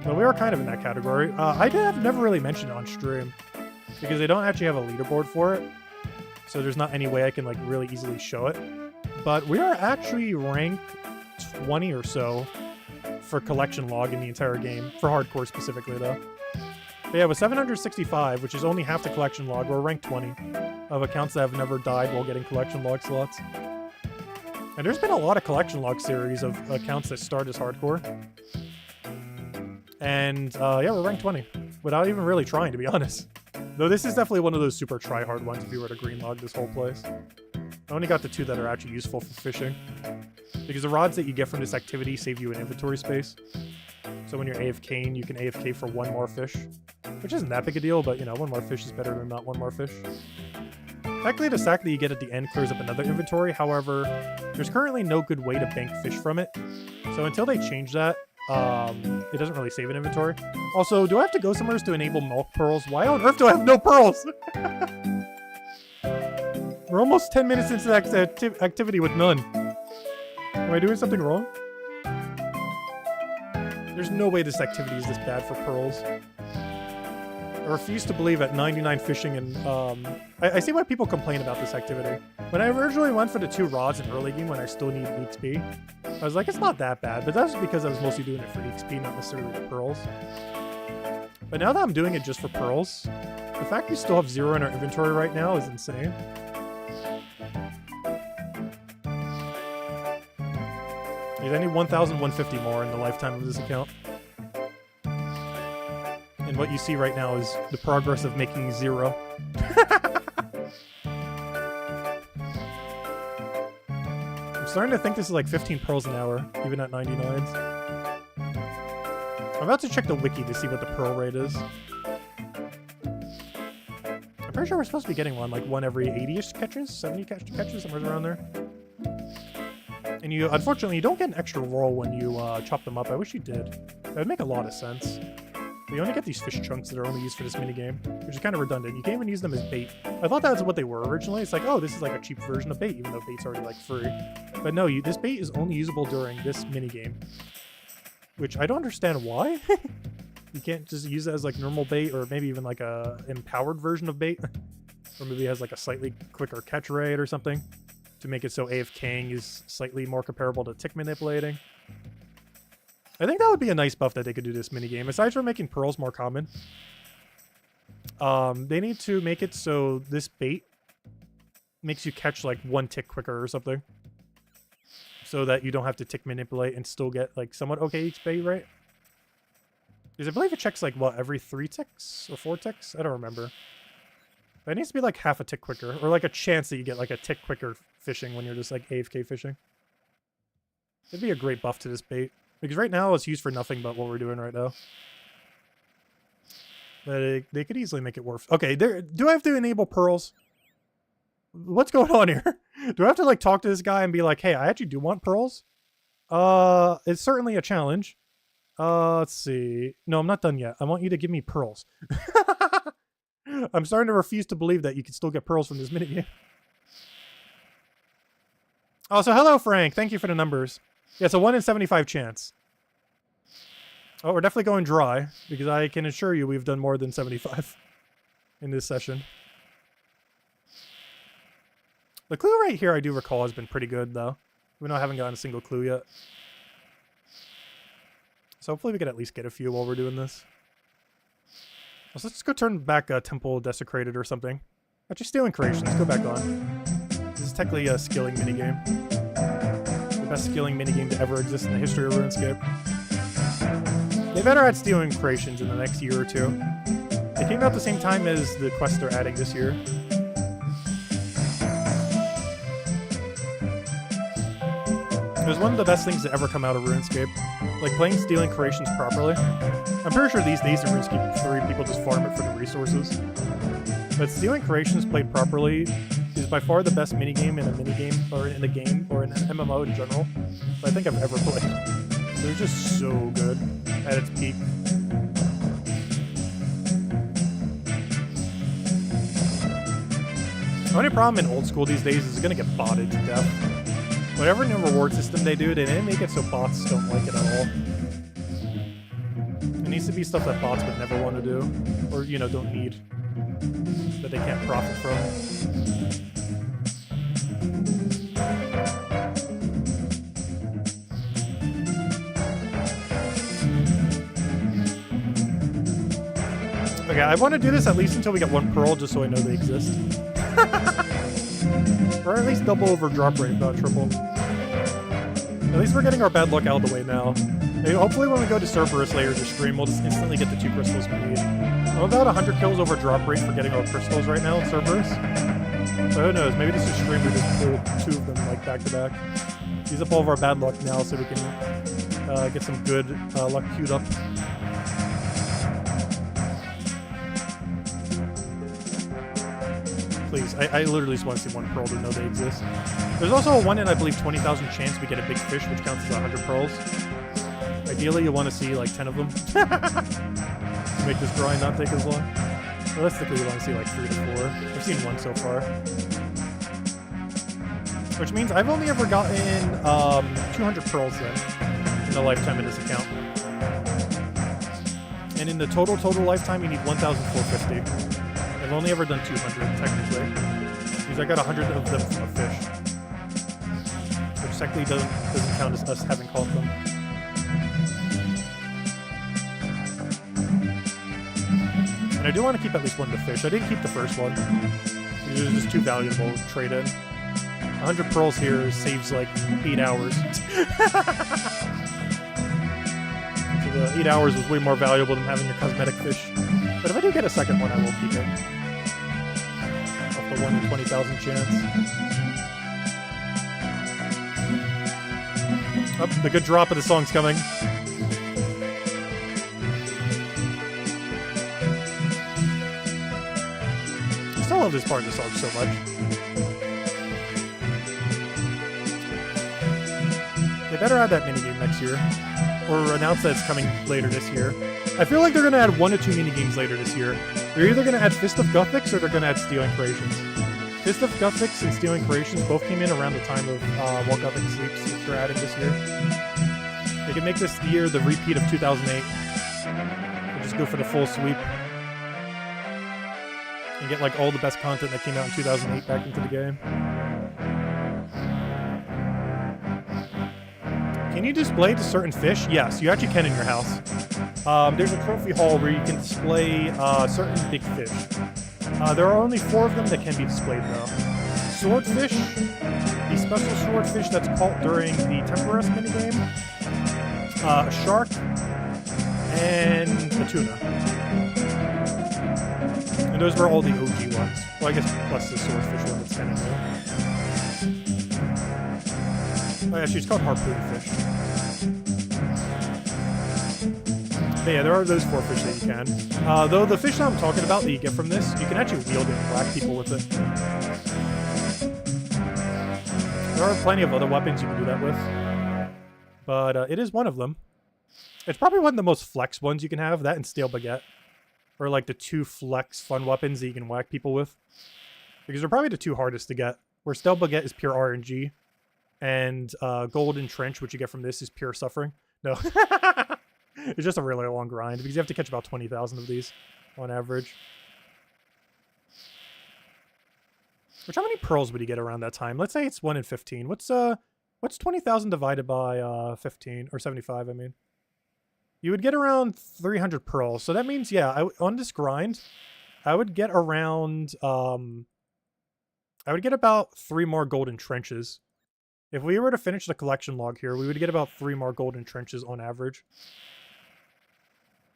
But we are kind of in that category. I have never really mentioned it on stream. Because they don't actually have a leaderboard for it. So there's not any way I can like really easily show it. But we are actually ranked 20 or so for collection log in the entire game. For hardcore specifically though. But yeah, with 765, which is only half the collection log, we're ranked 20 of accounts that have never died while getting collection log slots. And there's been a lot of collection log series of accounts that start as hardcore. And yeah, we're ranked 20. Without even really trying, to be honest. Though this is definitely one of those super try-hard ones if you were to green log this whole place. I only got the 2 that are actually useful for fishing. Because the rods that you get from this activity save you an inventory space. So when you're AFKing, you can AFK for 1 more fish. Which isn't that big a deal, but you know, 1 more fish is better than not 1 more fish. Technically, the sack that you get at the end clears up another inventory. However, there's currently no good way to bank fish from it. So until they change that, it doesn't really save an inventory. Also, do I have to go somewhere to enable milk pearls? Why on earth do I have no pearls? We're almost 10 minutes into that activity with none. Am I doing something wrong? There's no way this activity is this bad for pearls. I refuse to believe at 99 fishing and, I see why people complain about this activity. When I originally went for the 2 rods in early game when I still need XP, I was like, it's not that bad, but that's because I was mostly doing it for XP, not necessarily the pearls. But now that I'm doing it just for pearls, the fact we still have 0 in our inventory right now is insane. I need 1,150 more in the lifetime of this account. And what you see right now is the progress of making 0. I'm starting to think this is like 15 pearls an hour, even at 99s. I'm about to check the wiki to see what the pearl rate is. I'm pretty sure we're supposed to be getting one every 80-ish catches? 70 catches? Somewhere around there. And you, unfortunately, you don't get an extra roll when you chop them up. I wish you did. That would make a lot of sense. But you only get these fish chunks that are only used for this minigame, which is kind of redundant. You can't even use them as bait. I thought that's what they were originally. It's like, oh, this is like a cheap version of bait, even though bait's already like free. But no, this bait is only usable during this minigame. Which I don't understand why. You can't just use it as like normal bait, or maybe even like a empowered version of bait. Or maybe it has like a slightly quicker catch rate or something, to make it so AFKing is slightly more comparable to tick manipulating. I think that would be a nice buff that they could do this minigame. Aside from making pearls more common, they need to make it so this bait makes you catch like 1 tick quicker or something. So that you don't have to tick manipulate and still get like somewhat okay XP rate. Because I believe it checks like, what, every 3 ticks or 4 ticks? I don't remember. But it needs to be like half a tick quicker, or like a chance that you get like a tick quicker fishing when you're just like AFK fishing. It'd be a great buff to this bait. Because right now it's used for nothing but what we're doing right now. But they could easily make it worth. Okay, do I have to enable pearls? What's going on here? Do I have to like talk to this guy and be like, hey, I actually do want pearls? It's certainly a challenge. Let's see. No, I'm not done yet. I want you to give me pearls. I'm starting to refuse to believe that you can still get pearls from this minigame. Oh, so hello, Frank. Thank you for the numbers. Yeah, it's a 1 in 75 chance. Oh, we're definitely going dry, because I can assure you we've done more than 75 in this session. The clue right here, I do recall, has been pretty good, though. Even though I haven't gotten a single clue yet. So hopefully we can at least get a few while we're doing this. So let's just go turn back Temple Desecrated or something. Actually, Stealing Creation. Let's go back on. This is technically a skilling minigame. The best skilling minigame to ever exist in the history of RuneScape. They better add Stealing Creations in the next year or two. They came out at the same time as the quest they're adding this year. It was one of the best things to ever come out of RuneScape. Like, playing Stealing Creations properly. I'm pretty sure these days in RuneScape 3, people just farm it for the resources. But Stealing Creations played properly is by far the best minigame in a minigame, or in a game, or in an MMO in general, that I think I've ever played. They're just so good at its peak. The only problem in old school these days is it's gonna get botted to death. Whatever new reward system they do, they didn't make it so bots don't like it at all. It needs to be stuff that bots would never want to do, or, you know, don't need, that they can't profit from. Okay, I want to do this at least until we get 1 pearl, just so I know they exist. Or at least double over drop rate, not triple. At least we're getting our bad luck out of the way now. Maybe, hopefully when we go to Cerberus later to stream, we'll just instantly get the 2 crystals we need. I'm about 100 kills over drop rate for getting our crystals right now in Cerberus. So who knows, maybe this is stream we just pull 2 of them like back to back. Use up all of our bad luck now so we can get some good luck queued up. Please, I literally just want to see 1 pearl to know they exist. There's also a 1 in, I believe, 20,000 chance we get a big fish, which counts as 100 pearls. Ideally, you want to see like 10 of them. To make this grind not take as long. Realistically, you want to see like 3 to 4. I've seen 1 so far. Which means I've only ever gotten 200 pearls then in the lifetime of this account. And in the total lifetime, you need 1,450. I've only ever done 200, technically. Because I got 100 of them from a fish. Which technically doesn't count as us having caught them. And I do want to keep at least 1 to fish. I didn't keep the first one. It was just too valuable to trade in. 100 pearls here saves like 8 hours. So the 8 hours was way more valuable than having your cosmetic fish. But if I do get a second one, I will keep it. Off the 1 in 20,000 chance. Oh, the good drop of the song's coming. I still love this part of the song so much. They better add that minigame next year. Or announce that it's coming later this year. I feel like they're going to add 1 or 2 minigames later this year. They're either going to add Fist of Gothics or they're going to add Stealing Creations. Fist of Gothics and Stealing Creations both came in around the time of While Gothic Sleeps, which they're adding this year. They can make this year the repeat of 2008. Or just go for the full sweep. And get like all the best content that came out in 2008 back into the game. Can you display to certain fish? Yes, you actually can in your house. There's a trophy hall where you can display certain big fish. There are only 4 of them that can be displayed though. Swordfish, the special swordfish that's caught during the Temporess minigame, a shark, and a tuna. And those were all the OG ones. Well, I guess plus the swordfish one that's kind of new. Oh yeah, she's called harpoon fish. But yeah, there are those 4 fish that you can. Though the fish that I'm talking about that you get from this, you can actually wield it and whack people with it. There are plenty of other weapons you can do that with. But it is one of them. It's probably one of the most flex ones you can have. That and Stale Baguette. Or like the 2 flex fun weapons that you can whack people with. Because they're probably the 2 hardest to get. Where Stale Baguette is pure RNG. And Golden Trench, which you get from this, is pure suffering. No. It's just a really long grind. Because you have to catch about 20,000 of these on average. Which, how many pearls would you get around that time? Let's say it's 1 in 15. What's 20,000 divided by 15? Or 75, I mean. You would get around 300 pearls. So that means, yeah, on this grind, I would get around, I would get about 3 more golden trenches. If we were to finish the collection log here, we would get about 3 more golden trenches on average.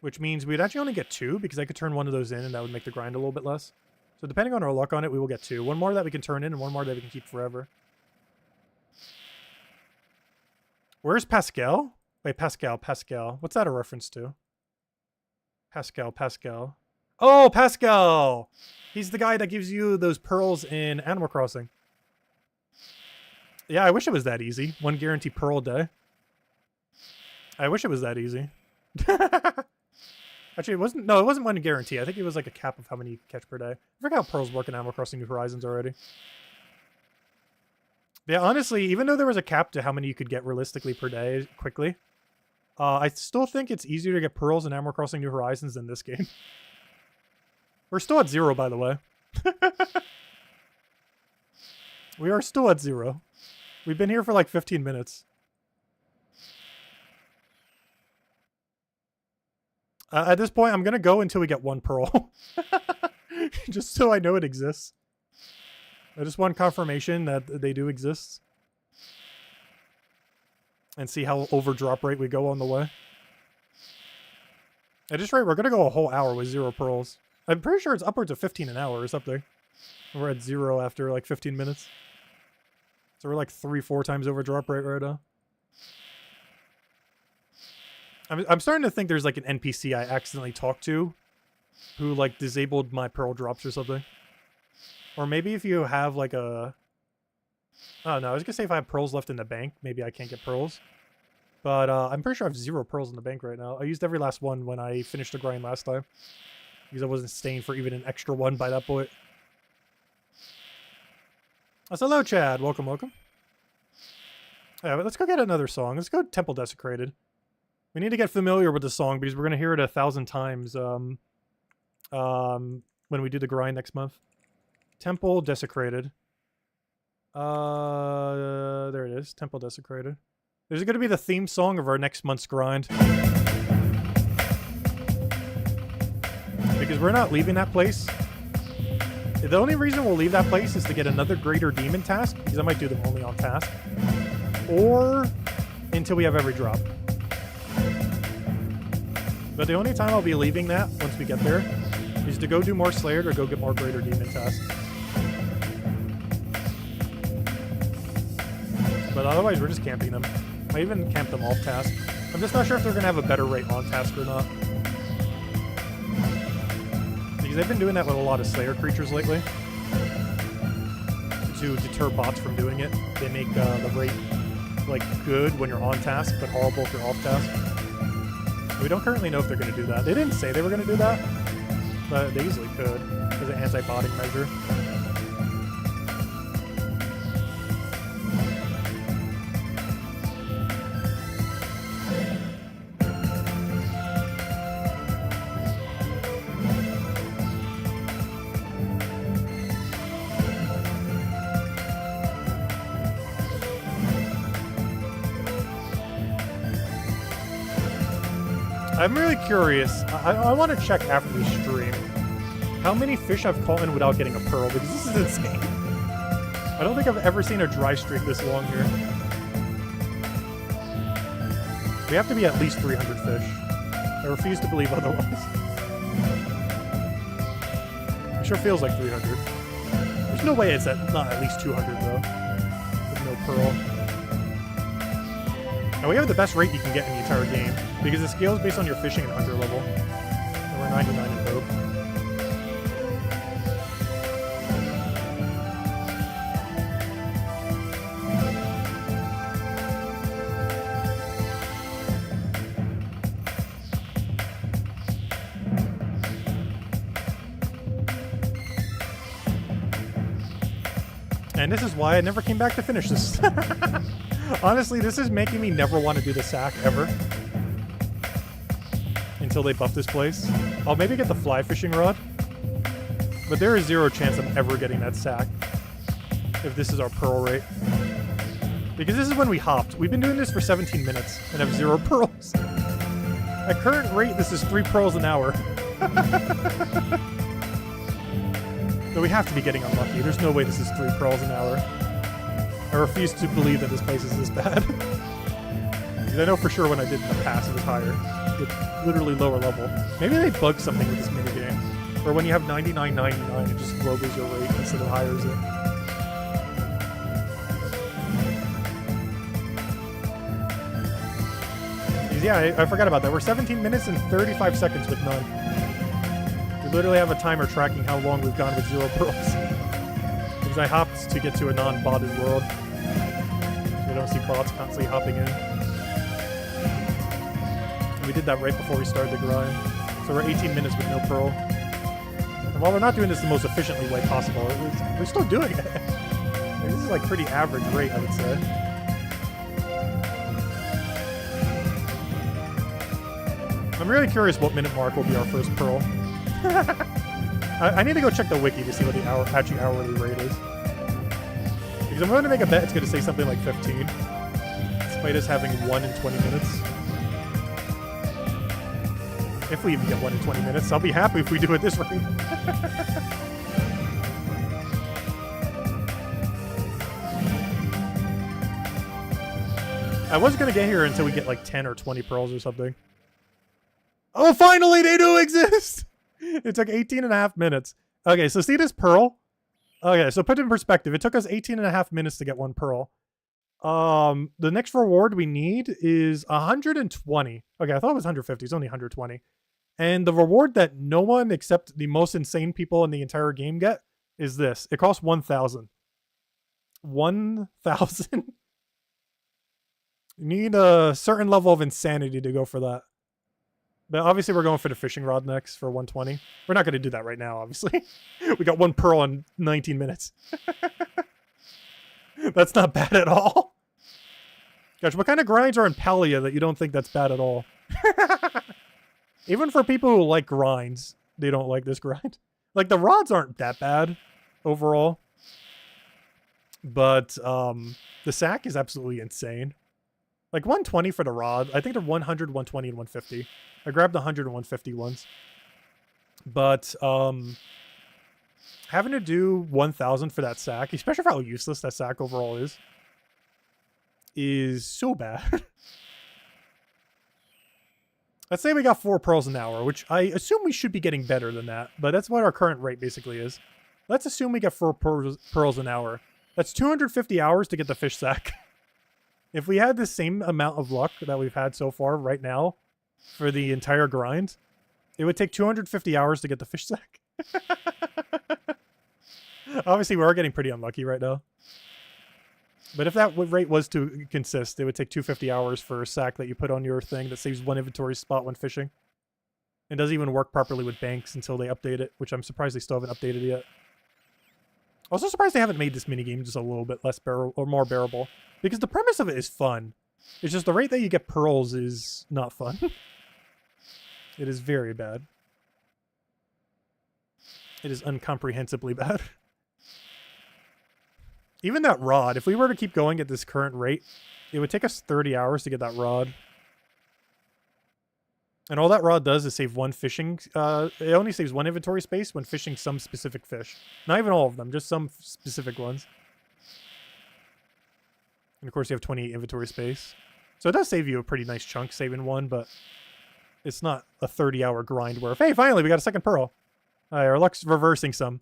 Which means we'd actually only get 2, because I could turn one of those in, and that would make the grind a little bit less. So depending on our luck on it, we will get 2. 1 more that we can turn in, and 1 more that we can keep forever. Where's Pascal? Wait, Pascal. What's that a reference to? Pascal. Oh, Pascal! He's the guy that gives you those pearls in Animal Crossing. Yeah, I wish it was that easy. 1 guaranteed pearl a day. I wish it was that easy. Actually, it wasn't 1 guarantee. I think it was like a cap of how many you could catch per day. I forgot how pearls work in Animal Crossing New Horizons already. Yeah, honestly, even though there was a cap to how many you could get realistically per day quickly, I still think it's easier to get pearls in Animal Crossing New Horizons than this game. We're still at 0, by the way. We are still at 0. We've been here for like 15 minutes. At this point, I'm going to go until we get 1 pearl. Just so I know it exists. I just want confirmation that they do exist. And see how over drop rate we go on the way. At this rate, we're going to go a whole hour with 0 pearls. I'm pretty sure it's upwards of 15 an hour or something. We're at 0 after like 15 minutes. So we're like 3-4 times over drop rate right now. I'm starting to think there's like an NPC I accidentally talked to who like disabled my pearl drops or something. Or maybe if you have like a... Oh no, I was gonna say if I have pearls left in the bank, maybe I can't get pearls. But I'm pretty sure I have 0 pearls in the bank right now. I used every last one when I finished the grind last time. Because I wasn't staying for even an extra 1 by that point. Hello, Chad. Welcome. Yeah, but let's go get another song. Let's go Temple Desecrated. We need to get familiar with the song because we're going to hear it 1,000 times when we do the grind next month. Temple Desecrated. There it is. Temple Desecrated. There's going to be the theme song of our next month's grind. Because we're not leaving that place. The only reason we'll leave that place is to get another Greater Demon task, because I might do them only on task. Or until we have every drop. But the only time I'll be leaving that, once we get there, is to go do more Slayered or go get more Greater Demon tasks. But otherwise, we're just camping them. I even camp them off task. I'm just not sure if they're going to have a better rate on task or not. Because they've been doing that with a lot of Slayer creatures lately. To deter bots from doing it. They make the rate like good when you're on task, but horrible if you're off task. We don't currently know if they're going to do that. They didn't say they were going to do that, but they easily could as an anti-botting measure. I'm really curious. I want to check after the stream how many fish I've caught in without getting a pearl, because this is insane. I don't think I've ever seen a dry streak this long here. We have to be at least 300 fish. I refuse to believe otherwise. It sure feels like 300. There's no way it's not at least 200 though. With no pearl. And we have the best rate you can get in the entire game because it scales based on your fishing and hunter level. And we're 99 in both. And this is why I never came back to finish this. Honestly, this is making me never want to do the sack ever. Until they buff this place. I'll maybe get the fly fishing rod. But there is zero chance I'm ever getting that sack. If this is our pearl rate. Because this is when we hopped. We've been doing this for 17 minutes and have 0 pearls. At current rate, this is 3 pearls an hour. So we have to be getting unlucky. There's no way this is 3 pearls an hour. I refuse to believe that this place is this bad. Because I know for sure when I did in the past it was higher. It's literally lower level. Maybe they bugged something with this minigame. Or when you have 99.99, it just lowers your rate instead of hires it. Yeah, I forgot about that. We're 17 minutes and 35 seconds with none. We literally have a timer tracking how long we've gone with 0 pearls. Because I hopped to get to a non-botted world. So we don't see bots constantly hopping in. And we did that right before we started the grind. So we're 18 minutes with no pearl. And while we're not doing this the most efficiently way possible, we're still doing it. This is like pretty average rate, I would say. I'm really curious what minute mark will be our first pearl. I need to go check the wiki to see what the actually hourly rate is. Because I'm going to make a bet it's going to say something like 15. Despite us having 1 in 20 minutes. If we even get 1 in 20 minutes, I'll be happy if we do it this rate. I wasn't going to get here until we get like 10 or 20 pearls or something. Oh, finally they do exist! It took 18.5 minutes. Okay, so see this pearl? Okay, so put it in perspective. It took us 18.5 minutes to get 1 pearl. The next reward we need is 120. Okay, I thought it was 150. It's only 120. And the reward that no one except the most insane people in the entire game get is this. It costs 1,000. 1,000? You need a certain level of insanity to go for that. But obviously we're going for the fishing rod next for 120. We're not going to do that right now, obviously. We got 1 pearl in 19 minutes. That's not bad at all. Gosh, what kind of grinds are in Palia that you don't think that's bad at all? Even for people who like grinds, they don't like this grind. Like, the rods aren't that bad overall. But the sack is absolutely insane. Like 120 for the rod. I think they're 100, 120, and 150. I grabbed the 100 and 150 ones. But having to do 1,000 for that sack, especially for how useless that sack overall is so bad. Let's say we got 4 pearls an hour, which I assume we should be getting better than that. But that's what our current rate basically is. Let's assume we get 4 pearls an hour. That's 250 hours to get the fish sack. If we had the same amount of luck that we've had so far right now for the entire grind, it would take 250 hours to get the fish sack. Obviously, we are getting pretty unlucky right now. But if that rate was to consist, it would take 250 hours for a sack that you put on your thing that saves 1 inventory spot when fishing. It doesn't even work properly with banks until they update it, which I'm surprised they still haven't updated it yet. Also surprised they haven't made this minigame just a little bit less more bearable. Because the premise of it is fun. It's just the rate that you get pearls is not fun. It is very bad. It is incomprehensibly bad. Even that rod, if we were to keep going at this current rate, it would take us 30 hours to get that rod. And all that rod does is save 1 fishing. It only saves 1 inventory space when fishing some specific fish. Not even all of them, just some specific ones. And of course you have 28 inventory space. So it does save you a pretty nice chunk saving 1, but it's not a 30-hour grind where, hey, finally we got a second pearl. Alright, our luck's reversing some.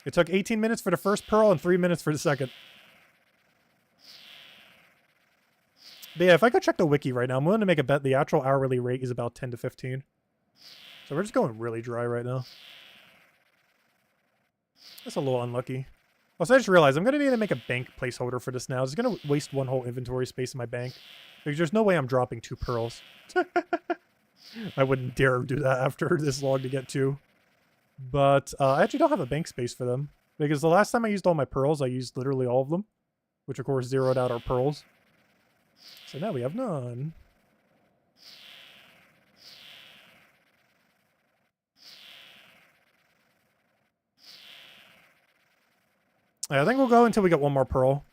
It took 18 minutes for the first pearl and 3 minutes for the second. But yeah, if I go check the wiki right now, I'm willing to make a bet the actual hourly rate is about 10 to 15. So we're just going really dry right now. That's a little unlucky. Also, I just realized I'm going to need to make a bank placeholder for this now. It's going to waste one whole inventory space in my bank. Because there's no way I'm dropping 2 pearls. I wouldn't dare do that after this long to get 2. But I actually don't have a bank space for them. Because the last time I used all my pearls, I used literally all of them. Which, of course, zeroed out our pearls. So now we have none. Yeah, I think we'll go until we get 1 more pearl.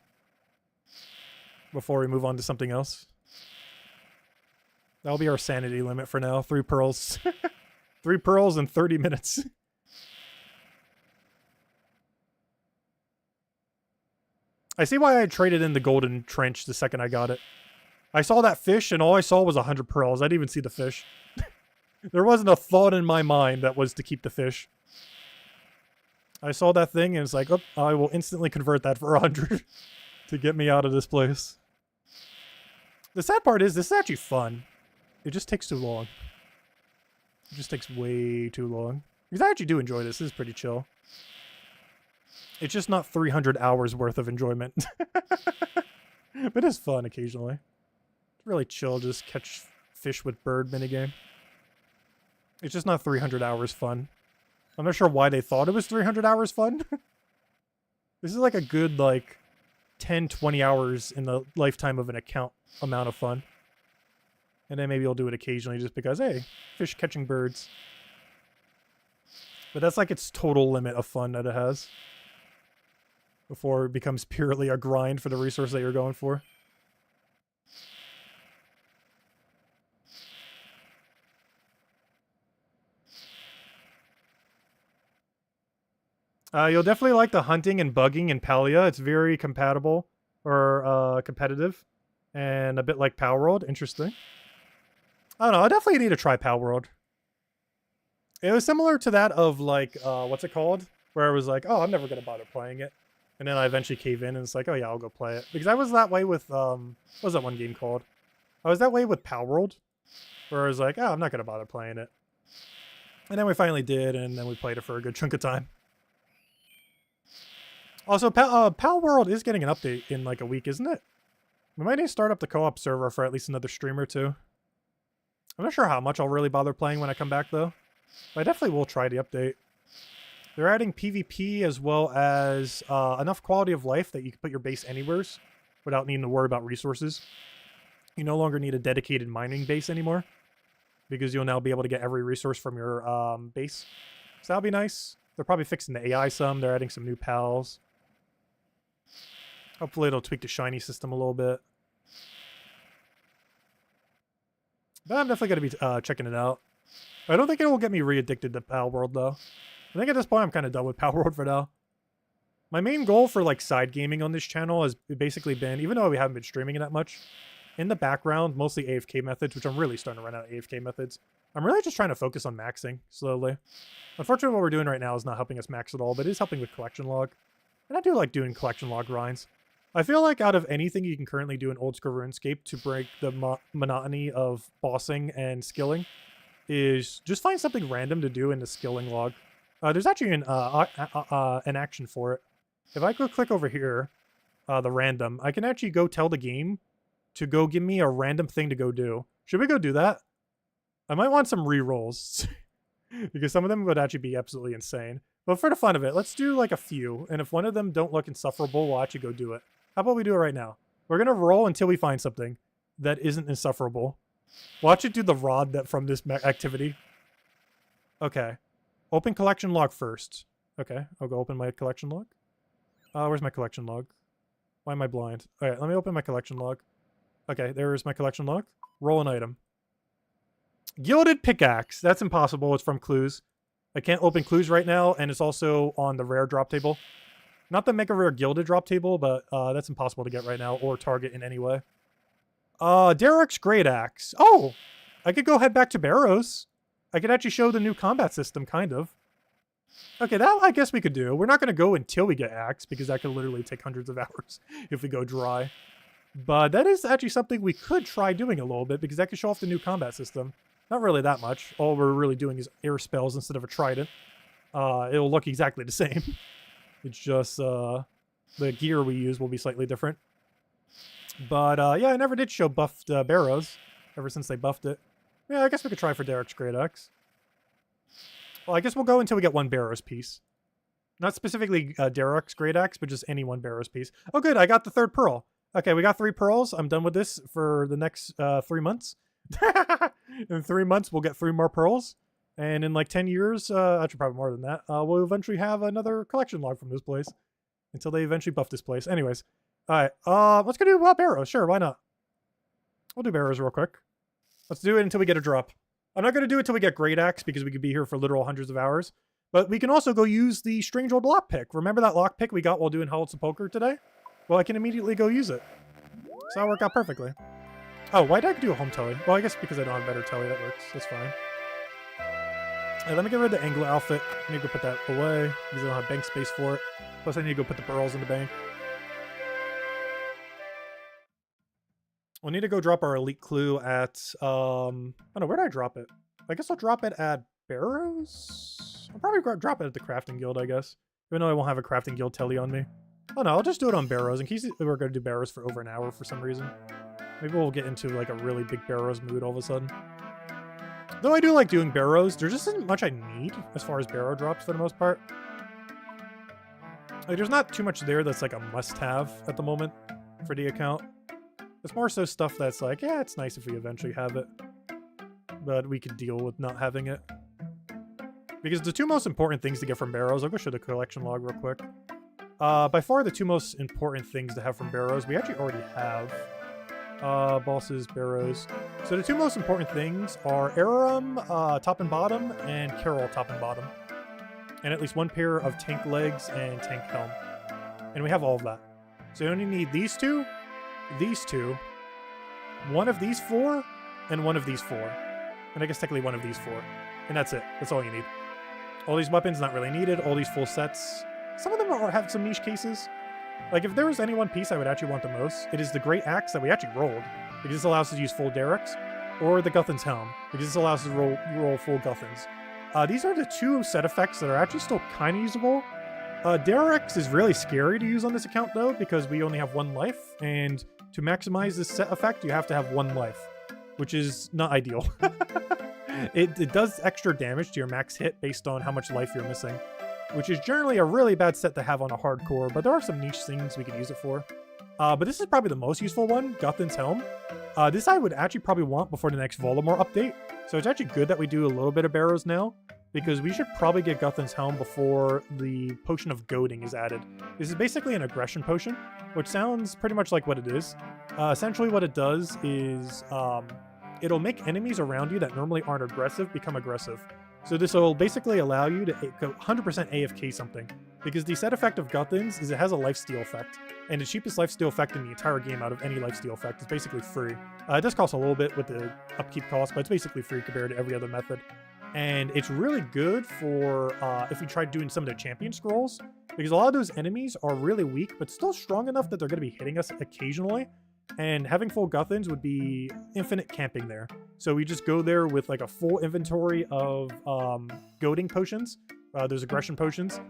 Before we move on to something else. That'll be our sanity limit for now. 3 pearls. 3 pearls in 30 minutes. I see why I traded in the golden trench the second I got it. I saw that fish and all I saw was 100 pearls. I didn't even see the fish. There wasn't a thought in my mind that was to keep the fish. I saw that thing and it's like, oh, I will instantly convert that for 100 to get me out of this place. The sad part is, this is actually fun. It just takes too long. It just takes way too long. Because I actually do enjoy this. This is pretty chill. It's just not 300 hours worth of enjoyment. But it's fun occasionally. It's really chill, just catch fish with bird minigame. It's just not 300 hours fun. I'm not sure why they thought it was 300 hours fun. This is like a good, like, 10, 20 hours in the lifetime of an account amount of fun. And then maybe I'll do it occasionally just because, hey, fish catching birds. But that's like its total limit of fun that it has. Before it becomes purely a grind for the resource that you're going for. You'll definitely like the hunting and bugging in Palia. It's very compatible, or competitive, and a bit like Power World. Interesting. I don't know. I definitely need to try Power World. It was similar to that of like, what's it called? Where I was like, oh, I'm never going to bother playing it. And then I eventually cave in and it's like, oh yeah, I'll go play it. Because I was that way with, what was that one game called? I was that way with Power World. Where I was like, oh, I'm not going to bother playing it. And then we finally did, and then we played it for a good chunk of time. Also, Power World is getting an update in like a week, isn't it? We might need to start up the co-op server for at least another stream or 2. I'm not sure how much I'll really bother playing when I come back, though. But I definitely will try the update. They're adding PvP as well as enough quality of life that you can put your base anywhere without needing to worry about resources. You no longer need a dedicated mining base anymore because you'll now be able to get every resource from your base. So that'll be nice. They're probably fixing the AI some. They're adding some new pals. Hopefully it'll tweak the shiny system a little bit. But I'm definitely going to be checking it out. I don't think it will get me re-addicted to Power World, though. I think at this point I'm kind of done with Power World for now. My main goal for like side gaming on this channel has basically been, even though we haven't been streaming it that much, in the background, mostly AFK methods, which I'm really starting to run out of AFK methods. I'm really just trying to focus on maxing slowly. Unfortunately, what we're doing right now is not helping us max at all, but it is helping with collection log. And I do like doing collection log grinds. I feel like out of anything you can currently do in Oldschool Runescape to break the monotony of bossing and skilling is just find something random to do in the skilling log. There's actually an action for it. If I go click over here, the random, I can actually go tell the game to go give me a random thing to go do. Should we go do that? I might want some re-rolls because some of them would actually be absolutely insane. But for the fun of it, let's do like a few. And if one of them don't look insufferable, we'll actually go do it. How about we do it right now? We're going to roll until we find something that isn't insufferable. Watch it do the rod that from this activity. Okay. Open collection log first. Okay, I'll go open my collection log. Where's my collection log? Why am I blind? Alright, let me open my collection log. Okay, there's my collection log. Roll an item. Gilded pickaxe. That's impossible. It's from clues. I can't open clues right now, and it's also on the rare drop table. Not the mega rare gilded drop table, but that's impossible to get right now or target in any way. Derek's great axe. Oh! I could go head back to Barrows. I could actually show the new combat system, kind of. Okay, that I guess we could do. We're not going to go until we get axe, because that could literally take hundreds of hours if we go dry. But that is actually something we could try doing a little bit, because that could show off the new combat system. Not really that much. All we're really doing is air spells instead of a trident. It'll look exactly the same. It's just the gear we use will be slightly different. But yeah, I never did show buffed Barrows ever since they buffed it. Yeah, I guess we could try for Derek's Great Axe. Well, I guess we'll go until we get one Barrows piece. Not specifically Derek's Great Axe, but just any one Barrows piece. Oh, good. I got the third pearl. Okay, we got 3 pearls. I'm done with this for the next 3 months. In 3 months, we'll get 3 more pearls. And in like 10 years, actually probably more than that, we'll eventually have another collection log from this place. Until they eventually buff this place. Anyways. Alright, let's go do Barrows. Sure, why not? We'll do Barrows real quick. Let's do it until we get a drop. I'm not going to do it until we get Great Axe, because we could be here for literal hundreds of hours. But we can also go use the strange old lockpick. Remember that lockpick we got while doing Hollows of Poker today? Well, I can immediately go use it. So that'll work out perfectly. Oh, why did I do a home telly? Well, I guess because I don't have a better telly, that works. That's fine. Alright, let me get rid of the Angler outfit. I need to go put that away, because I don't have bank space for it. Plus, I need to go put the pearls in the bank. We'll need to go drop our elite clue at, oh no, where did I drop it? I guess I'll drop it at Barrows? I'll probably drop it at the Crafting Guild, I guess. Even though I won't have a Crafting Guild telly on me. Oh no, I'll just do it on Barrows in case we're going to do Barrows for over an hour for some reason. Maybe we'll get into like a really big Barrows mood all of a sudden. Though I do like doing Barrows, there just isn't much I need as far as Barrow drops for the most part. Like, there's not too much there that's like a must-have at the moment for the account. It's more so stuff that's like, yeah, it's nice if we eventually have it. But we could deal with not having it. Because the 2 most important things to get from Barrows, I'll go show the collection log real quick. By far the 2 most important things to have from Barrows, we actually already have. Bosses, Barrows. So the 2 most important things are Aram, top and bottom, and Carol, top and bottom. And at least 1 pair of tank legs and tank helm. And we have all of that. So you only need these 2, 1 of these 4, and 1 of these 4. And I guess technically 1 of these 4. And that's it. That's all you need. All these weapons, not really needed. All these full sets. Some of them have some niche cases. Like, if there was any one piece I would actually want the most, it is the Great Axe that we actually rolled, because this allows us to use full Derek's, or the Guthan's Helm, because this allows us to roll full Guthan's. These are the 2 set effects that are actually still kind of usable. Derek's is really scary to use on this account, though, because we only have 1 life, and to maximize this set effect, you have to have 1 life, which is not ideal. It does extra damage to your max hit based on how much life you're missing, which is generally a really bad set to have on a hardcore, but there are some niche things we could use it for. But this is probably the most useful one, Guthan's Helm. This I would actually probably want before the next Voldemort update, so it's actually good that we do a little bit of Barrows now, because we should probably get Guthan's Helm before the Potion of Goading is added. This is basically an aggression potion, which sounds pretty much like what it is. Essentially what it does is it'll make enemies around you that normally aren't aggressive become aggressive. So this will basically allow you to go 100% AFK something, because the set effect of Guthan's is it has a lifesteal effect, and the cheapest lifesteal effect in the entire game out of any lifesteal effect is basically free. It does cost a little bit with the upkeep cost, but it's basically free compared to every other method. And it's really good for if you try doing some of the champion scrolls, because a lot of those enemies are really weak, but still strong enough that they're going to be hitting us occasionally. And having full Guthan's would be infinite camping there. So we just go there with like a full inventory of goading potions. There's aggression potions.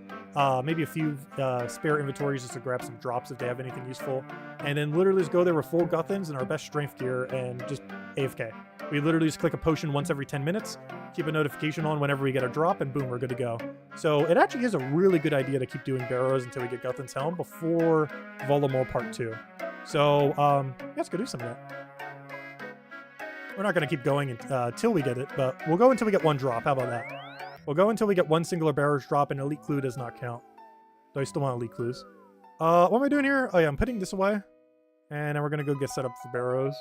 Maybe a few spare inventories just to grab some drops if they have anything useful. And then literally just go there with full Guthan's and our best strength gear and just AFK. We literally just click a potion once every 10 minutes, keep a notification on whenever we get a drop, and boom, we're good to go. So it actually is a really good idea to keep doing Barrows until we get Guthan's Helm before Voldemort Part 2. So, let's go do some of that. We're not going to keep going until we get it, but we'll go until we get 1 drop. How about that? We'll go until we get 1 singular Barrows drop, and Elite Clue does not count. Though I still want Elite Clues. What am I doing here? Oh yeah, I'm putting this away. And then we're going to go get set up for Barrows.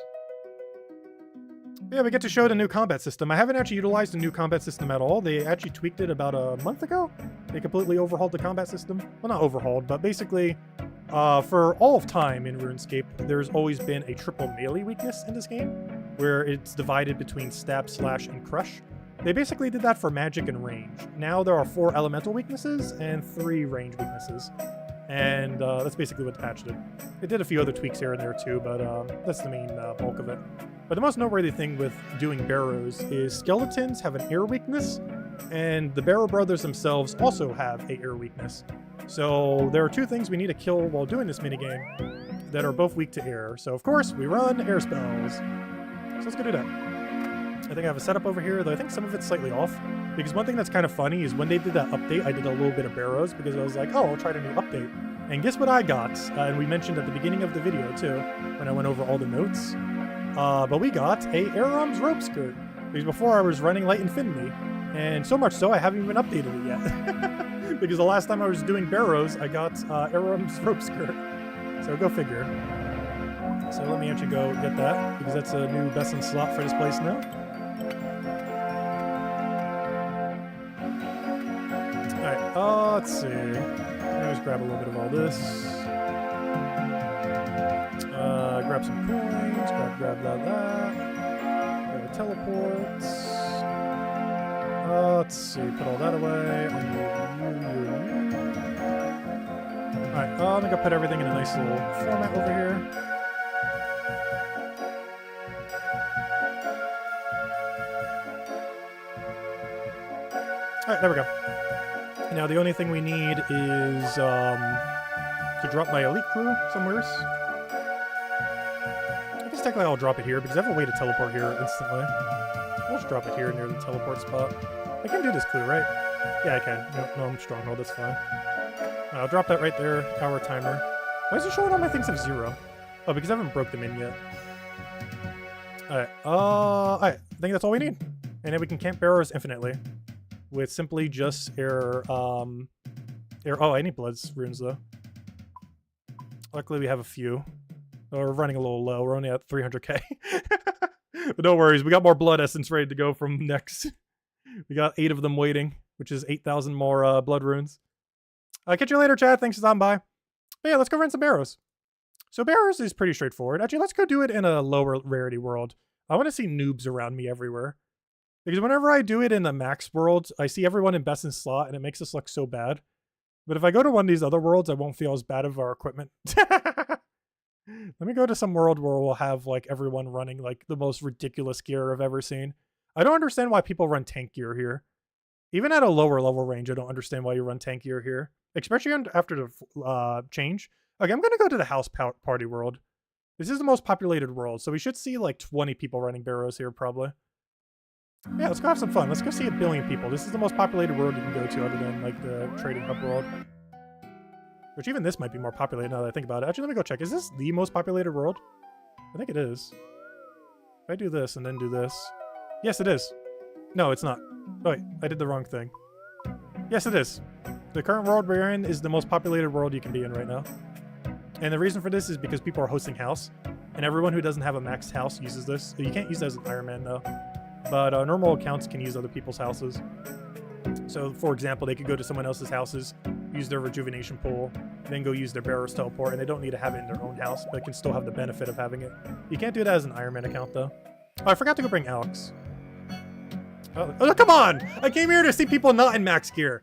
Yeah, we get to show the new combat system. I haven't actually utilized the new combat system at all. They actually tweaked it about a month ago. They completely overhauled the combat system. Well, not overhauled, but basically, for all of time in RuneScape, there's always been a triple melee weakness in this game, where it's divided between stab, slash, and crush. They basically did that for magic and range. Now there are 4 elemental weaknesses and 3 range weaknesses. And that's basically what the patch did. It did a few other tweaks here and there too, but that's the main bulk of it. But the most noteworthy thing with doing barrows is skeletons have an air weakness, and the Barrow Brothers themselves also have a air weakness. So there are two things we need to kill while doing this minigame that are both weak to air. So of course, we run air spells. So let's go do that. I think I have a setup over here, though I think some of it's slightly off. Because one thing that's kind of funny is when they did that update, I did a little bit of barrows because I was like, oh, I'll try the new update. And guess what I got? And we mentioned at the beginning of the video too, when I went over all the notes. But we got a Air Arms rope skirt. Because before I was running Light Infinity. And so much so, I haven't even updated it yet. Because the last time I was doing barrows, I got Air Arms rope skirt. So go figure. So let me actually go get that, because that's a new best in slot for this place now. Alright, let's see. Let's grab a little bit of all this. Grab some coins, grab that. Grab teleports. Let's see, put all that away. Alright, I think I'll put everything in a nice little format over here. Alright, there we go. Now the only thing we need is to drop my elite clue somewhere. I guess technically I'll drop it here because I have a way to teleport here instantly. I'll just drop it here near the teleport spot. I can do this clue, right? Yeah, I can. No, I'm stronghold, that's fine. I'll drop that right there. Tower timer. Why is it showing all my things have 0? Oh, because I haven't broke them in yet. Alright, alright. I think that's all we need. And then we can camp barrows infinitely. With simply just air, oh, I need bloods runes though. Luckily we have a few. Oh, we're running a little low, we're only at 300k. But no worries, we got more blood essence ready to go from next. We got 8 of them waiting, which is 8,000 more blood runes. I'll catch you later, Chad, thanks for stopping by. But yeah, let's go run some barrows. So barrows is pretty straightforward. Actually, let's go do it in a lower rarity world. I want to see noobs around me everywhere. Because whenever I do it in the max world, I see everyone in best in slot, and it makes us look so bad. But if I go to one of these other worlds, I won't feel as bad of our equipment. Let me go to some world where we'll have like everyone running like the most ridiculous gear I've ever seen. I don't understand why people run tank gear here. Even at a lower level range, I don't understand why you run tank gear here. Especially after the change. Okay, I'm going to go to the house party world. This is the most populated world, so we should see like 20 people running barrows here probably. Yeah, let's go have some fun. Let's go see 1 billion people. This is the most populated world you can go to other than, like, the trading hub world. Which even this might be more populated now that I think about it. Actually, let me go check. Is this the most populated world? I think it is. If I do this and then do this... Yes, it is. No, it's not. Oh, wait. I did the wrong thing. Yes, it is. The current world we're in is the most populated world you can be in right now. And the reason for this is because people are hosting house. And everyone who doesn't have a maxed house uses this. You can't use it as an Iron Man, though. But normal accounts can use other people's houses. So, for example, they could go to someone else's houses, use their rejuvenation pool, then go use their Barrow's teleport, and they don't need to have it in their own house, but can still have the benefit of having it. You can't do that as an Iron Man account, though. Oh, I forgot to go bring Alex. Oh, come on! I came here to see people not in max gear.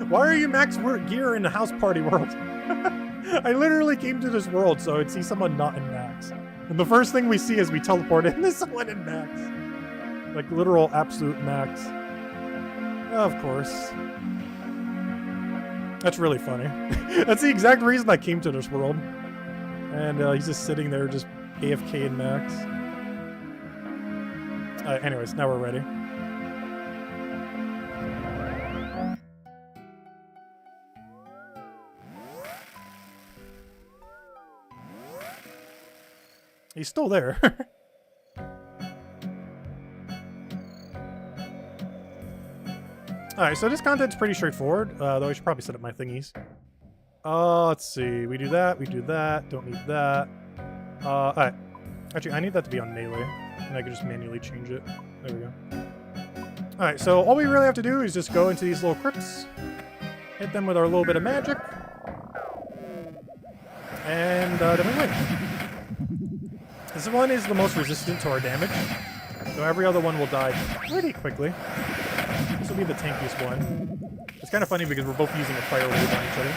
Why are you max gear in the house party world? I literally came to this world so I'd see someone not in max. And the first thing we see as we teleport in is someone in max. Like literal absolute max. Of course. That's really funny. That's the exact reason I came to this world. And he's just sitting there just AFK in max. Anyways, now we're ready. He's still there. Alright, so this content's pretty straightforward, though I should probably set up my thingies. Let's see. We do that, don't need that. Alright. Actually, I need that to be on melee, and I can just manually change it. There we go. Alright, so all we really have to do is just go into these little crypts, hit them with our little bit of magic, and then we win. This one is the most resistant to our damage, so every other one will die pretty quickly. This will be the tankiest one. It's kind of funny because we're both using a fire wave on each other.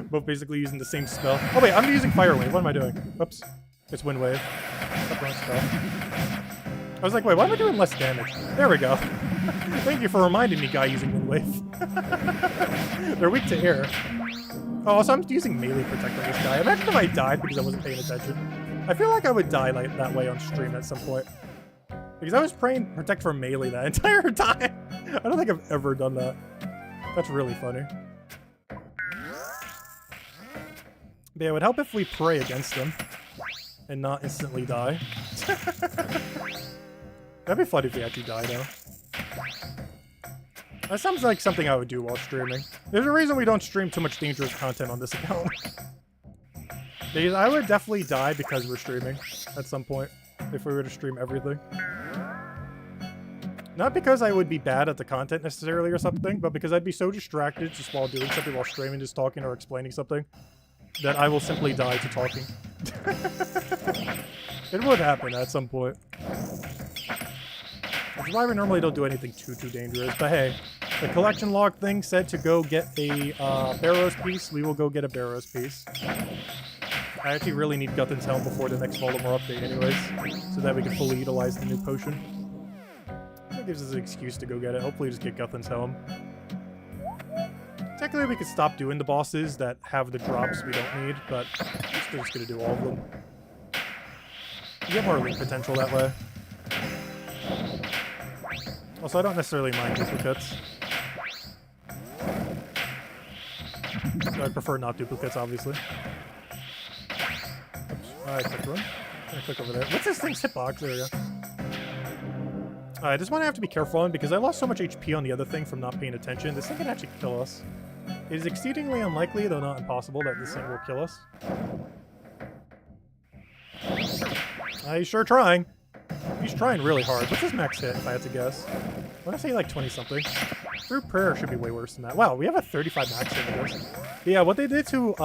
Both basically using the same spell. Oh wait, I'm using fire wave. What am I doing? Oops. It's wind wave. That's wrong spell. I was like, wait, why am I doing less damage? There we go. Thank you for reminding me, guy using wind wave. They're weak to air. Oh, also I'm using melee protect on this guy. Imagine if I died because I wasn't paying attention. I feel like I would die like that way on stream at some point. Because I was praying protect from melee that entire time. I don't think I've ever done that. That's really funny. But yeah, it would help if we pray against them and not instantly die. That'd be funny if we actually die, though. That sounds like something I would do while streaming. There's a reason we don't stream too much dangerous content on this account. Because I would definitely die because we're streaming at some point, if we were to stream everything. Not because I would be bad at the content necessarily or something, but because I'd be so distracted just while doing something, while streaming, just talking or explaining something, that I will simply die to talking. It would happen at some point. Which is why we normally don't do anything too dangerous, but hey, the collection log thing said to go get a Barrows piece. We will go get a Barrows piece. I actually really need Guthin's Helm before the next Voldemort update anyways, so that we can fully utilize the new potion. That gives us an excuse to go get it. Hopefully just get Guthin's Helm. Technically we could stop doing the bosses that have the drops we don't need, but we're still just gonna do all of them. You get more leak potential that way. Also, I don't necessarily mind duplicates. I prefer not duplicates, obviously. Oops. I clicked one. I click over there. What's this thing's hitbox? There we go. This one I have to be careful on because I lost so much HP on the other thing from not paying attention. This thing can actually kill us. It is exceedingly unlikely, though not impossible, that this thing will kill us. He's sure trying. He's trying really hard. What's his max hit, if I had to guess? I want to say like 20-something. Through prayer should be way worse than that. Wow, we have a 35 max hit with this. But yeah, what they did to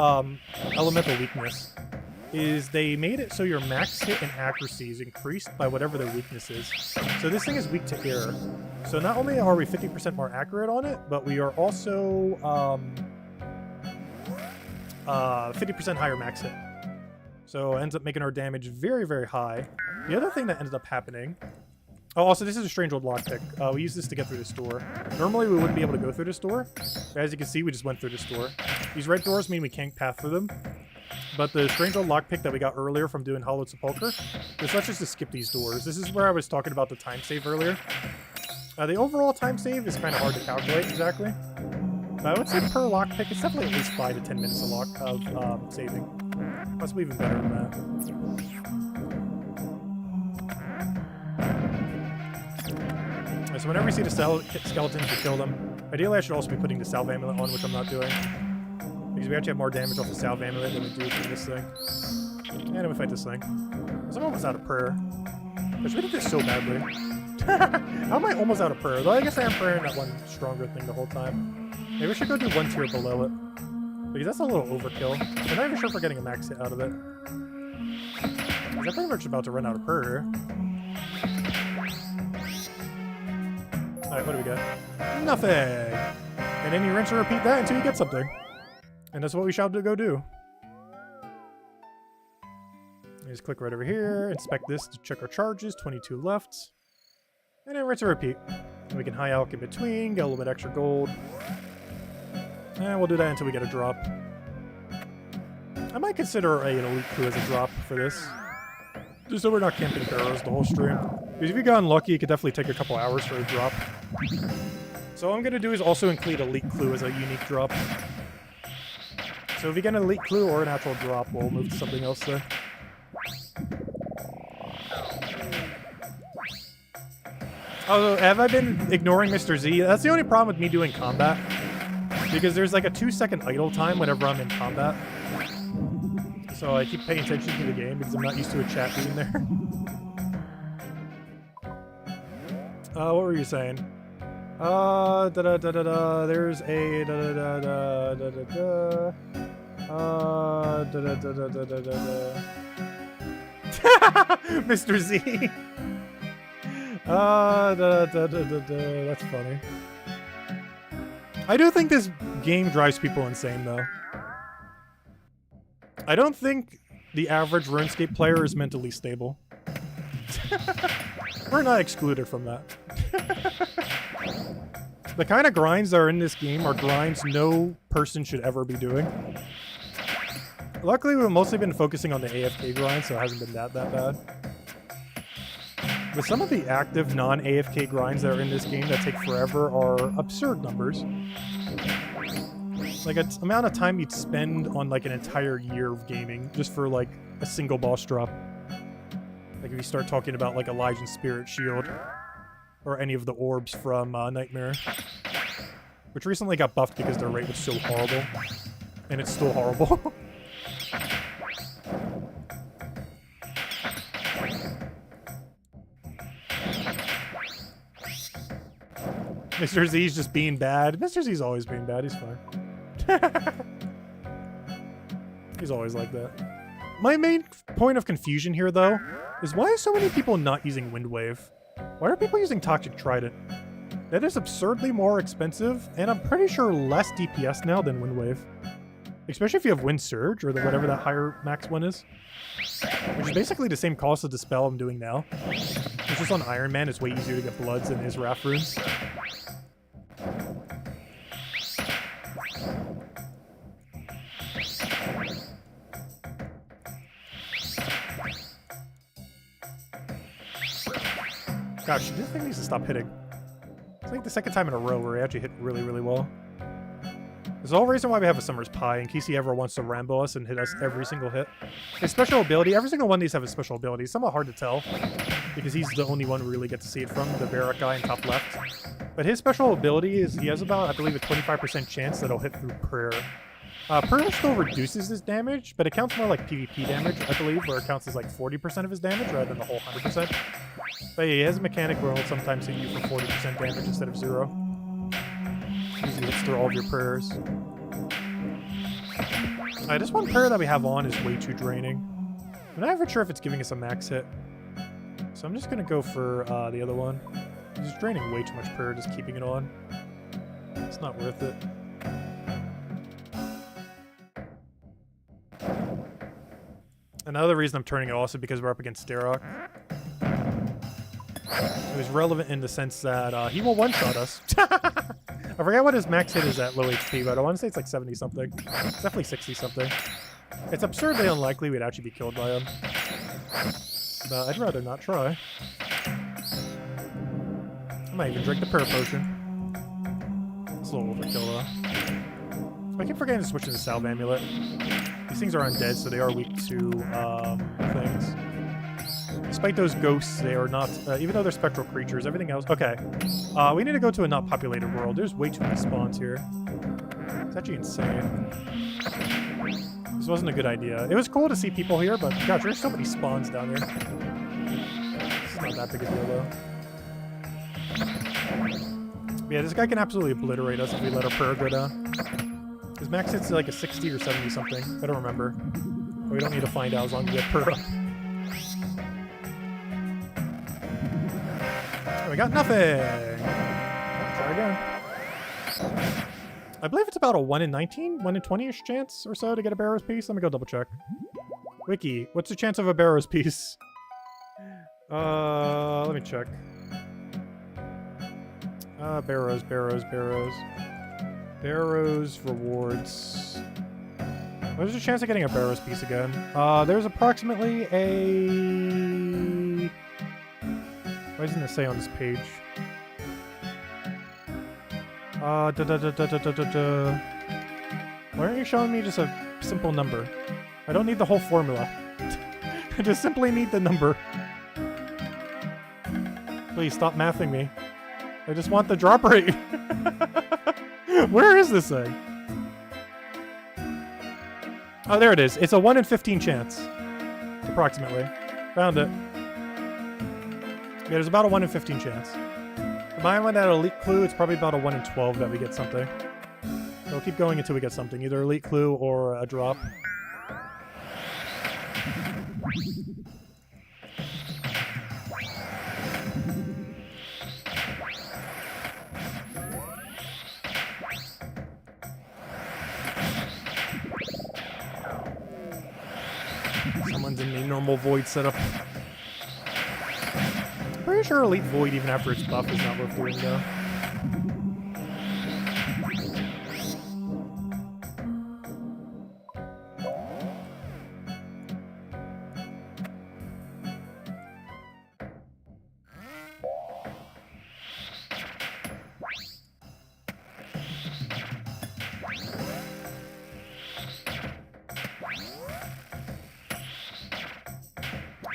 elemental weakness is they made it so your max hit and accuracy is increased by whatever their weakness is. So this thing is weak to air. So not only are we 50% more accurate on it, but we are also 50% higher max hit. So it ends up making our damage very, very high. The other thing that ended up happening... Oh, also, this is a strange old lockpick. We use this to get through this door. Normally, we wouldn't be able to go through this door. As you can see, we just went through this door. These red doors mean we can't path through them. But the strange old lockpick that we got earlier from doing Hollowed Sepulchre, this lets us just skip these doors. This is where I was talking about the time save earlier. The overall time save is kind of hard to calculate exactly. But I would say per lockpick, it's definitely at least 5 to 10 minutes of saving. Possibly even better than that. So whenever we see the skeletons, we kill them. Ideally, I should also be putting the Salve Amulet on, which I'm not doing. Because we actually have more damage off the Salve Amulet than we do from this thing. And then we fight this thing. I'm almost out of prayer. Which we did this so badly. How am I almost out of prayer? Though I guess I am praying that one stronger thing the whole time. Maybe we should go do one tier below it. Because that's a little overkill. I'm not even sure if we're getting a max hit out of it. I'm pretty much about to run out of prayer here. Alright, what do we got? Nothing! And then you rinse and repeat that until you get something. And that's what we shall go do. Just click right over here, inspect this to check our charges, 22 left. And then rinse and repeat. And we can high alch in between, get a little bit extra gold. And we'll do that until we get a drop. I might consider an elite clue as a drop for this. Just so we're not camping barrows the whole stream. Because if you got unlucky, it could definitely take a couple hours for a drop. So what I'm going to do is also include elite clue as a unique drop. So if you get an elite clue or a natural drop, we'll move to something else there. Oh, have I been ignoring Mr. Z? That's the only problem with me doing combat. Because there's like a 2-second idle time whenever I'm in combat. So I keep paying attention to the game because I'm not used to a chat being there. What were you saying? There's a Mr. Z. That's funny. I do think this game drives people insane, though. I don't think the average RuneScape player is mentally stable. We're not excluded from that. The kind of grinds that are in this game are grinds no person should ever be doing. Luckily, we've mostly been focusing on the AFK grind, so it hasn't been that bad. But some of the active non-AFK grinds that are in this game that take forever are absurd numbers. Like, the amount of time you'd spend on, like, an entire year of gaming just for, like, a single boss drop. Like, if you start talking about, like, Elijah's Spirit Shield, or any of the orbs from Nightmare, which recently got buffed because their rate was so horrible. And it's still horrible. Mr. Z's just being bad. Mr. Z's always being bad. He's fine. He's always like that. My main point of confusion here, though, is why are so many people not using Wind Wave? Why are people using Toxic Trident? That is absurdly more expensive, and I'm pretty sure less DPS now than Wind Wave. Especially if you have Wind Surge, or whatever that higher max one is. Which is basically the same cost as the spell I'm doing now. It's just on Iron Man, it's way easier to get Bloods than his Wrath runes. Gosh, this thing needs to stop hitting. It's like the second time in a row where it actually hit really, really well. There's the whole reason why we have a Summer's Pie, in case he ever wants to Rambo us and hit us every single hit. His special ability, every single one of these have a special ability. It's somewhat hard to tell, because he's the only one we really get to see it from, the Barrack guy in top left. But his special ability is, he has about, I believe, a 25% chance that he'll hit through Prayer. Prayer still reduces his damage, but it counts more like PvP damage, I believe, where it counts as like 40% of his damage rather than the whole 100%. But yeah, he has a mechanic where he'll sometimes hit you for 40% damage instead of 0. Usually hits through all of your prayers. This one prayer that we have on is way too draining. I'm not even sure if it's giving us a max hit. So I'm just gonna go for the other one. It's just draining way too much prayer just keeping it on. It's not worth it. Another reason I'm turning it also because we're up against Starrock. It was relevant in the sense that he will one-shot us. I forget what his max hit is at low HP, but I want to say it's like 70-something. It's definitely 60-something. It's absurdly unlikely we'd actually be killed by him. But I'd rather not try. I might even drink the prayer potion. It's a little overkill, though. I keep forgetting to switch into Salve Amulet. These things are undead, so they are weak to things. Despite those ghosts, they are not, even though they're spectral creatures, everything else. Okay. We need to go to a not populated world. There's way too many spawns here. It's actually insane. This wasn't a good idea. It was cool to see people here, but gosh, there's so many spawns down here. This is not that big a deal, though. But yeah, this guy can absolutely obliterate us if we let our prayer go down. His max hits like a 60 or 70 something. I don't remember. But we don't need to find out as long as we get prayer up. We got nothing. Try again. I believe it's about a 1 in 19, 1 in 20-ish chance or so to get a Barrow's Piece. Let me go double check. Wiki, what's the chance of a Barrow's Piece? Let me check. Barrows. Barrows rewards. What's the chance of getting a Barrow's Piece again? There's approximately a... Why doesn't it say on this page? Why aren't you showing me just a simple number? I don't need the whole formula. I just simply need the number. Please stop mathing me. I just want the drop rate. Where is this thing? Oh, there it is. It's a 1 in 15 chance. Approximately. Found it. Yeah, there's about a 1 in 15 chance. Combined with that elite clue, it's probably about a 1 in 12 that we get something. So we'll keep going until we get something, either elite clue or a drop. than a normal Void setup. Pretty sure Elite Void, even after its buff, is not worth doing though.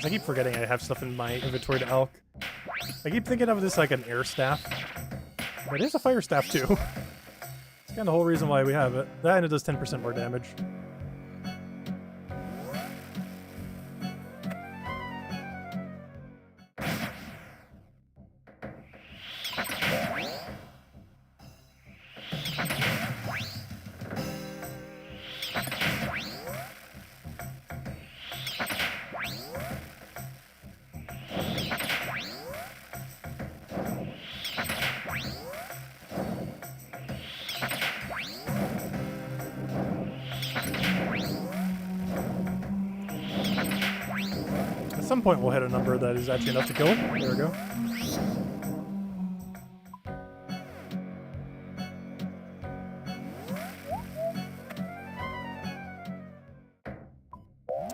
I keep forgetting I have stuff in my inventory to elk. I keep thinking of this like an air staff. But it is a fire staff too. It's kind of the whole reason why we have it. That and it does 10% more damage. At some point we'll hit a number that is actually enough to kill him. There we go.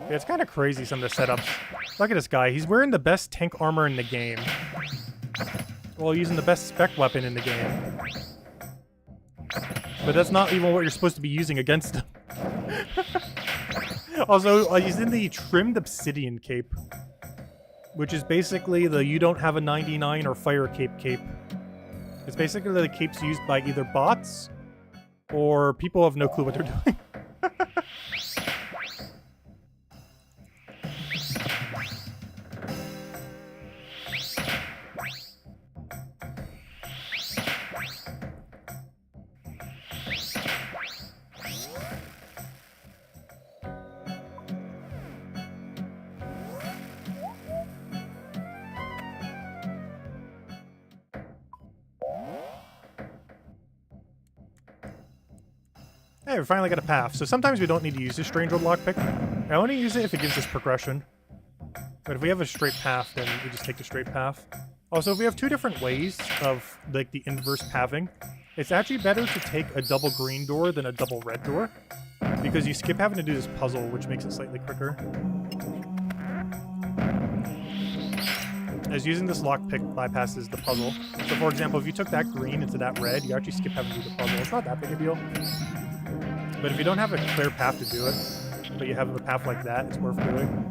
Yeah, it's kind of crazy, some of the setups. Look at this guy. He's wearing the best tank armor in the game, while using the best spec weapon in the game. But that's not even what you're supposed to be using against him. Also, he's in the trimmed obsidian cape, which is basically the you don't have a 99 or fire cape. It's basically the capes used by either bots or people who have no clue what they're doing. Hey, we finally got a path. So sometimes we don't need to use this strange old lockpick. I only use it if it gives us progression. But if we have a straight path, then we just take the straight path. Also, if we have two different ways of like the inverse pathing, it's actually better to take a double green door than a double red door, because you skip having to do this puzzle, which makes it slightly quicker. As using this lockpick bypasses the puzzle. So for example, if you took that green into that red, you actually skip having to do the puzzle. It's not that big a deal. But if you don't have a clear path to do it, but you have a path like that, it's worth doing.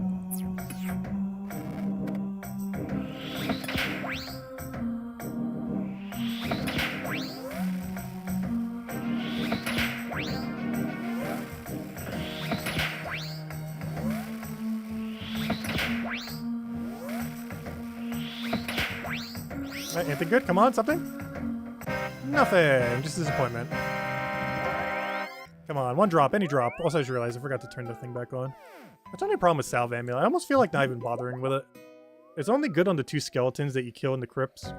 Alright, anything good? Come on, something? Nothing. Just disappointment. Come on, one drop, any drop. Also, I just realized I forgot to turn the thing back on. That's only a problem with Salve Amulet. I almost feel like not even bothering with it. It's only good on the two skeletons that you kill in the crypts.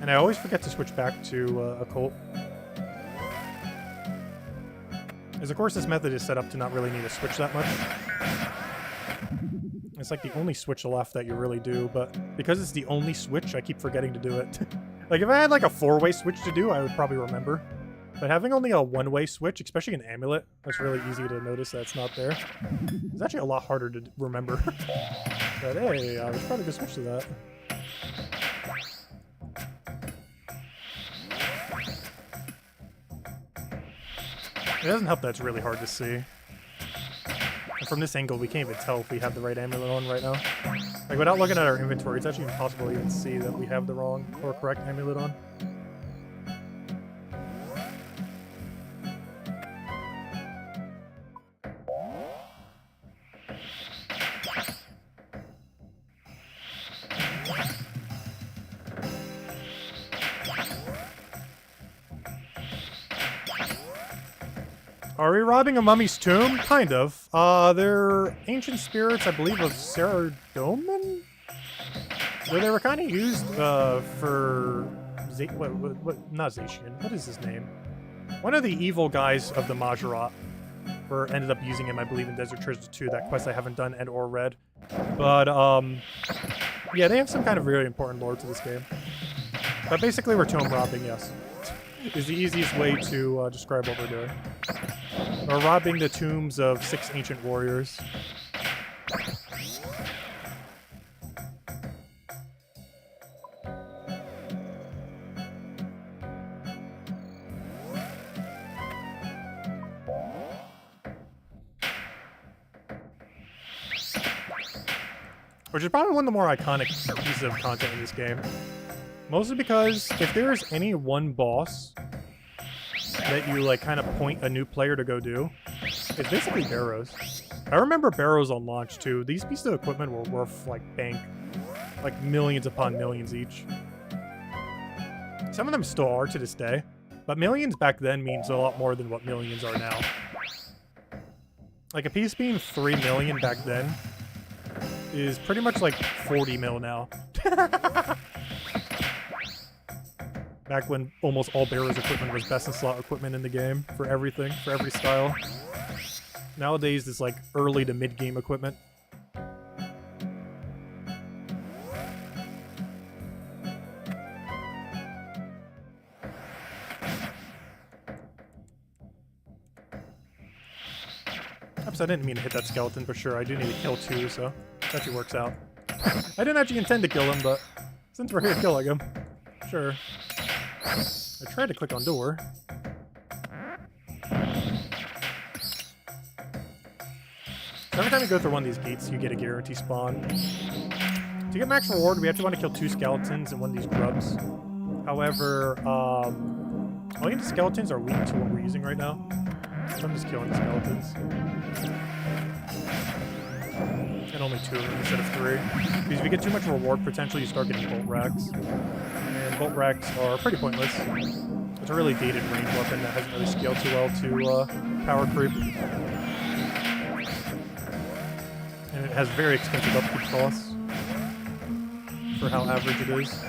And I always forget to switch back to Occult. As of course, this method is set up to not really need to switch that much. It's like the only switch left that you really do, but because it's the only switch, I keep forgetting to do it. Like, if I had like a four-way switch to do, I would probably remember. But having only a one-way switch, especially an amulet, that's really easy to notice that it's not there. It's actually a lot harder to remember. But hey, I was probably gonna switch to that. It doesn't help that it's really hard to see. And from this angle, we can't even tell if we have the right amulet on right now. Like, without looking at our inventory, it's actually impossible to even see that we have the wrong or correct amulet on. Are we robbing a mummy's tomb? Kind of. They're ancient spirits, I believe, of Saradomin? Where they were kind of used for... not Zacian. What is his name? One of the evil guys of the Majorat. or ended up using him, I believe, in Desert Treasure 2, that quest I haven't done and or read. But, yeah, they have some kind of really important lore to this game. But basically, we're tomb robbing, yes. Is the easiest way to describe what we're doing. We're robbing the tombs of 6 ancient warriors. Which is probably one of the more iconic pieces of content in this game. Mostly because if there is any one boss that you like kind of point a new player to go do, it's basically barrows. I remember barrows on launch too. These pieces of equipment were worth like bank, like millions upon millions each. Some of them still are to this day, but millions back then means a lot more than what millions are now. Like a piece being 3 million back then is pretty much like 40 mil now. Back when almost all Barrows equipment was best in slot equipment in the game for everything, for every style. Nowadays, it's like early to mid-game equipment. Oops, I didn't mean to hit that skeleton, but sure, I do need to kill 2, so that actually works out. I didn't actually intend to kill him, but since we're here killing him, sure. I tried to click on door. So every time you go through one of these gates, you get a guarantee spawn. To get max reward, we actually want to kill 2 skeletons and 1 of these grubs. However, only the skeletons are weak to what we're using right now. So I'm just killing the skeletons. And only 2 of them instead of 3. Because if you get too much reward potential, you start getting bolt racks. And bolt racks are pretty pointless. It's a really dated range weapon that hasn't really scaled too well to power creep. And it has very expensive upkeep costs for how average it is.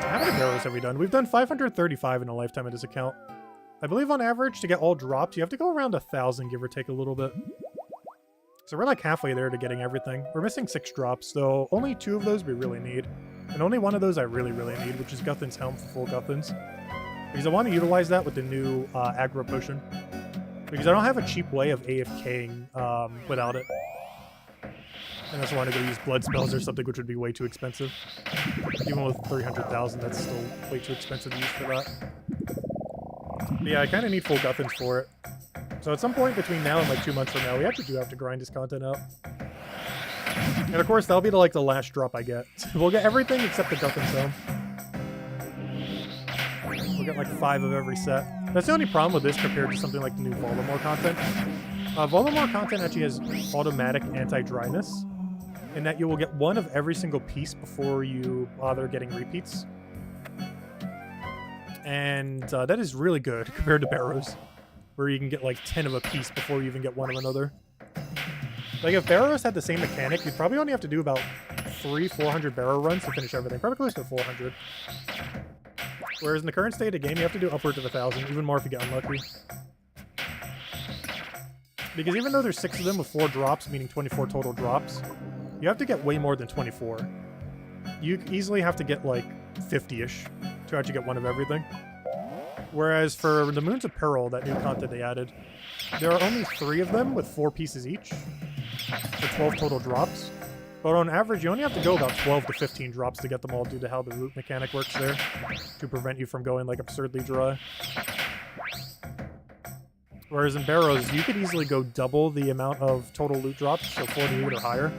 How many barrows have we done? We've done 535 in a lifetime of this account. I believe on average, to get all drops, you have to go around 1,000, give or take a little bit. So we're like halfway there to getting everything. We're missing 6 drops, so only 2 of those we really need. And only 1 of those I really, really need, which is Guthan's Helm for full Guthans. Because I want to utilize that with the new aggro potion. Because I don't have a cheap way of AFKing without it. And that's why I want to go use blood spells or something, which would be way too expensive. Even with 300,000, that's still way too expensive to use for that. But yeah, I kind of need full Guthans for it. So at some point between now and like 2 months from now, we actually do have to grind this content out. And of course, that'll be the last drop I get. We'll get everything except the Guthan's Helm. We'll get like 5 of every set. That's the only problem with this compared to something like the new Voldemort content. Voldemort content actually has automatic anti-dryness, in that you will get 1 of every single piece before you bother getting repeats. And that is really good compared to Barrows, where you can get like 10 of a piece before you even get 1 of another. Like if Barrows had the same mechanic, you'd probably only have to do about 300-400 Barrow runs to finish everything, probably close to 400. Whereas in the current state of the game, you have to do upwards of 1,000, even more if you get unlucky. Because even though there's 6 of them with 4 drops, meaning 24 total drops, you have to get way more than 24. You easily have to get like 50-ish to actually get 1 of everything. Whereas for the Moons of Peril, that new content they added, there are only 3 of them with 4 pieces each, for 12 total drops. But on average, you only have to go about 12 to 15 drops to get them all due to how the loot mechanic works there, to prevent you from going like absurdly dry. Whereas in Barrows, you could easily go double the amount of total loot drops, so 48 or higher,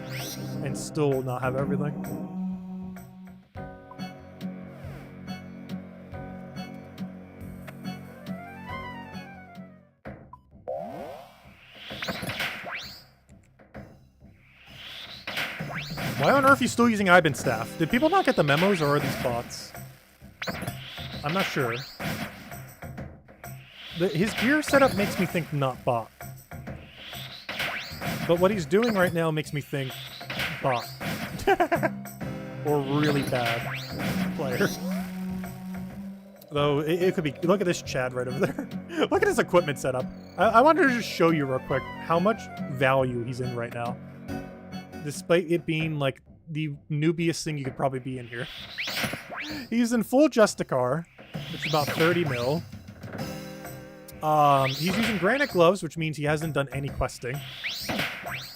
and still not have everything. Why on earth are you still using Iban Staff? Did people not get the memos, or are these bots? I'm not sure. His gear setup makes me think not bot. But what he's doing right now makes me think bot. Or really bad player. Though it could be. Look at this Chad right over there. Look at his equipment setup. I wanted to just show you real quick how much value he's in right now, despite it being like the noobiest thing you could probably be in here. He's in full Justicar, which is about 30 mil. He's using granite gloves, which means he hasn't done any questing.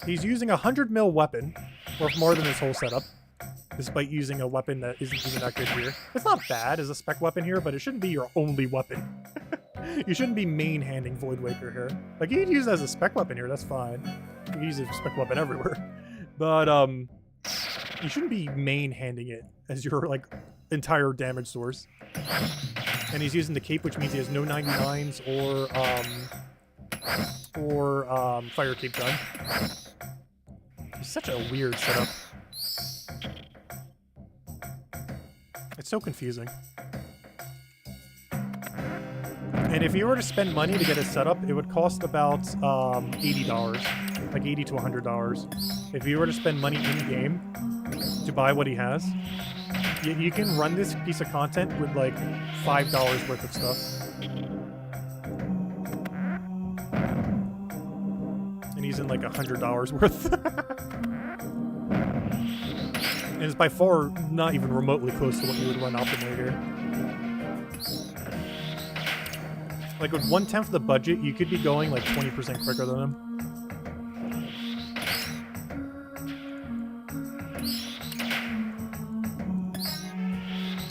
He's using a 100 mil weapon, worth more than his whole setup, despite using a weapon that isn't even that good here. It's not bad as a spec weapon here, but it shouldn't be your only weapon. You shouldn't be main-handing Void Waker here. Like, you could use it as a spec weapon here, that's fine. You can use it as a spec weapon everywhere. But, you shouldn't be main-handing it as your, like, entire damage source. And he's using the cape, which means he has no 99s or fire cape gun. It's such a weird setup. It's so confusing. And if you were to spend money to get it set up, it would cost about $80, like $80 to $100. If you were to spend money in-game to buy what he has, you can run this piece of content with like $5 worth of stuff. And he's in like $100 worth. And it's by far not even remotely close to what you would run optimally here. Like with 1/10 the budget, you could be going like 20% quicker than him.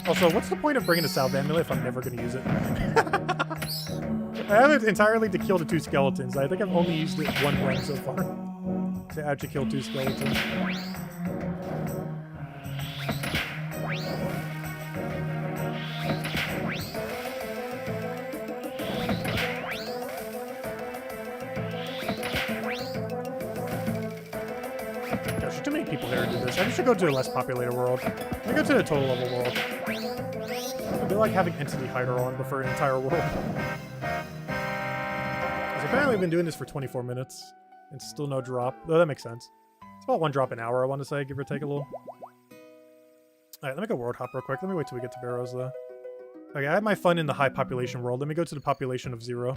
Also, what's the point of bringing a Salve Amulet if I'm never going to use it? I have it entirely to kill the 2 skeletons. I think I've only used it one run so far to actually kill 2 skeletons. Gosh, too many people there to do this. I should go to a less populated world. Let me go to the total level world. I feel like having Entity Hider on but for an entire world. Because apparently I've been doing this for 24 minutes and still no drop. Though that makes sense. It's about 1 drop an hour, I want to say, give or take a little. Alright, let me go world hop real quick. Let me wait till we get to Barrows, though. Okay, I had my fun in the high population world. Let me go to the population of 0.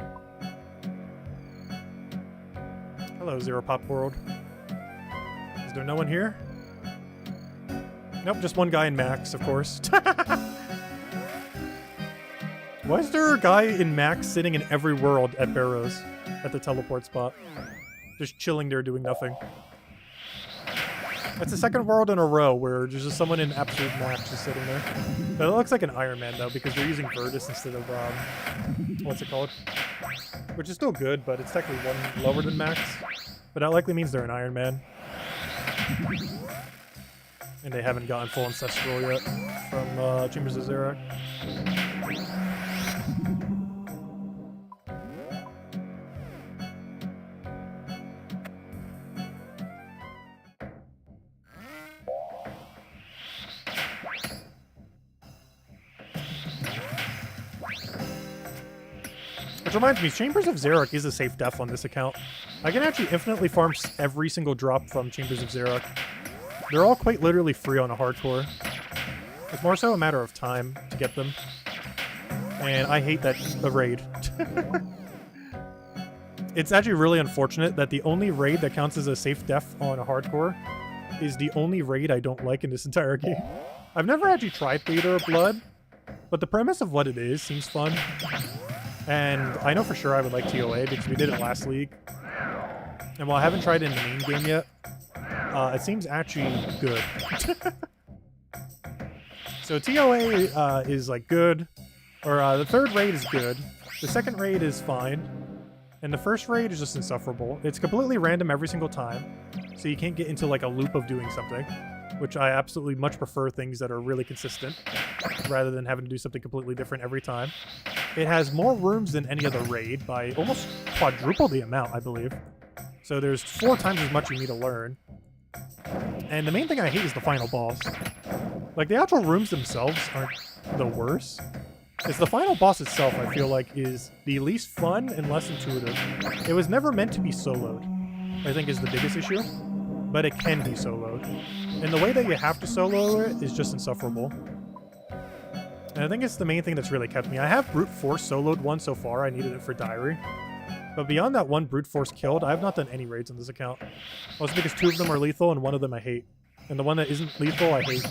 Hello, 0 pop world. Is there no one here? Nope, just one guy in max, of course. Why is there a guy in max sitting in every world at Barrows at the teleport spot? Just chilling there doing nothing. That's the second world in a row where there's just someone in absolute max just sitting there. But it looks like an Iron Man though, because they're using Virtus instead of, what's it called? Which is still good, but it's technically 1 lower than max. But that likely means they're an Iron Man. And they haven't gotten full Ancestral yet from Chambers of Xerac. Which reminds me, Chambers of Xerac is a safe def on this account. I can actually infinitely farm every single drop from Chambers of Xerac. They're all quite literally free on a hardcore. It's more so a matter of time to get them. And I hate that the raid. It's actually really unfortunate that the only raid that counts as a safe def on a hardcore is the only raid I don't like in this entire game. I've never actually tried Theater of Blood, but the premise of what it is seems fun. And I know for sure I would like TOA because we did it last league. And while I haven't tried it in the main game yet, it seems actually good. So TOA is like good, or the third raid is good, the second raid is fine, and the first raid is just insufferable. It's completely random every single time, so you can't get into like a loop of doing something, which I absolutely much prefer things that are really consistent, rather than having to do something completely different every time. It has more rooms than any other raid by almost quadruple the amount, I believe. So there's 4 times as much you need to learn. And the main thing I hate is the final boss. Like, the actual rooms themselves aren't the worst. It's the final boss itself, I feel like, is the least fun and less intuitive. It was never meant to be soloed, I think is the biggest issue. But it can be soloed. And the way that you have to solo it is just insufferable. And I think it's the main thing that's really kept me. I have Brute Force soloed one so far. I needed it for Diary. But beyond that one Brute Force killed, I have not done any raids on this account. Also because 2 of them are lethal and 1 of them I hate. And the one that isn't lethal, I hate.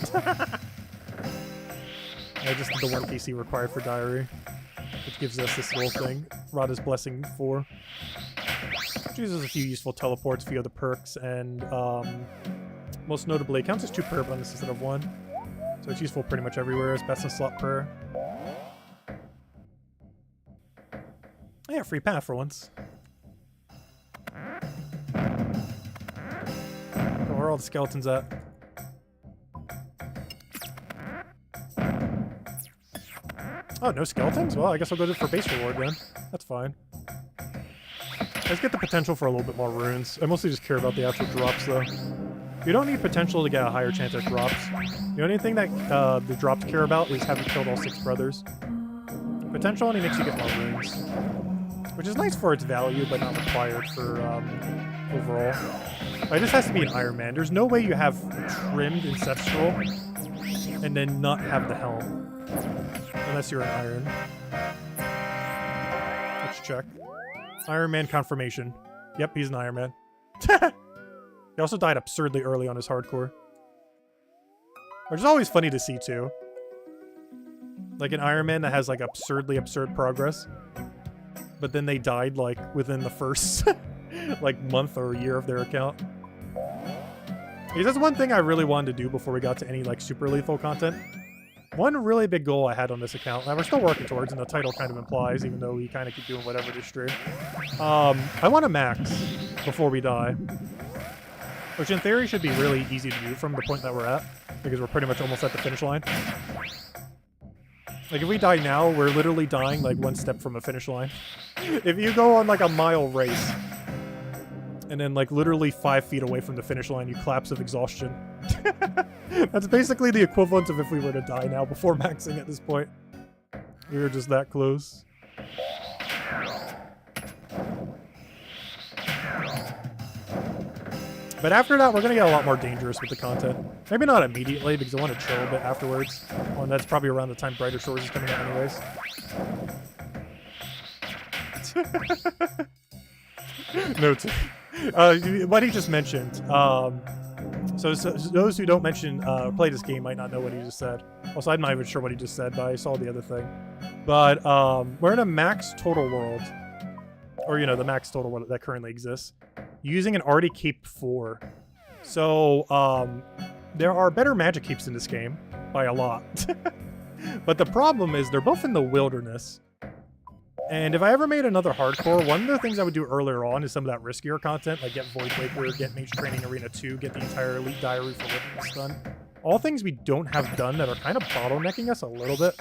I just did the 1 PC required for Diary, which gives us this little thing. Rada's Blessing 4. Which uses a few useful teleports via the perks, and most notably, it counts as 2 prayer bonuses instead of 1. So it's useful pretty much everywhere as best in slot prayer. Yeah, free path for once. Where are all the skeletons at? Oh, no skeletons? Well, I guess I'll go for base reward then. That's fine. Let's get the potential for a little bit more runes. I mostly just care about the actual drops, though. You don't need potential to get a higher chance at drops. The only thing that the drops care about is having killed all 6 brothers. Potential only makes you get more runes. Which is nice for its value, but not required for overall. It just has to be an Iron Man. There's no way you have trimmed Ancestral and then not have the helm. Unless you're an Iron. Let's check. Iron Man confirmation. Yep, he's an Iron Man. He also died absurdly early on his hardcore. Which is always funny to see, too. Like an Iron Man that has, like, absurdly absurd progress. But then they died, like, within the first, like, month or year of their account. Because that's one thing I really wanted to do before we got to any, like, super lethal content. One really big goal I had on this account, and we're still working towards, and the title kind of implies, even though we kind of keep doing whatever this stream. I want to max before we die. Which in theory should be really easy to do from the point that we're at, because we're pretty much almost at the finish line. Like, if we die now, we're literally dying, like, 1 step from a finish line. If you go on, like, a mile race, and then, like, literally 5 feet away from the finish line, you collapse of exhaustion. That's basically the equivalent of if we were to die now before maxing at this point. We were just that close. But after that, we're going to get a lot more dangerous with the content. Maybe not immediately, because I want to chill a bit afterwards. And that's probably around the time Brighter Shores is coming out anyways. Note. What he just mentioned. So those who don't play this game might not know what he just said. Also, I'm not even sure what he just said, but I saw the other thing. But we're in a max total world. Or, you know, the max total world that currently exists. Using an Arty Cape 4. So, there are better magic keeps in this game. By a lot. But the problem is, they're both in the wilderness. And if I ever made another hardcore, one of the things I would do earlier on is some of that riskier content, like get Void Waker, get Mage Training Arena 2, get the entire Elite Diary for Witness done. All things we don't have done that are kind of bottlenecking us a little bit.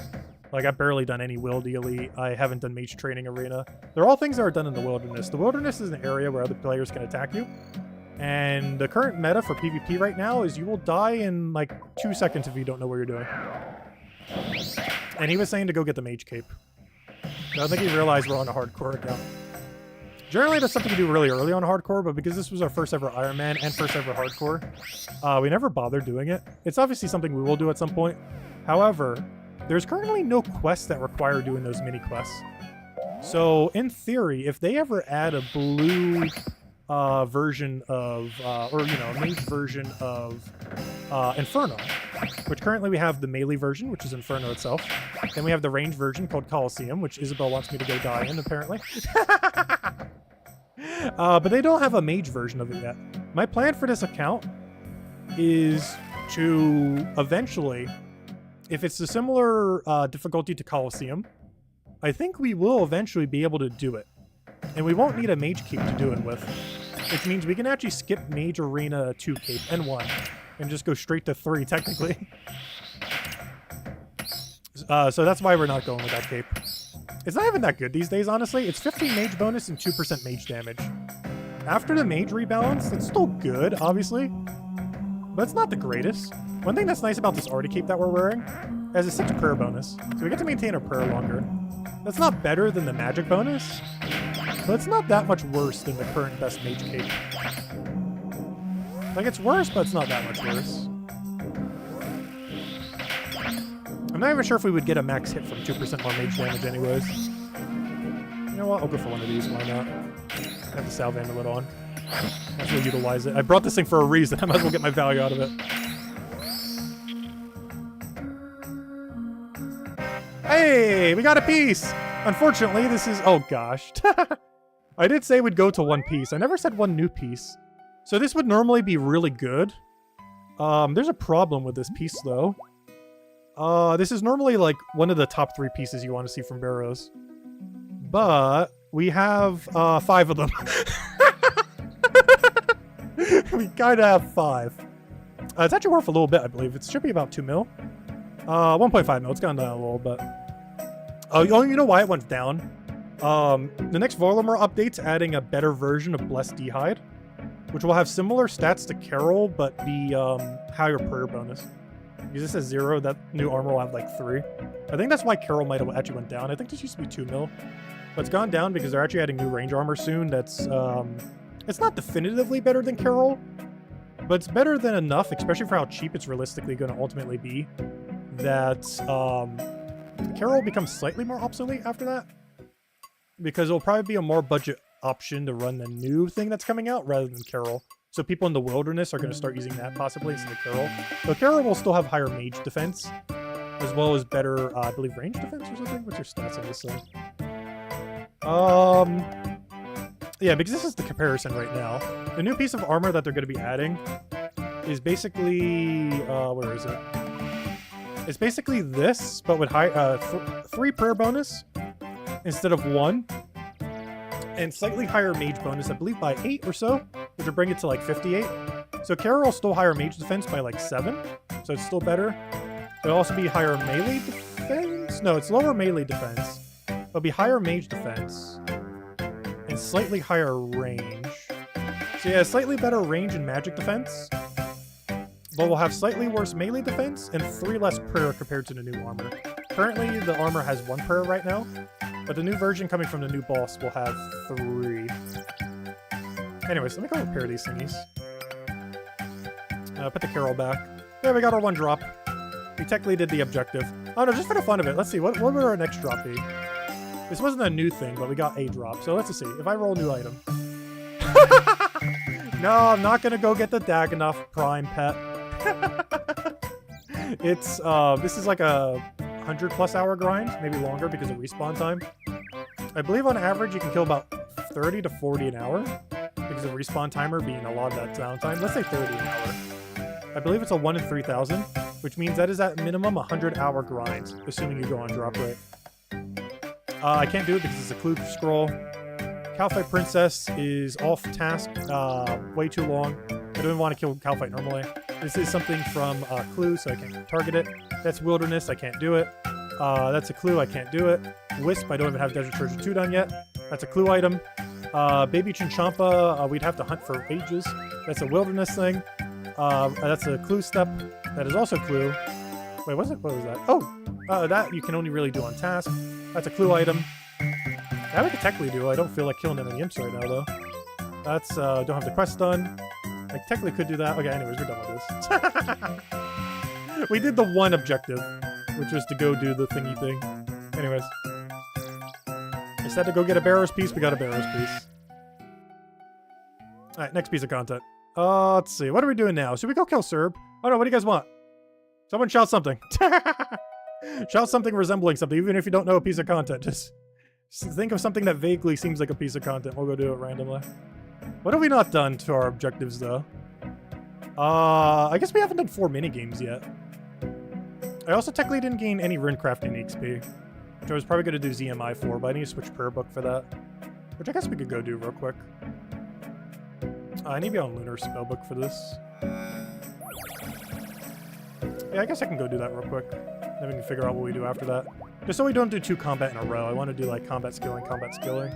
Like, I've barely done any Wildy Elite. I haven't done Mage Training Arena. They're all things that are done in the wilderness. The wilderness is an area where other players can attack you. And the current meta for PvP right now is you will die in, like, 2 seconds if you don't know what you're doing. And he was saying to go get the Mage Cape. I don't think he realized we're on a hardcore account. Generally, that's something to do really early on hardcore, but because this was our first ever Iron Man and first ever hardcore, we never bothered doing it. It's obviously something we will do at some point. However, there's currently no quests that require doing those mini quests. So, in theory, if they ever add a blue version of, or, you know, a mage version of Inferno, which currently we have the melee version, which is Inferno itself. Then we have the range version called Coliseum, which Isabel wants me to go die in, apparently. But they don't have a mage version of it yet. My plan for this account is to eventually, if it's a similar difficulty to Coliseum, I think we will eventually be able to do it. And we won't need a mage cape to do it with. Which means we can actually skip Mage Arena 2 cape and 1. And just go straight to 3, technically. So that's why we're not going with that cape. It's not even that good these days, honestly. It's 15 mage bonus and 2% mage damage. After the mage rebalance, it's still good, obviously. But it's not the greatest. One thing that's nice about this Arty cape that we're wearing, it has a 6 prayer bonus. So we get to maintain our prayer longer. That's not better than the magic bonus, but it's not that much worse than the current best mage cape. Like, it's worse, but it's not that much worse. I'm not even sure if we would get a max hit from 2% more mage damage anyways. You know what? I'll go for one of these. Why not? I have the Salve Amulet on. Might as well utilize it. I brought this thing for a reason. I might as well get my value out of it. Hey, we got a piece! Unfortunately, this is... Oh, gosh. I did say we'd go to one piece. I never said one new piece. So this would normally be really good. There's a problem with this piece, though. This is normally, like, one of the top 3 pieces you want to see from Barrows. But we have 5 of them. We kind of have 5. It's actually worth a little bit, I believe. It should be about 2 mil. 1.5 mil. It's gone down a little bit. Oh, you know why it went down? The next Varlamar update's adding a better version of Blessed D'hide, which will have similar stats to Carol, but be higher prayer bonus. Because this has 0, that new armor will have like 3. I think that's why Carol might have actually went down. I think this used to be 2 mil. But it's gone down because they're actually adding new range armor soon that's... it's not definitively better than Carol, but it's better than enough, especially for how cheap it's realistically going to ultimately be, that Carol becomes slightly more obsolete after that. Because it'll probably be a more budget option to run the new thing that's coming out rather than Carol. So people in the wilderness are going to start using that possibly instead of Carol. So Carol will still have higher mage defense, as well as better, I believe, range defense or something. What's your stats on this thing? Yeah, because this is the comparison right now. The new piece of armor that they're going to be adding is basically, where is it? It's basically this, but with high, 3 prayer bonus instead of 1, and slightly higher mage bonus, I believe by 8 or so, which will bring it to like 58. So Carol will still higher mage defense by like 7, so it's still better. It'll also be higher melee defense? No, it's lower melee defense. It'll be higher mage defense and slightly higher range. So yeah, slightly better range and magic defense, but we'll have slightly worse melee defense and 3 less prayer compared to the new armor. Currently, the armor has 1 prayer right now, but the new version coming from the new boss will have 3. Anyways, let me go repair these thingies. Put the Carol back. There, we got our 1 drop. We technically did the objective. Oh no, just for the fun of it. Let's see, what would our next drop be? This wasn't a new thing, but we got a drop. So let's just see. If I roll a new item. No, I'm not gonna go get the Dagannoth Prime pet. It's, this is like a 100+ hour grind, maybe longer because of respawn time. I believe on average you can kill about 30 to 40 an hour because of respawn timer being a lot of that downtime. Let's say 30 an hour. I believe it's a 1 in 3,000, which means that is at minimum 100-hour grind, assuming you go on drop rate. I can't do it because it's a clue scroll. Calfight Princess is off task, way too long. I don't even want to kill Calfight normally. This is something from Clue, so I can't target it. That's Wilderness, I can't do it. That's a Clue, I can't do it. Wisp, I don't even have Desert Treasure 2 done yet. That's a Clue item. Baby Chinchampa, we'd have to hunt for ages. That's a Wilderness thing. That's a Clue step. That is also Clue. Wait, what was that? Oh, that you can only really do on task. That's a Clue item. That we could technically do. I don't feel like killing any imps right now, though. That's, don't have the quest done. I technically could do that. Okay, anyways, we're done with this. We did the 1 objective, which was to go do the thingy thing. Anyways. Instead to go get a Barrows piece, we got a Barrows piece. Alright, next piece of content. Let's see. What are we doing now? Should we go kill Serb? Oh no, what do you guys want? Someone shout something. Shout something resembling something, even if you don't know a piece of content. Just think of something that vaguely seems like a piece of content. We'll go do it randomly. What have we not done to our objectives, though? I guess we haven't done 4 minigames yet. I also technically didn't gain any runecrafting XP, which I was probably going to do ZMI for, but I need to switch prayer book for that. Which I guess we could go do real quick. I need to be on Lunar Spellbook for this. Yeah, I guess I can go do that real quick. Then we can figure out what we do after that. Just so we don't do 2 combat in a row. I want to do like combat skilling, combat skilling.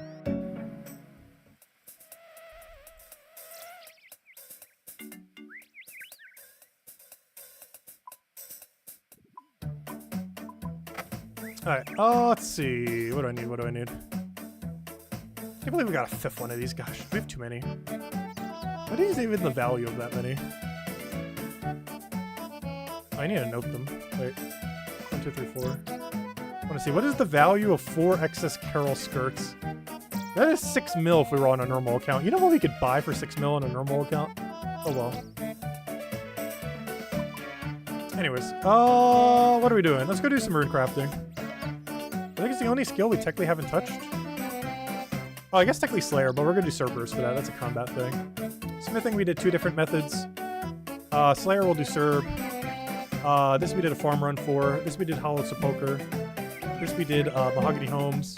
Alright, let's see. What do I need? What do I need? I can't believe we got a 5th one of these. Gosh, we have too many. What is even the value of that many? I need to note them. Wait. 1, 2, 3, 4. I want to see, what is the value of 4 excess Carol skirts? That is 6 mil if we were on a normal account. You know what we could buy for 6 mil on a normal account? Oh well. Anyways, what are we doing? Let's go do some rune crafting. I think it's the only skill we technically haven't touched. Oh, I guess technically Slayer, but we're gonna do Cerberus for that. That's a combat thing. Smithing, we did 2 different methods. Slayer will do Cerb. This we did a farm run for. This we did Hollow Sepulcher. This we did Mahogany Homes.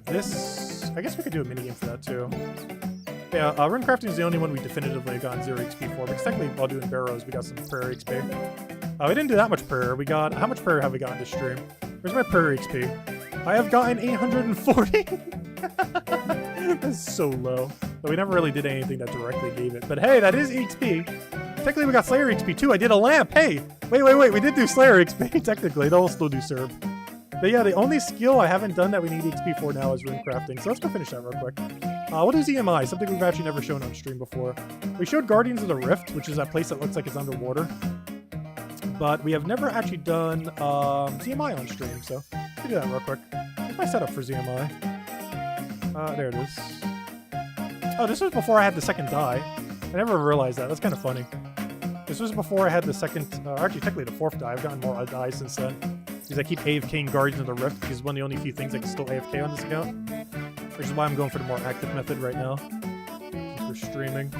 This, I guess we could do a minigame for that too. Yeah, rune crafting is the only one we definitively got 0 XP for, because technically while doing barrows we got some prayer XP. We didn't do that much prayer. We got, how much prayer have we gotten this stream? Where's my prayer XP? I have gotten 840. That's so low. But we never really did anything that directly gave it. But hey, that is XP. Technically we got Slayer XP too. I did a lamp. Hey, wait. We did do Slayer XP. Technically, they'll still do Serb. But yeah, the only skill I haven't done that we need XP for now is rune crafting. So let's go finish that real quick. What is EMI? Something we've actually never shown on stream before. We showed Guardians of the Rift, which is that place that looks like it's underwater. But we have never actually done ZMI on stream, so let's do that real quick. Where's my setup for ZMI? There it is. Oh, this was before I had the second die. I never realized that. That's kind of funny. This was before I had the second, actually technically the 4th die. I've gotten more dies since then. Because I keep AFKing Guardians of the Rift, because it's one of the only few things I can still AFK on this account. Which is why I'm going for the more active method right now. Since we're streaming.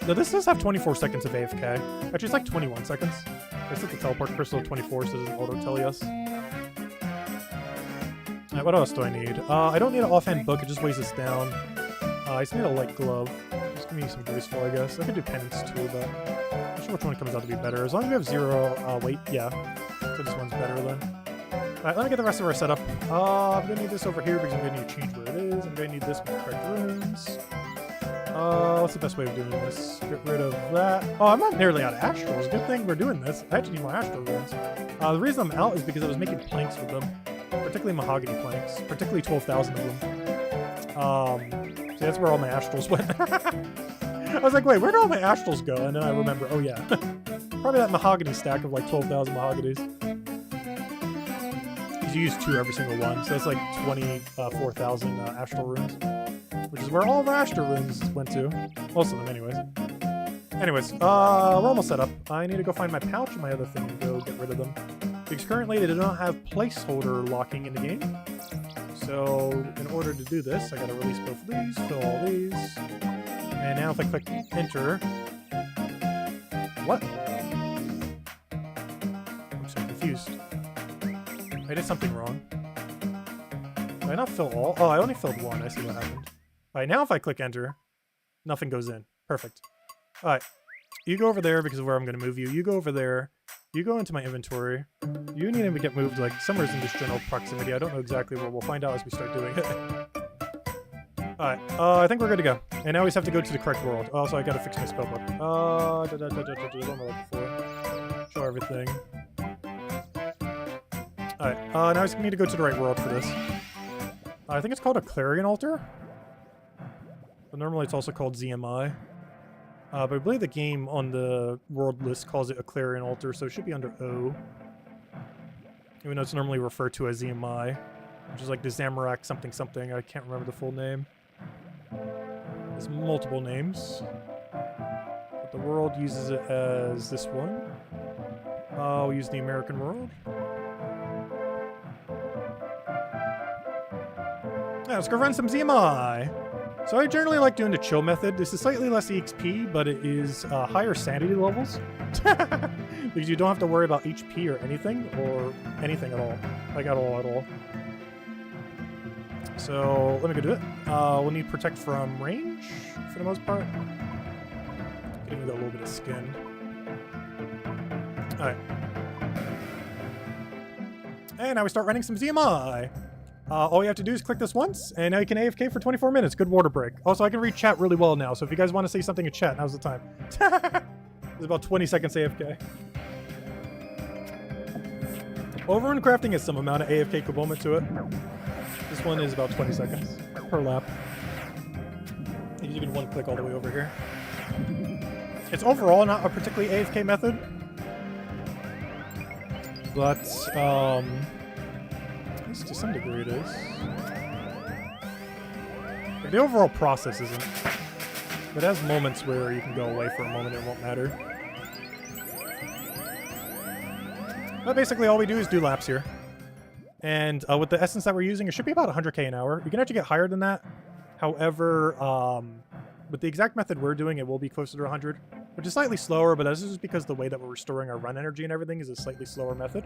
Now this does have 24 seconds of AFK. Actually, it's like 21 seconds. I set the teleport crystal at 24 so it doesn't auto-tell us. Alright, what else do I need? I don't need an offhand book, it just weighs us down. I just need a light glove. Just give me some graceful, I guess. I could do penance too, but I'm not sure which one comes out to be better. As long as we have 0 weight, yeah. So this one's better then. Alright, let me get the rest of our setup. I'm gonna need this over here because I'm gonna need to change where it is. I'm gonna need this with the correct runes. What's the best way of doing this? Get rid of that. Oh, I'm not nearly out of astrals. Good thing we're doing this. I actually need more astral runes. The reason I'm out is because I was making planks with them. Particularly mahogany planks. Particularly 12,000 of them. See, that's where all my astrals went. I was like, wait, where did all my astrals go? And then I remember, oh yeah. Probably that mahogany stack of like 12,000 mahoganies. You use 2 every single one, so that's like 24,000 astral runes. Which is where all of our astral runes went to. Most of them, anyways. Anyways, we're almost set up. I need to go find my pouch and my other thing and go get rid of them. Because currently they do not have placeholder locking in the game. So, in order to do this, I gotta release both of these, fill all these. And now if I click enter... What? I'm so confused. I did something wrong. Did I not fill all? Oh, I only filled 1. I see what happened. Alright, now if I click enter, nothing goes in. Perfect. Alright. You go over there because of where I'm going to move you. You go over there. You go into my inventory. You need to get moved like somewhere in this general proximity. I don't know exactly where. We'll find out as we start doing it. Alright. I think we're good to go. And now we just have to go to the correct world. Also, I got to fix my spellbook. What am I looking for? Show everything. Alright, now I just need to go to the right world for this. I think it's called a Clarion Altar. But normally it's also called ZMI. But I believe the game on the world list calls it a Clarion Altar, so it should be under O. Even though it's normally referred to as ZMI. Which is like the Zamorak something something, I can't remember the full name. There's multiple names. But the world uses it as this one. We'll use the American world. Yeah, let's go run some ZMI. So I generally like doing the chill method. This is slightly less EXP, but it is higher sanity levels. Because you don't have to worry about HP or anything at all. Like at all. So let me go do it. We'll need protect from range for the most part. Could even go a little bit of skin. Alright. And now we start running some ZMI. All you have to do is click this once, and now you can AFK for 24 minutes. Good water break. Also, I can read chat really well now, so if you guys want to say something in chat, now's the time. There's about 20 seconds AFK. Overrun crafting has some amount of AFK component to it. This one is about 20 seconds per lap. You can one click all the way over here. It's overall not a particularly AFK method. But, at least to some degree it is. Like, the overall process isn't. It has moments where you can go away for a moment and it won't matter. But basically all we do is do laps here. And with the essence that we're using, it should be about 100k an hour. You can actually get higher than that. However, with the exact method we're doing, it will be closer to 100, which is slightly slower, but this is just because the way that we're restoring our run energy and everything is a slightly slower method.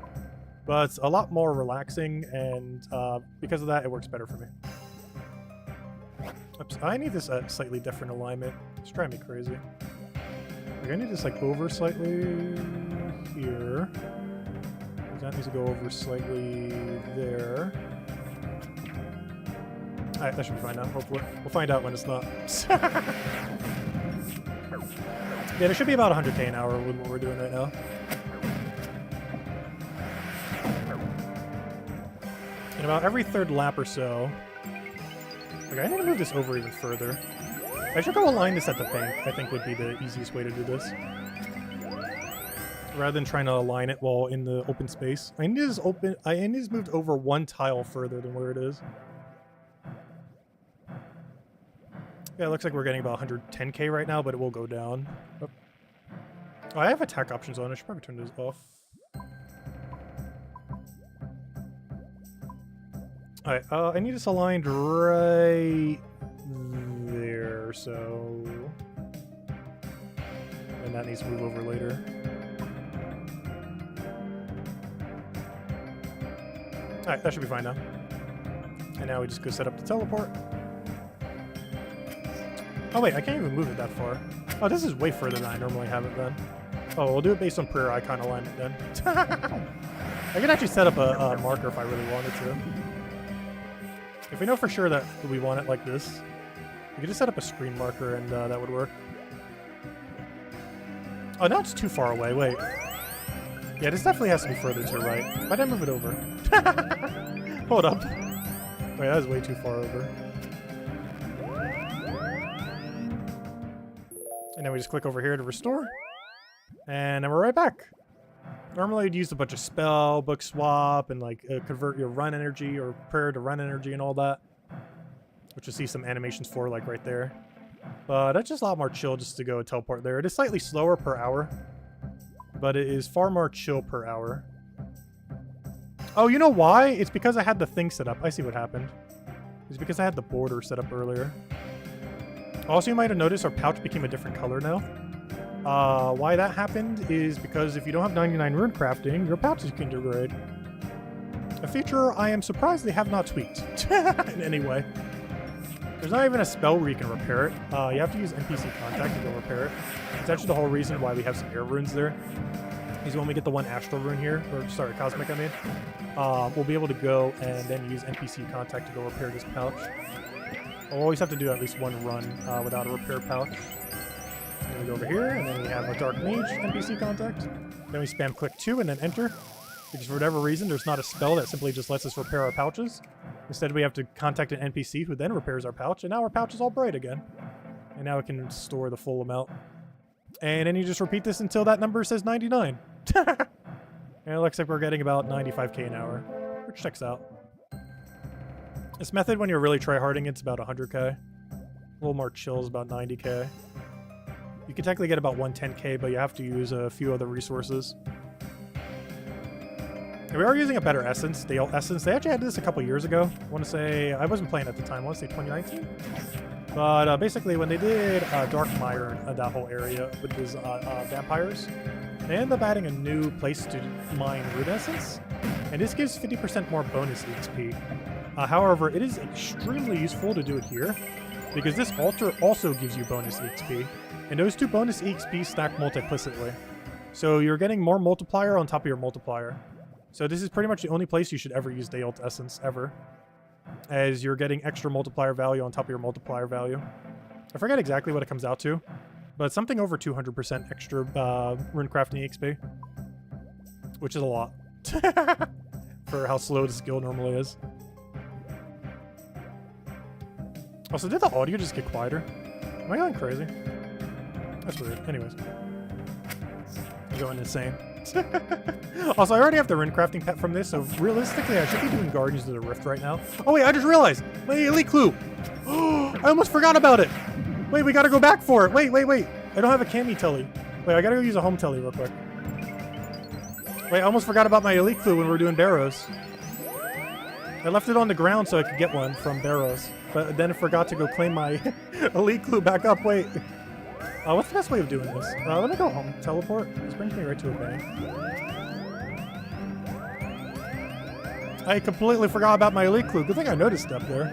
But it's a lot more relaxing, and because of that, it works better for me. Oops, I need this slightly different alignment. It's driving me crazy. Like, I need this like over slightly here. That needs to go over slightly there. Alright, that should be fine now, hopefully. We'll find out when it's not. Yeah, there should be about 100k an hour with what we're doing right now. And about every third lap or so... Okay, I need to move this over even further. I should go align this at the bank, I think would be the easiest way to do this. Rather than trying to align it while in the open space. I need this moved over one tile further than where it is. Yeah, it looks like we're getting about 110k right now, but it will go down. Oh, I have attack options on. I should probably turn those off. Alright, I need this aligned right there, so... And that needs to move over later. Alright, that should be fine now. And now we just go set up the teleport. Oh wait, I can't even move it that far. Oh, this is way further than I normally have it then. Oh, we'll do it based on prayer icon alignment then. I could actually set up a marker if I really wanted to. If we know for sure that we want it like this, we could just set up a screen marker and that would work. Oh, now it's too far away. Wait. Yeah, this definitely has to be further to the right. Why did I move it over? Hold up. Wait, that was way too far over. And then we just click over here to restore. And then we're right back. Normally you'd use a bunch of spell, book swap, and like convert your run energy or prayer to run energy and all that. Which you'll see some animations for like right there. But that's just a lot more chill just to go teleport there. It is slightly slower per hour. But it is far more chill per hour. Oh, you know why? It's because I had the thing set up. I see what happened. It's because I had the border set up earlier. Also, you might have noticed our pouch became a different color now. Why that happened is because if you don't have 99 rune crafting, your pouches can degrade. A feature I am surprised they have not tweaked in any way. There's not even a spell where you can repair it. You have to use NPC contact to go repair it. It's actually the whole reason why we have some air runes there. Is when we get the one astral rune here, or sorry, cosmic I mean, we'll be able to go and then use NPC contact to go repair this pouch. We'll always have to do at least one run without a repair pouch. And then we go over here, and then we have a dark mage NPC contact. Then we spam click 2 and then enter. Because for whatever reason, there's not a spell that simply just lets us repair our pouches. Instead, we have to contact an NPC who then repairs our pouch, and now our pouch is all bright again. And now it can store the full amount. And then you just repeat this until that number says 99. And it looks like we're getting about 95k an hour, which checks out. This method, when you're really tryharding, it's about 100k. A little more chill is about 90k. You can technically get about 110k, but you have to use a few other resources. And we are using a better essence, Dale Essence. They actually had this a couple years ago. I want to say, I wasn't playing at the time, I want to say 2019? But basically, when they did Dark Mire, that whole area with these vampires, they ended up adding a new place to mine Rune Essence, and this gives 50% more bonus EXP. However, it is extremely useful to do it here, because this altar also gives you bonus EXP, and those two bonus EXP stack multiplicitly. So you're getting more multiplier on top of your multiplier. So this is pretty much the only place you should ever use Dale Essence, ever. As you're getting extra multiplier value on top of your multiplier value. I forget exactly what it comes out to, but it's something over 200% extra rune crafting EXP. Which is a lot. For how slow the skill normally is. Also, did the audio just get quieter? Am I going crazy? That's weird. Anyways. I'm going insane. Also, I already have the rune crafting pet from this, so realistically, I should be doing Guardians of the Rift right now. Oh wait, I just realized my elite clue. I almost forgot about it. Wait, we gotta go back for it. Wait. I don't have a cami telly. Wait, I gotta go use a home telly real quick. Wait, I almost forgot about my elite clue when we were doing Barrows. I left it on the ground so I could get one from Barrows, but then I forgot to go claim my elite clue back up. Wait. What's the best way of doing this? Let me go home. Teleport. This brings me right to a bank. I completely forgot about my elite clue. Good thing I noticed up there.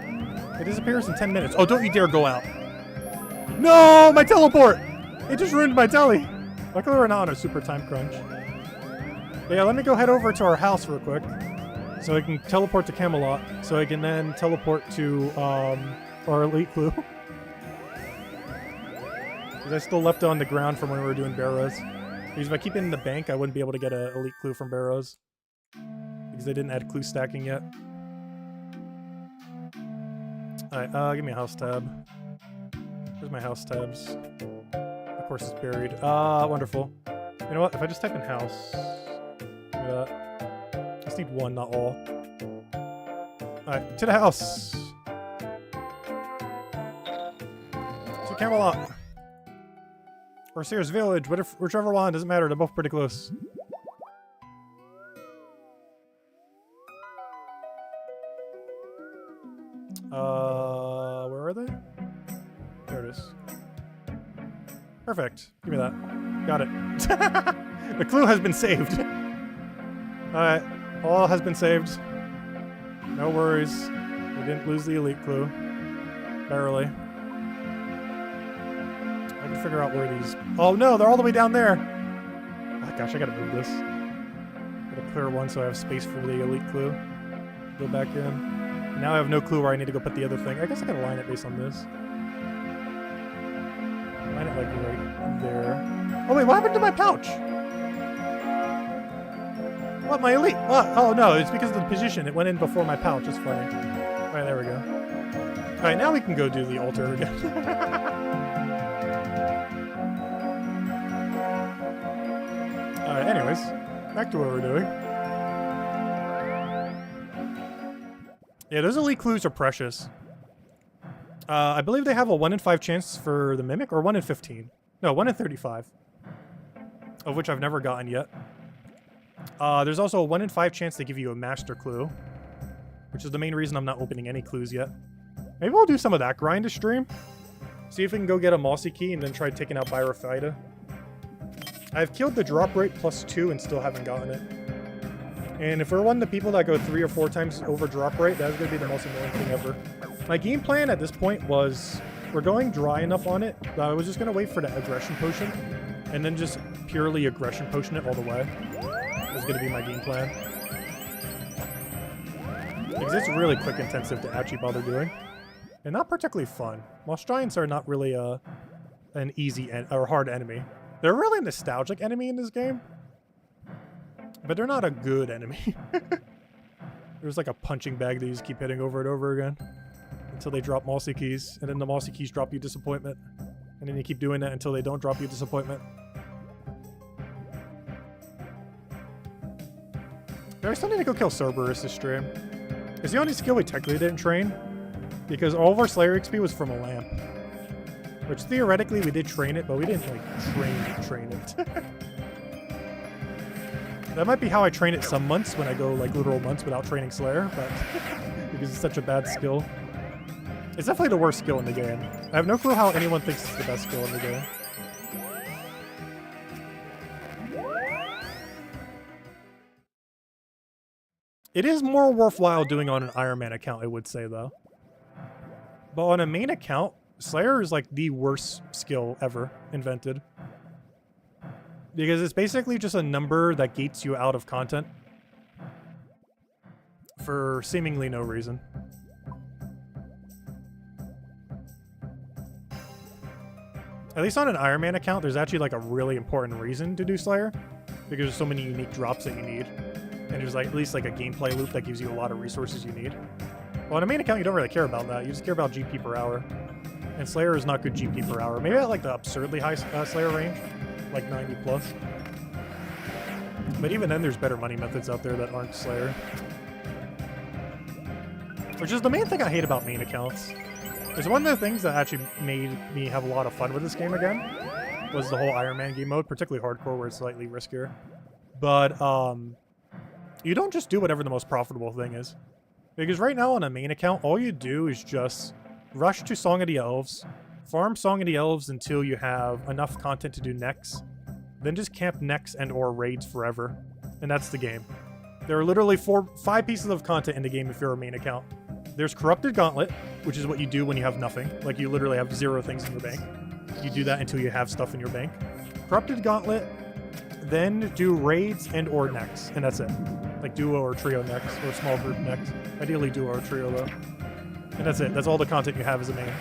It disappears in 10 minutes. Oh, don't you dare go out. No, my teleport! It just ruined my telly. Luckily, we're not on a super time crunch. But yeah, let me go head over to our house real quick, so I can teleport to Camelot, so I can then teleport to our elite clue. Because I still left it on the ground from when we were doing Barrows. Because if I keep it in the bank, I wouldn't be able to get an elite clue from Barrows. Because they didn't add clue stacking yet. Alright, give me a house tab. Where's my house tabs? Of course it's buried. Wonderful. You know what? If I just type in house... Give me that. I just need one, not all. Alright, to the house! To Camelot! Or Sears Village, whichever one, doesn't matter, they're both pretty close. Where are they? There it is. Perfect. Give me that. Got it. The clue has been saved. Alright. All has been saved. No worries. We didn't lose the elite clue. Barely. I can figure out where these... Oh no, they're all the way down there! Oh gosh, I gotta move this. Gotta clear one so I have space for the elite clue. Go back in. Now I have no clue where I need to go put the other thing. I guess I can align it based on this. Align it like right there. Oh wait, what happened to my pouch? What, my elite? What? Oh no, it's because of the position. It went in before my pouch. It's funny. Alright, there we go. Alright, now we can go do the altar again. Alright, anyways. Back to what we're doing. Yeah, those elite clues are precious. I believe they have a 1 in 5 chance for the Mimic, or 1 in 15. No, 1 in 35. Of which I've never gotten yet. There's also a 1 in 5 chance they give you a Master Clue. Which is the main reason I'm not opening any clues yet. Maybe we'll do some of that grind to stream. See if we can go get a Mossy Key and then try taking out Byrofida. I've killed the drop rate +2 and still haven't gotten it. And if we're one of the people that go 3 or 4 times over drop rate, that's going to be the most annoying thing ever. My game plan at this point was, we're going dry enough on it, that I was just going to wait for the aggression potion, and then just purely aggression potion it all the way. That's going to be my game plan. Because it's really quick intensive to actually bother doing. And not particularly fun. Moss Giants are not really an easy or hard enemy. They're really a nostalgic enemy in this game. But they're not a good enemy. There's like a punching bag that you just keep hitting over and over again. Until they drop Mossy Keys. And then the Mossy Keys drop you disappointment. And then you keep doing that until they don't drop you disappointment. I still need to go kill Cerberus this stream. It's the only skill we technically didn't train. Because all of our Slayer XP was from a lamp. Which theoretically we did train it, but we didn't like train it. That might be how I train it some months when I go like literal months without training Slayer, but because it's such a bad skill. It's definitely the worst skill in the game. I have no clue how anyone thinks it's the best skill in the game. It is more worthwhile doing on an Iron Man account, I would say though. But on a main account, Slayer is like the worst skill ever invented. Because it's basically just a number that gates you out of content. For seemingly no reason. At least on an Iron Man account, there's actually like a really important reason to do Slayer. Because there's so many unique drops that you need. And there's like at least like a gameplay loop that gives you a lot of resources you need. Well, on a main account, you don't really care about that. You just care about GP per hour. And Slayer is not good GP per hour. Maybe at like the absurdly high Slayer range. Like 90 plus. But even then, there's better money methods out there that aren't Slayer. Which is the main thing I hate about main accounts. It's one of the things that actually made me have a lot of fun with this game again. Was the whole Iron Man game mode, particularly hardcore where it's slightly riskier. But, you don't just do whatever the most profitable thing is. Because right now on a main account, all you do is just rush to Song of the Elves, farm Song of the Elves until you have enough content to do next, then just camp next and or raids forever. And that's the game. There are literally 5 pieces of content in the game if you're a main account. There's Corrupted Gauntlet, which is what you do when you have nothing. Like, you literally have 0 things in your bank. You do that until you have stuff in your bank. Corrupted Gauntlet, then do raids and or next, and that's it. Like duo or trio next, or small group next. Ideally duo or trio though. And that's it. That's all the content you have as a main.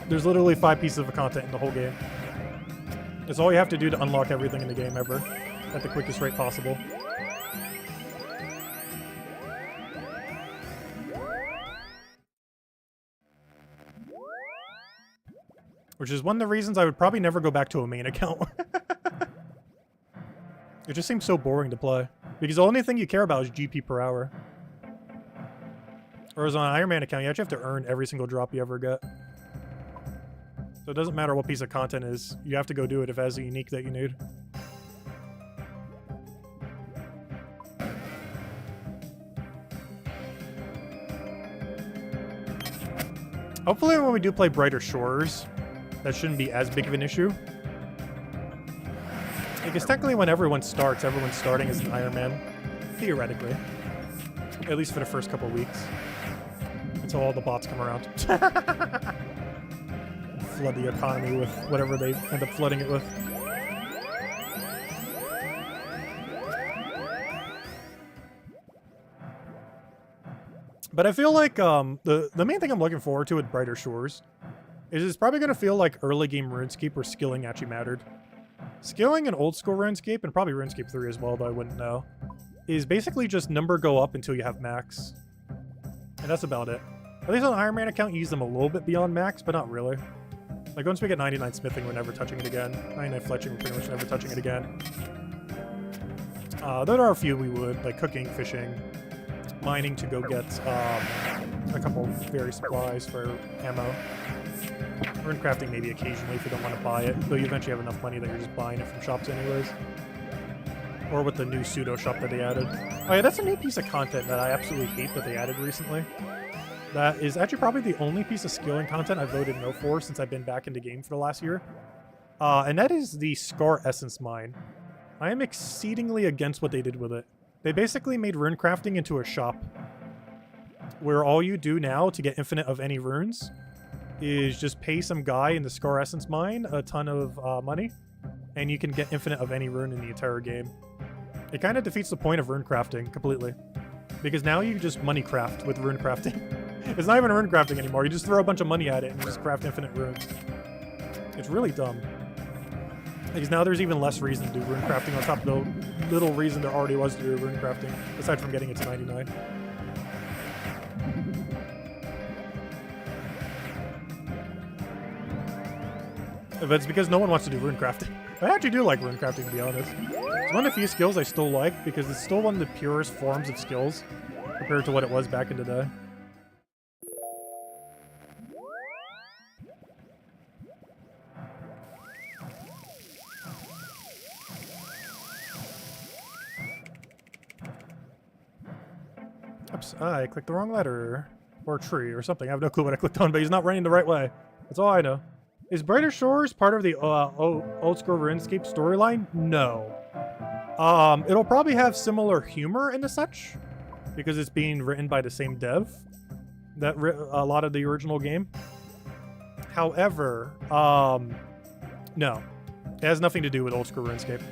There's literally 5 pieces of content in the whole game. It's all you have to do to unlock everything in the game ever, at the quickest rate possible. Which is one of the reasons I would probably never go back to a main account. It just seems so boring to play. Because the only thing you care about is GP per hour. Whereas on an Iron Man account, you actually have to earn every single drop you ever get. So it doesn't matter what piece of content is, you have to go do it if it has a unique that you need. Hopefully when we do play Brighter Shores, that shouldn't be as big of an issue. Because technically when everyone's starting as an Iron Man. Theoretically. At least for the first couple weeks. Until all the bots come around. Flood the economy with whatever they end up flooding it with. But I feel like the main thing I'm looking forward to with Brighter Shores is it's probably going to feel like early game RuneScape where skilling actually mattered. Skilling in old school RuneScape, and probably RuneScape 3 as well, though I wouldn't know, is basically just number go up until you have max. And that's about it. At least on Iron Man account, you use them a little bit beyond max, but not really. Like, once we get 99 smithing, we're never touching it again. 99 fletching, we're pretty much never touching it again. There are a few we would, like cooking, fishing, mining to go get a couple berry supplies for ammo. Rune crafting maybe occasionally if you don't want to buy it, though you eventually have enough money that you're just buying it from shops anyways. Or with the new pseudo shop that they added. Oh yeah, that's a new piece of content that I absolutely hate that they added recently. That is actually probably the only piece of skilling content I voted no for since I've been back in the game for the last year. And that is the Scar Essence Mine. I am exceedingly against what they did with it. They basically made rune crafting into a shop. Where all you do now to get infinite of any runes is just pay some guy in the Scar Essence Mine a ton of money, and you can get infinite of any rune in the entire game. It kind of defeats the point of rune crafting completely. Because now you just money craft with rune crafting. It's not even rune crafting anymore, you just throw a bunch of money at it and just craft infinite runes. It's really dumb. Because now there's even less reason to do rune crafting on top of the little reason there already was to do rune crafting, aside from getting it to 99. But it's because no one wants to do rune crafting. I actually do like rune crafting, to be honest. It's one of the few skills I still like, because it's still one of the purest forms of skills compared to what it was back in the day. Oops, I clicked the wrong letter. Or tree, or something. I have no clue what I clicked on, but he's not running the right way. That's all I know. Is Brighter Shores part of the Oldschool Runescape storyline? No. It'll probably have similar humor and such, because it's being written by the same dev that a lot of the original game. However, no. It has nothing to do with Oldschool Runescape.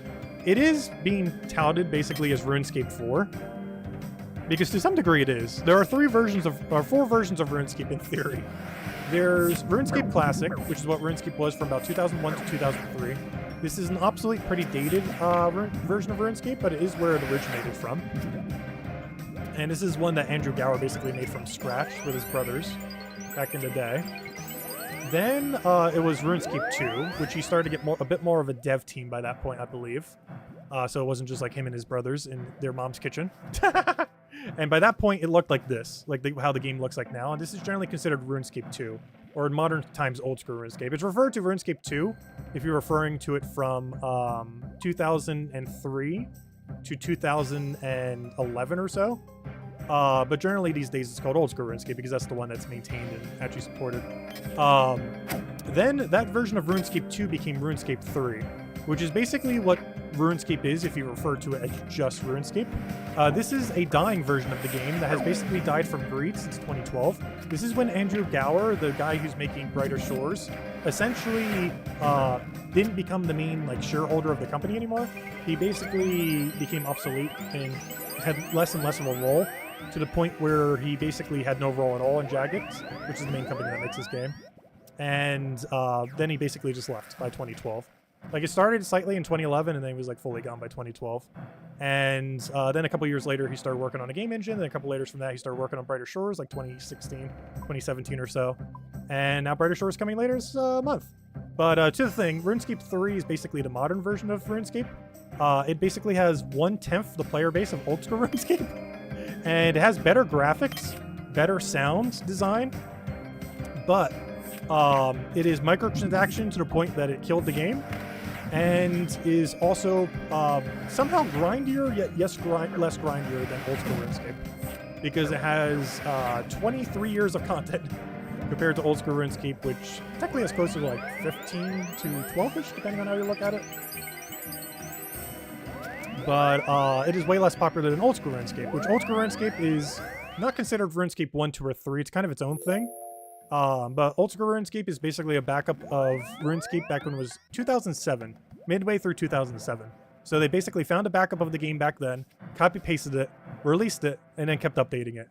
It is being touted basically as RuneScape 4. Because to some degree it is. There are 4 versions of RuneScape in theory. There's RuneScape Classic, which is what RuneScape was from about 2001 to 2003. This is an obsolete, pretty dated version of RuneScape, but it is where it originated from. And this is one that Andrew Gower basically made from scratch with his brothers back in the day. Then it was RuneScape 2, which he started to get a bit more of a dev team by that point, I believe. So it wasn't just like him and his brothers in their mom's kitchen. And by that point, it looked like this, like how the game looks like now. And this is generally considered RuneScape 2, or in modern times, Oldschool Runescape. It's referred to RuneScape 2 if you're referring to it from 2003 to 2011 or so. But generally these days it's called Oldschool Runescape because that's the one that's maintained and actually supported. Then that version of RuneScape 2 became RuneScape 3, which is basically what RuneScape is if you refer to it as just RuneScape. This is a dying version of the game that has basically died from greed since 2012. This is when Andrew Gower, the guy who's making Brighter Shores, essentially didn't become the main shareholder of the company anymore. He basically became obsolete and had less and less of a role, to the point where he basically had no role at all in Jagex, which is the main company that makes this game. And then he basically just left by 2012. It started slightly in 2011, and then he was fully gone by 2012. And then a couple years later, he started working on a game engine. Then a couple later from that, he started working on Brighter Shores, 2016, 2017 or so. And now Brighter Shores coming later this month. But to the thing, RuneScape 3 is basically the modern version of RuneScape. It basically has 1/10 the player base of Old School RuneScape. And it has better graphics, better sound design, but it is microtransaction to the point that it killed the game, and is also somehow grindier, yet less grindier than Old School RuneScape, because it has 23 years of content compared to Old School RuneScape, which technically is closer to 15 to 12ish, depending on how you look at it. But it is way less popular than Old School RuneScape, which Old School RuneScape is not considered RuneScape 1, 2, or 3. It's kind of its own thing. But Old School RuneScape is basically a backup of RuneScape back when it was 2007, midway through 2007. So they basically found a backup of the game back then, copy-pasted it, released it, and then kept updating it.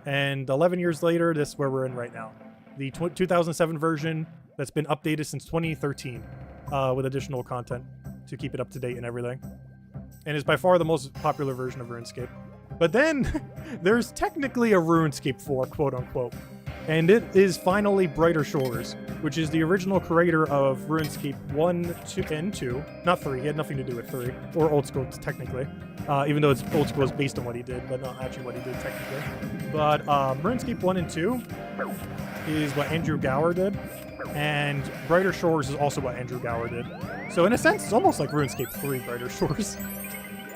And 11 years later, this is where we're in right now. The 2007 version that's been updated since 2013 with additional content to keep it up to date and everything. And is by far the most popular version of RuneScape. But then, there's technically a RuneScape 4, quote-unquote. And it is finally Brighter Shores, which is the original creator of RuneScape 1, 2, and 2. Not 3, he had nothing to do with 3. Or Old School, technically. Even though Old School is based on what he did, but not actually what he did, technically. But RuneScape 1 and 2 is what Andrew Gower did. And Brighter Shores is also what Andrew Gower did. So in a sense, it's almost like RuneScape 3, Brighter Shores.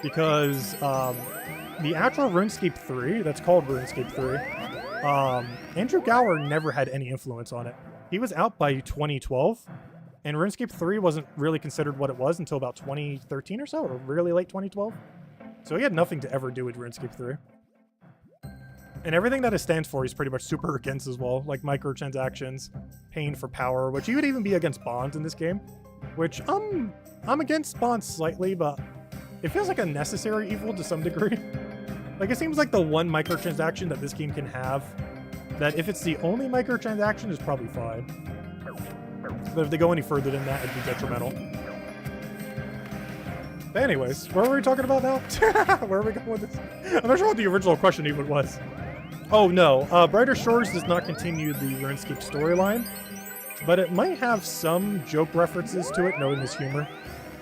Because the actual RuneScape 3, that's called RuneScape 3, Andrew Gower never had any influence on it. He was out by 2012, and RuneScape 3 wasn't really considered what it was until about 2013 or so, or really late 2012. So he had nothing to ever do with RuneScape 3. And everything that it stands for, he's pretty much super against as well, like microtransactions, paying for power, which he would even be against bonds in this game, which I'm against bonds slightly, but it feels like a necessary evil to some degree. It seems like the one microtransaction that this game can have, that if it's the only microtransaction, is probably fine. But if they go any further than that, it'd be detrimental. But anyways, what were we talking about now? Where are we going with this? I'm not sure what the original question even was. Oh no, Brighter Shores does not continue the RuneScape storyline, but it might have some joke references to it, knowing his humor.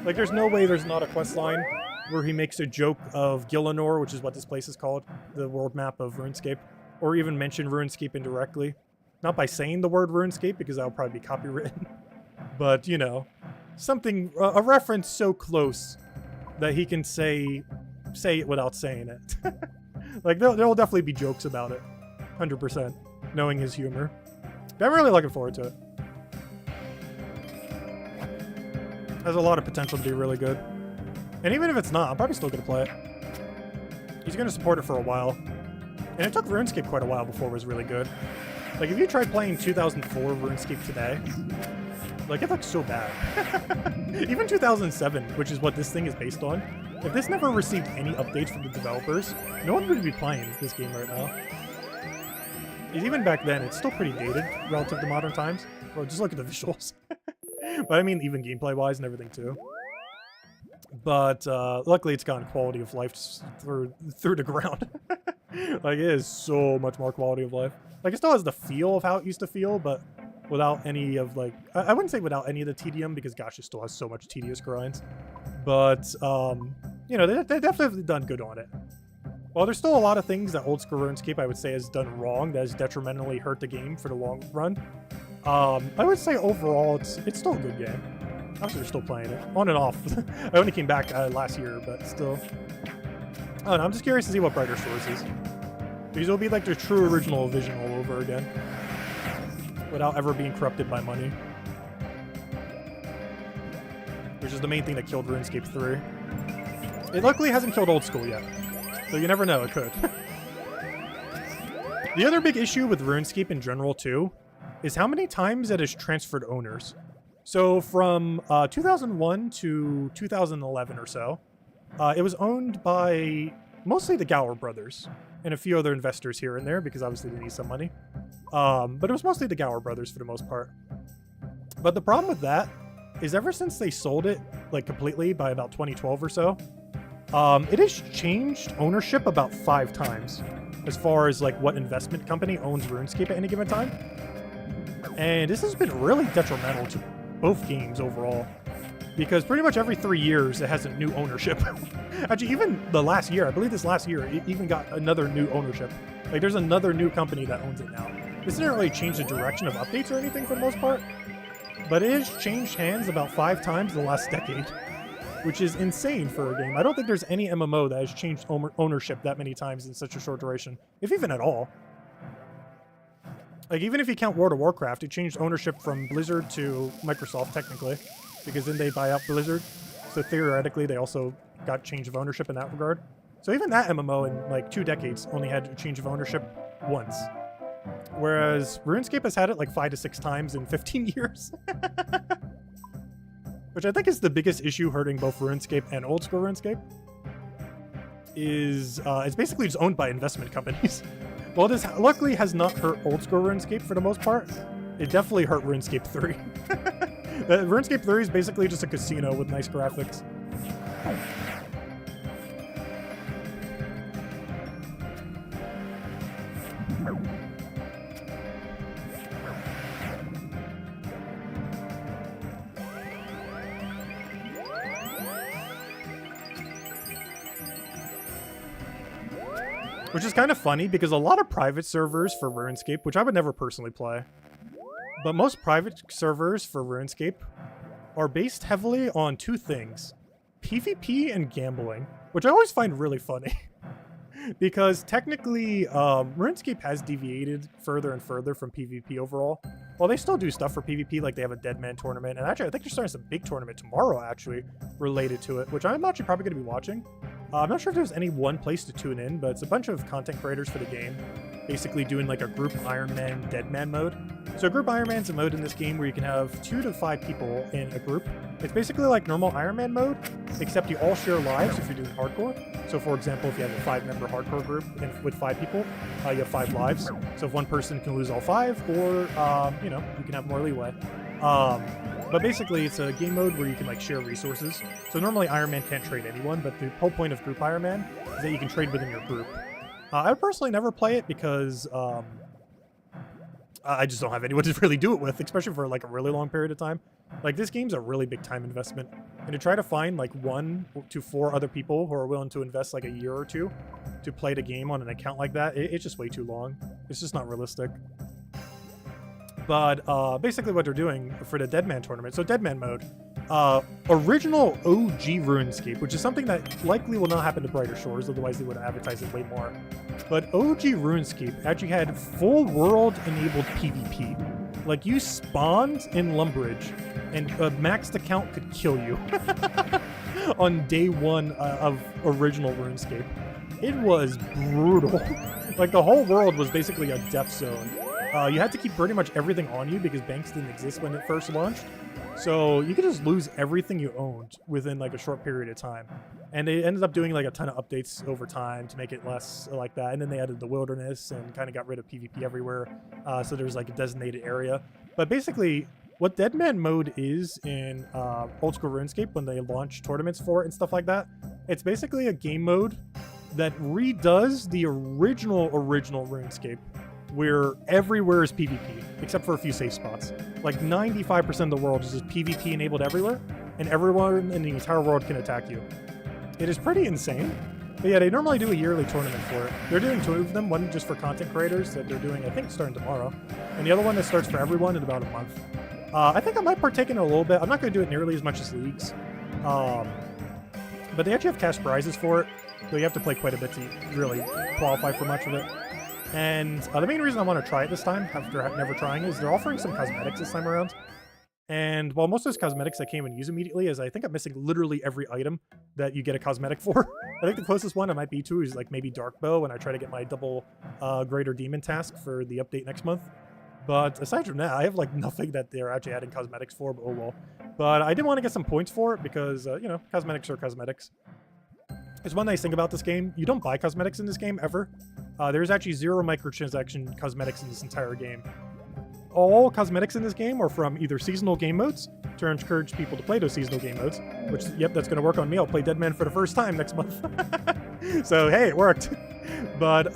There's no way there's not a quest line where he makes a joke of Gillinor, which is what this place is called, the world map of RuneScape, or even mention RuneScape indirectly. Not by saying the word RuneScape, because that would probably be copywritten, but, something, a reference so close that he can say it without saying it. There'll definitely be jokes about it, 100%, knowing his humor. But I'm really looking forward to it. Has a lot of potential to be really good. And even if it's not, I'm probably still going to play it. He's going to support it for a while. And it took RuneScape quite a while before it was really good. If you tried playing 2004 RuneScape today, it looks so bad. Even 2007, which is what this thing is based on, if this never received any updates from the developers, no one would be playing this game right now. Even back then, it's still pretty dated relative to modern times. Bro, just look at the visuals. But I mean, even gameplay-wise and everything, too. But luckily, it's gotten quality of life through the ground. It is so much more quality of life. It still has the feel of how it used to feel, but without any of, I wouldn't say without any of the tedium, because gosh, it still has so much tedious grinds. But you know, they definitely have done good on it. While there's still a lot of things that Old School Runescape I would say has done wrong that has detrimentally hurt the game for the long run, I would say overall it's still a good game. Obviously, we're still playing it on and off. I only came back last year, but still. I don't know, I'm just curious to see what Brighter Shores is. These will be like the true original vision all over again, without ever being corrupted by money. Which is the main thing that killed RuneScape 3. It luckily hasn't killed Old School yet, so you never know, it could. The other big issue with RuneScape in general too is how many times it has transferred owners. So from 2001 to 2011 or so, it was owned by mostly the Gower brothers and a few other investors here and there because obviously they need some money. But it was mostly the Gower brothers for the most part. But the problem with that is ever since they sold it like completely by about 2012 or so, it has changed ownership about 5 times as far as like what investment company owns RuneScape at any given time. And this has been really detrimental to both games overall, because pretty much every 3 years it has a new ownership. Actually, even the last year, I believe this last year, it even got another new ownership. Like there's another new company that owns it now. This didn't really change the direction of updates or anything for the most part, but it has changed hands about 5 times in the last decade, which is insane for a game. I don't think there's any MMO that has changed ownership that many times in such a short duration, if even at all. Like, even if you count World of Warcraft, it changed ownership from Blizzard to Microsoft, technically, because then they buy out Blizzard. So theoretically, they also got change of ownership in that regard. So even that MMO in, like, 2 decades only had a change of ownership once. Whereas RuneScape has had it, like, 5 to 6 times in 15 years. Which I think is the biggest issue hurting both RuneScape and Old School RuneScape. Is, it's basically just owned by investment companies. Well, this luckily has not hurt Old School RuneScape for the most part. It definitely hurt RuneScape 3. RuneScape 3 is basically just a casino with nice graphics. Which is kind of funny because a lot of private servers for RuneScape, which I would never personally play, but most private servers for RuneScape are based heavily on 2 things: PvP and gambling, which I always find really funny. Because technically, RuneScape has deviated further and further from PvP overall. Well, they still do stuff for PvP, like they have a Dead Man tournament, and actually I think they're starting some big tournament tomorrow, actually, related to it, which I'm actually probably going to be watching. I'm not sure if there's any one place to tune in, but it's a bunch of content creators for the game, basically doing like a group Iron Man Dead Man mode. So group Iron Man's a mode in this game where you can have 2 to 5 people in a group. It's basically like normal Iron Man mode, except you all share lives if you're doing hardcore. So for example, if you have a 5-member hardcore group and with 5 people, you have 5 lives. So if one person can lose all 5, or you know, you can have more leeway. But basically, it's a game mode where you can like share resources. So normally Iron Man can't trade anyone, but the whole point of group Iron Man is that you can trade within your group. I would personally never play it because I just don't have anyone to really do it with, especially for like a really long period of time. Like, this game's a really big time investment, and to try to find like 1 to 4 other people who are willing to invest like a year or 2 to play the game on an account like that, it's just way too long. It's just not realistic. But basically what they're doing for the Dead Man tournament, so Dead Man mode, original OG RuneScape, which is something that likely will not happen to Brighter Shores, otherwise they would have advertised it way more. But OG RuneScape actually had full world enabled PvP. Like, you spawned in Lumbridge, and a maxed account could kill you on day 1 of original RuneScape. It was brutal. Like, the whole world was basically a death zone. You had to keep pretty much everything on you because banks didn't exist when it first launched. So you could just lose everything you owned within like a short period of time. And they ended up doing like a ton of updates over time to make it less like that. And then they added the wilderness and kind of got rid of PvP everywhere. So there's like a designated area. But basically, what Dead Man mode is in Old School RuneScape when they launch tournaments for it and stuff like that, it's basically a game mode that redoes the original RuneScape, where everywhere is PvP, except for a few safe spots. Like 95% of the world is just PvP enabled everywhere, and everyone in the entire world can attack you. It is pretty insane. But yeah, they normally do a yearly tournament for it. They're doing 2 of them, one just for content creators that they're doing, I think, starting tomorrow, and the other one that starts for everyone in about a month. I think I might partake in it a little bit. I'm not going to do it nearly as much as leagues. But they actually have cash prizes for it, so you have to play quite a bit to really qualify for much of it. And the main reason I want to try it this time, after never trying, is they're offering some cosmetics this time around. And while most of those cosmetics I can't even use immediately, as I think I'm missing literally every item that you get a cosmetic for. I think the closest one I might be to is like maybe Dark Bow when I try to get my double Greater Demon task for the update next month. But aside from that, I have like nothing that they're actually adding cosmetics for, but oh well. But I did want to get some points for it because, you know, cosmetics are cosmetics. There's one nice thing about this game. You don't buy cosmetics in this game, ever. There's actually 0 microtransaction cosmetics in this entire game. All cosmetics in this game are from either seasonal game modes to encourage people to play those seasonal game modes, which, yep, that's going to work on me. I'll play Dead Man for the first time next month. So, hey, it worked. But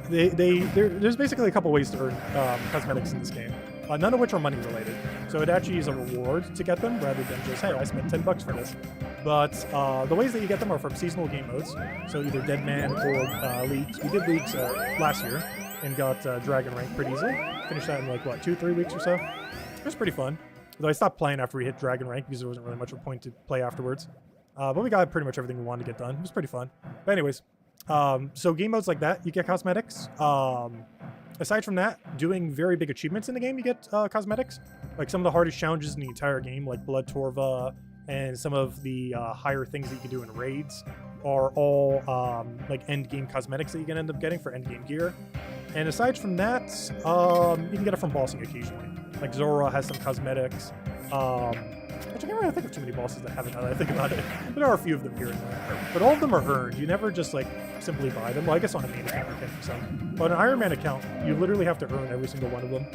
there's basically a couple ways to earn cosmetics in this game, none of which are money related. So it actually is a reward to get them rather than just, hey, I spent 10 bucks for this. But the ways that you get them are from seasonal game modes, so either Dead Man or Leagues. We did Leagues last year and got Dragon Rank pretty easily. Finished that in like, what, 2-3 weeks or so? It was pretty fun. Though I stopped playing after we hit Dragon Rank because there wasn't really much of a point to play afterwards. But we got pretty much everything we wanted to get done. It was pretty fun. But anyways, so game modes like that, you get cosmetics. Aside from that, doing very big achievements in the game, you get cosmetics. Like some of the hardest challenges in the entire game, like Blood Torva, and some of the higher things that you can do in raids are all like end game cosmetics that you can end up getting for end game gear. And aside from that, you can get it from bossing occasionally. Like Zora has some cosmetics. Which I can't really think of too many bosses that haven't, now that I think about it. But there are a few of them here and there. But all of them are earned. You never just like simply buy them. Well, I guess on a main account you can for some. But on an Iron Man account, you literally have to earn every single one of them.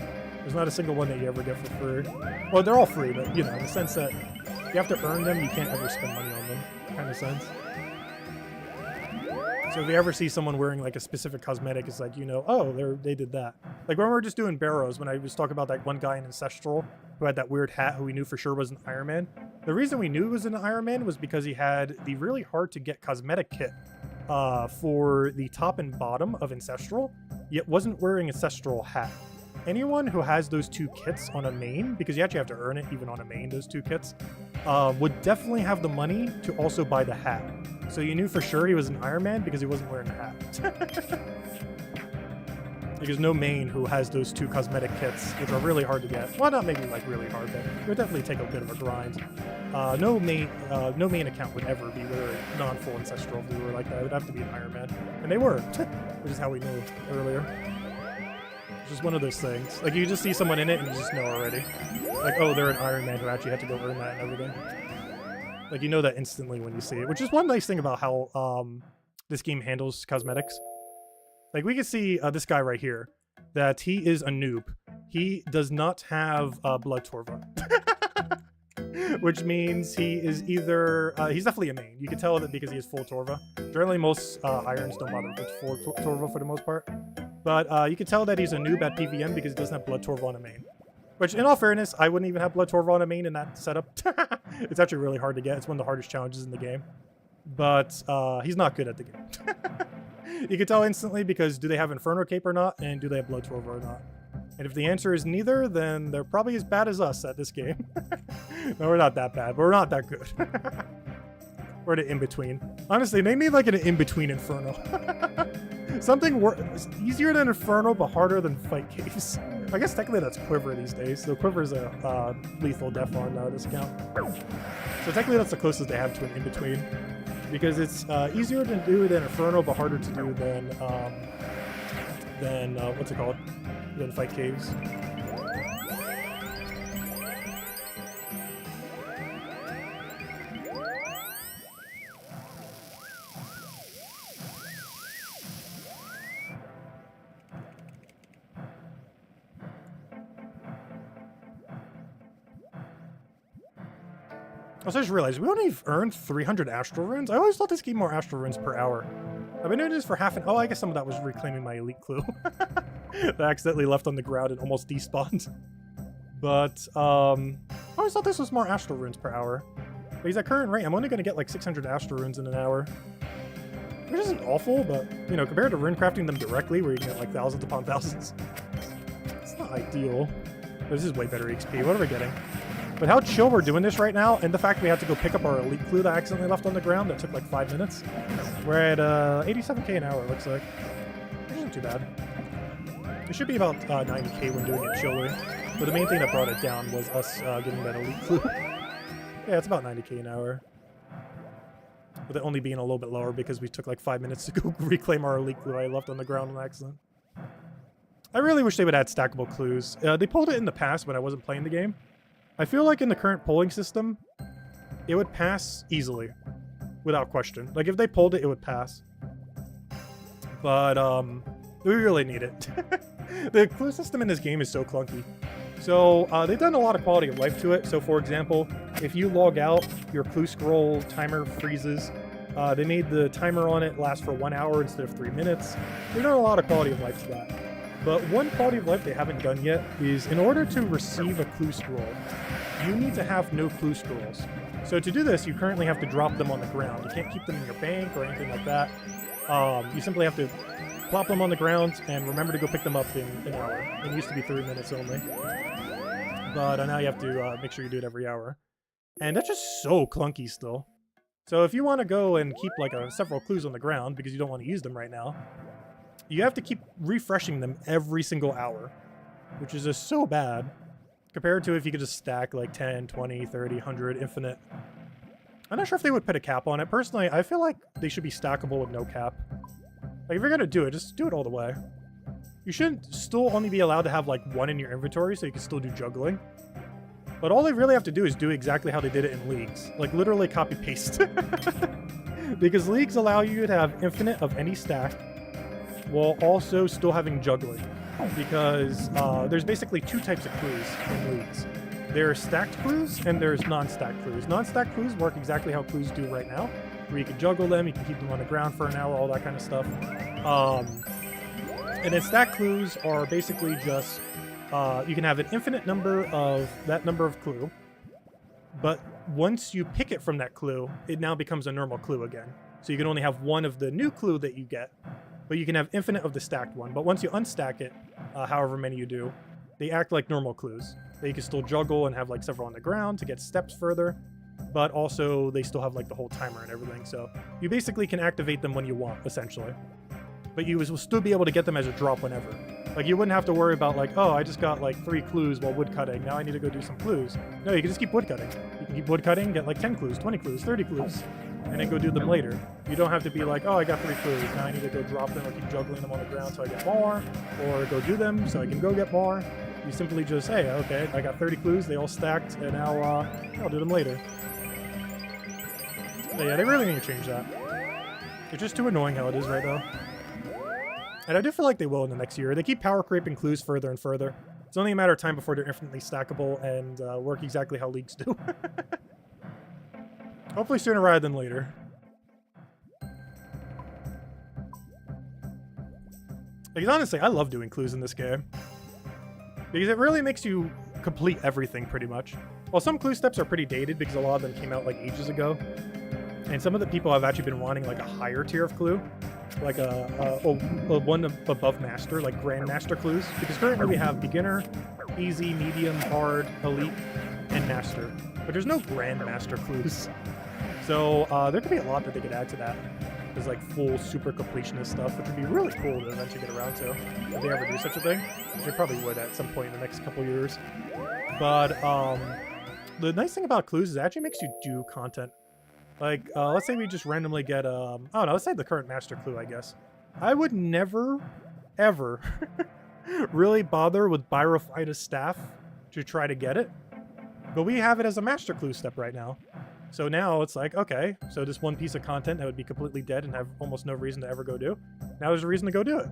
There's not a single one that you ever get for free. Well, they're all free, but you know, in the sense that you have to earn them, you can't ever spend money on them, kind of sense. So if you ever see someone wearing like a specific cosmetic, it's like, you know, oh, they did that. Like when we were just doing Barrows, when I was talking about that one guy in Ancestral who had that weird hat who we knew for sure was an Iron Man. The reason we knew it was an Iron Man was because he had the really hard to get cosmetic kit for the top and bottom of Ancestral, yet wasn't wearing Ancestral hat. Anyone who has those 2 kits on a main, because you actually have to earn it even on a main, those 2 kits, would definitely have the money to also buy the hat. So you knew for sure he was an Iron Man because he wasn't wearing a hat. Because no main who has those 2 cosmetic kits, which are really hard to get. Well, not maybe like really hard, but it would definitely take a bit of a grind. No main account would ever be wearing non-full Ancestral if they were like that. It would have to be an Iron Man. And they were, which is how we knew earlier. It's just one of those things. Like, you just see someone in it and you just know already. Like, oh, they're an Iron Man who actually had to go earn that and everything. Like, you know that instantly when you see it, which is one nice thing about how this game handles cosmetics. Like, we can see this guy right here, that he is a noob. He does not have Blood Torva. Which means he is either... he's definitely a main. You can tell that because he has full Torva. Generally, most irons don't bother with full Torva for the most part. But you can tell that he's a noob at PVM because he doesn't have Blood Torva on a main. Which, in all fairness, I wouldn't even have Blood Torva on a main in that setup. It's actually really hard to get. It's one of the hardest challenges in the game. But he's not good at the game. You can tell instantly because do they have Inferno Cape or not, and do they have Blood Torva or not. And if the answer is neither, then they're probably as bad as us at this game. No, we're not that bad, but we're not that good. We're the in-between. Honestly, they need like an in-between Inferno. Something easier than Inferno, but harder than Fight Caves. I guess technically that's Quiver these days. So Quiver is a lethal def on this account. So technically that's the closest they have to an in-between. Because it's easier to do than Inferno, but harder to do than what's it called? Than Fight Caves. I just realized we only earned 300 Astral Runes. I always thought this gave more Astral Runes per hour. I've been doing this for half an... Oh, I guess some of that was reclaiming my Elite Clue. That I accidentally left on the ground and almost despawned. But, I always thought this was more Astral Runes per hour. Because at current rate, I'm only going to get like 600 Astro Runes in an hour. Which isn't awful, but, you know, compared to rune crafting them directly, where you can get like thousands upon thousands, it's not ideal. But this is way better XP. What are we getting? But how chill we're doing this right now, and the fact we had to go pick up our elite clue that I accidentally left on the ground that took like 5 minutes. We're at 87k an hour, it looks like. Which isn't too bad. It should be about 90k when doing it chilly. But the main thing that brought it down was us getting that elite clue. Yeah, it's about 90k an hour. With it only being a little bit lower because we took like 5 minutes to go reclaim our elite clue I left on the ground on accident. I really wish they would add stackable clues. They pulled it in the past when I wasn't playing the game. I feel like in the current polling system, it would pass easily, without question. Like, if they pulled it, it would pass. But, we really need it. The clue system in this game is so clunky. So, they've done a lot of quality of life to it. So, for example, if you log out, your clue scroll timer freezes. They made the timer on it last for 1 hour instead of 3 minutes. They've done a lot of quality of life to that. But one quality of life they haven't done yet is in order to receive a clue scroll, you need to have no clue scrolls. So to do this, you currently have to drop them on the ground. You can't keep them in your bank or anything like that. You simply have to plop them on the ground and remember to go pick them up in an hour. It used to be 3 minutes only. But now you have to make sure you do it every hour. And that's just so clunky still. So if you want to go and keep like several clues on the ground because you don't want to use them right now, you have to keep refreshing them every single hour, which is just so bad compared to if you could just stack like 10, 20, 30, 100, infinite. I'm not sure if they would put a cap on it. Personally, I feel like they should be stackable with no cap. Like, if you're going to do it, just do it all the way. You shouldn't still only be allowed to have like one in your inventory so you can still do juggling. But all they really have to do is do exactly how they did it in leagues. Like, literally copy paste. Because leagues allow you to have infinite of any stack, while also still having juggling. Because there's basically two types of clues in leagues. There's stacked clues and there's non-stacked clues. Non-stacked clues work exactly how clues do right now, where you can juggle them, you can keep them on the ground for an hour, all that kind of stuff. And then stacked clues are basically just, you can have an infinite number of that number of clue, but once you pick it from that clue, it now becomes a normal clue again. So you can only have one of the new clue that you get, but you can have infinite of the stacked one. But once you unstack it, however many you do, they act like normal clues. That you can still juggle and have like several on the ground to get steps further, but also they still have like the whole timer and everything. So you basically can activate them when you want, essentially. But you will still be able to get them as a drop whenever. Like, you wouldn't have to worry about like, oh, I just got like 3 clues while woodcutting. Now I need to go do some clues. No, you can just keep woodcutting. You can keep woodcutting, get like 10 clues, 20 clues, 30 clues, and then go do them later. You don't have to be like, oh, I got 3 clues. Now I need to go drop them or keep juggling them on the ground so I get more, or go do them so I can go get more. You simply just, hey, okay, I got 30 clues, they all stacked, and now I'll do them later. But yeah, they really need to change that. It's just too annoying how it is right now. And I do feel like they will in the next year. They keep power creeping clues further and further. It's only a matter of time before they're infinitely stackable and work exactly how leagues do. Hopefully sooner rather than later. Because honestly, I love doing clues in this game. Because it really makes you complete everything, pretty much. Well, some clue steps are pretty dated because a lot of them came out like ages ago. And some of the people have actually been wanting like a higher tier of clue. Like a one above master, like grandmaster clues. Because currently we have beginner, easy, medium, hard, elite, and master. But there's no grandmaster clues. So there could be a lot that they could add to that. There's like full super completionist stuff, which would be really cool to eventually get around to. If they ever do such a thing. Which they probably would at some point in the next couple years. But the nice thing about clues is it actually makes you do content. Like, let's say we just randomly get, I don't know, let's say the current master clue, I guess. I would never, ever really bother with Byrophyta's staff to try to get it. But we have it as a master clue step right now. So now it's like, okay, so this one piece of content that would be completely dead and have almost no reason to ever go do, now there's a reason to go do it.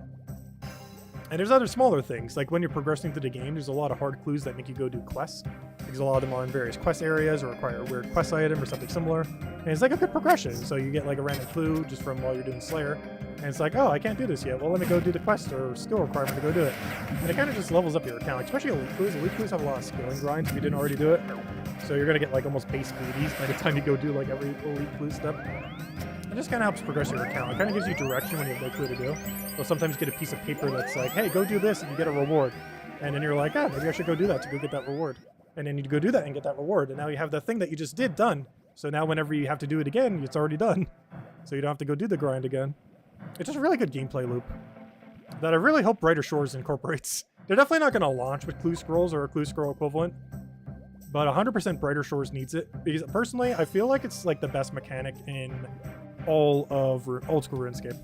And there's other smaller things, like when you're progressing through the game, there's a lot of hard clues that make you go do quests, because a lot of them are in various quest areas or require a weird quest item or something similar. And it's like a good progression, so you get like a random clue just from while you're doing Slayer, and it's like, oh, I can't do this yet, well let me go do the quest or skill requirement to go do it. And it kind of just levels up your account, especially Elite Clues. Elite Clues have a lot of skill and grinds if you didn't already do it. So you're gonna get like almost base 80s by the time you go do like every elite clue step. It just kind of helps progress your account. It kind of gives you direction when you have no clue to do. You'll sometimes get a piece of paper that's like, hey, go do this and you get a reward. And then you're like, ah, maybe I should go do that to go get that reward. And then you go do that and get that reward. And now you have the thing that you just did done. So now whenever you have to do it again, it's already done. So you don't have to go do the grind again. It's just a really good gameplay loop that I really hope Brighter Shores incorporates. They're definitely not going to launch with clue scrolls or a clue scroll equivalent. But 100% Brighter Shores needs it. Because personally, I feel like it's like the best mechanic in all of Old School RuneScape.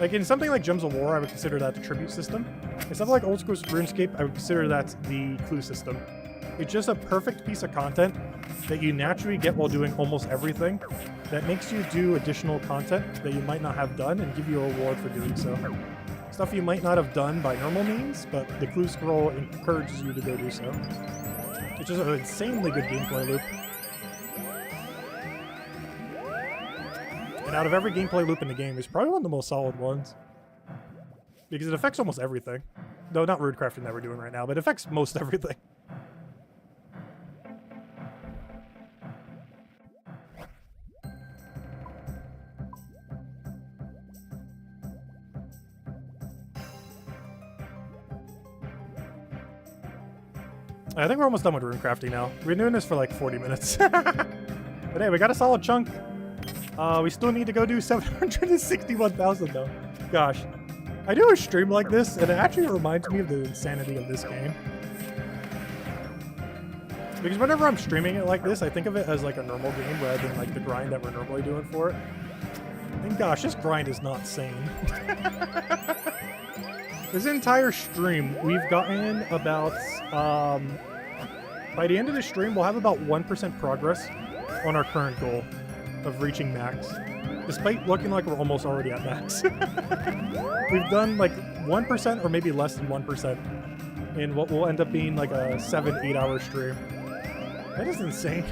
Like in something like Gems of War, I would consider that the tribute system. In something like Old School RuneScape, I would consider that the clue system. It's just a perfect piece of content that you naturally get while doing almost everything that makes you do additional content that you might not have done and give you a reward for doing so. Stuff you might not have done by normal means, but the clue scroll encourages you to go do so. It's just an insanely good gameplay loop. And out of every gameplay loop in the game, it's probably one of the most solid ones. Because it affects almost everything. Though not runecrafting that we're doing right now, but it affects most everything. I think we're almost done with runecrafting now. We've been doing this for like 40 minutes. But hey, we got a solid chunk. We still need to go do 761,000 though. Gosh. I do a stream like this, and it actually reminds me of the insanity of this game. Because whenever I'm streaming it like this, I think of it as like a normal game rather than like the grind that we're normally doing for it. And gosh, this grind is not sane. This entire stream, we've gotten about, by the end of the stream, we'll have about 1% progress on our current goal of reaching max, despite looking like we're almost already at max. We've done like 1% or maybe less than 1% in what will end up being like a 7-8 hour stream. That is insane.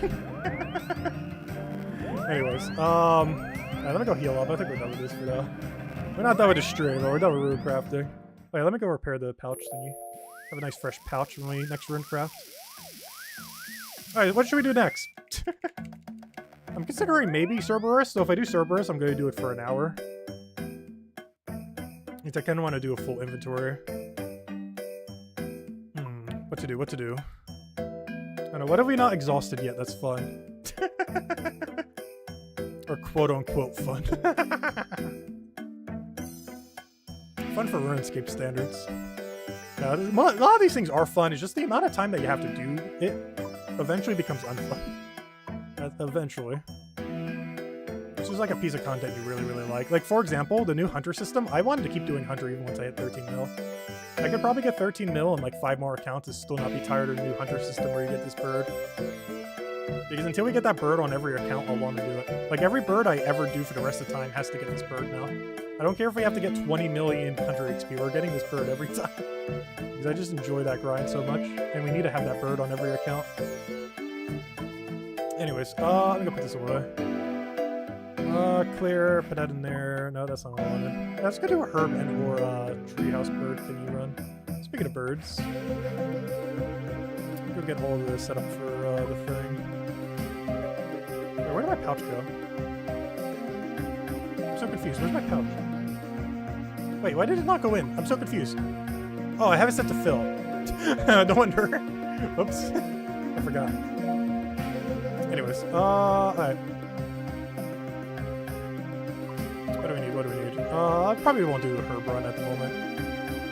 Anyways, alright, let me go heal up. I think we're done with this for now. We're not done with the stream, but we're done with rune crafting. Wait, let me go repair the pouch thingy. Have a nice fresh pouch when we next rune craft. Alright, what should we do next? I'm considering maybe Cerberus, so if I do Cerberus, I'm going to do it for an hour. Because I kind of want to do a full inventory. What to do, what to do? I don't know, what have we not exhausted yet that's fun? Or quote-unquote fun. Fun for RuneScape standards. A lot of these things are fun, it's just the amount of time that you have to do it eventually becomes unfun. Eventually. This is like a piece of content you really, really like. Like, for example, the new Hunter system, I wanted to keep doing Hunter even once I hit 13 mil. I could probably get 13 mil and like 5 more accounts and still not be tired of the new Hunter system where you get this bird. Because until we get that bird on every account, I'll want to do it. Like, every bird I ever do for the rest of the time has to get this bird now. I don't care if we have to get 20 million Hunter XP, we're getting this bird every time. Because I just enjoy that grind so much, and we need to have that bird on every account. Anyways, I'm gonna put this away. Clear, put that in there. No, that's not what I wanted. Let's go do a herb and or treehouse bird thingy run. Speaking of birds, go get all of this set up for the thing. Wait, where did my pouch go? I'm so confused. Where's my pouch? Wait, why did it not go in? I'm so confused. Oh, I have it set to fill. No wonder. Oops. I forgot. Anyways, alright. What do we need? What do we need? I probably won't do a herb run at the moment.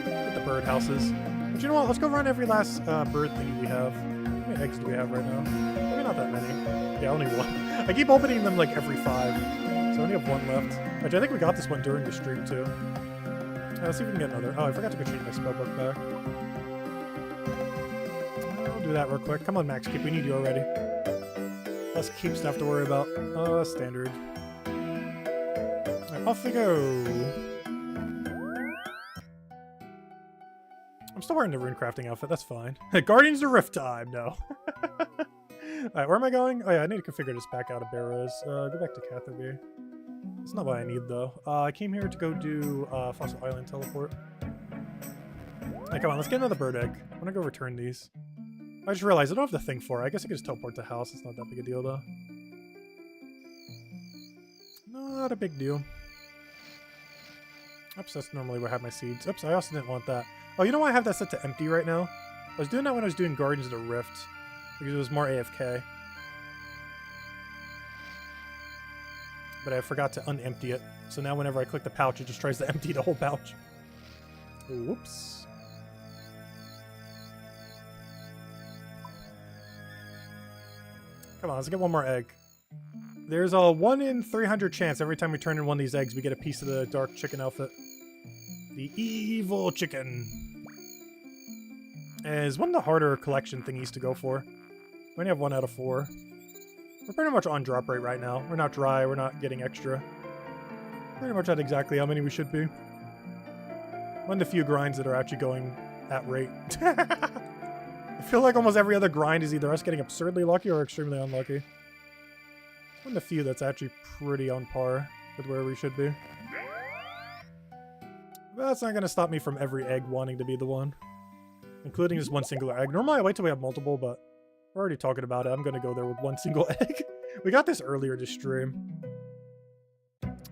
Get the bird houses. But you know what? Let's go run every last bird thing we have. How many eggs do we have right now? Maybe not that many. Yeah, only one. I keep opening them like every 5. So I only have 1 left. Actually, I think we got this one during the stream too. Let's see if we can get another. Oh, I forgot to go change my spellbook back. I'll do that real quick. Come on, Max Keep. We need you already. Less keep stuff to worry about. Standard. Right, off we go. I'm still wearing the runecrafting outfit. That's fine. Guardians of Rift time. No. Alright, where am I going? Oh yeah, I need to configure this back out of Barrows. Go back to Catherby. That's not what I need though. I came here to go do Fossil Island teleport. Hey, come on, let's get another bird egg. I want to go return these. I just realized I don't have the thing for it. I guess I could just teleport to the house. It's not that big a deal, though. Not a big deal. Oops, that's normally where I have my seeds. Oops, I also didn't want that. Oh, you know why I have that set to empty right now? I was doing that when I was doing Guardians of the Rift. Because it was more AFK. But I forgot to unempty it. So now whenever I click the pouch, it just tries to empty the whole pouch. Whoops. Come on, let's get one more egg. There's a 1 in 300 chance every time we turn in one of these eggs, we get a piece of the dark chicken outfit. The evil chicken. Is one of the harder collection thingies to go for. We only have 1 out of 4. We're pretty much on drop rate right now. We're not dry, we're not getting extra. Pretty much at exactly how many we should be. One of the few grinds that are actually going at rate. I feel like almost every other grind is either us getting absurdly lucky or extremely unlucky. One of the few that's actually pretty on par with where we should be. But that's not going to stop me from every egg wanting to be the one. Including just one singular egg. Normally I wait till we have multiple, but we're already talking about it. I'm going to go there with one single egg. We got this earlier this stream.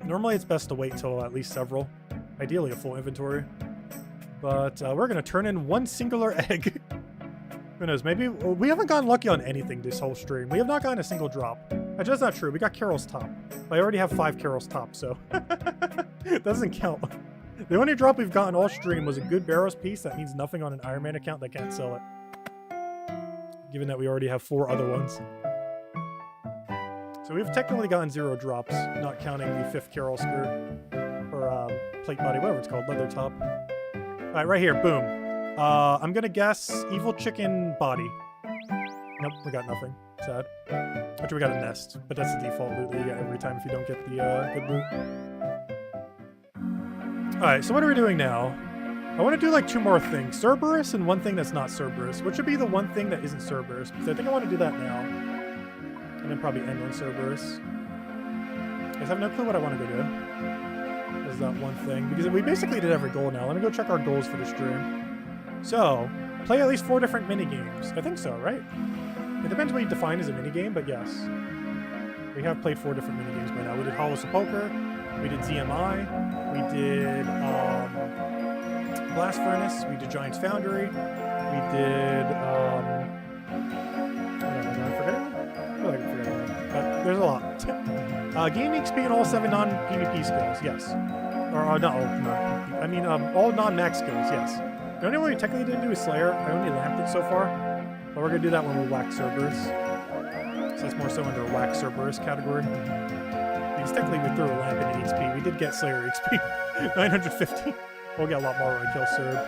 Normally it's best to wait till at least several. Ideally a full inventory. But we're going to turn in one singular egg. Who knows, maybe... we haven't gotten lucky on anything this whole stream. We have not gotten a single drop. Actually, that's not true. We got Carol's top. But I already have 5 Carol's top, so... it doesn't count. The only drop we've gotten all stream was a good Barrows piece. That means nothing on an Iron Man account that can't sell it. Given that we already have 4 other ones. So we've technically gotten 0 drops, not counting the 5th Carol skirt. Or plate body, whatever it's called, leather top. Alright, right here, boom. I'm gonna guess evil chicken body. Nope, we got nothing. Sad. Actually, we got a nest, but that's the default loot that you get every time if you don't get the good loot. Alright, so what are we doing now? I want to do like 2 more things. Cerberus and one thing that's not Cerberus. Which should be the one thing that isn't Cerberus? Because I think I want to do that now. And then probably end on Cerberus. I just have no clue what I want to go do. Is that one thing. Because we basically did every goal now. Let me go check our goals for the stream. So, play at least 4 different mini-games. I think so, right? It depends what you define as a mini-game, but yes. We have played 4 different mini-games by now. We did Hollows of Poker. We did ZMI. We did Blast Furnace. We did Giant's Foundry. We did I don't know, did I forget it? I feel like I'm forgetting it. But there's a lot. Game XP and all 7 non-PvP skills, yes. Or no, I mean all non-max skills, yes. The only one we technically didn't do is Slayer. I only lamped it so far. But we're gonna do that when we whack Cerberus. So that's more so under whack Cerberus category. Because technically we threw a lamp into XP. We did get Slayer XP. 950. We'll get a lot more when we kill Cerb.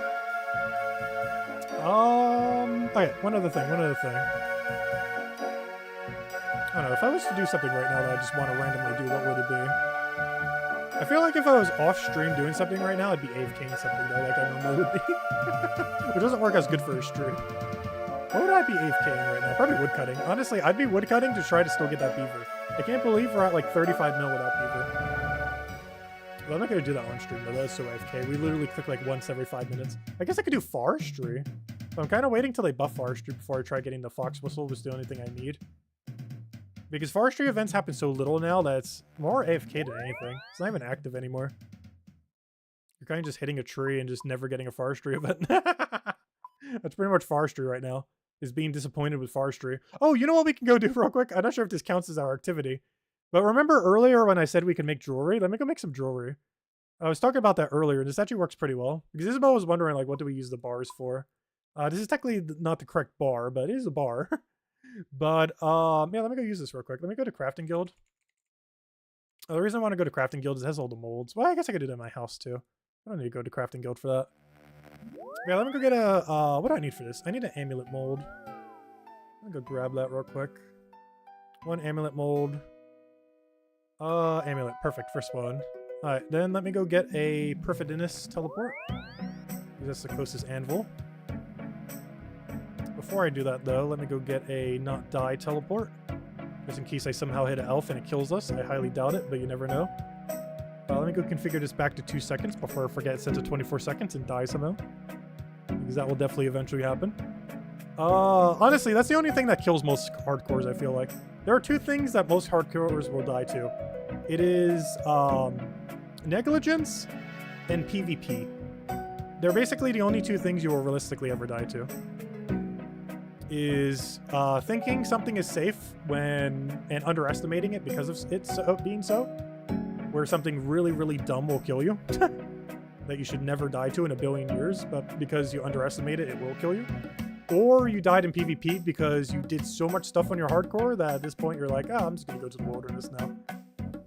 Okay, one other thing. I don't know, if I was to do something right now that I just want to randomly do, what would it be? I feel like if I was off stream doing something right now, I'd be AFKing something though, like I normally would be. Which doesn't work as good for a stream. What would I be AFKing right now? Probably woodcutting. Honestly, I'd be woodcutting to try to still get that beaver. I can't believe we're at like 35 mil without beaver. Well, I'm not going to do that on stream though, that's so AFK. We literally click like once every 5 minutes. I guess I could do forestry. But I'm kind of waiting till they buff forestry before I try getting the fox whistle, which is the only thing I need. Because forestry events happen so little now that it's more AFK than anything. It's not even active anymore. You're kind of just hitting a tree and just never getting a forestry event. That's pretty much forestry right now. Is being disappointed with forestry. Oh, you know what we can go do real quick? I'm not sure if this counts as our activity. But remember earlier when I said we could make jewelry? Let me go make some jewelry. I was talking about that earlier, and this actually works pretty well. Because Isabel was wondering, like, what do we use the bars for? This is technically not the correct bar, but it is a bar. But, yeah, let me go use this real quick. Let me go to Crafting Guild. The reason I want to go to Crafting Guild is it has all the molds. Well, I guess I could do it in my house, too. I don't need to go to Crafting Guild for that. Yeah, let me go get a, what do I need for this? I need an amulet mold. Let me go grab that real quick. 1 amulet mold. Amulet. Perfect. First one. Alright, then let me go get a Perfidinous teleport. That's the closest anvil. Before I do that, though, let me go get a not die teleport. Just in case I somehow hit an elf and it kills us. I highly doubt it, but you never know. Let me go configure this back to 2 seconds before I forget it set to 24 seconds and die somehow. Because that will definitely eventually happen. Honestly, that's the only thing that kills most hardcores, I feel like. There are two things that most hardcores will die to. It is negligence and PvP. They're basically the only two things you will realistically ever die to. Is thinking something is safe and underestimating it because of it being so. Where something really, really dumb will kill you. That you should never die to in a billion years, but because you underestimate it, it will kill you. Or you died in PvP because you did so much stuff on your hardcore that at this point you're like, oh, I'm just gonna go to the wilderness now.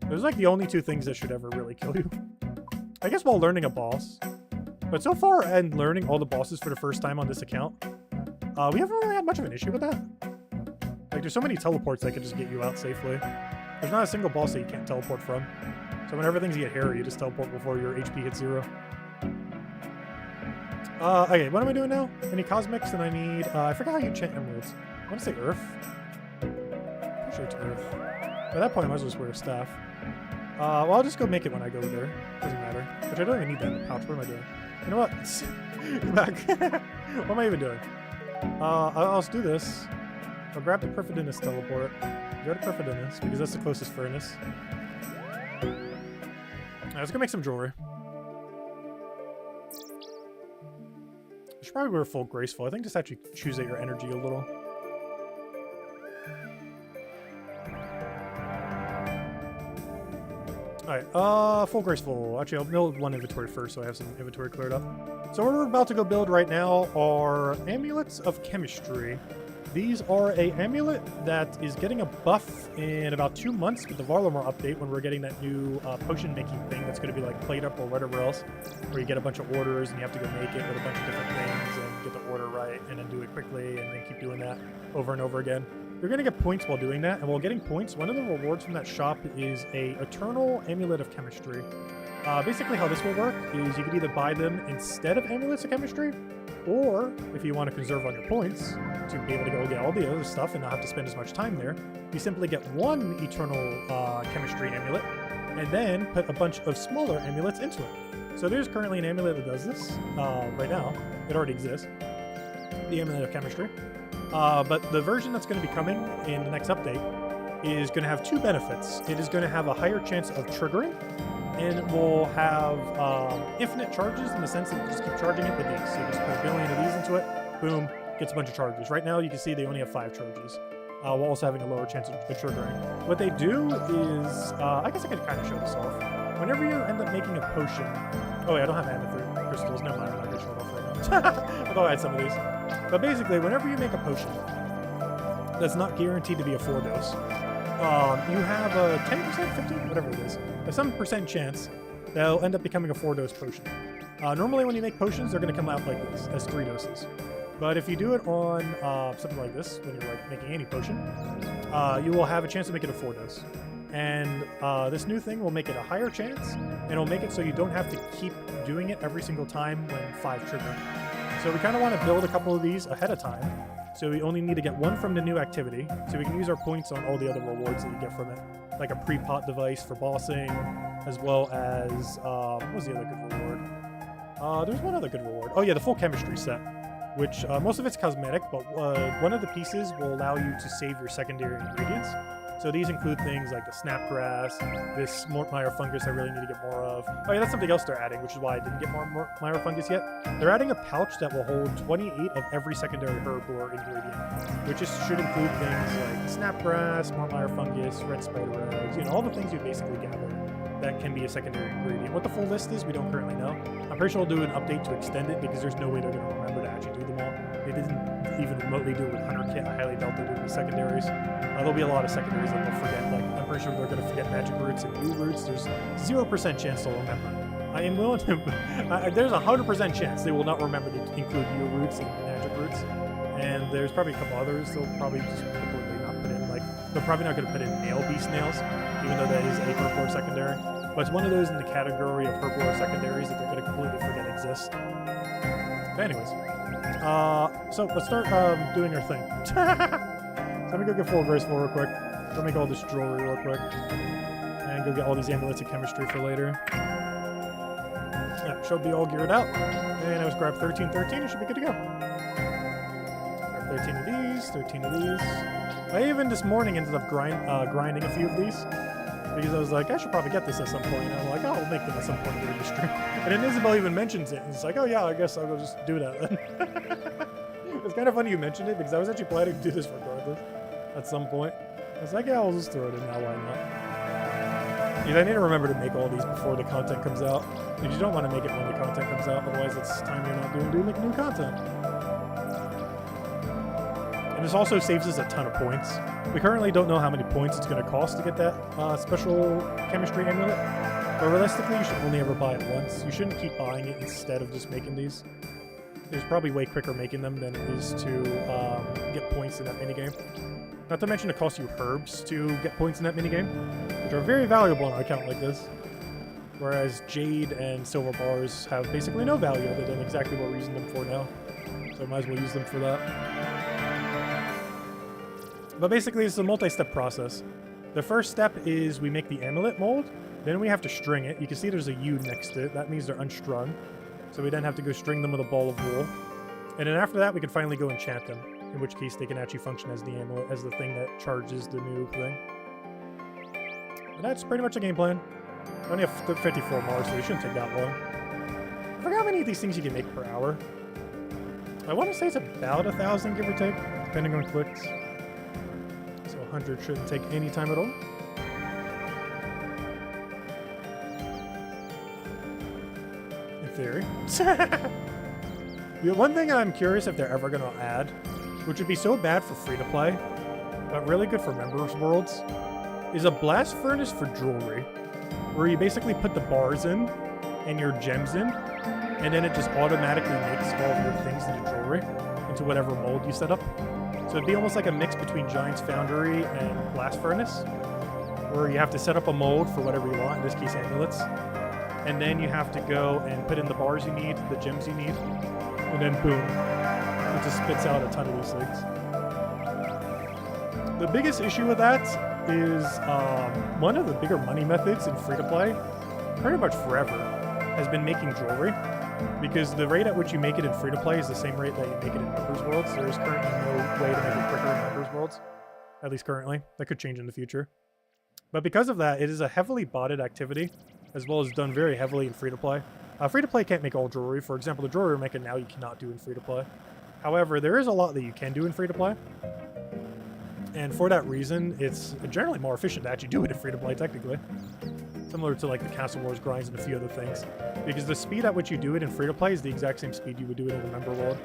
Those are like the only two things that should ever really kill you. I guess while learning a boss. But so far, and learning all the bosses for the first time on this account, we haven't really had much of an issue with that. Like, there's so many teleports that can just get you out safely. There's not a single boss that you can't teleport from. So whenever things get hairy, you just teleport before your HP hits 0. Okay, what am I doing now? Any cosmics? And I need, I forgot how you enchant emeralds. I want to say earth. Pretty sure it's earth. At that point, I might as well just wear a staff. Well, I'll just go make it when I go there. Doesn't matter. Which I don't even need that in the pouch. What am I doing? You know what? Come back. What am I even doing? I'll just do this. I'll grab the Perfidinus teleport. Go to Perfidinus, because that's the closest furnace. Alright, let's go make some jewelry. I should probably wear full graceful. I think just actually choose out your energy a little. Alright, full graceful. Actually, I'll build one inventory first so I have some inventory cleared up. So what we're about to go build right now are amulets of chemistry. These are a amulet that is getting a buff in about 2 months with the Varlamore update when we're getting that new potion making thing that's going to be like plate up or whatever else, where you get a bunch of orders and you have to go make it with a bunch of different things and get the order right and then do it quickly and then keep doing that over and over again. You're going to get points while doing that, and while getting points, one of the rewards from that shop is a Eternal Amulet of Chemistry. Basically how this will work is you can either buy them instead of Amulets of Chemistry, or if you want to conserve on your points to be able to go get all the other stuff and not have to spend as much time there, you simply get one Eternal Chemistry Amulet and then put a bunch of smaller amulets into it. So there's currently an amulet that does this right now. It already exists. The Amulet of Chemistry. But the version that's going to be coming in the next update is going to have two benefits. It is going to have a higher chance of triggering, and it will have infinite charges in the sense that you just keep charging it with these. So you just put a billion of these into it, boom, gets a bunch of charges. Right now you can see they only have 5 charges, while also having a lower chance of triggering. What they do is, I guess I could kind of show this off. Whenever you end up making a potion, oh wait, I don't have amethyst crystals, never mind, I'm not going to show it off right now. I thought I had some of these. But basically, whenever you make a potion that's not guaranteed to be a 4-dose, you have a 10%, 15, whatever it is, a some percent chance that it'll end up becoming a 4-dose potion. Normally when you make potions, they're going to come out like this, as 3 doses. But if you do it on something like this, when you're like making any potion, you will have a chance to make it a 4-dose. And this new thing will make it a higher chance, and it'll make it so you don't have to keep doing it every single time when 5 trigger. So we kind of want to build a couple of these ahead of time. So we only need to get one from the new activity. So we can use our points on all the other rewards that you get from it. Like a pre-pot device for bossing, as well as, what was the other good reward? There's one other good reward. Oh yeah, the full chemistry set, which most of it's cosmetic, but one of the pieces will allow you to save your secondary ingredients. So these include things like the snapgrass, this Mortmire fungus I really need to get more of. Oh yeah, that's something else they're adding, which is why I didn't get more Mortmire fungus yet. They're adding a pouch that will hold 28 of every secondary herb or ingredient, which should include things like snapgrass, Mortmire fungus, red spider eggs, you know, all the things you basically gather that can be a secondary ingredient. What the full list is, we don't currently know. I'm pretty sure they'll do an update to extend it because there's no way they're going to remember to actually do them all. They didn't even remotely do it with Hunter Kit. I highly doubt they do it with secondaries. There'll be a lot of secondaries that they'll forget. Like, I'm pretty sure they're going to forget magic roots and new roots. There's 0% chance they'll remember. I am willing to... there's a 100% chance they will not remember to include new roots and magic roots. And there's probably a couple others they'll probably just completely not put in. Like, they're probably not going to put in male beast nails, even though that is a herbivore secondary. But it's one of those in the category of herbivore secondaries that they're going to completely forget exist. But anyways. So let's start doing our thing. So let me go get full graceful real quick. Go make all this jewelry real quick. And go get all these amulets of chemistry for later. Yeah, should be all geared out. And I was grab 1313, it should be good to go. Grab 13 of these, 13 of these. I even this morning ended up grinding a few of these because I was like, I should probably get this at some point. And I'm like, oh, I'll make them at some point during the stream. And then Isabel even mentions it, and it's like, oh yeah, I guess I'll just do that then. It's kind of funny you mentioned it because I was actually planning to do this regardless at some point. I was like, yeah, I'll just throw it in now, why not? Because I need to remember to make all these before the content comes out. Because you don't want to make it when the content comes out, otherwise it's time you're not doing make new content. And this also saves us a ton of points. We currently don't know how many points it's going to cost to get that special chemistry amulet. But realistically, you should only ever buy it once. You shouldn't keep buying it instead of just making these. It's probably way quicker making them than it is to get points in that minigame. Not to mention it costs you herbs to get points in that minigame, which are very valuable on an account like this. Whereas jade and silver bars have basically no value other than exactly what we're using them for now. So might as well use them for that. But basically it's a multi-step process. The first step is we make the amulet mold, then we have to string it. You can see there's a U next to it, that means they're unstrung. So we then have to go string them with a ball of wool. And then after that we can finally go enchant them, in which case they can actually function as the amulet, as the thing that charges the new thing. And that's pretty much the game plan. I only have 54 more, so it shouldn't take that long. I forgot how many of these things you can make per hour. I want to say it's about 1,000, give or take, depending on clicks. So 100 shouldn't take any time at all. In theory. The one thing I'm curious if they're ever going to add, which would be so bad for free-to-play, but really good for members worlds, is a blast furnace for jewelry, where you basically put the bars in and your gems in, and then it just automatically makes all of your things into jewelry, into whatever mold you set up. So it'd be almost like a mix between Giant's Foundry and Blast Furnace, where you have to set up a mold for whatever you want, in this case amulets, and then you have to go and put in the bars you need, the gems you need, and then boom, it just spits out a ton of these things. The biggest issue with that is one of the bigger money methods in free-to-play, pretty much forever, has been making jewelry. Because the rate at which you make it in free-to-play is the same rate that you make it in Members Worlds. There is currently no way to make it quicker in Members Worlds. At least currently. That could change in the future. But because of that, it is a heavily botted activity, as well as done very heavily in free-to-play. Free-to-play can't make all jewelry. For example, the jewelry we're making now you cannot do in free-to-play. However, there is a lot that you can do in free-to-play. And for that reason, it's generally more efficient to actually do it in free-to-play, technically. Similar to like the Castle Wars grinds and a few other things. Because the speed at which you do it in free-to-play is the exact same speed you would do it in the member world.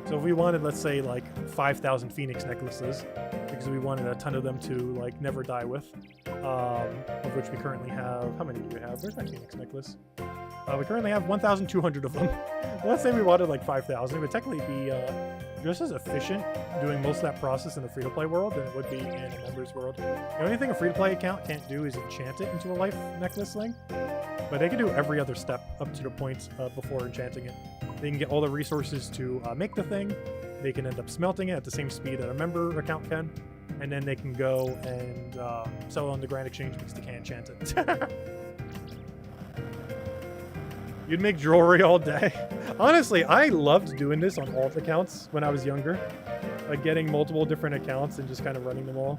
So if we wanted, let's say, like 5,000 Phoenix necklaces, because we wanted a ton of them to like never die with, of which we currently have, how many do we have? Where's my Phoenix necklace? We currently have 1,200 of them. Let's say we wanted like 5,000. It would technically be just as efficient doing most of that process in the free-to-play world than it would be in a members world. The only thing a free-to-play account can't do is enchant it into a life necklace thing, but they can do every other step up to the point before enchanting it. They can get all the resources to make the thing, they can end up smelting it at the same speed that a member account can, and then they can go and sell it on the Grand Exchange because they can't enchant it. You'd make jewelry all day. Honestly, I loved doing this on alt accounts when I was younger. Like getting multiple different accounts and just kind of running them all.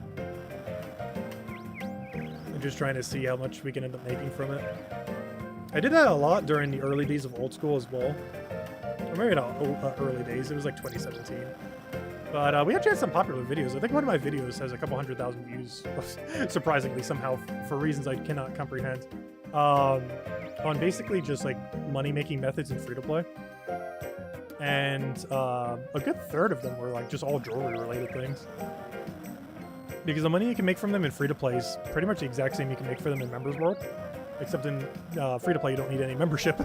And just trying to see how much we can end up making from it. I did that a lot during the early days of Old School as well. Or maybe not early days, it was like 2017. But we actually had some popular videos. I think one of my videos has a couple 100,000 views, surprisingly somehow, for reasons I cannot comprehend. On basically just like money-making methods in free-to-play. And a good third of them were like just all jewelry-related things. Because the money you can make from them in free-to-play is pretty much the exact same you can make for them in Members World. Except in free-to-play you don't need any membership.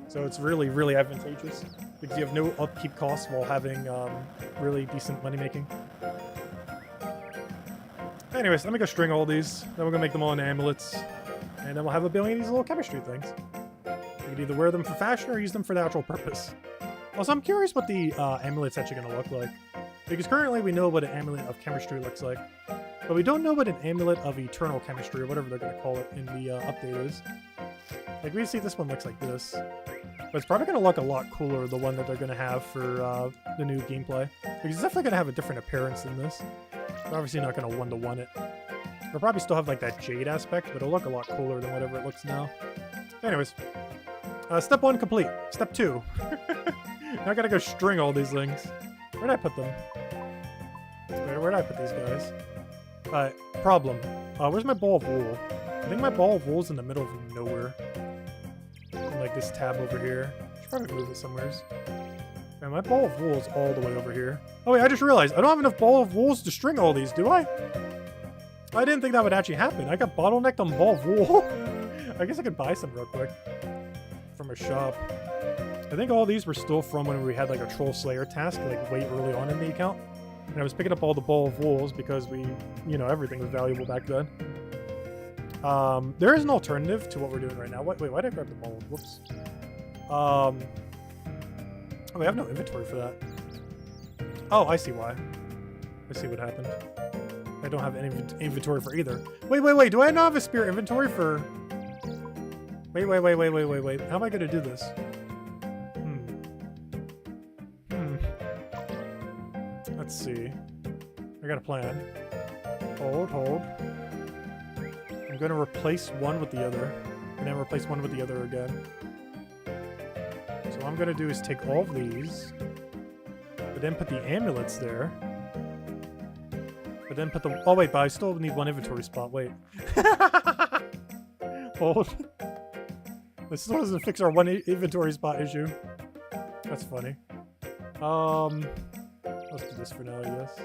So it's really, really advantageous. Because you have no upkeep costs while having really decent money-making. Anyways, let me go string all these. Then we're going to make them all into amulets. And then we'll have a billion of these little chemistry things. You can either wear them for fashion or use them for the actual purpose. Also, I'm curious what the amulet's actually going to look like. Because currently we know what an amulet of chemistry looks like. But we don't know what an amulet of eternal chemistry, or whatever they're going to call it in the update is. Like, we see this one looks like this. But it's probably going to look a lot cooler, the one that they're going to have for the new gameplay. Because it's definitely going to have a different appearance than this. They're obviously not going to one-to-one it. They'll probably still have like that jade aspect, but it'll look a lot cooler than whatever it looks now. Anyways, step 1 complete. Step 2. Now I gotta go string all these things. Where'd I put them? Where'd I put these guys? Problem. Where's my ball of wool? I think my ball of wool's in the middle of nowhere. In like this tab over here. Should probably move it somewhere. Man, my ball of wool is all the way over here. Oh wait, I just realized I don't have enough ball of wools to string all these, do I? I didn't think that would actually happen. I got bottlenecked on ball of wool. I guess I could buy some real quick from a shop. I think all these were still from when we had like a Troll Slayer task, like way early on in the account. And I was picking up all the ball of wools because we, you know, everything was valuable back then. There is an alternative to what we're doing right now. Wait, why did I grab the ball? Whoops. Oh, we have no inventory for that. Oh, I see why. I see what happened. I don't have any inventory for either. Wait. Do I not have a spare inventory for... Wait. How am I going to do this? Let's see. I got a plan. Hold. I'm going to replace one with the other. And then replace one with the other again. So what I'm going to do is take all of these. But then put the amulets there. But then put the... Oh, wait, but I still need one inventory spot. Wait. Hold. This still doesn't fix our one inventory spot issue. That's funny. Let's do this for now, I guess.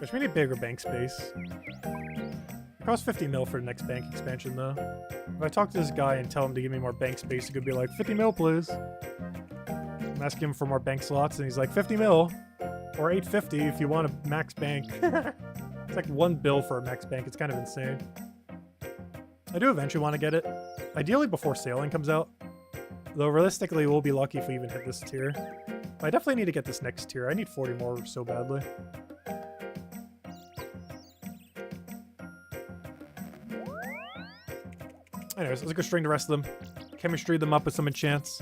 Gosh, we need bigger bank space. It costs 50 mil for the next bank expansion, though. If I talk to this guy and tell him to give me more bank space, he could be like, 50 mil, please. I'm asking him for more bank slots, and he's like, 50 mil. Or 850 if you want a max bank. It's like 1 bill for a max bank. It's kind of insane. I do eventually want to get it. Ideally before sailing comes out. Though realistically, we'll be lucky if we even hit this tier. But I definitely need to get this next tier. I need 40 more so badly. Anyways, let's go string the rest of them. Chemistry them up with some enchants.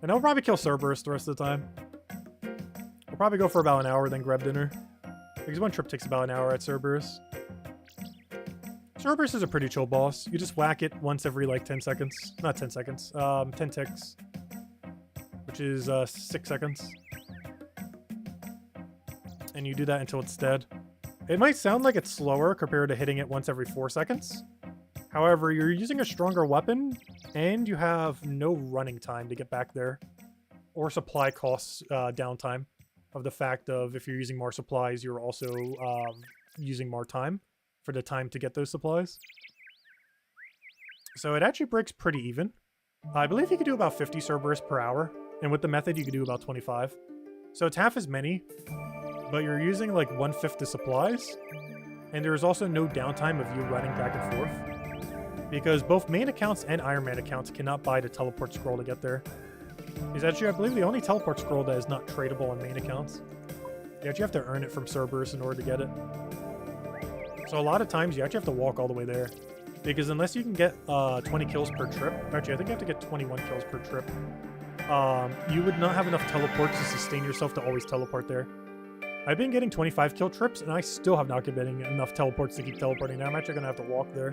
And I'll probably kill Cerberus the rest of the time. We'll probably go for about an hour, then grab dinner. Because one trip takes about an hour at Cerberus. Cerberus is a pretty chill boss. You just whack it once every like 10 seconds. Not 10 seconds. 10 ticks. Which is 6 seconds. And you do that until it's dead. It might sound like it's slower compared to hitting it once every 4 seconds. However, you're using a stronger weapon, and you have no running time to get back there. Or supply costs downtime. Of the fact of if you're using more supplies, you're also using more time for the time to get those supplies. So it actually breaks pretty even. I believe you could do about 50 Cerberus per hour, and with the method you could do about 25. So it's half as many, but you're using like 1/5 the supplies, and there's also no downtime of you running back and forth. Because both main accounts and Iron Man accounts cannot buy the teleport scroll to get there. Is actually, I believe, the only teleport scroll that is not tradable on main accounts. You actually have to earn it from Cerberus in order to get it. So a lot of times you actually have to walk all the way there. Because unless you can get 20 kills per trip, actually I think you have to get 21 kills per trip, you would not have enough teleports to sustain yourself to always teleport there. I've been getting 25 kill trips and I still have not been getting enough teleports to keep teleporting there. I'm actually going to have to walk there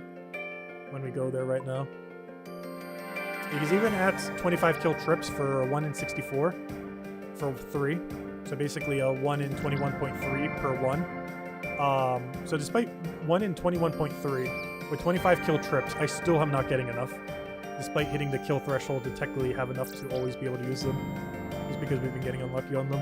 when we go there right now. Because even at 25 kill trips for a 1 in 64 for 3, so basically a 1 in 21.3 per 1. So despite 1 in 21.3, with 25 kill trips, I still am not getting enough. Despite hitting the kill threshold to technically have enough to always be able to use them. Just because we've been getting unlucky on them.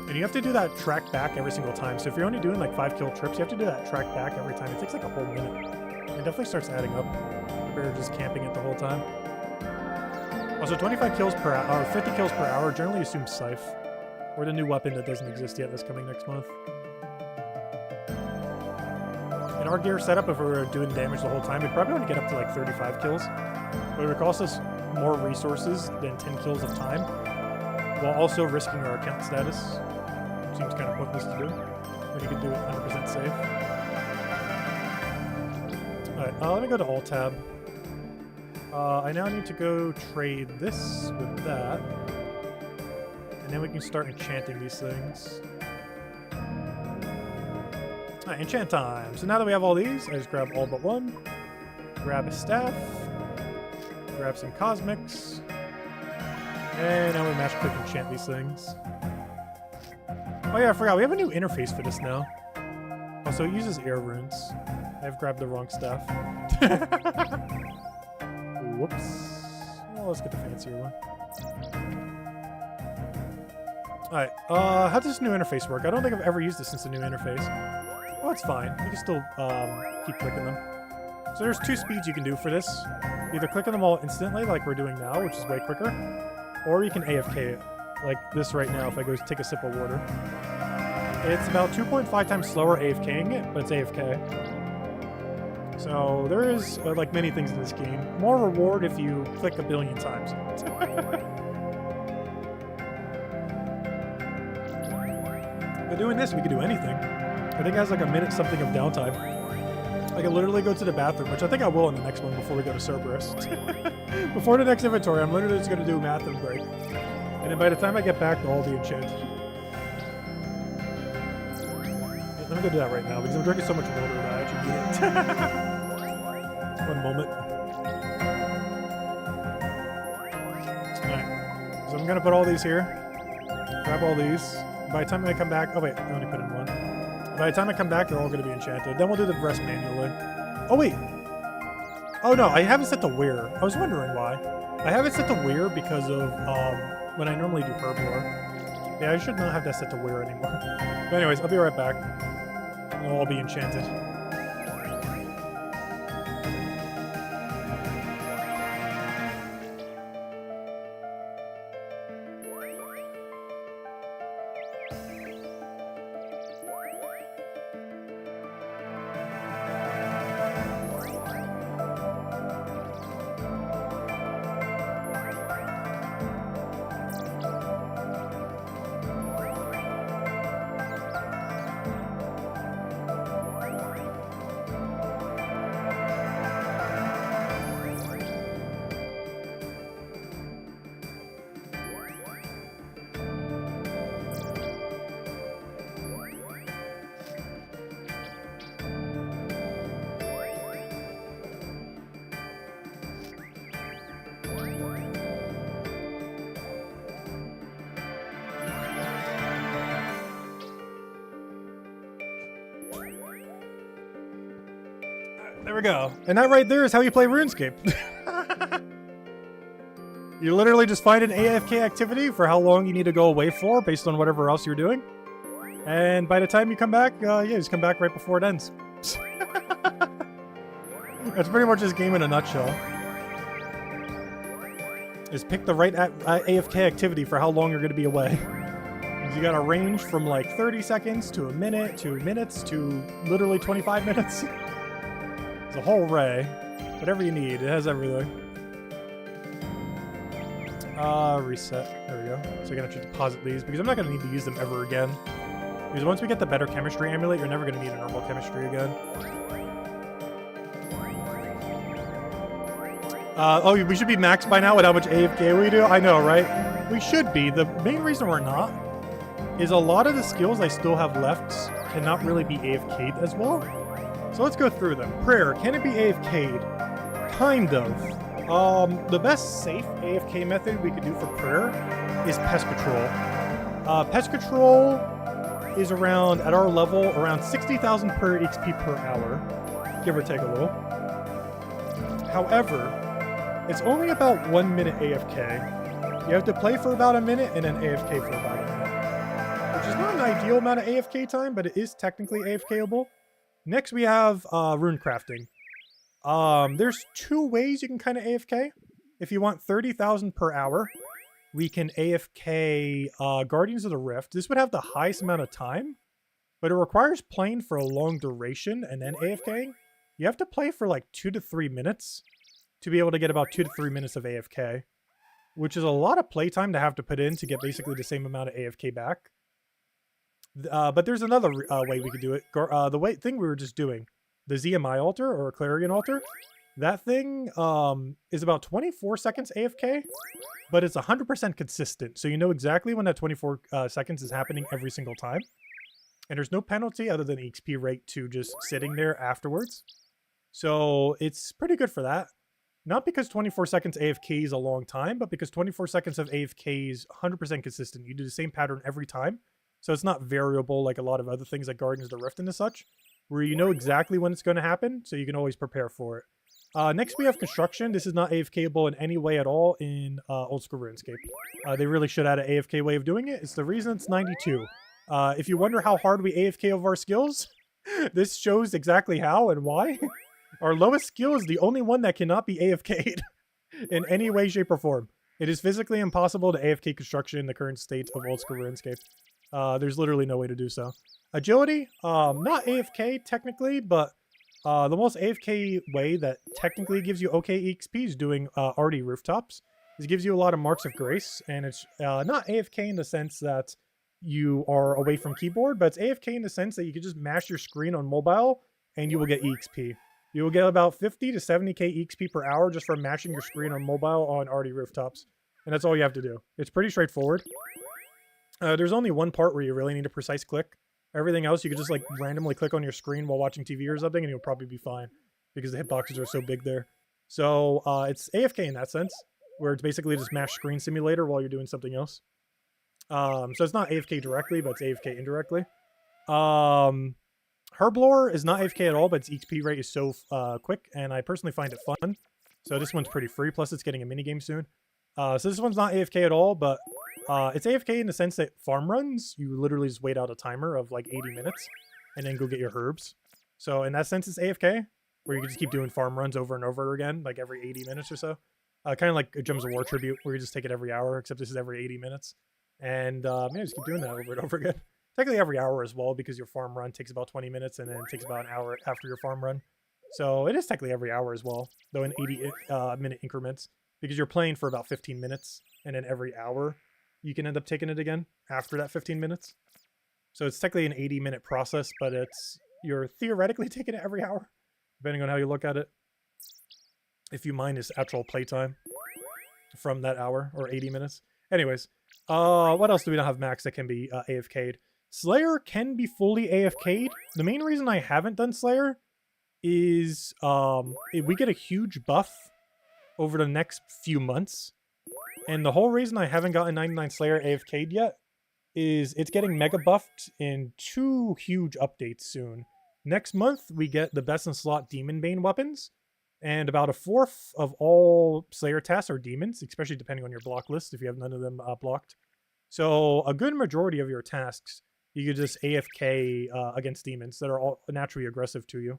And you have to do that track back every single time. So if you're only doing like 5 kill trips, you have to do that track back every time. It takes like a whole minute. It definitely starts adding up. Compared to just camping it the whole time. Also, 25 kills per hour, 50 kills per hour generally assumes Scythe. Or the new weapon that doesn't exist yet that's coming next month. In our gear setup, if we were doing damage the whole time, we'd probably want to get up to like 35 kills. But it would cost us more resources than 10 kills of time, while also risking our account status. Seems kind of pointless to do, when you could do it 100% safe. Alright, let me go to Alt Tab. I now need to go trade this with that. And then we can start enchanting these things. Alright, enchant time. So now that we have all these, I just grab all but one. Grab a staff. Grab some cosmics. And now we mash click enchant these things. Oh yeah, I forgot. We have a new interface for this now. Also, it uses air runes. I've grabbed the wrong stuff. Whoops. Well, let's get the fancier one. Alright, how does this new interface work? I don't think I've ever used this since the new interface. Oh, it's fine. You can still keep clicking them. So there's two speeds you can do for this. Either clicking them all instantly, like we're doing now, which is way quicker, or you can AFK it, like this right now if I go take a sip of water. It's about 2.5 times slower AFKing it, but it's AFK. So there is, like many things in this game, more reward if you click a billion times. But doing this, we can do anything. I think it has like a minute something of downtime. I can literally go to the bathroom, which I think I will in the next one before we go to Cerberus. Before the next inventory, I'm literally just going to do a bathroom break. And then by the time I get back, they'll all be enchanted. Let me go do that right now, because I'm drinking so much water that I actually need it. One moment. Alright. So I'm going to put all these here. Grab all these. By the time I come back... Oh wait, I only put in one. By the time I come back, they're all going to be enchanted. Then we'll do the rest manually. Oh wait! Oh no, I have it set to where. I was wondering why. I have it set to where because of when I normally do Herblore. Yeah, I should not have that set to where anymore. But anyways, I'll be right back. They'll all be enchanted. There we go. And that right there is how you play RuneScape. You literally just find an AFK activity for how long you need to go away for based on whatever else you're doing. And by the time you come back, yeah, just come back right before it ends. That's pretty much this game in a nutshell. Is pick the right AFK activity for how long you're going to be away. You got a range from like 30 seconds to a minute to minutes to literally 25 minutes. It's a whole array. Whatever you need, it has everything. Reset. There we go. So I can actually deposit these because I'm not going to need to use them ever again. Because once we get the better chemistry amulet, you're never going to need a normal chemistry again. Oh, we should be maxed by now with how much AFK we do. I know, right? We should be. The main reason we're not is a lot of the skills I still have left cannot really be AFK'd as well. So let's go through them. Prayer, can it be AFK'd? Kind of. The best safe AFK method we could do for prayer is pest control. Pest control is around, at our level, around 60,000 per XP per hour, give or take a little. However, it's only about 1 minute AFK. You have to play for about a minute and then AFK for about a minute. Which is not an ideal amount of AFK time, but it is technically AFKable. Next, we have rune crafting. There's two ways you can kind of AFK. If you want 30,000 per hour, we can AFK Guardians of the Rift. This would have the highest amount of time, but it requires playing for a long duration and then AFKing. You have to play for like 2 to 3 minutes to be able to get about 2 to 3 minutes of AFK, which is a lot of playtime to have to put in to get basically the same amount of AFK back. But there's another way we could do it. The thing we were just doing, the ZMI altar or Clarion altar, That thing is about 24 seconds AFK, but it's 100% consistent. So you know exactly when that 24 seconds is happening every single time. And there's no penalty other than XP rate to just sitting there afterwards. So it's pretty good for that. Not because 24 seconds AFK is a long time, but because 24 seconds of AFK is 100% consistent. You do the same pattern every time. So it's not variable like a lot of other things like Guardians of the Rift and such, where you know exactly when it's going to happen, so you can always prepare for it. Next, we have Construction. This is not AFKable in any way at all in Oldschool Runescape. They really should add an AFK way of doing it. It's the reason it's 92. If you wonder how hard we AFK over our skills, this shows exactly how and why. Our lowest skill is the only one that cannot be AFK'd in any way, shape, or form. It is physically impossible to AFK Construction in the current state of Oldschool Runescape. There's literally no way to do so. Agility, not AFK technically, but the most AFK way that technically gives you okay EXP is doing RD rooftops. This gives you a lot of marks of grace, and it's not AFK in the sense that you are away from keyboard, but it's AFK in the sense that you can just mash your screen on mobile and you will get EXP. You will get about 50 to 70k EXP per hour just from mashing your screen on mobile on RD rooftops. And that's all you have to do. It's pretty straightforward. There's only one part where you really need a precise click. Everything else, you can just like randomly click on your screen while watching TV or something and you'll probably be fine because the hitboxes are so big there. So it's AFK in that sense, where it's basically just mash screen simulator while you're doing something else. So it's not AFK directly, but it's AFK indirectly. Herblore is not AFK at all, but its XP rate is so quick, and I personally find it fun. So this one's pretty free, plus it's getting a minigame soon. So this one's not AFK at all, but it's AFK in the sense that farm runs, you literally just wait out a timer of like 80 minutes, and then go get your herbs. So in that sense, it's AFK, where you can just keep doing farm runs over and over again, like every 80 minutes or so. Kind of like a Gems of War tribute, where you just take it every hour, except this is every 80 minutes. And yeah, just keep doing that over and over again. Technically every hour as well, because your farm run takes about 20 minutes, and then it takes about an hour after your farm run. So it is technically every hour as well, though in 80 minute increments, because you're playing for about 15 minutes, and then every hour you can end up taking it again after that 15 minutes. So it's technically an 80-minute process, but you're theoretically taking it every hour, depending on how you look at it. If you minus actual playtime from that hour, or 80 minutes. Anyways, what else do we not have max that can be AFK'd? Slayer can be fully AFK'd. The main reason I haven't done Slayer is we get a huge buff over the next few months. And the whole reason I haven't gotten 99 Slayer AFK'd yet is it's getting mega buffed in 2 huge updates soon. Next month, we get the best in slot Demon Bane weapons, and about 1/4 of all Slayer tasks are demons, especially depending on your block list if you have none of them blocked. So a good majority of your tasks, you could just AFK against demons that are all naturally aggressive to you.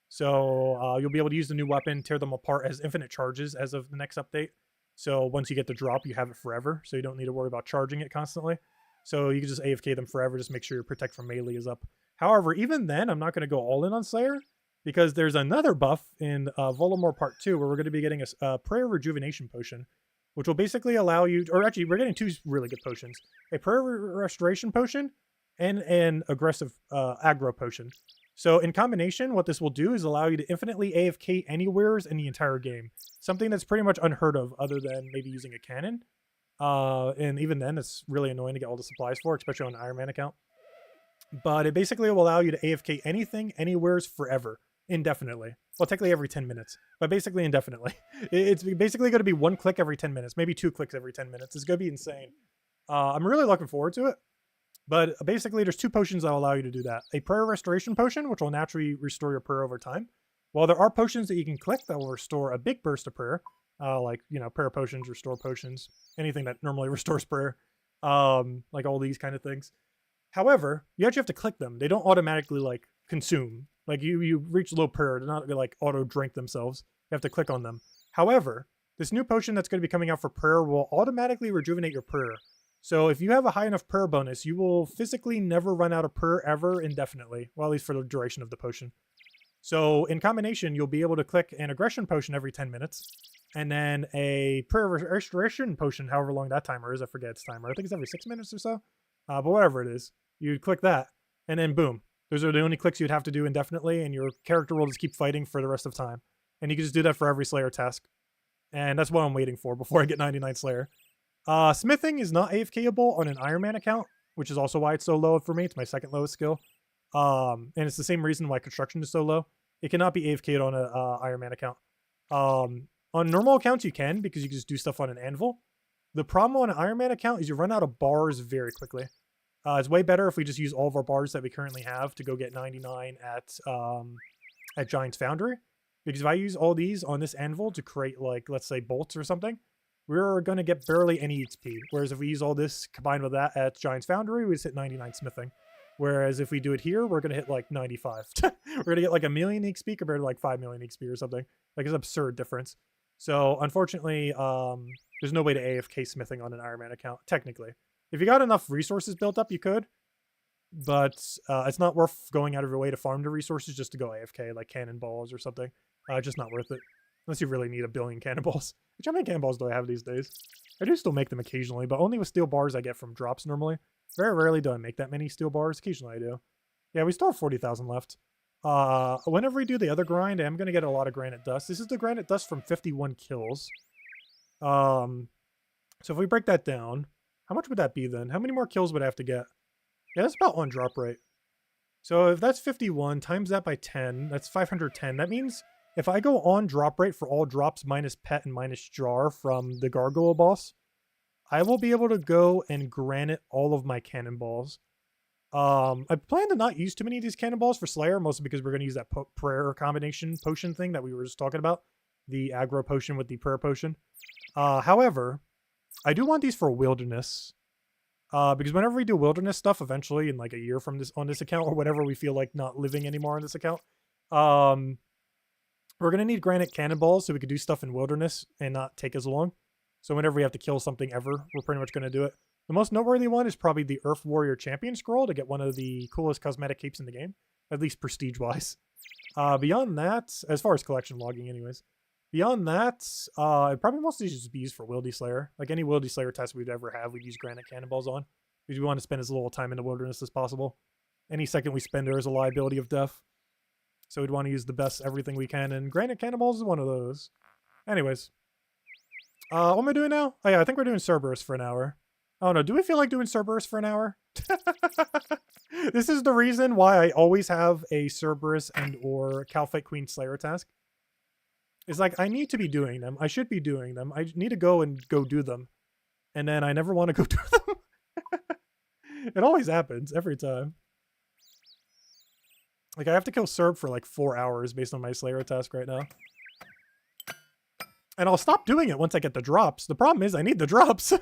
So you'll be able to use the new weapon, tear them apart as infinite charges as of the next update. So once you get the drop, you have it forever, so you don't need to worry about charging it constantly. So you can just AFK them forever, just make sure your Protect from Melee is up. However, even then, I'm not going to go all in on Slayer, because there's another buff in Volamore Part 2 where we're going to be getting a Prayer Rejuvenation Potion, which will basically allow you, or actually, we're getting 2 really good potions. A Prayer Restoration Potion and an Aggressive Aggro Potion. So in combination, what this will do is allow you to infinitely AFK anywheres in the entire game. Something that's pretty much unheard of other than maybe using a cannon. And even then, it's really annoying to get all the supplies for, especially on an Iron Man account. But it basically will allow you to AFK anything, anywheres, forever. Indefinitely. Well, technically every 10 minutes, but basically indefinitely. It's basically going to be 1 click every 10 minutes, maybe 2 clicks every 10 minutes. It's going to be insane. I'm really looking forward to it. But basically, there's 2 potions that will allow you to do that. A Prayer Restoration Potion, which will naturally restore your prayer over time. While there are potions that you can click that will restore a big burst of prayer, like, you know, prayer potions, restore potions, anything that normally restores prayer, like all these kind of things. However, you actually have to click them. They don't automatically, like, consume. Like, you reach low prayer, they're not going to, like, auto-drink themselves. You have to click on them. However, this new potion that's going to be coming out for prayer will automatically rejuvenate your prayer. So if you have a high enough prayer bonus, you will physically never run out of prayer ever indefinitely. Well, at least for the duration of the potion. So in combination, you'll be able to click an aggression potion every 10 minutes. And then a prayer restoration potion, however long that timer is. I forget its timer. I think it's every 6 minutes or so. But whatever it is, you'd click that. And then boom. Those are the only clicks you'd have to do indefinitely. And your character will just keep fighting for the rest of time. And you can just do that for every Slayer task. And that's what I'm waiting for before I get 99 Slayer. Smithing is not AFKable on an Iron Man account, which is also why it's so low for me. It's my second lowest skill. And it's the same reason why construction is so low. It cannot be AFK'd on an Iron Man account. On normal accounts, you can, because you can just do stuff on an anvil. The problem on an Iron Man account is you run out of bars very quickly. It's way better if we just use all of our bars that we currently have to go get 99 at Giant's Foundry. Because if I use all these on this anvil to create, like, let's say bolts or something, we're going to get barely any XP. Whereas if we use all this combined with that at Giant's Foundry, we just hit 99 smithing. Whereas if we do it here, we're going to hit like 95. We're going to get like 1 million XP compared to like 5 million XP or something. Like, it's an absurd difference. So, unfortunately, there's no way to AFK smithing on an Iron Man account, technically. If you got enough resources built up, you could. But it's not worth going out of your way to farm the resources just to go AFK, like cannonballs or something. Just not worth it. Unless you really need 1 billion cannonballs. Which, how many cannonballs do I have these days? I do still make them occasionally, but only with steel bars I get from drops normally. Very rarely do I make that many steel bars. Occasionally I do. Yeah, we still have 40,000 left. Whenever we do the other grind, I'm going to get a lot of granite dust. This is the granite dust from 51 kills. So if we break that down, how much would that be then? How many more kills would I have to get? Yeah, that's about on drop rate. So if that's 51, times that by 10, that's 510. That means if I go on drop rate for all drops minus pet and minus jar from the gargoyle boss, I will be able to go and granite all of my cannonballs. I plan to not use too many of these cannonballs for Slayer, mostly because we're going to use that prayer combination potion thing that we were just talking about. The aggro potion with the prayer potion. However, I do want these for wilderness. Because whenever we do wilderness stuff, eventually in like a year from this on this account, or whenever we feel like not living anymore on this account, we're going to need granite cannonballs so we could do stuff in wilderness and not take as long. So whenever we have to kill something ever, we're pretty much going to do it. The most noteworthy one is probably the Earth Warrior Champion Scroll to get one of the coolest cosmetic capes in the game, at least prestige-wise. Beyond that, as far as collection logging anyways, beyond that, it probably mostly just be used for Wildy Slayer. Like any Wildy Slayer test we'd ever have, we'd use granite cannonballs on, because we want to spend as little time in the wilderness as possible. Any second we spend there is a liability of death. So we'd want to use the best everything we can, and granite cannonballs is one of those. Anyways. What am I doing now? Oh yeah, I think we're doing Cerberus for an hour. I don't know, do we feel like doing Cerberus for an hour? This is the reason why I always have a Cerberus and or Calphite Queen Slayer task. It's like, I need to be doing them. I should be doing them. I need to go do them. And then I never want to go do them. It always happens, every time. Like, I have to kill Cerb for like 4 hours based on my Slayer task right now. And I'll stop doing it once I get the drops. The problem is I need the drops.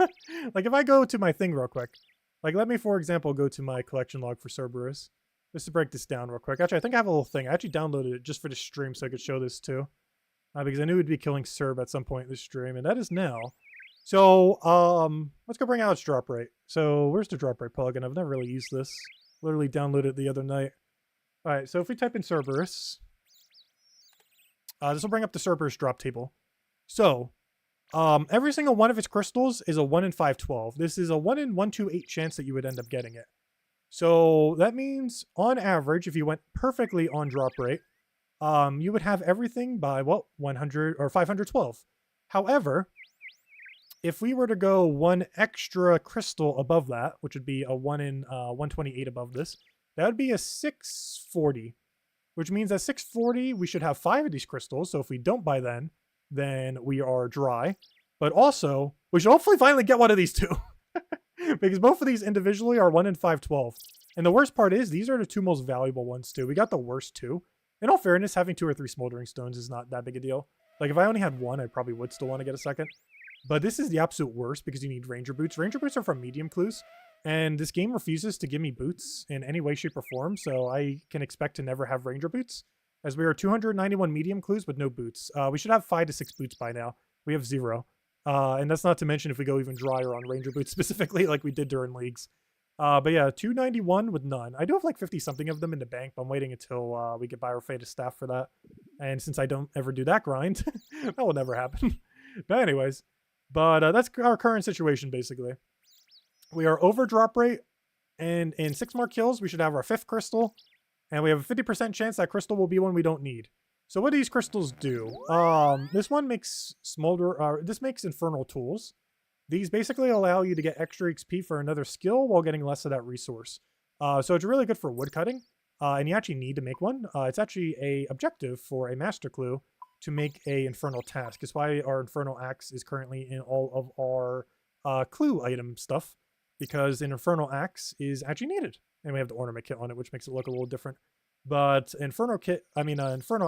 Like, if I go to my thing real quick. Like, let me, for example, go to my collection log for Cerberus. Just to break this down real quick. Actually, I think I have a little thing. I actually downloaded it just for the stream so I could show this too. Because I knew we'd be killing Cerb at some point in the stream. And that is now. So, let's go bring out its drop rate. So, where's the drop rate plugin? I've never really used this. Literally downloaded it the other night. Alright, so if we type in Cerberus. This will bring up the Cerberus drop table. So, every single one of its crystals is a 1 in 512. This is a 1 in 128 chance that you would end up getting it. So, that means, on average, if you went perfectly on drop rate, you would have everything by, well, 100 or 512. However, if we were to go one extra crystal above that, which would be a 1 in 128 above this, that would be a 640. Which means at 640, we should have 5 of these crystals. So if we don't by then we are dry. But also, we should hopefully finally get one of these two. Because both of these individually are 1 in 512. And the worst part is, these are the 2 most valuable ones too. We got the worst 2. In all fairness, having 2 or 3 smoldering stones is not that big a deal. Like, if I only had 1, I probably would still want to get a second. But this is the absolute worst because you need ranger boots. Ranger boots are from medium clues. And this game refuses to give me boots in any way, shape, or form. So I can expect to never have ranger boots. As we are 291 medium clues with no boots. We should have 5 to 6 boots by now. We have 0. And that's not to mention if we go even drier on ranger boots specifically like we did during leagues. But yeah, 291 with none. I do have like 50 something of them in the bank, but I'm waiting until we get Byrofeta staff for that. And since I don't ever do that grind, that will never happen. But anyways, that's our current situation basically. We are over drop rate, and in 6 more kills, we should have our 5th crystal. And we have a 50% chance that crystal will be one we don't need. So what do these crystals do? This one makes this makes infernal tools. These basically allow you to get extra XP for another skill while getting less of that resource. So it's really good for woodcutting, and you actually need to make one. It's actually a objective for a master clue to make a infernal task. It's why our infernal axe is currently in all of our clue item stuff, because an infernal axe is actually needed, and we have the ornament kit on it, which makes it look a little different. But infernal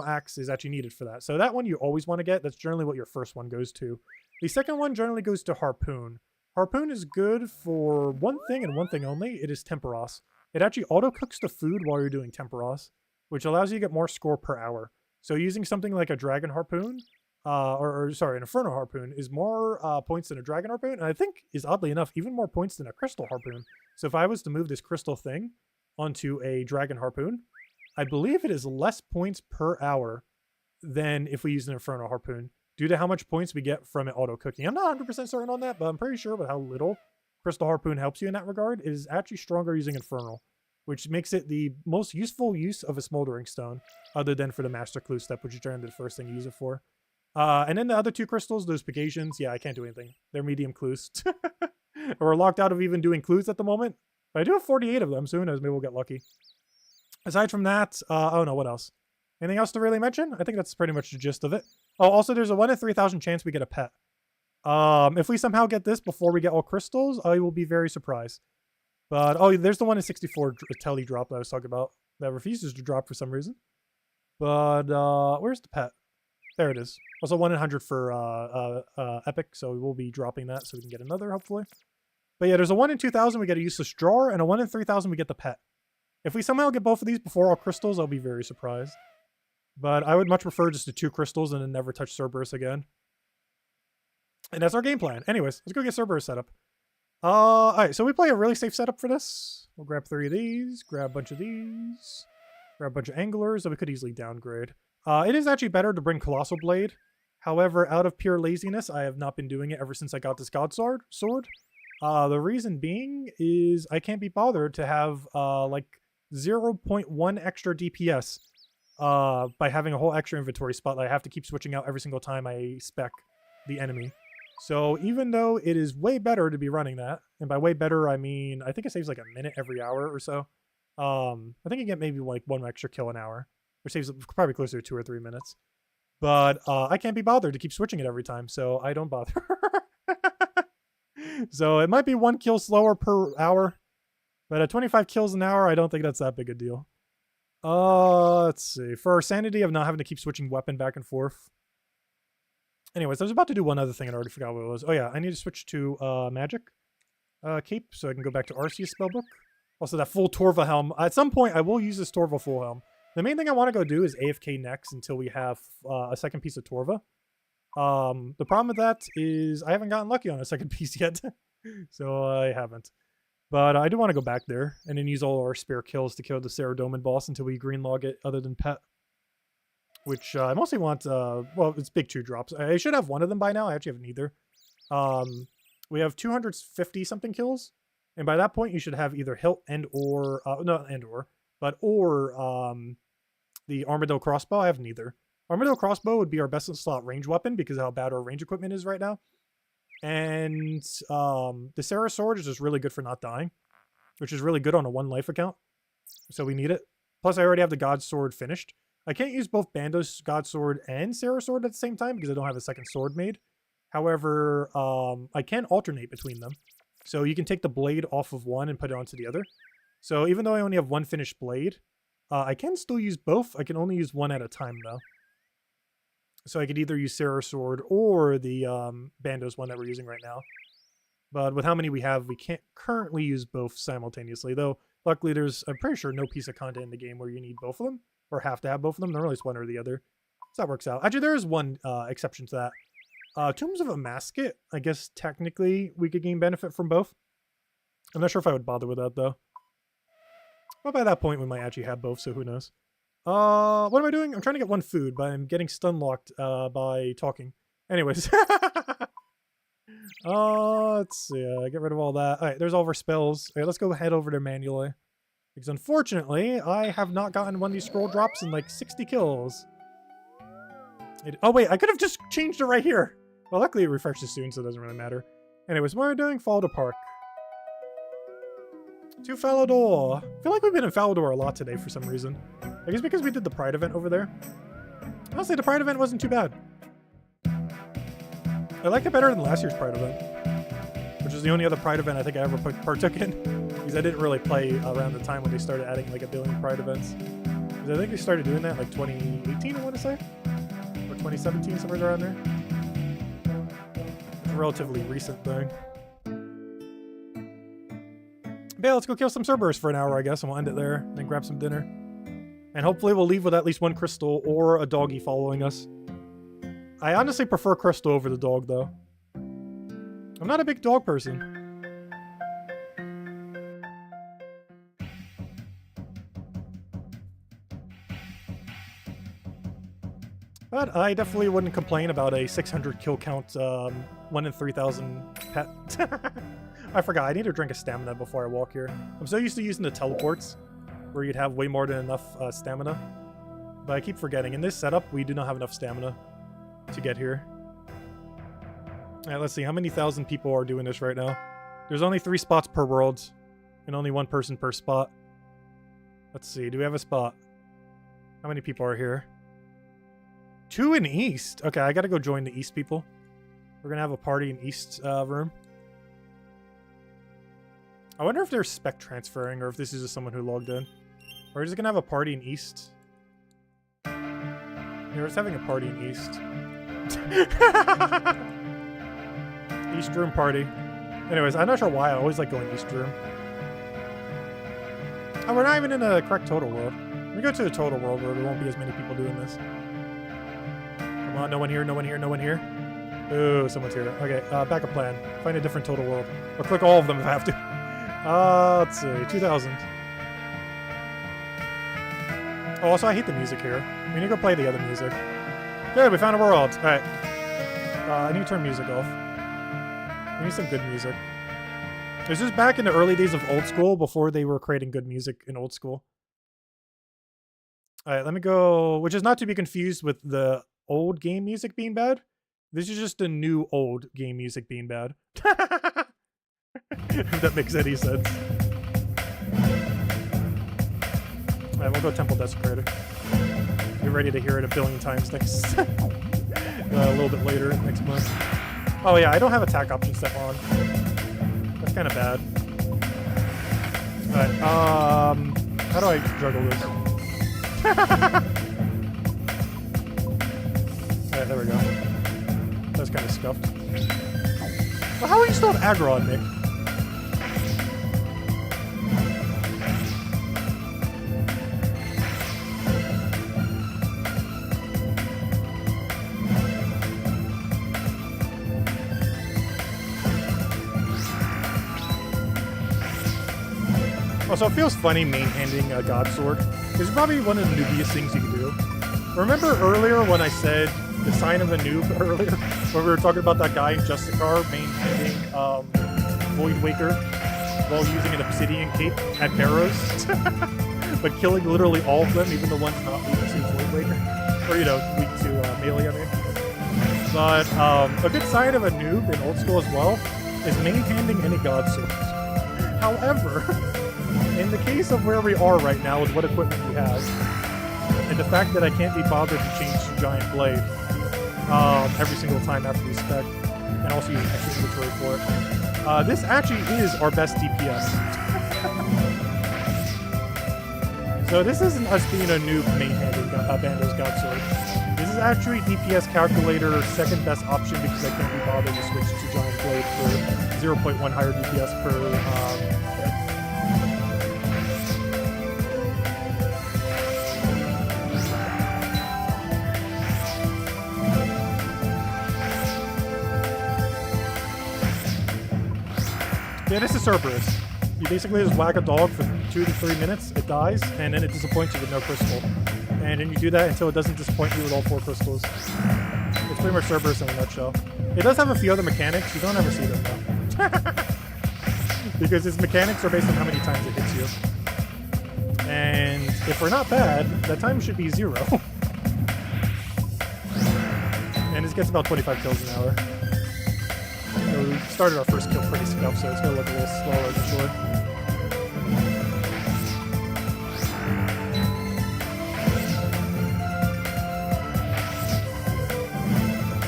axe is actually needed for that. So that one you always want to get. That's generally what your first one goes to. The second one generally goes to harpoon. Harpoon is good for one thing and one thing only. It is temperos. It actually auto cooks the food while you're doing temperos, which allows you to get more score per hour. So using something like a dragon harpoon, an infernal harpoon is more points than a dragon harpoon, and I think is oddly enough even more points than a crystal harpoon. So if I was to move this crystal thing onto a dragon harpoon, I believe it is less points per hour than if we use an infernal harpoon, due to how much points we get from it auto cooking. I'm not 100% certain on that, but I'm pretty sure with how little crystal harpoon helps you in that regard, it is actually stronger using infernal, which makes it the most useful use of a smoldering stone, other than for the master clue step, which is generally the first thing you use it for. And then the other two crystals, those Pegasians, yeah, I can't do anything. They're medium clues. We're locked out of even doing clues at the moment. But I do have 48 of them, so who knows, maybe we'll get lucky. Aside from that, oh no, what else? Anything else to really mention? I think that's pretty much the gist of it. Oh, also there's a 1 in 3,000 chance we get a pet. If we somehow get this before we get all crystals, I will be very surprised. But, oh, there's the 1 in 64 telly drop that I was talking about that refuses to drop for some reason. But, where's the pet? There it is. Also 1 in 100 for epic, so we will be dropping that so we can get another, hopefully. But yeah, there's a 1 in 2,000 we get a useless drawer, and a 1 in 3,000 we get the pet. If we somehow get both of these before all crystals, I'll be very surprised. But I would much prefer just the 2 crystals and then never touch Cerberus again. And that's our game plan. Anyways, let's go get Cerberus set up. Alright, so we play a really safe setup for this. We'll grab 3 of these, grab a bunch of these, grab a bunch of anglers that we could easily downgrade. It is actually better to bring Colossal Blade. However, out of pure laziness, I have not been doing it ever since I got this God Sword. The reason being is I can't be bothered to have like 0.1 extra DPS by having a whole extra inventory spot that I have to keep switching out every single time I spec the enemy. So even though it is way better to be running that, and by way better I mean I think it saves like a minute every hour or so. I think you get maybe like 1 extra kill an hour, which saves probably closer to 2 or 3 minutes. But I can't be bothered to keep switching it every time, so I don't bother. So it might be 1 kill slower per hour, but at 25 kills an hour, I don't think that's that big a deal. Let's see. For our sanity of not having to keep switching weapon back and forth. Anyways, I was about to do one other thing and I already forgot what it was. Oh yeah, I need to switch to magic cape so I can go back to Arceus spellbook. Also that full Torva helm. At some point, I will use this Torva full helm. The main thing I want to go do is AFK next until we have a second piece of Torva. The problem with that is I haven't gotten lucky on a second piece yet. So I haven't. But I do want to go back there and then use all our spare kills to kill the Saradomin boss until we green log it other than pet. Which I mostly want, well, it's big 2 drops. I should have one of them by now. I actually have neither. We have 250 something kills. And by that point, you should have either hilt and or, not and or, but or the Armadillo crossbow. I have neither. Armadillo crossbow would be our best slot range weapon because of how bad our range equipment is right now. And the Sarah sword is just really good for not dying, which is really good on a 1 life account. So we need it. Plus, I already have the God sword finished. I can't use both Bando's God sword and Sarah sword at the same time because I don't have a second sword made. However, I can alternate between them. So you can take the blade off of one and put it onto the other. So even though I only have 1 finished blade, I can still use both. I can only use 1 at a time though. So I could either use Sarah's sword or the Bando's one that we're using right now. But with how many we have, we can't currently use both simultaneously. Though, luckily there's, I'm pretty sure, no piece of content in the game where you need both of them. Or have to have both of them. Normally it's one or the other. So that works out. Actually, there is one exception to that. Tombs of a Masket, I guess technically we could gain benefit from both. I'm not sure if I would bother with that, though. But by that point, we might actually have both, so who knows. What am I doing? I'm trying to get 1 food, but I'm getting stun locked by talking. Anyways. Let's see. Get rid of all that. Alright, there's all of our spells. Alright, let's go head over there manually. Because unfortunately, I have not gotten one of these scroll drops in like 60 kills. Oh wait, I could have just changed it right here. Well, luckily it refreshes soon, so it doesn't really matter. Anyways, what are we doing? Falador Park. To Falador. I feel like we've been in Falador a lot today for some reason. I guess because we did the Pride event over there. Honestly, the Pride event wasn't too bad. I liked it better than last year's Pride event, which is the only other Pride event I think I ever partook in, because I didn't really play around the time when they started adding like a billion Pride events. Because I think they started doing that like 2018, I want to say, or 2017, somewhere around there. It's a relatively recent thing. But yeah, let's go kill some Cerberus for an hour, I guess, and we'll end it there, and then grab some dinner. And hopefully we'll leave with at least one crystal or a doggy following us. I honestly prefer crystal over the dog, though. I'm not a big dog person. But I definitely wouldn't complain about a 600 kill count, 1 in 3,000 pet. I forgot, I need to drink a stamina before I walk here. I'm so used to using the teleports, where you'd have way more than enough stamina. But I keep forgetting, in this setup, we do not have enough stamina to get here. Alright, let's see, how many thousand people are doing this right now? There's only 3 spots per world, and only 1 person per spot. Let's see, do we have a spot? How many people are here? 2 in East. Okay, I gotta go join the East people. We're gonna have a party in East room. I wonder if they're spec transferring, or if this is just someone who logged in. Or is it gonna have a party in East? Yeah, it's having a party in East. East room party. Anyways, I'm not sure why I always like going East room. Oh, we're not even in a correct total world. Let me go to the total world where there won't be as many people doing this. Come on, no one here, no one here, no one here. Ooh, someone's here. Okay, backup plan. Find a different total world. Or click all of them if I have to. Let's see, 2,000. Oh, also I hate the music here. We need to go play the other music. Good, we found a world. Alright. I need to turn music off. We need some good music. This is back in the early days of Old School, before they were creating good music in Old School. Alright, let me go, which is not to be confused with the old game music being bad. This is just the new old game music being bad. If that makes any sense. Alright, we'll go Temple Desecrator. Get ready to hear it a billion times next... a little bit later, next month. Oh yeah, I don't have attack option set on. That's kind of bad. Alright, how do I juggle this? Alright, there we go. That's kind of scuffed. Well, how are you still have aggro on me? Also, it feels funny main-handing a God Sword. It's probably one of the noobiest things you can do. Remember earlier when I said the sign of a noob earlier? When we were talking about that guy in Justicar main-handing Void Waker while using an Obsidian Cape at Barrows? But killing literally all of them, even the ones not weak to Void Waker. Or, you know, weak to melee, I mean. But a good sign of a noob in Old School as well is main-handing any God Swords. However... in the case of where we are right now with what equipment we have, and the fact that I can't be bothered to change to Giant Blade every single time after we spec, and also use extra inventory for it, this actually is our best DPS. So this isn't us being a noob main-handed Bando's God Sword. This is actually DPS calculator second best option because I can't be bothered to switch to Giant Blade for 0.1 higher DPS per Yeah, this is Cerberus. You basically just whack a dog for 2 to 3 minutes, it dies, and then it disappoints you with no crystal. And then you do that until it doesn't disappoint you with all 4 crystals. It's pretty much Cerberus in a nutshell. It does have a few other mechanics, you don't ever see them though. Because its mechanics are based on how many times it hits you. And if we're not bad, that time should be 0. gets about 25 kills an hour. So we started our first kill pretty scuff, so it's gonna look a little slower initially.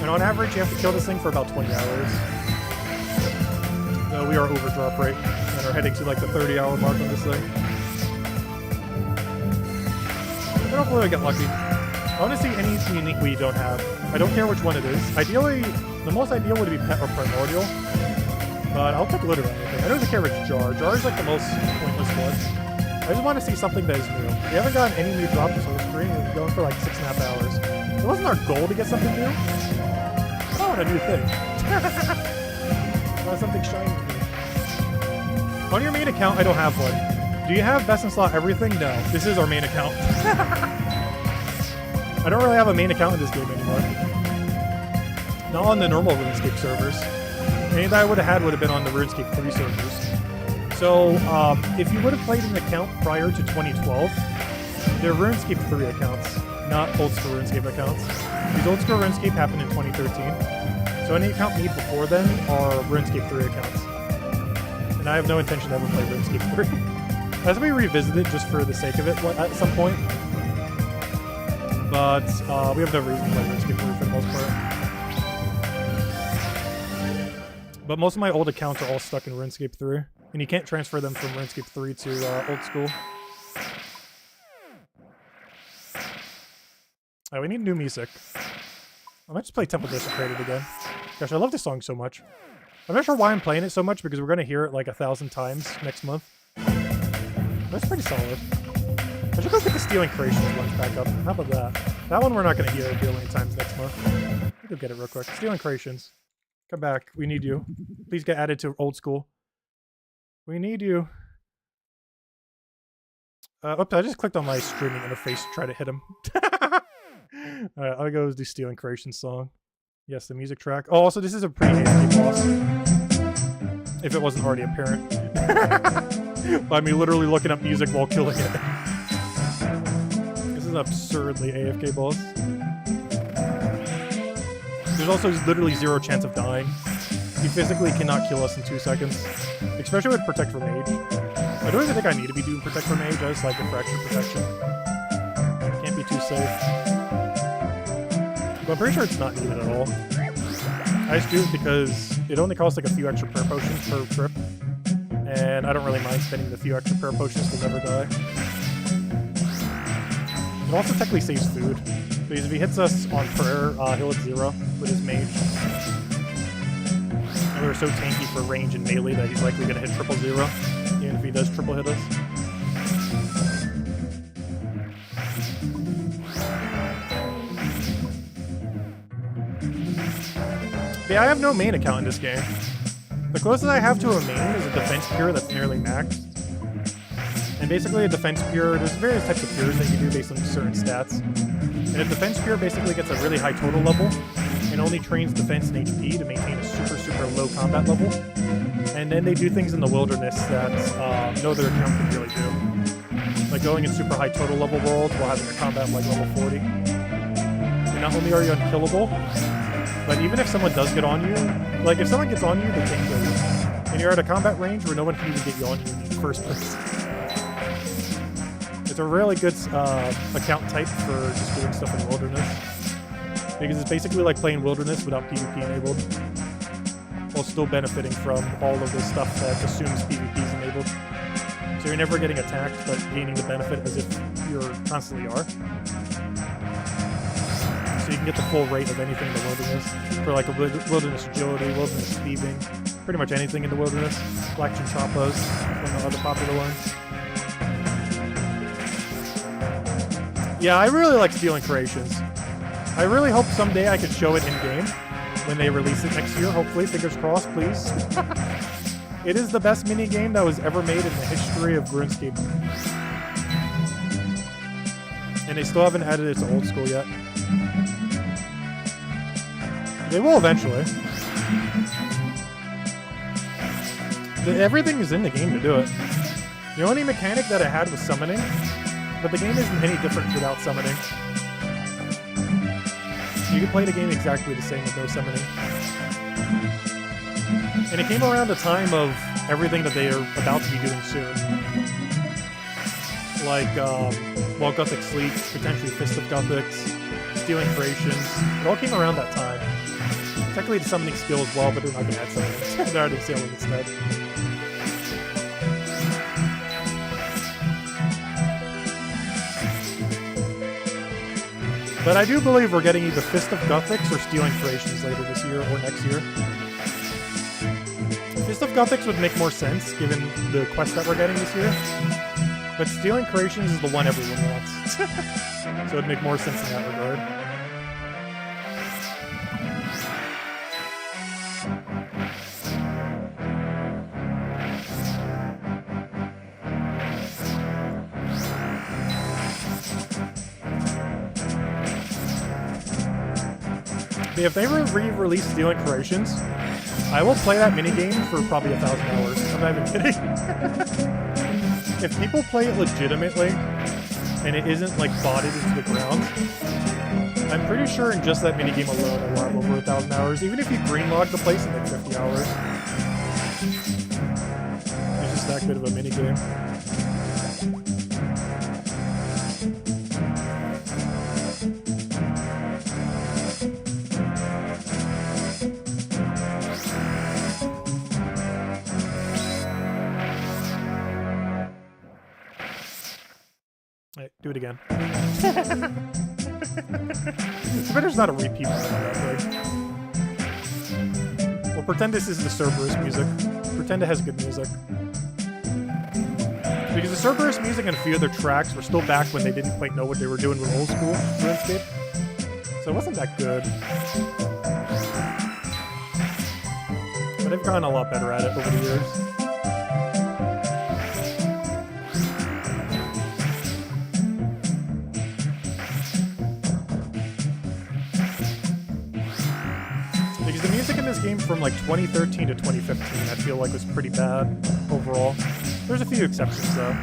And on average, you have to kill this thing for about 20 hours. So we are over drop rate and are heading to like the 30-hour mark on this thing. But hopefully we get lucky. I want to see anything unique we don't have. I don't care which one it is. Ideally, the most ideal would be pet or primordial. But I'll take literally anything. I don't even care if it's jar. Jar is like the most pointless one. I just want to see something that is new. We haven't gotten any new drops this whole screen. We've been going for like 6.5 hours. It wasn't our goal to get something new. I want a new thing. I want something shiny. On your main account, I don't have one. Do you have best in slot everything? No. This is our main account. I don't really have a main account in this game anymore. Not on the normal RuneScape servers. Any that I would have had would have been on the RuneScape 3 servers. So, if you would have played an account prior to 2012, they're RuneScape 3 accounts, not Oldschool Runescape accounts. These Oldschool Runescape happened in 2013. So any account made before then are RuneScape 3 accounts. And I have no intention to ever play RuneScape 3. As we revisit it just for the sake of it at some point. But we have no reason to play RuneScape 3 for the most part. But most of my old accounts are all stuck in RuneScape 3. And you can't transfer them from RuneScape 3 to Old School. Alright, we need new music. I might just play Temple Desecrated again. Gosh, I love this song so much. I'm not sure why I'm playing it so much, because we're going to hear it like 1,000 times next month. That's pretty solid. I should go get the Stealing Creations ones back up. How about that? That one we're not going to hear a billion times next month. I'll go get it real quick. Stealing Creations. Come back. We need you. Please get added to Old School. We need you. Oops, I just clicked on my streaming interface to try to hit him. Alright, I'll go do Stealing Creations song. Yes, the music track. Oh, also, this is a pretty handy boss. If it wasn't already apparent. By me literally looking up music while killing it. This is an absurdly AFK boss. There's also literally 0 chance of dying. He physically cannot kill us in 2 seconds. Especially with Protect from Mage. I don't even think I need to be doing Protect from Mage, I just like the Fracture Protection. Can't be too safe. But I'm pretty sure it's not needed at all. I just do it because it only costs like a few extra prayer potions per trip. And I don't really mind spending the few extra prayer potions to never die. It also technically saves food. Because if he hits us on prayer, he'll hit 0 with his mage. And we're so tanky for range and melee that he's likely going to hit 000, even if he does triple hit us. Yeah, I have no main account in this game. The closest I have to a main is a defense pure that's nearly maxed. And basically a defense pure, there's various types of pures that you do based on certain stats. And a defense pure basically gets a really high total level and only trains defense and HP to maintain a super, super low combat level. And then they do things in the wilderness that no other account can really do. Like going in super high total level worlds while having a combat like level 40. And not only are you unkillable, but even if someone does get on you, like if someone gets on you, they can't kill you. And you're at a combat range where no one can even get you on you in the first place. It's a really good account type for just doing stuff in Wilderness. Because it's basically like playing Wilderness without PvP enabled. While still benefiting from all of the stuff that assumes PvP is enabled. So you're never getting attacked, but gaining the benefit as if you constantly are. So you can get the full rate of anything in the Wilderness. For like a Wilderness Agility, Wilderness Thieving, pretty much anything in the Wilderness. Black Chinchappas, one of the other popular ones. Yeah, I really like Stealing Creations. I really hope someday I could show it in-game when they release it next year, hopefully. Fingers crossed, please. It is the best minigame that was ever made in the history of RuneScape. And they still haven't added it to Old School yet. They will eventually. Everything is in the game to do it. The only mechanic that I had was summoning, but the game isn't any different without summoning. You can play the game exactly the same with no summoning. And it came around the time of everything that they are about to be doing soon. Like, well, Gothic Sleep, potentially Fist of Gothics, Stealing Creations. It all came around that time. Technically the summoning skill as well, but they're not going to add summoning. They're adding sailing instead. But I do believe we're getting either Fist of Gothics or Stealing Creations later this year or next year. Fist of Gothics would make more sense given the quest that we're getting this year. But Stealing Creations is the one everyone wants. So it'd make more sense in that regard. If they re-release Stealing Creations, I will play that minigame for probably 1,000 hours. I'm not even kidding. If people play it legitimately, and it isn't like botted into the ground, I'm pretty sure in just that minigame alone I will have over 1,000 hours, even if you greenlog the place in like 50 hours. It's just that good of a minigame. Do it again. It's better it's not a repeat of that, right? Well, pretend this is the Cerberus music. Pretend it has good music. Because the Cerberus music and a few other tracks were still back when they didn't quite know what they were doing with old school Runescape. So it wasn't that good. But they've gotten a lot better at it over the years. Game from like 2013 to 2015 I feel like was pretty bad overall. There's a few exceptions though.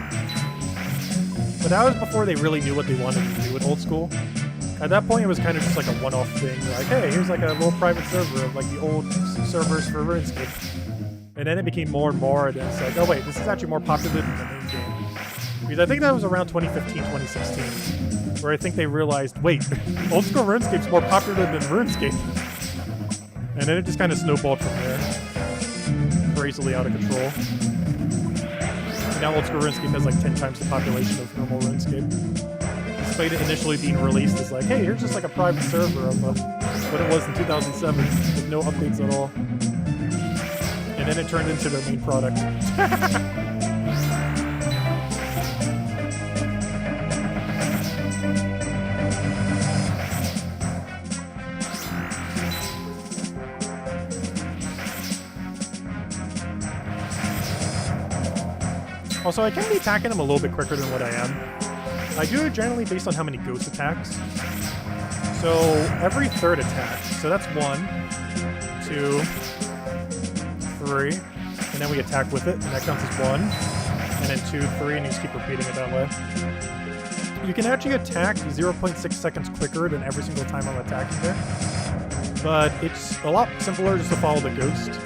But that was before they really knew what they wanted to do with old school. At that point it was kind of just like a one-off thing. Like, hey, here's like a little private server of like the old servers for RuneScape. And then it became more and more, and then it's like, oh wait, this is actually more popular than the main game. Because I think that was around 2015, 2016. Where I think they realized, wait, old school RuneScape's more popular than RuneScape. And then it just kind of snowballed from there. Crazily out of control. And now Old School RuneScape has like 10 times the population of normal RuneScape. Despite it initially being released as like, hey, here's just like a private server of what it was in 2007 with no updates at all. And then it turned into their main product. Also, I can be attacking them a little bit quicker than what I am. I do it generally based on how many ghost attacks. So, every third attack. So that's 1, 2, 3, and then we attack with it, and that counts as 1, and then 2, 3, and you just keep repeating it that way. You can actually attack 0.6 seconds quicker than every single time I'm attacking there. But it's a lot simpler just to follow the ghost,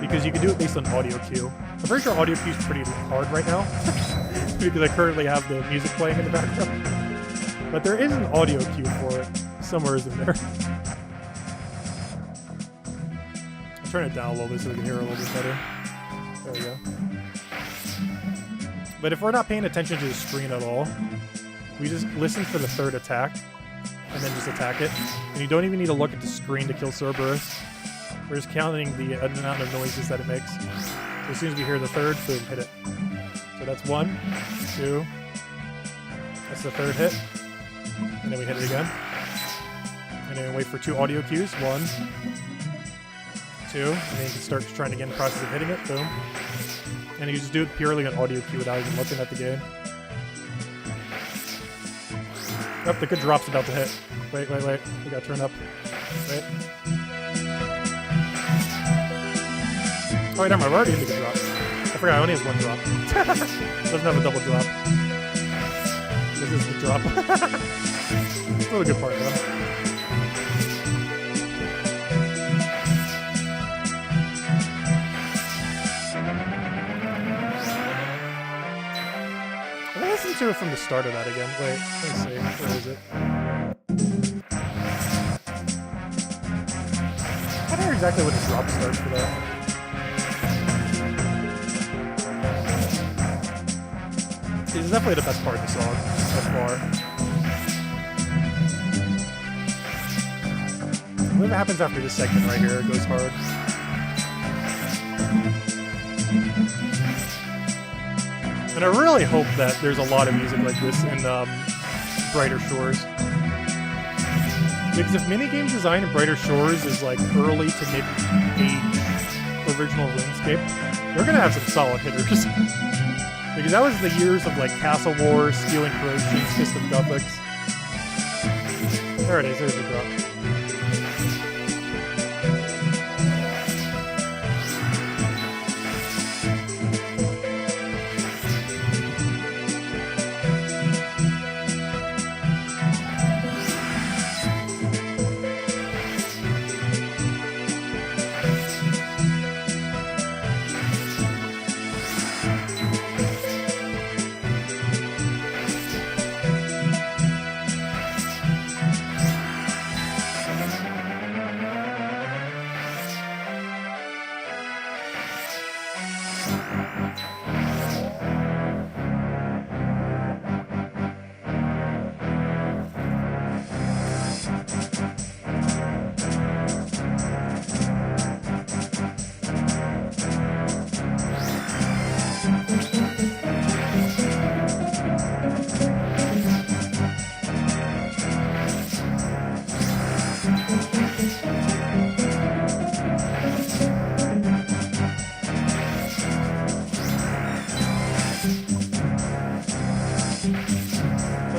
because you can do it based on audio cue. I'm pretty sure audio cue is pretty hard right now, because I currently have the music playing in the background. But there is an audio cue for it. Somewhere is in there. I'll turn it down a little bit so we can hear it a little bit better. There we go. But if we're not paying attention to the screen at all, we just listen for the third attack, and then just attack it. And you don't even need to look at the screen to kill Cerberus. We're just counting the amount of noises that it makes. So as soon as we hear the third, boom, hit it. So that's 1, 2. That's the third hit. And then we hit it again. And then we wait for 2 audio cues. 1, 2. And then you can start trying to get in the process of hitting it. Boom. And you just do it purely on audio cue without even looking at the game. Yep, the good drop's about to hit. Wait. We gotta turn up. Wait. Oh, wait, never mind. We're already in the good drop. I forgot, it only has 1 drop. Doesn't have a double drop. This is the drop. Still a good part, though. listen to it from the start of that again. Wait, let's see. Where is it? I don't know exactly when the drop starts for that. This is definitely the best part of the song, by far. Whatever happens after this segment right here, it goes hard. And I really hope that there's a lot of music like this in Brighter Shores. Because if Minigames design in Brighter Shores is like early to mid-age original RuneScape, they're gonna have some solid hitters. Because that was the years of like Castle Wars, Stealing Corrosion, Fist of Gothics. There it is, there's the drop.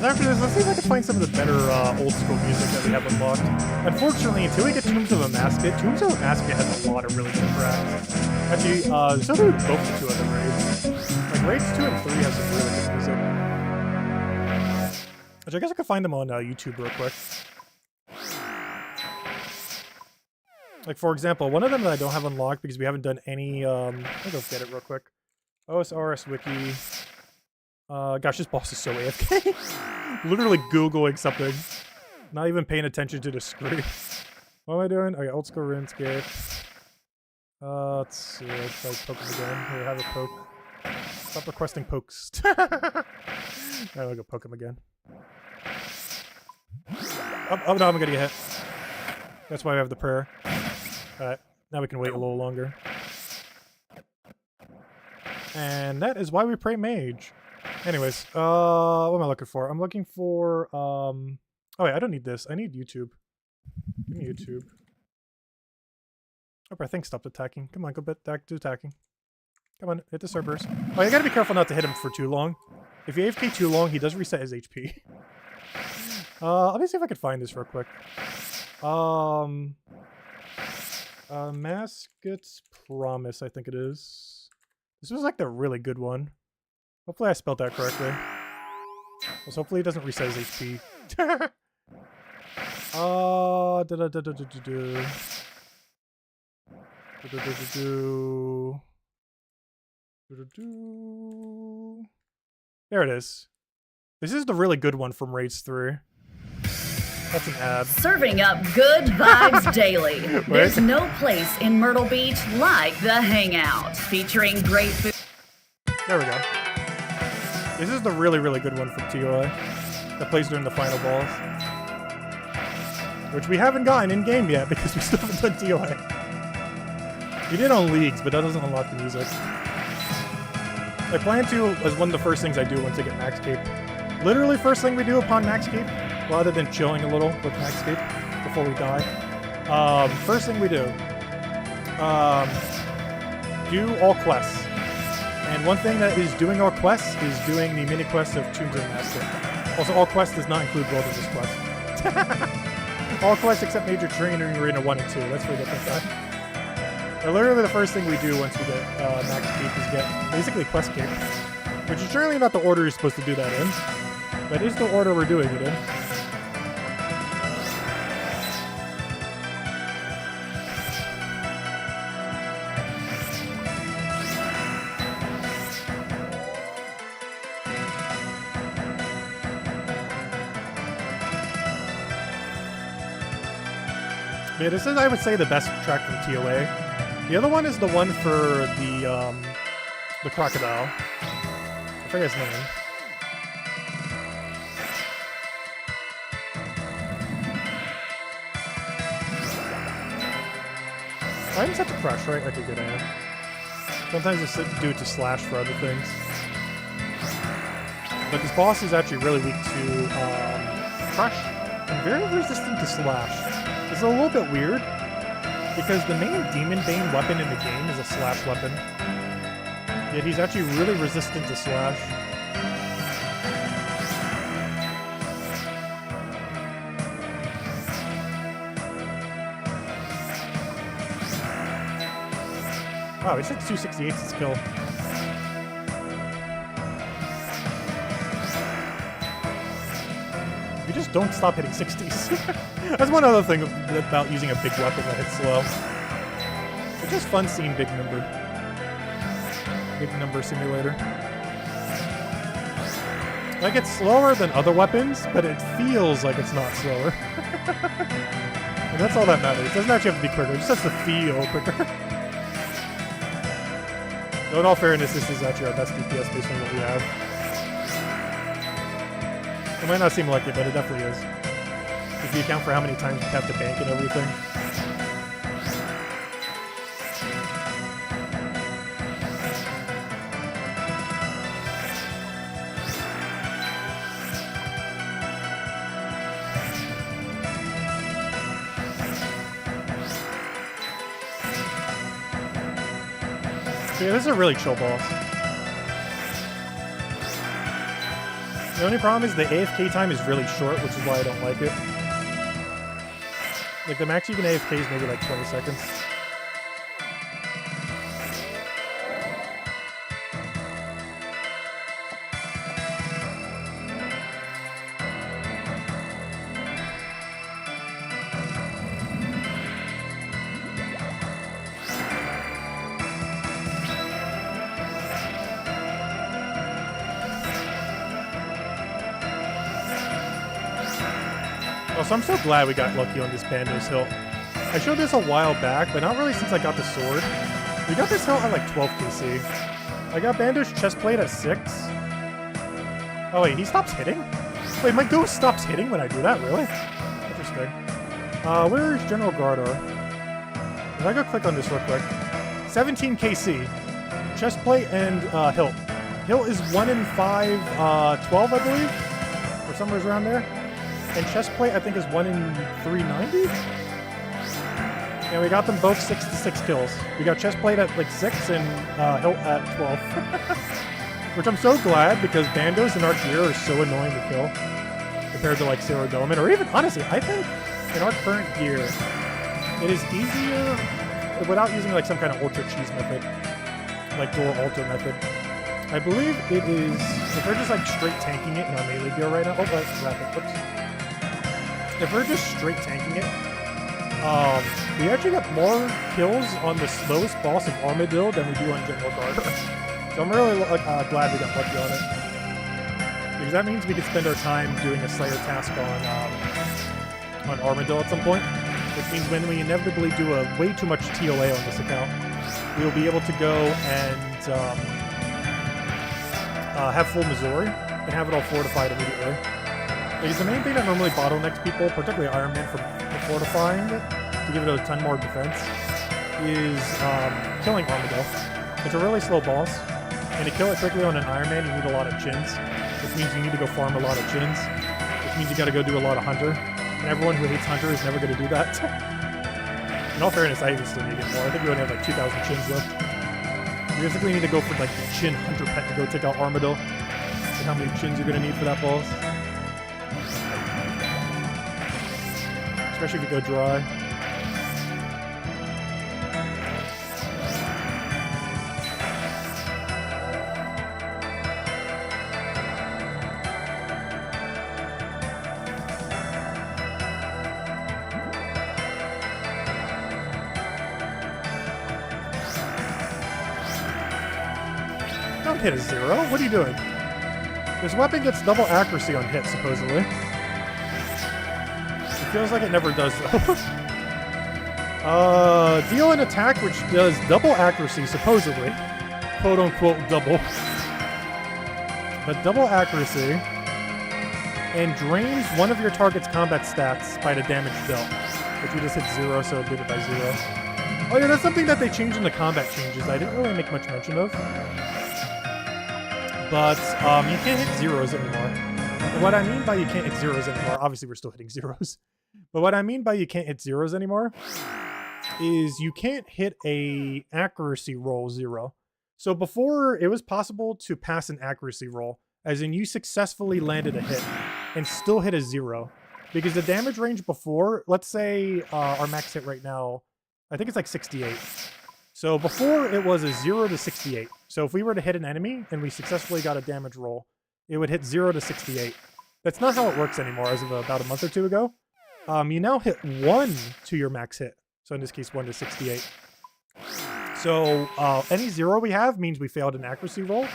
After this, let's see if I can find some of the better old school music that we have unlocked. Unfortunately, until we get Tombs of a Masket has a lot of really good tracks. Actually, so do both the two other raids. Like, raids 2 and 3 have some really good music. Which I guess I could find them on YouTube real quick. Like, for example, one of them that I don't have unlocked because we haven't done any, let me go get it real quick. OSRS Wiki. Gosh, this boss is so AFK. Literally Googling something. Not even paying attention to the screen. What am I doing? Okay, Oldschool Runescape. Let's see. Let's try to poke him again. Here, have a poke. Stop requesting pokes. Alright, I'll go poke him again. Oh no, I'm gonna get hit. That's why we have the prayer. Alright, now we can wait a little longer. And that is why we pray mage. Anyways, what am I looking for? I'm looking for, oh wait, I don't need this. I need YouTube. Give me YouTube. Oh, I think stopped attacking. Come on, go back to attacking. Come on, hit the Cerberus. Oh, you gotta be careful not to hit him for too long. If you AFK too long, he does reset his HP. Let me see if I can find this real quick. Masket's Promise, I think it is. This was like the really good one. Hopefully I spelled that correctly. Also, hopefully it doesn't reset his HP. There it is. This is the really good one from Raids 3. That's an ad. Serving up good vibes daily. There's no place in Myrtle Beach like the Hangout, featuring great food. There we go. This is the really, really good one from TOI that plays during the final balls. Which we haven't gotten in-game yet because we still haven't done TOI. We did on Leagues, but that doesn't unlock the music. I plan to as one of the first things I do once I get Max Cape. Literally first thing we do upon Max Cape, rather than chilling a little with Max Cape before we die. First thing we do, do all quests. And one thing that is doing all quests is doing the mini quest of Tombs of the Masket. Also, all quests does not include Wilderness Quest. All quests except Major Trainer in Arena 1 and 2. Let's forget that guy. Literally the first thing we do once we get Max Cape is get basically Quest Cape. Which is surely not the order you're supposed to do that in. But is the order we're doing it in. Yeah, this is, I would say, the best track from TOA. The other one is the one for the crocodile. I forget his name. I just have to crush, right? Okay, good. Sometimes just do it to slash for other things. But this boss is actually really weak to crush and very resistant to slash. This is a little bit weird because the main Demon Bane weapon in the game is a slash weapon. Yet he's actually really resistant to slash. Wow, he said 268 to kill. You just don't stop hitting 60s. That's one other thing about using a big weapon that hits slow. It's just fun seeing big number simulator. Like, it's slower than other weapons, but it feels like it's not slower. And that's all that matters. It doesn't actually have to be quicker, it just has to feel quicker. So in all fairness, this is actually our best DPS based on what we have. It might not seem like it, but it definitely is. If you account for how many times we have to bank and everything. Yeah, this is a really chill boss. The only problem is the AFK time is really short, which is why I don't like it. Like, the max you can AFK is maybe like 20 seconds. So I'm so glad we got lucky on this Bandos hilt. I showed this a while back, but not really since I got the sword. We got this hilt at like 12 KC. I got Bandos chestplate at 6. Oh wait, he stops hitting? Wait, my ghost stops hitting when I do that, really? Interesting. Where's General Gardor? If I go click on this real quick. 17 KC. Chestplate and hilt. Hilt is 1 in 5, 12, I believe? Or somewhere around there. And chestplate, I think, is 1 in 390? And we got them both 6 to 6 kills. We got chestplate at like 6 and hilt at 12. Which I'm so glad, because bandos in our gear are so annoying to kill. Compared to like Zero Domin, or even, honestly, I think in our current gear, it is easier without using like some kind of ultra cheese method. Like dual ultra method. I believe it is, if we're just like straight tanking it in our melee gear right now. Oh, that's rapid. Whoops. If we're just straight tanking it, we actually get more kills on the slowest boss of Armadillo than we do on General Garter. So I'm really glad we got lucky on it. Because that means we could spend our time doing a Slayer task on Armadillo at some point. Which means when we inevitably do a way too much TOA on this account, we will be able to go and have full Missouri and have it all fortified immediately. Because the main thing that normally bottlenecks people, particularly Iron Man, from fortifying it to give it a ton more defense, is killing Armadillo. It's a really slow boss, and to kill it quickly on an Iron Man, you need a lot of chins, which means you need to go farm a lot of chins, which means you got to go do a lot of Hunter, and everyone who hates Hunter is never going to do that. In all fairness, I even still need it more. I think we only have like 2,000 chins left. You basically need to go for like the chin Hunter pet to go take out Armadillo. And how many chins you're going to need for that boss. Especially if you go dry. Don't hit a 0. What are you doing? This weapon gets double accuracy on hit, supposedly. Feels like it never does, though. Deal an attack which does double accuracy, supposedly. Quote unquote double. But double accuracy. And drains one of your target's combat stats by the damage dealt. Which we just hit 0, so it did it by 0. Oh yeah, that's something that they changed in the combat changes I didn't really make much mention of. But you can't hit zeros anymore. And what I mean by you can't hit zeros anymore, obviously we're still hitting zeros. But what I mean by you can't hit zeros anymore is you can't hit a accuracy roll 0. So before, it was possible to pass an accuracy roll, as in you successfully landed a hit and still hit a 0. Because the damage range before, let's say our max hit right now, I think it's like 68. So before it was a 0 to 68. So if we were to hit an enemy and we successfully got a damage roll, it would hit 0 to 68. That's not how it works anymore as of about a month or two ago. You now hit 1 to your max hit. So in this case, 1 to 68. So any 0 we have means we failed an accuracy roll.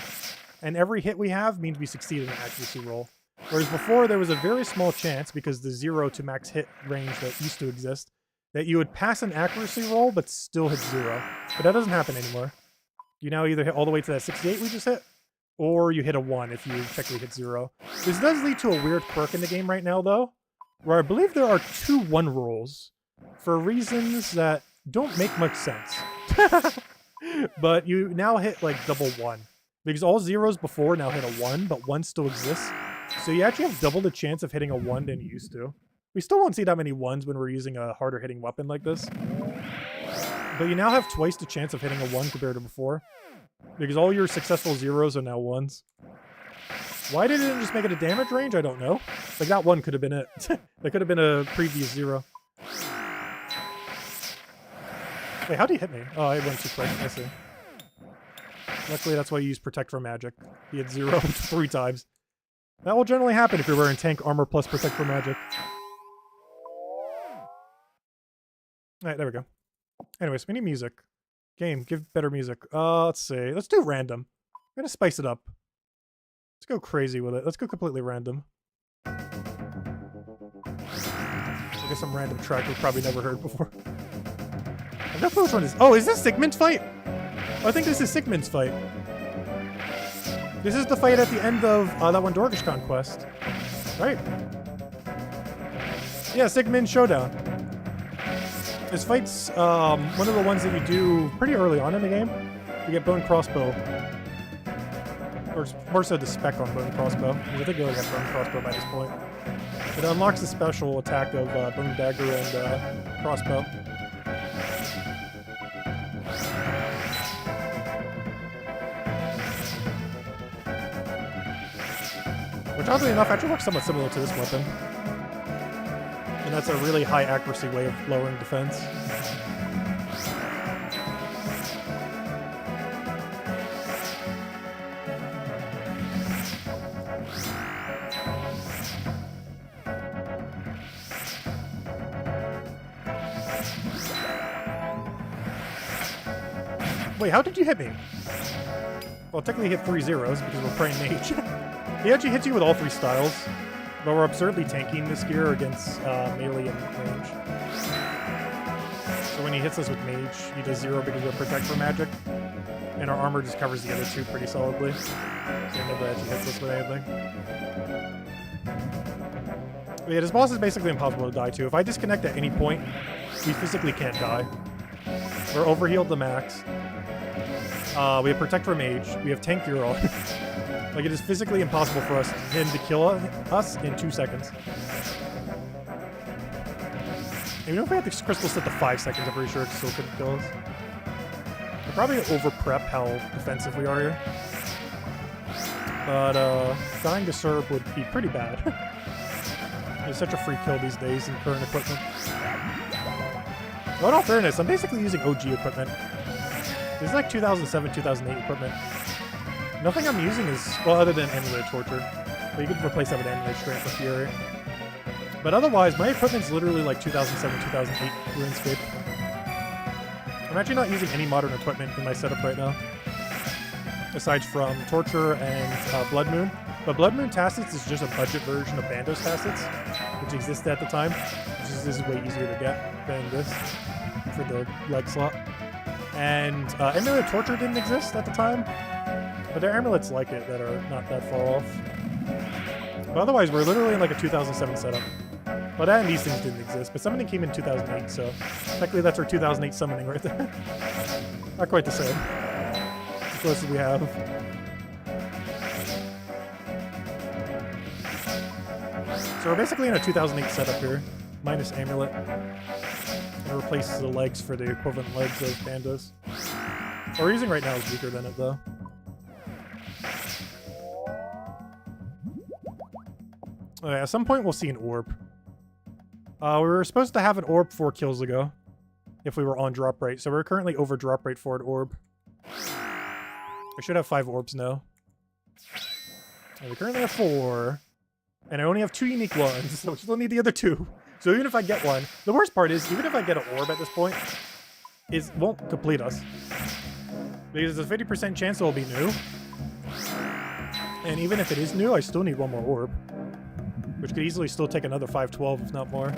And every hit we have means we succeeded an accuracy roll. Whereas before, there was a very small chance, because the 0 to max hit range that used to exist, that you would pass an accuracy roll but still hit 0. But that doesn't happen anymore. You now either hit all the way to that 68 we just hit, or you hit a 1 if you technically hit 0. This does lead to a weird quirk in the game right now, though, where I believe there are 2 1 rolls for reasons that don't make much sense. But you now hit like double 1. Because all zeros before now hit a 1, but 1 still exists. So you actually have double the chance of hitting a 1 than you used to. We still won't see that many 1s when we're using a harder hitting weapon like this. But you now have twice the chance of hitting a 1 compared to before. Because all your successful zeros are now 1s. Why did it just make it a damage range? I don't know. Like that 1 could have been it. That could have been a previous 0. Wait, how did he hit me? Oh, I went too quick. I see. Luckily, that's why you use Protect from Magic. He hit 0 3 times. That will generally happen if you're wearing tank armor plus Protect from Magic. Alright, there we go. Anyways, we need music. Game, give better music. Let's see. Let's do random. I'm gonna spice it up. Let's go crazy with it. Let's go completely random. I guess some random track we've probably never heard before. I don't know which one is. Oh, is this Sigmund's fight? I think this is Sigmund's fight. This is the fight at the end of that one Dorgish Conquest. Right? Yeah, Sigmund Showdown. This fight's one of the ones that you do pretty early on in the game. You get Bone Crossbow. Or more so the spec on Bone Crossbow. I think you already have Bone Crossbow by this point. It unlocks the special attack of Bone Dagger and Crossbow. Which, oddly enough, actually looks somewhat similar to this weapon. And that's a really high accuracy way of lowering defense. Wait, how did you hit me? Well, technically hit 3 zeros because we're praying mage. He actually hits you with all 3 styles, but we're absurdly tanking this gear against melee and range. So when he hits us with mage, he does 0 because we're Protect from Magic, and our armor just covers the other 2 pretty solidly. So he never actually hits us with anything. But yeah, this boss is basically impossible to die to. If I disconnect at any point, we physically can't die. We're overhealed to max. We have Protect from Mage. We have Tank Gear on. Like, it is physically impossible for him to kill us in 2 seconds. Even if we had the crystal set to 5 seconds, I'm pretty sure it still couldn't kill us. We're probably gonna over-prep how defensive we are here. But, dying to Serb would be pretty bad. It's such a free kill these days in current equipment. Well, in all fairness, I'm basically using OG equipment. This is like 2007, 2008 equipment. Nothing I'm using is, well, other than Amulet of Torture. But you could replace that with Amulet Strength or Fury. But otherwise, my equipment's literally like 2007, 2008 RuneScape. I'm actually not using any modern equipment in my setup right now. Aside from Torture and Blood Moon. But Blood Moon Tacits is just a budget version of Bandos Tacits, which existed at the time. This is way easier to get than this. for the leg slot. And Amulet Torture didn't exist at the time, but there are amulets like it that are not that far off. But otherwise, we're literally in like a 2007 setup. Well, that and these things didn't exist, but summoning came in 2008, so technically that's our 2008 summoning right there. Not quite the same. It's the closest we have. So we're basically in a 2008 setup here, minus Amulet. It replaces the legs for the equivalent legs of Pandas. What we're using right now is weaker than it, though. Okay, at some point we'll see an orb. We were supposed to have an orb 4 kills ago, if we were on drop rate, so we're currently over drop rate for an orb. I should have 5 orbs now. And we currently have 4, and I only have 2 unique ones, so we still need the other 2. So even if I get one, the worst part is, even if I get an orb at this point, it won't complete us. Because there's a 50% chance it will be new. And even if it is new, I still need one more orb. Which could easily still take another 512, if not more.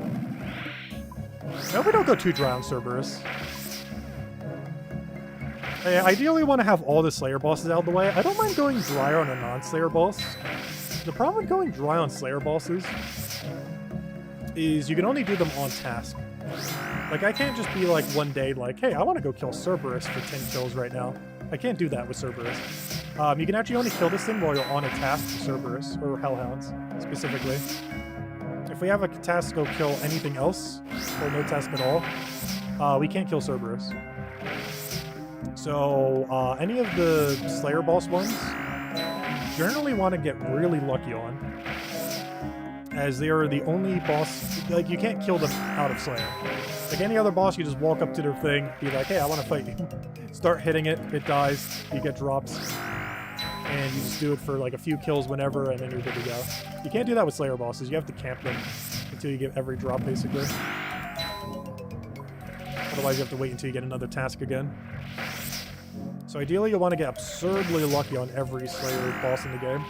I hope we don't go too dry on Cerberus. I ideally want to have all the Slayer bosses out of the way. I don't mind going dry on a non-Slayer boss. The problem with going dry on Slayer bosses is you can only do them on task. Like, I can't just be like one day like, hey, I want to go kill Cerberus for 10 kills right now. I can't do that with Cerberus. You can actually only kill this thing while you're on a task for Cerberus, or Hellhounds, specifically. If we have a task to go kill anything else, or no task at all, we can't kill Cerberus. So, any of the Slayer boss ones, generally want to get really lucky on, as they are the only boss, like, you can't kill them out of Slayer. Like any other boss, you just walk up to their thing, be like, hey, I want to fight you. Start hitting it, it dies, you get drops. And you just do it for like a few kills whenever, and then you're good to go. You can't do that with Slayer bosses. You have to camp them until you get every drop, basically. Otherwise, you have to wait until you get another task again. So ideally, you want to get absurdly lucky on every Slayer boss in the game.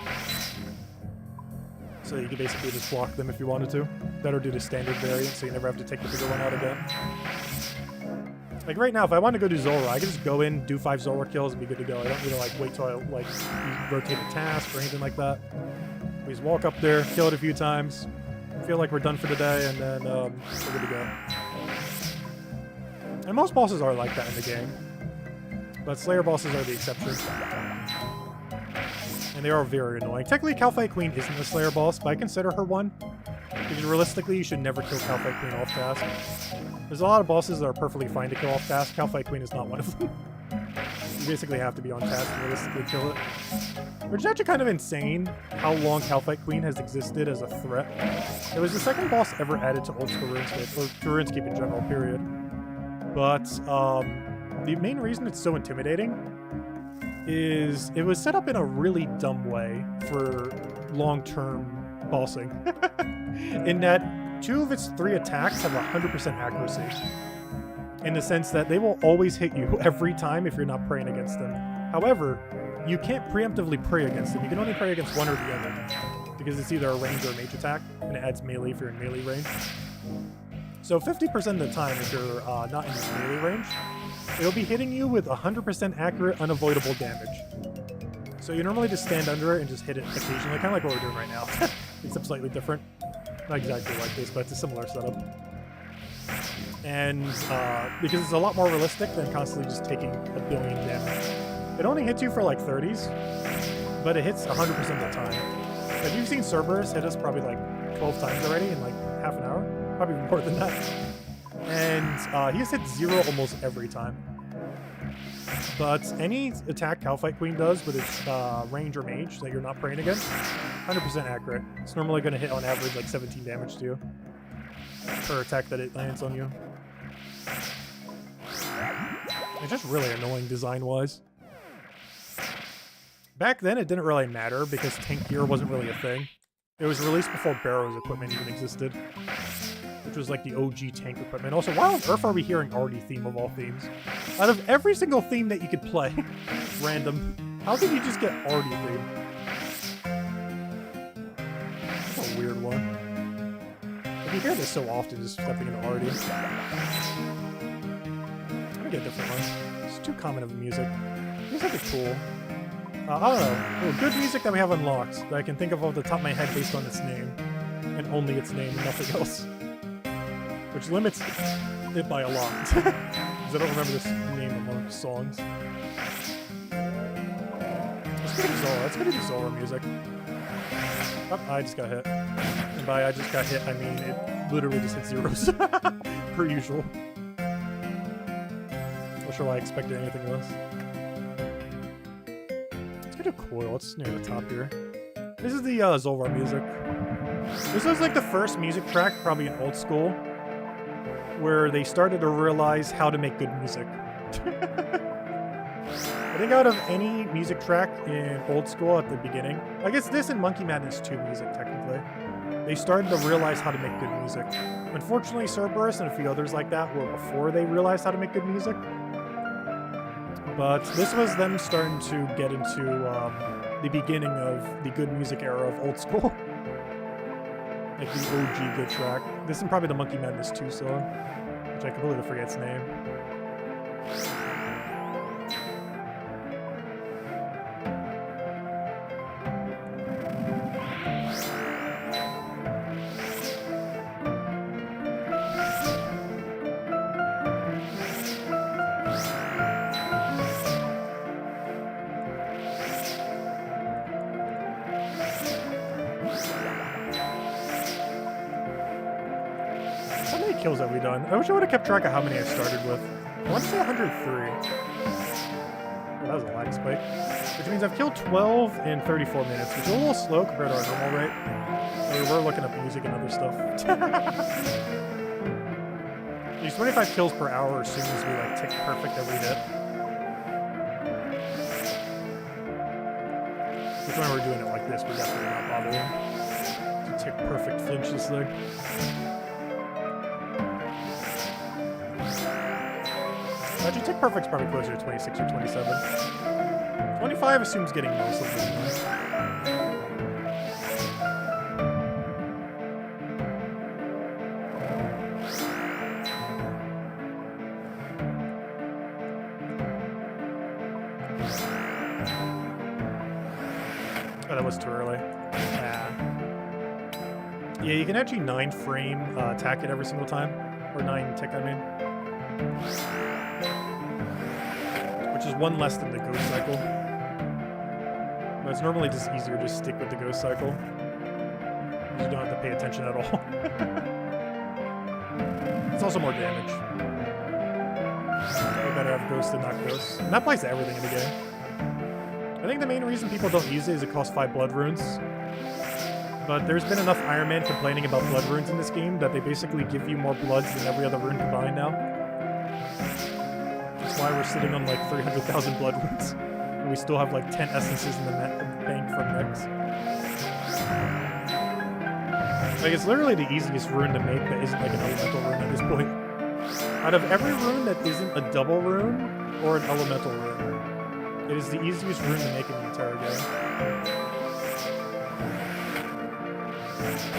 So you can basically just block them if you wanted to. Better do the standard variant, so you never have to take the bigger one out again. Like right now, if I want to go do Zora, I can just go in, do 5 Zora kills, and be good to go. I don't need to like wait till I like rotate a task or anything like that. We just walk up there, kill it a few times, feel like we're done for the day, and then we're good to go. And most bosses are like that in the game, but Slayer bosses are the exception. And they are very annoying. Technically, Kalphite Queen isn't a Slayer boss, but I consider her one. Because realistically, you should never kill Kalphite Queen off task. There's a lot of bosses that are perfectly fine to kill off task. Kalphite Queen is not one of them. You basically have to be on task to realistically kill it. Which is actually kind of insane how long Kalphite Queen has existed as a threat. It was the second boss ever added to Oldschool Runescape, or to Runescape in general, period. But the main reason it's so intimidating is it was set up in a really dumb way for long-term bossing. In that 2 of its 3 attacks have 100% accuracy. In the sense that they will always hit you every time if you're not praying against them. However, you can't preemptively pray against them. You can only pray against one or the other. Because it's either a range or a mage attack, and it adds melee if you're in melee range. So 50% of the time, if you're not in melee range, it'll be hitting you with 100% accurate, unavoidable damage. So you normally just stand under it and just hit it occasionally, kind of like what we're doing right now, except slightly different. Not exactly like this, but it's a similar setup. And because it's a lot more realistic than constantly just taking a billion damage. It only hits you for like 30s, but it hits 100% of the time. Have you seen Cerberus hit us probably like 12 times already in like half an hour? Probably more than that. And he has hit 0 almost every time. But any attack Kalphite Queen does with its range or mage that you're not praying against, 100% accurate. It's normally going to hit on average like 17 damage to you per attack that it lands on you. It's just really annoying design-wise. Back then, it didn't really matter because tank gear wasn't really a thing. It was released before Barrow's equipment even existed, which was like the OG tank equipment. Also, why on earth are we hearing Artie theme of all themes? Out of every single theme that you could play, random, how could you just get Artie theme? That's a weird one. Like, you hear this so often, just stepping into Artie. me get a different one. It's too common of music. These are cool. I don't know. Oh, good music that we have unlocked that I can think of off the top of my head based on its name. And only its name and nothing else. Which limits it by a lot. Because I don't remember this name among songs. Let's go to Zora. Let's go to the Zora music. Oh, I just got hit. And by I just got hit, I mean it literally just hit zeros. Per usual. Not sure why I expected anything less. Let's get a coil. It's near the top here. This is the Zolvar music. This was like the first music track, probably in Old School, where they started to realize how to make good music. I think out of any music track in Old School at the beginning, I guess this and Monkey Madness 2 music technically, they started to realize how to make good music. Unfortunately, Cerberus and a few others like that were before they realized how to make good music. But this was them starting to get into the beginning of the good music era of Old School. Like the OG good track. This is probably the Monkey Madness 2 song, which I completely forget its name. Kills have we done? I wish I would have kept track of how many I started with. I want to say 103. Oh, that was a lag spike. Which means I've killed 12 in 34 minutes, which is a little slow compared to our normal rate. So we were looking up music and other stuff. These 25 kills per hour as soon as we like tick perfect every hit. Which when we're doing it like this, we're definitely not bothering to tick perfect flinch this thing. Actually, Tick Perfect's probably closer to 26 or 27. 25 assumes getting most of them. Oh, that was too early. Yeah, you can actually 9 frame attack it every single time. Or 9 tick, I mean. Which is one less than the ghost cycle. But it's normally just easier to stick with the ghost cycle. You don't have to pay attention at all. It's also more damage. You better have ghosts than not ghosts. And that applies to everything in the game. I think the main reason people don't use it is it costs 5 blood runes. But there's been enough Iron Man complaining about blood runes in this game that they basically give you more bloods than every other rune combined now. That's why we're sitting on like 300,000 blood runes. And we still have like 10 essences in the bank from Nyx. Like, it's literally the easiest rune to make that isn't like an elemental rune at this point. Out of every rune that isn't a double rune or an elemental rune, it is the easiest rune to make in the entire game.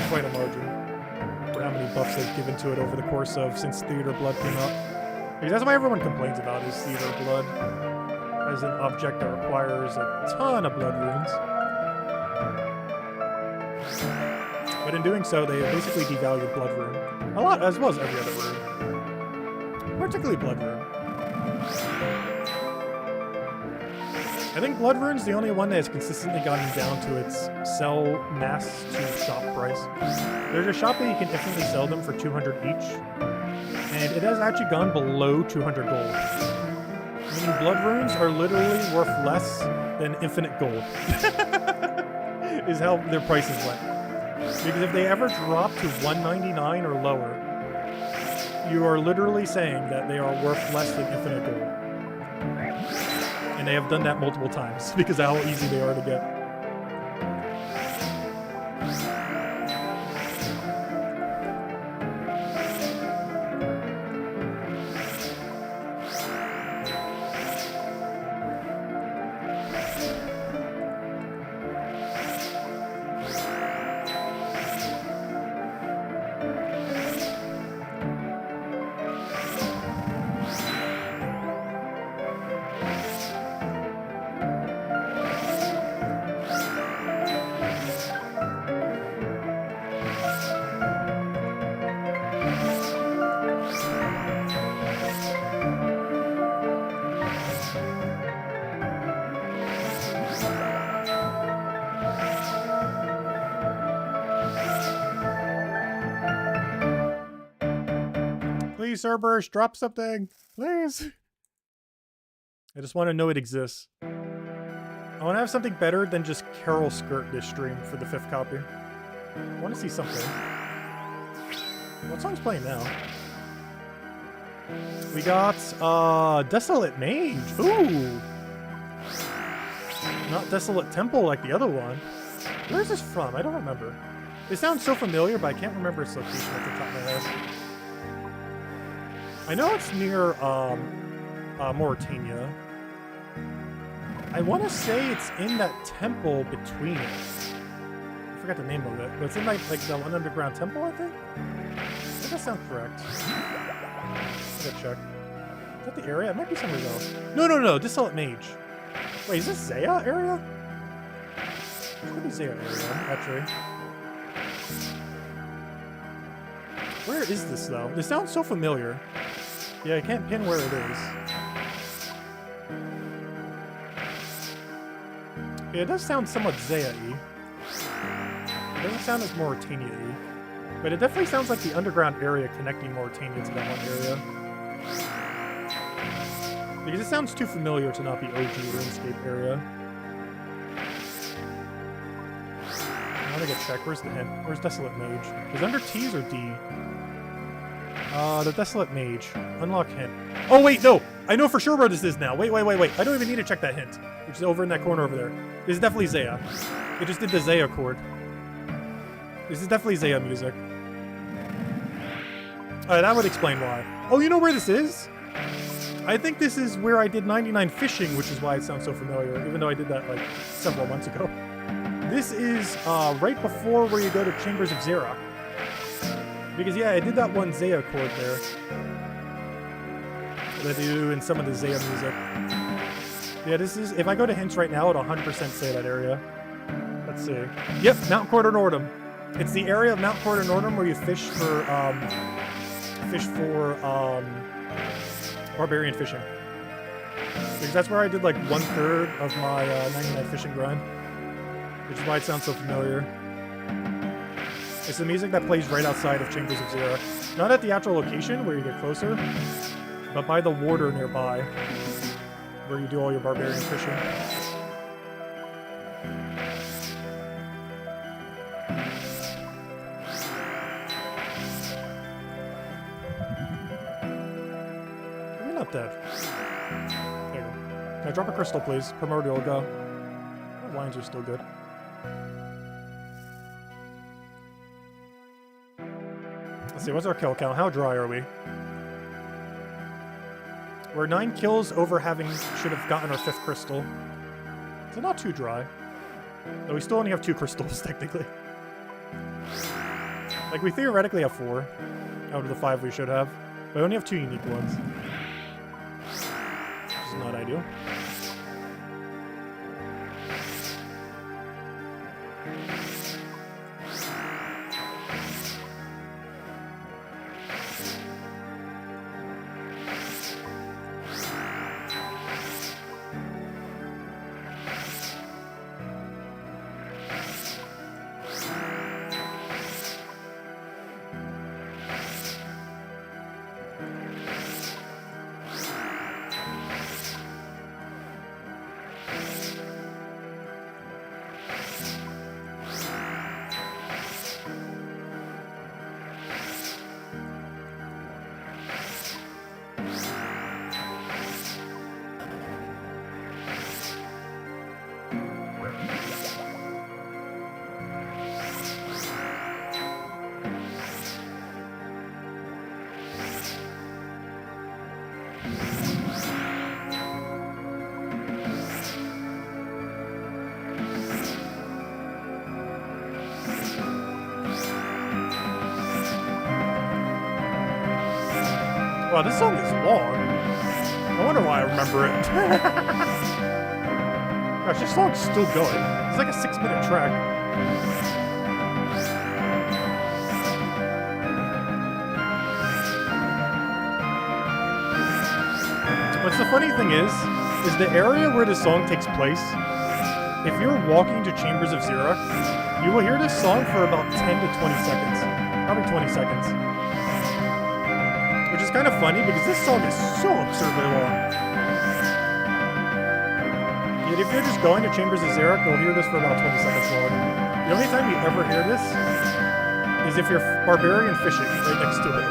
Quite a margin for how many buffs they've given to it over the course of since Theater Blood came out. Because that's why everyone complains about is Theater Blood as an object that requires a ton of blood runes. But in doing so, they basically devalued Blood Rune. A lot, as well as every other rune. Particularly Blood Rune. I think Blood Rune's the only one that has consistently gotten down to its sell mass to shop price. There's a shop that you can infinitely sell them for 200 each, and it has actually gone below 200 gold. Meaning Blood Runes are literally worth less than infinite gold. Is how their prices went. Because if they ever drop to 199 or lower, you are literally saying that they are worth less than infinite gold. And they have done that multiple times because of how easy they are to get. Please, Cerberus, drop something. Please. I just want to know it exists. I want to have something better than just Carol Skirt this stream for the 5th copy. I want to see something. What song's playing now? We got, Desolate Mage. Ooh. Not Desolate Temple like the other one. Where is this from? I don't remember. It sounds so familiar, but I can't remember its location at the top of my head. I know it's near, Mauritania. I want to say it's in that temple between it. I forgot the name of it, but it's in like the one underground temple, I think? Does that sound correct? I gotta check. Is that the area? It might be somewhere else. No. Desolate Mage. Wait, is this Zaya area? It could be Zaya area, actually. Where is this, though? This sounds so familiar. Yeah, I can't pin where it is. Yeah, it does sound somewhat Zaya-y. It doesn't sound as Mauritania-y. But it definitely sounds like the underground area connecting Mauritania to that one area. Because it sounds too familiar to not be OG RuneScape area. I want to get checked. Where's the hint? Where's Desolate Mage? Is it under T's or D? The Desolate Mage. Unlock hint. Oh, wait, no! I know for sure where this is now. Wait. I don't even need to check that hint. Which is over in that corner over there. This is definitely Zaya. It just did the Zaya chord. This is definitely Zaya music. Alright, that would explain why. Oh, you know where this is? I think this is where I did 99 fishing, which is why it sounds so familiar, even though I did that, like, several months ago. This is, right before where you go to Chambers of Zera. Because, yeah, I did that one Zaya chord there. That I do in some of the Zaya music. Yeah, this is, if I go to hints right now, it'll 100% say that area. Let's see. Yep, Mount Corder Nordum. It's the area of Mount Corder Nordum where you fish for barbarian fishing. Because that's where I did like 1/3 of my 99 fishing grind. Which is why it sounds so familiar. It's the music that plays right outside of Chambers of Zera. Not at the actual location where you get closer, but by the water nearby, where you do all your barbarian fishing. You're not dead. There you go. Can I drop a crystal, please? Primordial, go. The lines are still good. Let's see, what's our kill count? How dry are we? We're 9 kills over should have gotten our 5th crystal. So not too dry. Though we still only have 2 crystals, technically. Like, we theoretically have 4 out of the 5 we should have. But we only have 2 unique ones. Which is not ideal. Wow, this song is long. I wonder why I remember it. Gosh, this song's still going. It's like a 6-minute track. What's the funny thing is the area where this song takes place, if you're walking to Chambers of Zera, you will hear this song for about 10 to 20 seconds. Probably 20 seconds. Which is It's kind of funny because this song is so absurdly long. Yet if you're just going to Chambers of Xeric, you'll hear this for about 20 seconds long. The only time you ever hear this is if you're barbarian fishing right next to it.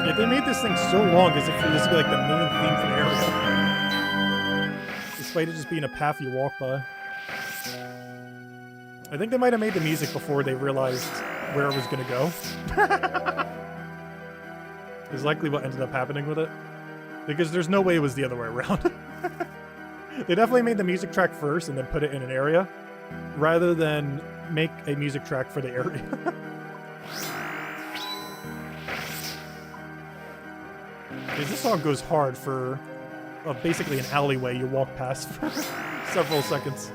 Yet they made this thing so long as if this would be like the main theme for the area. Despite it just being a path you walk by. I think they might have made the music before they realized where it was going to go. Is likely what ended up happening with it. Because there's no way it was the other way around. They definitely made the music track first and then put it in an area, rather than make a music track for the area. This song goes hard for basically an alleyway you walk past for several seconds.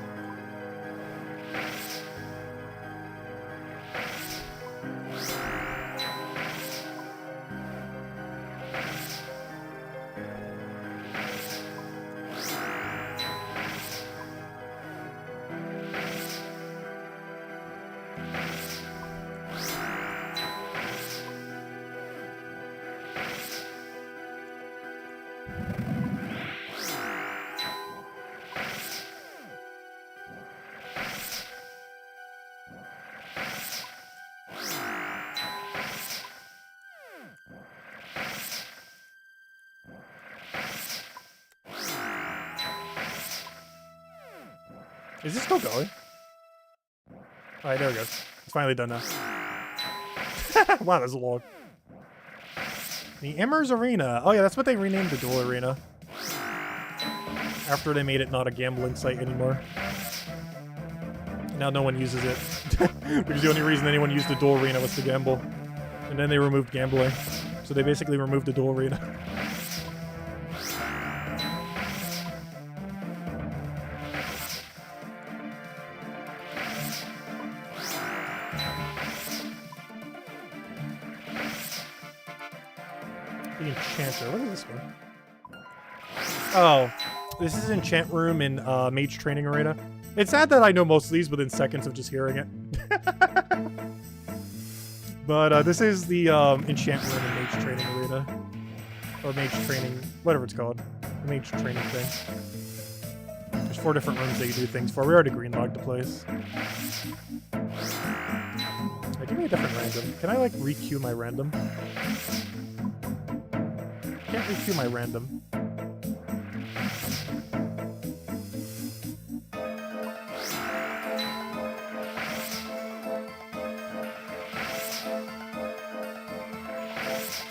Is this still going? Alright, there we go. It's finally done now. Wow, that's long. The Emmer's Arena. Oh yeah, that's what they renamed the Duel Arena. After they made it not a gambling site anymore. Now no one uses it. Because the only reason anyone used the Duel Arena was to gamble. And then they removed gambling. So they basically removed the Duel Arena. The Enchanter. What is this one? Oh, this is Enchant Room in Mage Training Arena. It's sad that I know most of these within seconds of just hearing it. But this is the Enchant Room in Mage Training Arena. Or Mage Training, whatever it's called. The Mage Training thing. There's 4 different rooms that you do things for. We already green-logged the place. Give me a different random. Can I, like, re-queue my random? Can't re-queue my random.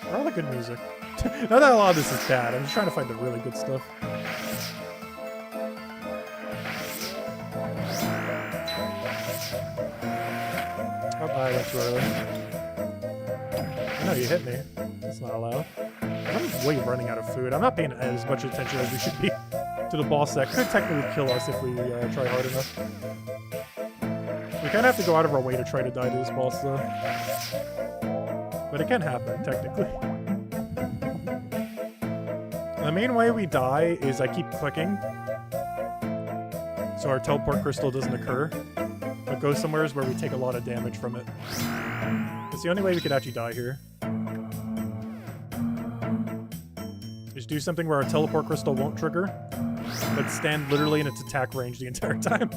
Where are all the good music? Not that a lot of this is bad, I'm just trying to find the really good stuff. Oh, I went too early. No, you hit me. That's not allowed. I'm way running out of food. I'm not paying as much attention as we should be to the boss that could technically kill us if we try hard enough. We kind of have to go out of our way to try to die to this boss, though. But it can happen, technically. The main way we die is I keep clicking, so our teleport crystal doesn't occur, but goes somewhere where we take a lot of damage from it. It's the only way we could actually die here. Just do something where our teleport crystal won't trigger, but stand literally in its attack range the entire time.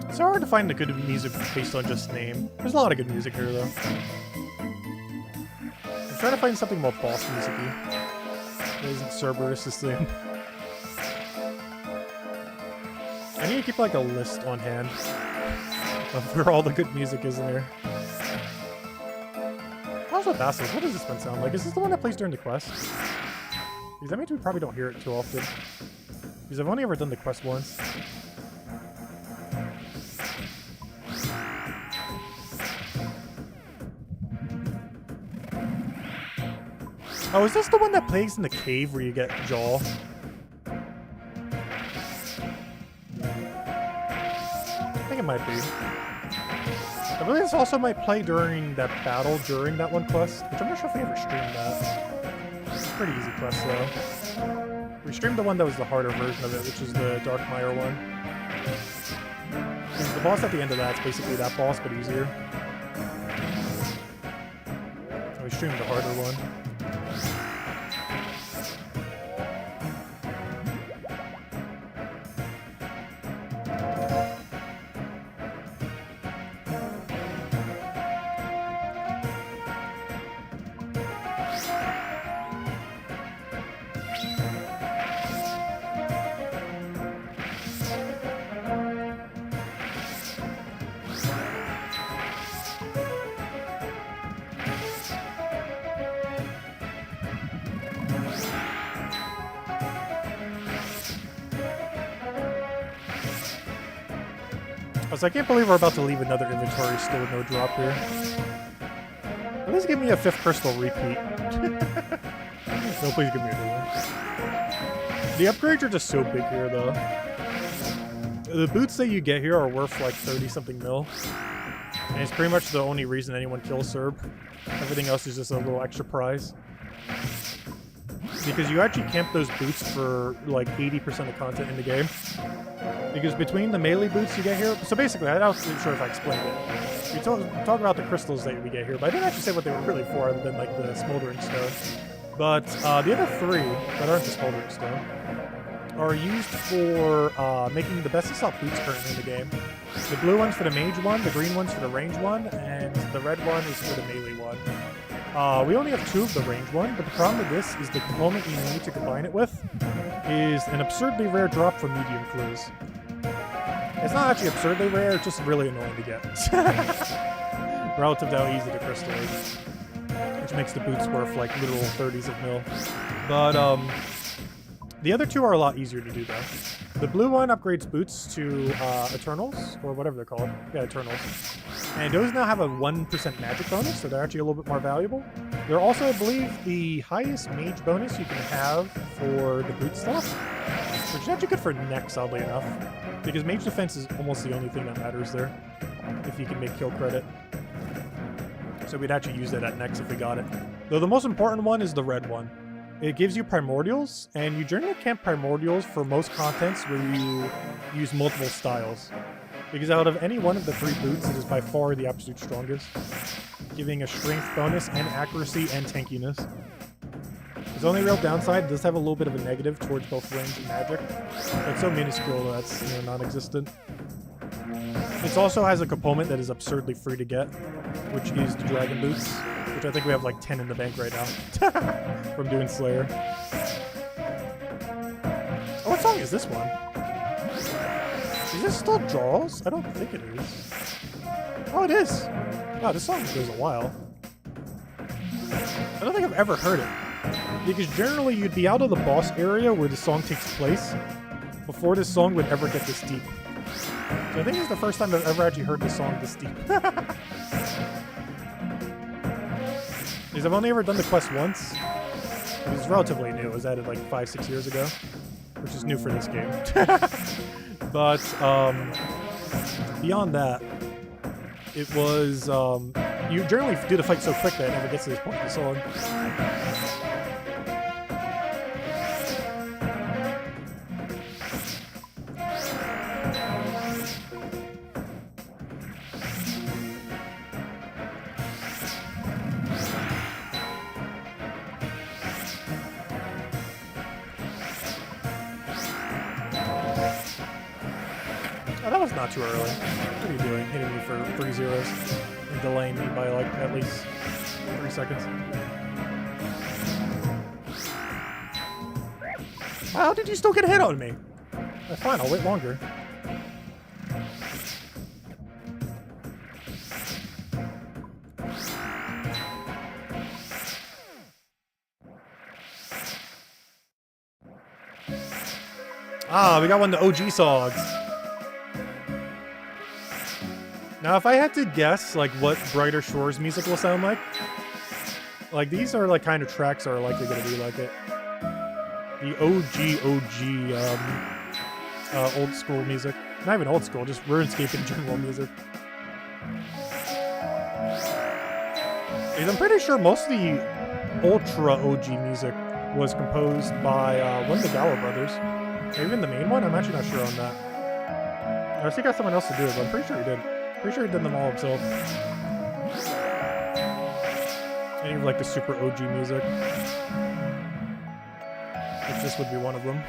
It's hard to find the good music based on just name. There's a lot of good music here, though. I'm trying to find something more boss music-y. That isn't Cerberus the same. I need to keep, like, a list on hand of where all the good music is in there. How's that Basilisk? What does this one sound like? Is this the one that plays during the quest? Because that means we probably don't hear it too often. Because I've only ever done the quest once. Oh, is this the one that plays in the cave where you get Jaw? I think it might be. I believe this also might play during that battle during that one quest, which I'm not sure if we ever streamed that. It's a pretty easy quest though. We streamed the one that was the harder version of it, which is the Darkmire one. And the boss at the end of that's basically that boss, but easier. And we streamed the harder one. I can't believe we're about to leave another inventory still with no drop here. At least give me a 5th crystal repeat. No, please give me a new one. The upgrades are just so big here, though. The boots that you get here are worth like 30-something mil. And it's pretty much the only reason anyone kills Serb. Everything else is just a little extra prize. Because you actually camp those boots for like 80% of content in the game. Because between the melee boots you get here, so basically, I'm not sure if I explained it. We talk about the crystals that we get here, but I didn't actually say what they were really for other than like the smoldering stone. But the other 3 that aren't the smoldering stone are used for making the best assault boots currently in the game. The blue one's for the mage one, the green one's for the range one, and the red one is for the melee one. We only have 2 of the range one, but the problem with this is the component you need to combine it with is an absurdly rare drop from medium clues. It's not actually absurdly rare, it's just really annoying to get. Relative to how easy the crystal is. Which makes the boots worth like literal 30s of mil. But the other 2 are a lot easier to do though. The blue one upgrades boots to Eternals, or whatever they're called. Yeah, Eternals. And those now have a 1% magic bonus, so they're actually a little bit more valuable. They're also, I believe, the highest mage bonus you can have for the boot stuff. Which is actually good for neck, oddly enough. Because mage defense is almost the only thing that matters there. If you can make kill credit. So we'd actually use that at next if we got it. Though the most important one is the red one. It gives you primordials, and you generally camp primordials for most contents where you use multiple styles. Because out of any one of the 3 boots, it is by far the absolute strongest. Giving a strength bonus and accuracy and tankiness. Its only real downside, it does have a little bit of a negative towards both range and magic. But it's so minuscule that's non-existent. It also has a component that is absurdly free to get, which is the dragon boots, which I think we have like 10 in the bank right now from doing Slayer. Oh, what song is this one? Is this still Jaws? I don't think it is. Oh, it is! Wow, this song goes a while. I don't think I've ever heard it. Because generally you'd be out of the boss area where the song takes place before this song would ever get this deep. So I think it's the first time I've ever actually heard this song this deep. Because I've only ever done the quest once. It was relatively new. It was added like 5-6 years ago. Which is new for this game. But beyond that, it was... you generally do the fight so quick that it never gets to this point in the song. Oh, that was not too early. What are you doing? Hitting me for 3 zeros and delaying me by like at least 3 seconds. How did you still get a hit on me? That's fine, I'll wait longer. Ah, we got one of the OG songs. Now, if I had to guess, like, what Brighter Shores music will sound like these are, like, kind of tracks that are likely going to be like it. The OG, old school music. Not even old school, just RuneScape in general music. And I'm pretty sure most of the ultra OG music was composed by one of the Gower brothers. Even the main one? I'm actually not sure on that. I think he got someone else to do it, but I'm pretty sure he did. Pretty sure he did them all himself. Any of like the super OG music. Which this would be one of them.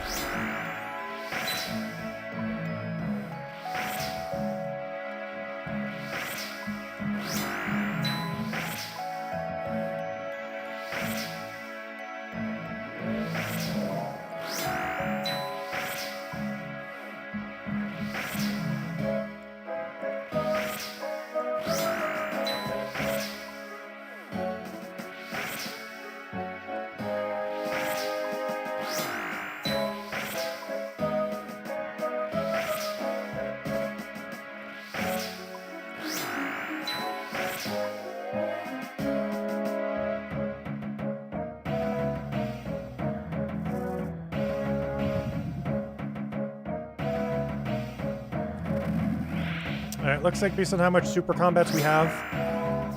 Alright, looks like based on how much super combats we have,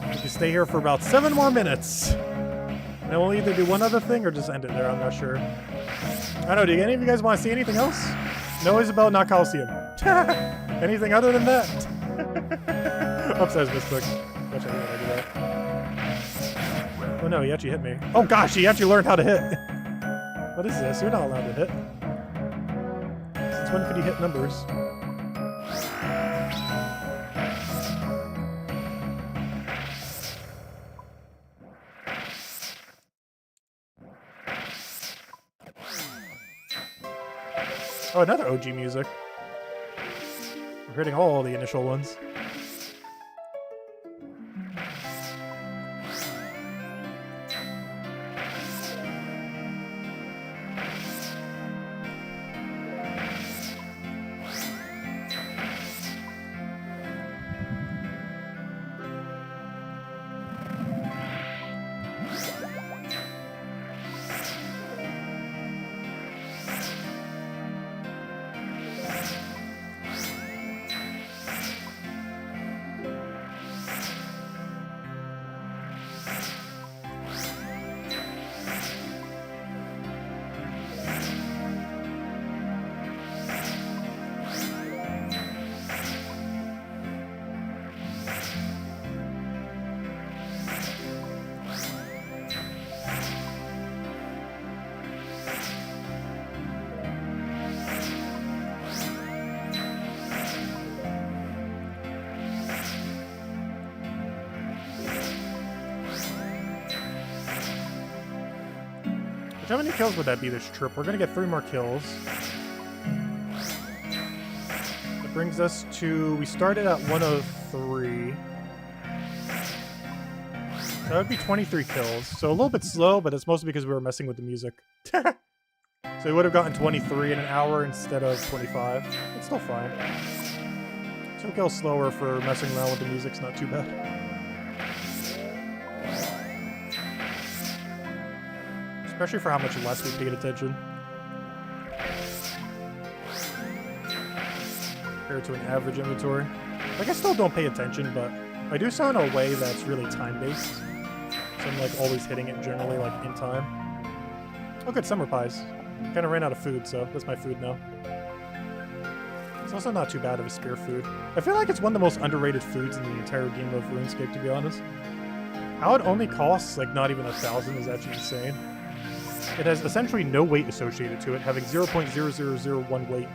we can stay here for about 7 more minutes. And then we'll either do one other thing or just end it there, I'm not sure. I don't know, do any of you guys want to see anything else? No Isabel, not Coliseum. Anything other than that? Oops, that was misclick. Watch out, I do that. Oh no, he actually hit me. Oh gosh, he actually learned how to hit. What is this? You're not allowed to hit. Since when could he hit numbers? Oh, another OG music. We're hitting all the initial ones. How many kills would that be this trip? We're gonna get 3 more kills. That brings us to... we started at 103. That would be 23 kills. So a little bit slow, but it's mostly because we were messing with the music. So we would have gotten 23 in an hour instead of 25. It's still fine. 2 kills slower for messing around with the music's not too bad. Especially for how much less we paid attention. Compared to an average inventory. Like, I still don't pay attention, but I do so in a way that's really time-based. So I'm, like, always hitting it generally, like, in time. Oh, good, summer pies. Kind of ran out of food, so that's my food now. It's also not too bad of a spear food. I feel like it's one of the most underrated foods in the entire game of RuneScape, to be honest. How it only costs, like, not even 1,000 is actually insane. It has essentially no weight associated to it, having 0.0001 weight.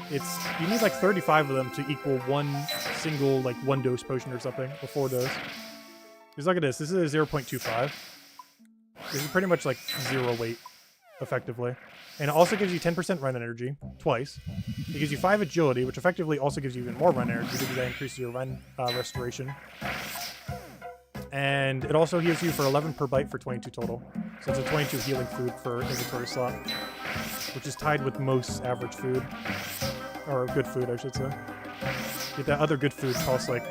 You need like 35 of them to equal one single, like, 1-dose potion or something, or 4 dose. Because look at this, this is a 0.25. This is pretty much like 0 weight, effectively. And it also gives you 10% run energy, twice. It gives you 5 agility, which effectively also gives you even more run energy because that increases your run restoration. And it also heals you for 11 per bite for 22 total. So it's a 22 healing food for inventory slot. which is tied with most average food. Or good food, I should say. Get that other good food costs like,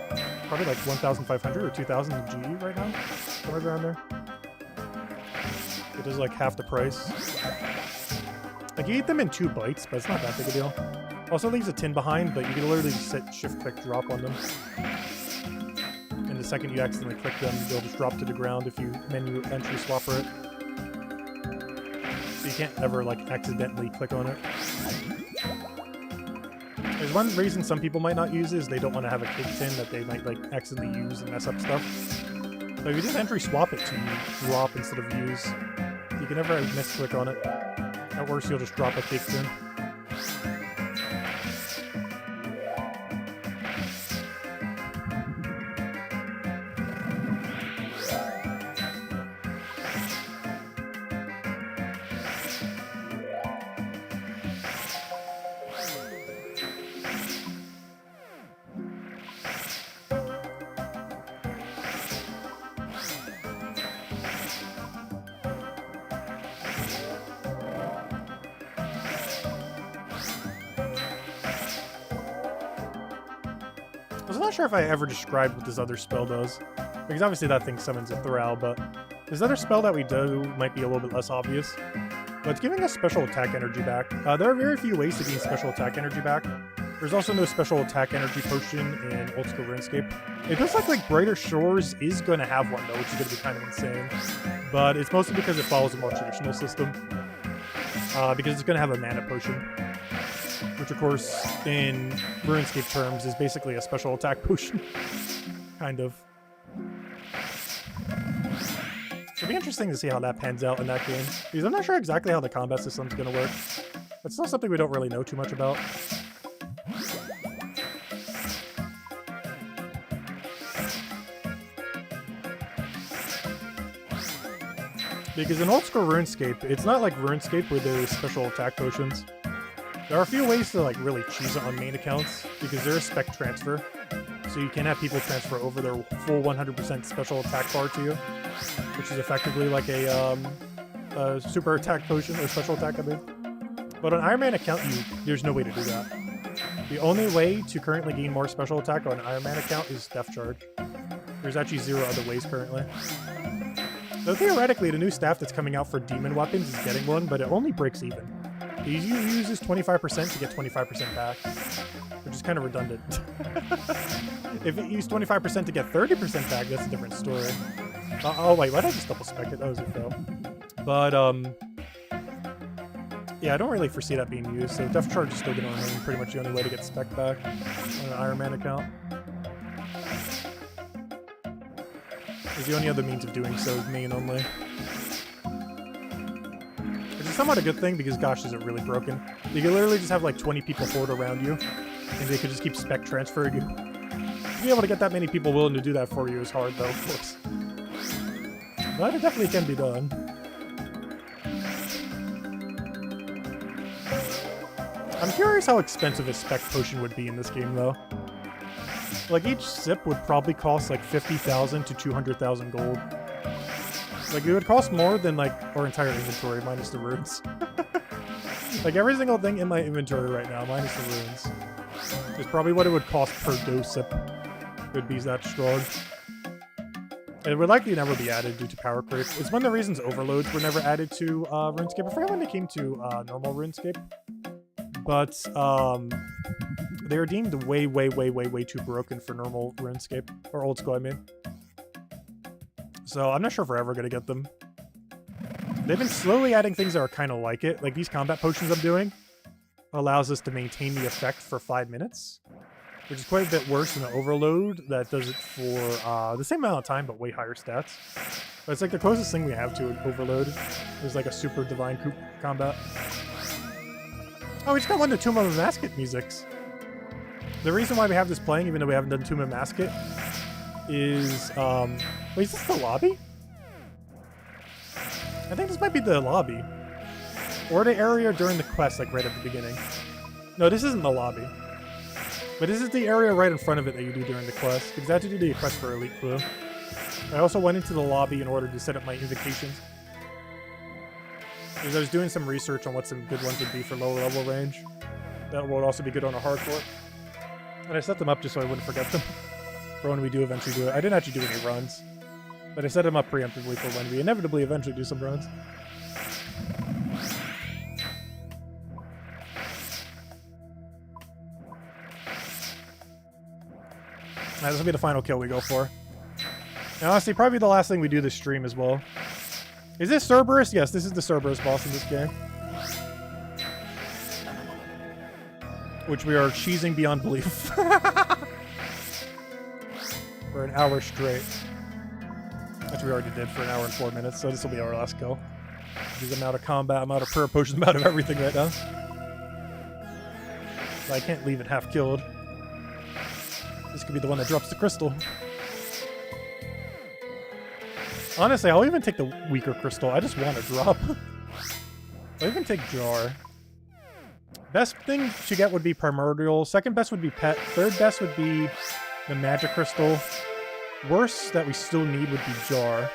probably like 1,500 or 2,000 GE right now? Somewhere around there. It is like half the price. Like, you eat them in 2 bites, but it's not that big a deal. Also leaves a tin behind, but you can literally sit shift click drop on them. And the second you accidentally click them, they'll just drop to the ground if you menu entry swap for it. So you can't ever like accidentally click on it. There's one reason some people might not use it is they don't want to have a cake tin that they might like accidentally use and mess up stuff. So if you just entry swap it to drop instead of use, you can never misclick on it. At worst, you'll just drop a cake tin. I'm not sure if I ever described what this other spell does, because obviously that thing summons a Thrall, but this other spell that we do might be a little bit less obvious. But it's giving us special attack energy back. There are very few ways to gain special attack energy back. There's also no special attack energy potion in Oldschool Runescape. It looks like Brighter Shores is going to have one though, which is going to be kind of insane. But it's mostly because it follows a more traditional system. Because it's going to have a mana potion. Which, of course, in RuneScape terms, is basically a special attack potion. Kind of. So it'll be interesting to see how that pans out in that game. Because I'm not sure exactly how the combat system's going to work. It's still something we don't really know too much about. Because in Oldschool Runescape, it's not like RuneScape where there's special attack potions. There are a few ways to like really cheese it on main accounts, because there is spec transfer. So you can have people transfer over their full 100% special attack bar to you, which is effectively like a super attack potion, or special attack, I mean. But on Iron Man account, there's no way to do that. The only way to currently gain more special attack on an Iron Man account is Death Charge. There's actually 0 other ways currently. So theoretically, the new staff that's coming out for demon weapons is getting one, but it only breaks even. It uses 25% to get 25% back, which is kind of redundant. If it used 25% to get 30% back, that's a different story. Oh wait, why did I just double spec it? That was a fail. But yeah, I don't really foresee that being used, so Death Charge is still going to remain pretty much the only way to get spec back on an Iron Man account. Is the only other means of doing so is main only. Which is somewhat a good thing because gosh, is it really broken. You can literally just have like 20 people horde around you, and they could just keep spec transferring you. To be able to get that many people willing to do that for you is hard though, of course. But it definitely can be done. I'm curious how expensive a spec potion would be in this game though. Like, each sip would probably cost, like, 50,000 to 200,000 gold. Like, it would cost more than, like, our entire inventory, minus the runes. Like, every single thing in my inventory right now, minus the runes, is probably what it would cost per dose sip. It would be that strong. And it would likely never be added due to power creep. It's one of the reasons overloads were never added to RuneScape. I forget when they came to normal RuneScape. But, they were deemed way too broken for normal RuneScape. Or Old School, I mean. So I'm not sure if we're ever going to get them. They've been slowly adding things that are kind of like it. Like these combat potions I'm doing allows us to maintain the effect for 5 minutes. Which is quite a bit worse than the Overload that does it for the same amount of time, but way higher stats. But it's like the closest thing we have to an Overload. Is like a super divine combat. Oh, we just got one of the Tomb of Masket musics. The reason why we have this playing, even though we haven't done Tomb of Masket, is, wait, is this the lobby? I think this might be the lobby. Or the area during the quest, like right at the beginning. No, this isn't the lobby. But this is the area right in front of it that you do during the quest, because I had to do the quest for Elite Clue. I also went into the lobby in order to set up my invocations. Because I was doing some research on what some good ones would be for lower level range. That would also be good on a hardcore. And I set them up just so I wouldn't forget them for when we do eventually do it. I didn't actually do any runs, but I set them up preemptively for when we inevitably eventually do some runs. Alright, this will be the final kill we go for. And honestly, probably the last thing we do this stream as well. Is this Cerberus? Yes, this is the Cerberus boss in this game. Which we are cheesing beyond belief. For an hour straight. Which we already did for an hour and 4 minutes, so this will be our last kill. Because I'm out of combat, I'm out of prayer potions, I'm out of everything right now. So I can't leave it half killed. This could be the one that drops the crystal. Honestly, I'll even take the weaker crystal. I just want a drop. I'll even take jar. Best thing to get would be primordial. Second best would be pet. Third best would be the magic crystal. Worst that we still need would be jar.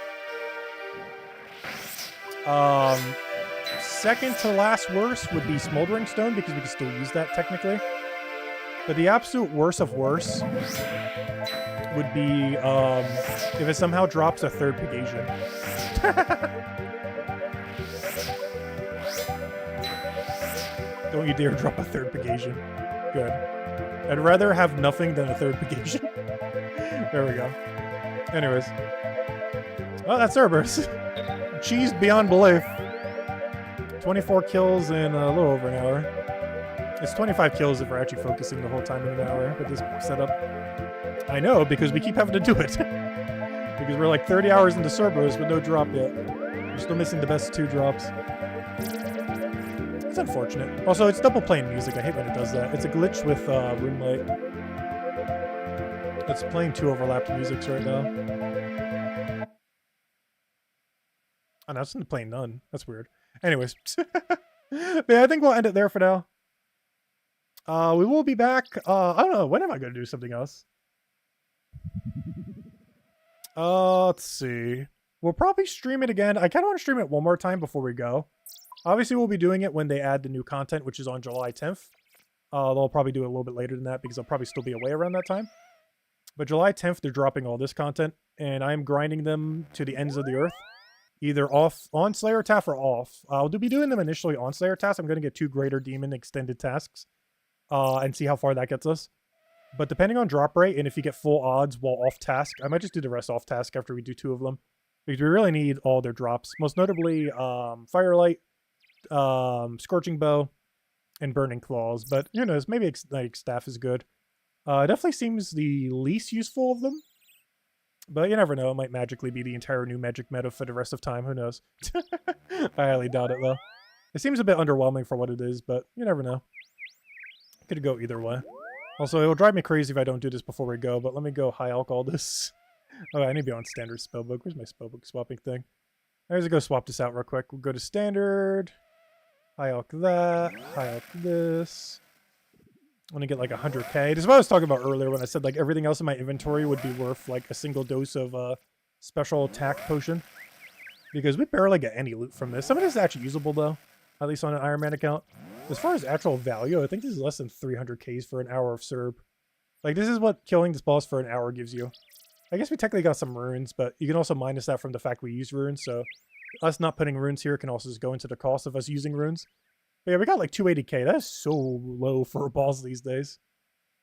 Second to last worst would be smoldering stone because we can still use that technically. But the absolute worst of worst would be if it somehow drops a third Pegasian. Don't you dare drop a third Pegasian. Good. I'd rather have nothing than a third Pegasian. There we go. Anyways. Oh, that's Cerberus. Cheese beyond belief. 24 kills in a little over an hour. It's 25 kills if we're actually focusing the whole time in an hour with this setup. I know, because we keep having to do it. Because we're like 30 hours into Cerberus with no drop yet. We're still missing the best 2 drops. It's unfortunate. Also, it's double playing music. I hate when it does that. It's a glitch with RuneLite. It's playing 2 overlapped musics right now. Oh, no, it's playing none. That's weird. Anyways. But yeah, I think we'll end it there for now. We will be back. I don't know. When am I going to do something else? Let's see. We'll probably stream it again. I kind of want to stream it one more time before we go. Obviously, we'll be doing it when they add the new content, which is on July 10th. They'll probably do it a little bit later than that because I'll probably still be away around that time. But July 10th, they're dropping all this content, and I'm grinding them to the ends of the earth. Either on Slayer Task or off. I'll be doing them initially on Slayer Task. I'm going to get 2 Greater Demon extended tasks. And see how far that gets us. But depending on drop rate, and if you get full odds while off task, I might just do the rest off task after we do 2 of them. Because we really need all their drops. Most notably, Firelight, Scorching Bow, and Burning Claws. But, who knows, maybe like Staff is good. It definitely seems the least useful of them. But you never know, it might magically be the entire new magic meta for the rest of time, who knows. I highly doubt it, though. It seems a bit underwhelming for what it is, but you never know. Could go either way. Also, it will drive me crazy if I don't do this before we go, but let me go high alc all this. Oh, I need to be on standard spellbook. Where's my spellbook swapping thing? I'm going to go swap this out real quick. We'll go to standard. High alc that. High alc this. I'm going to get like 100k. This is what I was talking about earlier when I said like everything else in my inventory would be worth like a single dose of special attack potion. Because we barely get any loot from this. Some of this is actually usable though. At least on an Iron Man account. As far as actual value, I think this is less than 300k for an hour of Serb. Like, this is what killing this boss for an hour gives you. I guess we technically got some runes, but you can also minus that from the fact we use runes, so us not putting runes here can also just go into the cost of us using runes. But yeah, we got like 280k. That is so low for a boss these days,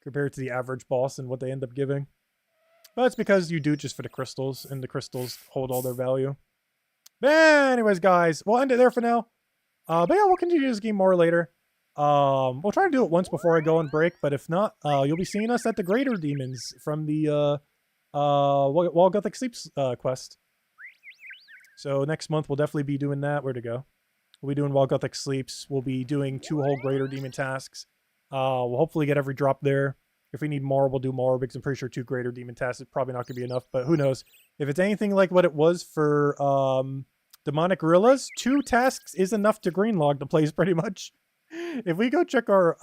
compared to the average boss and what they end up giving. But it's because you do it just for the crystals, and the crystals hold all their value. But anyways, guys, we'll end it there for now. But yeah, we'll continue this game more later. We'll try to do it once before I go on break, but if not, you'll be seeing us at the Greater Demons from the Wall Gothic Sleeps quest. So next month we'll definitely be doing that. Where to go? We'll be doing Wall Gothic Sleeps. We'll be doing 2 whole Greater Demon tasks. We'll hopefully get every drop there. If we need more, we'll do more, because I'm pretty sure 2 Greater Demon tasks is probably not going to be enough, but who knows. If it's anything like what it was for Demonic Gorillas, 2 tasks is enough to greenlog the place pretty much. If we go check our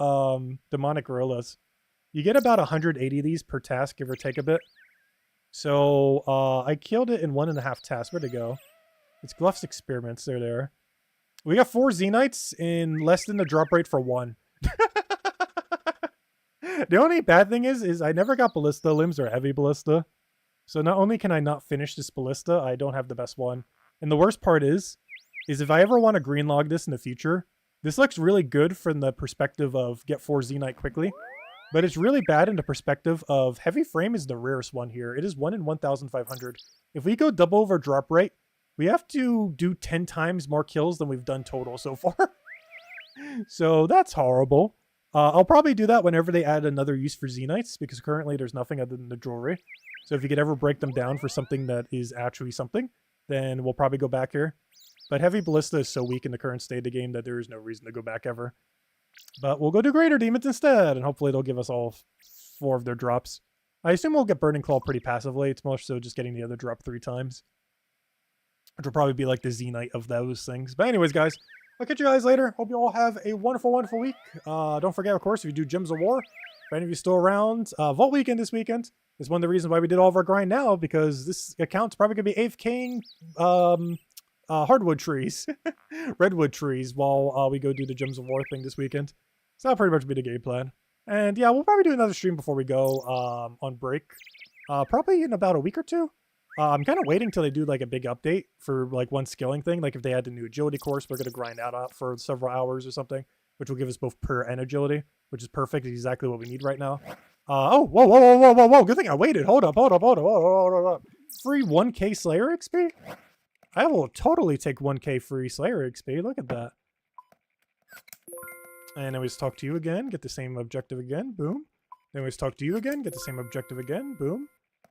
Demonic Gorillas, you get about 180 of these per task, give or take a bit. So I killed it in 1.5 tasks. Where'd it go? It's Gluff's Experiments. They're there. We got 4 Xenites in less than the drop rate for 1. The only bad thing is I never got Ballista limbs or heavy Ballista. So not only can I not finish this Ballista, I don't have the best one. And the worst part is if I ever want to green log this in the future, this looks really good from the perspective of get 4 Xenite quickly. But it's really bad in the perspective of heavy frame is the rarest one here. It is 1 in 1,500. If we go double over drop rate, we have to do 10 times more kills than we've done total so far. So that's horrible. I'll probably do that whenever they add another use for Xenites, because currently there's nothing other than the jewelry. So if you could ever break them down for something that is actually something, then we'll probably go back here. But heavy ballista is so weak in the current state of the game that there is no reason to go back ever. But we'll go do greater demons instead, and hopefully they'll give us all 4 of their drops. I assume we'll get Burning Claw pretty passively. It's more so just getting the other drop 3 times. Which will probably be like the Xenite of those things. But anyways, guys, I'll catch you guys later. Hope you all have a wonderful, wonderful week. Don't forget, of course, if you do Gems of War, if any of you still around, Vault Weekend this weekend is one of the reasons why we did all of our grind now, because this account's probably going to be 8th King hardwood trees, redwood trees, while we go do the Gems of War thing this weekend. So that'll pretty much be the game plan. And yeah, we'll probably do another stream before we go on break. Probably in about a week or 2. I'm kind of waiting till they do like a big update for like one skilling thing. Like if they add the new agility course, we're going to grind that out for several hours or something, which will give us both per and agility, which is perfect. Exactly what we need right now. Oh, whoa, whoa, whoa, whoa, whoa, whoa. Good thing I waited. Hold up. Free 1k Slayer XP? I will totally take 1k free Slayer XP. Look at that. And then we just talk to you again. Get the same objective again. Boom. Then we just talk to you again. Get the same objective again. Boom.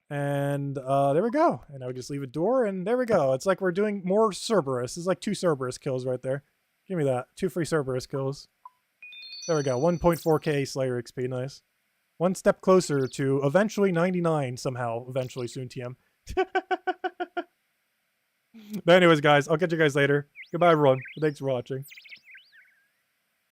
And there we go. And now we just leave a door, and there we go. It's like we're doing more Cerberus. It's like 2 Cerberus kills right there. Give me that. 2 free Cerberus kills. There we go. 1.4k Slayer XP. Nice. One step closer to eventually 99 somehow. Eventually soon, TM. But anyways, guys, I'll catch you guys later. Goodbye, everyone. Thanks for watching.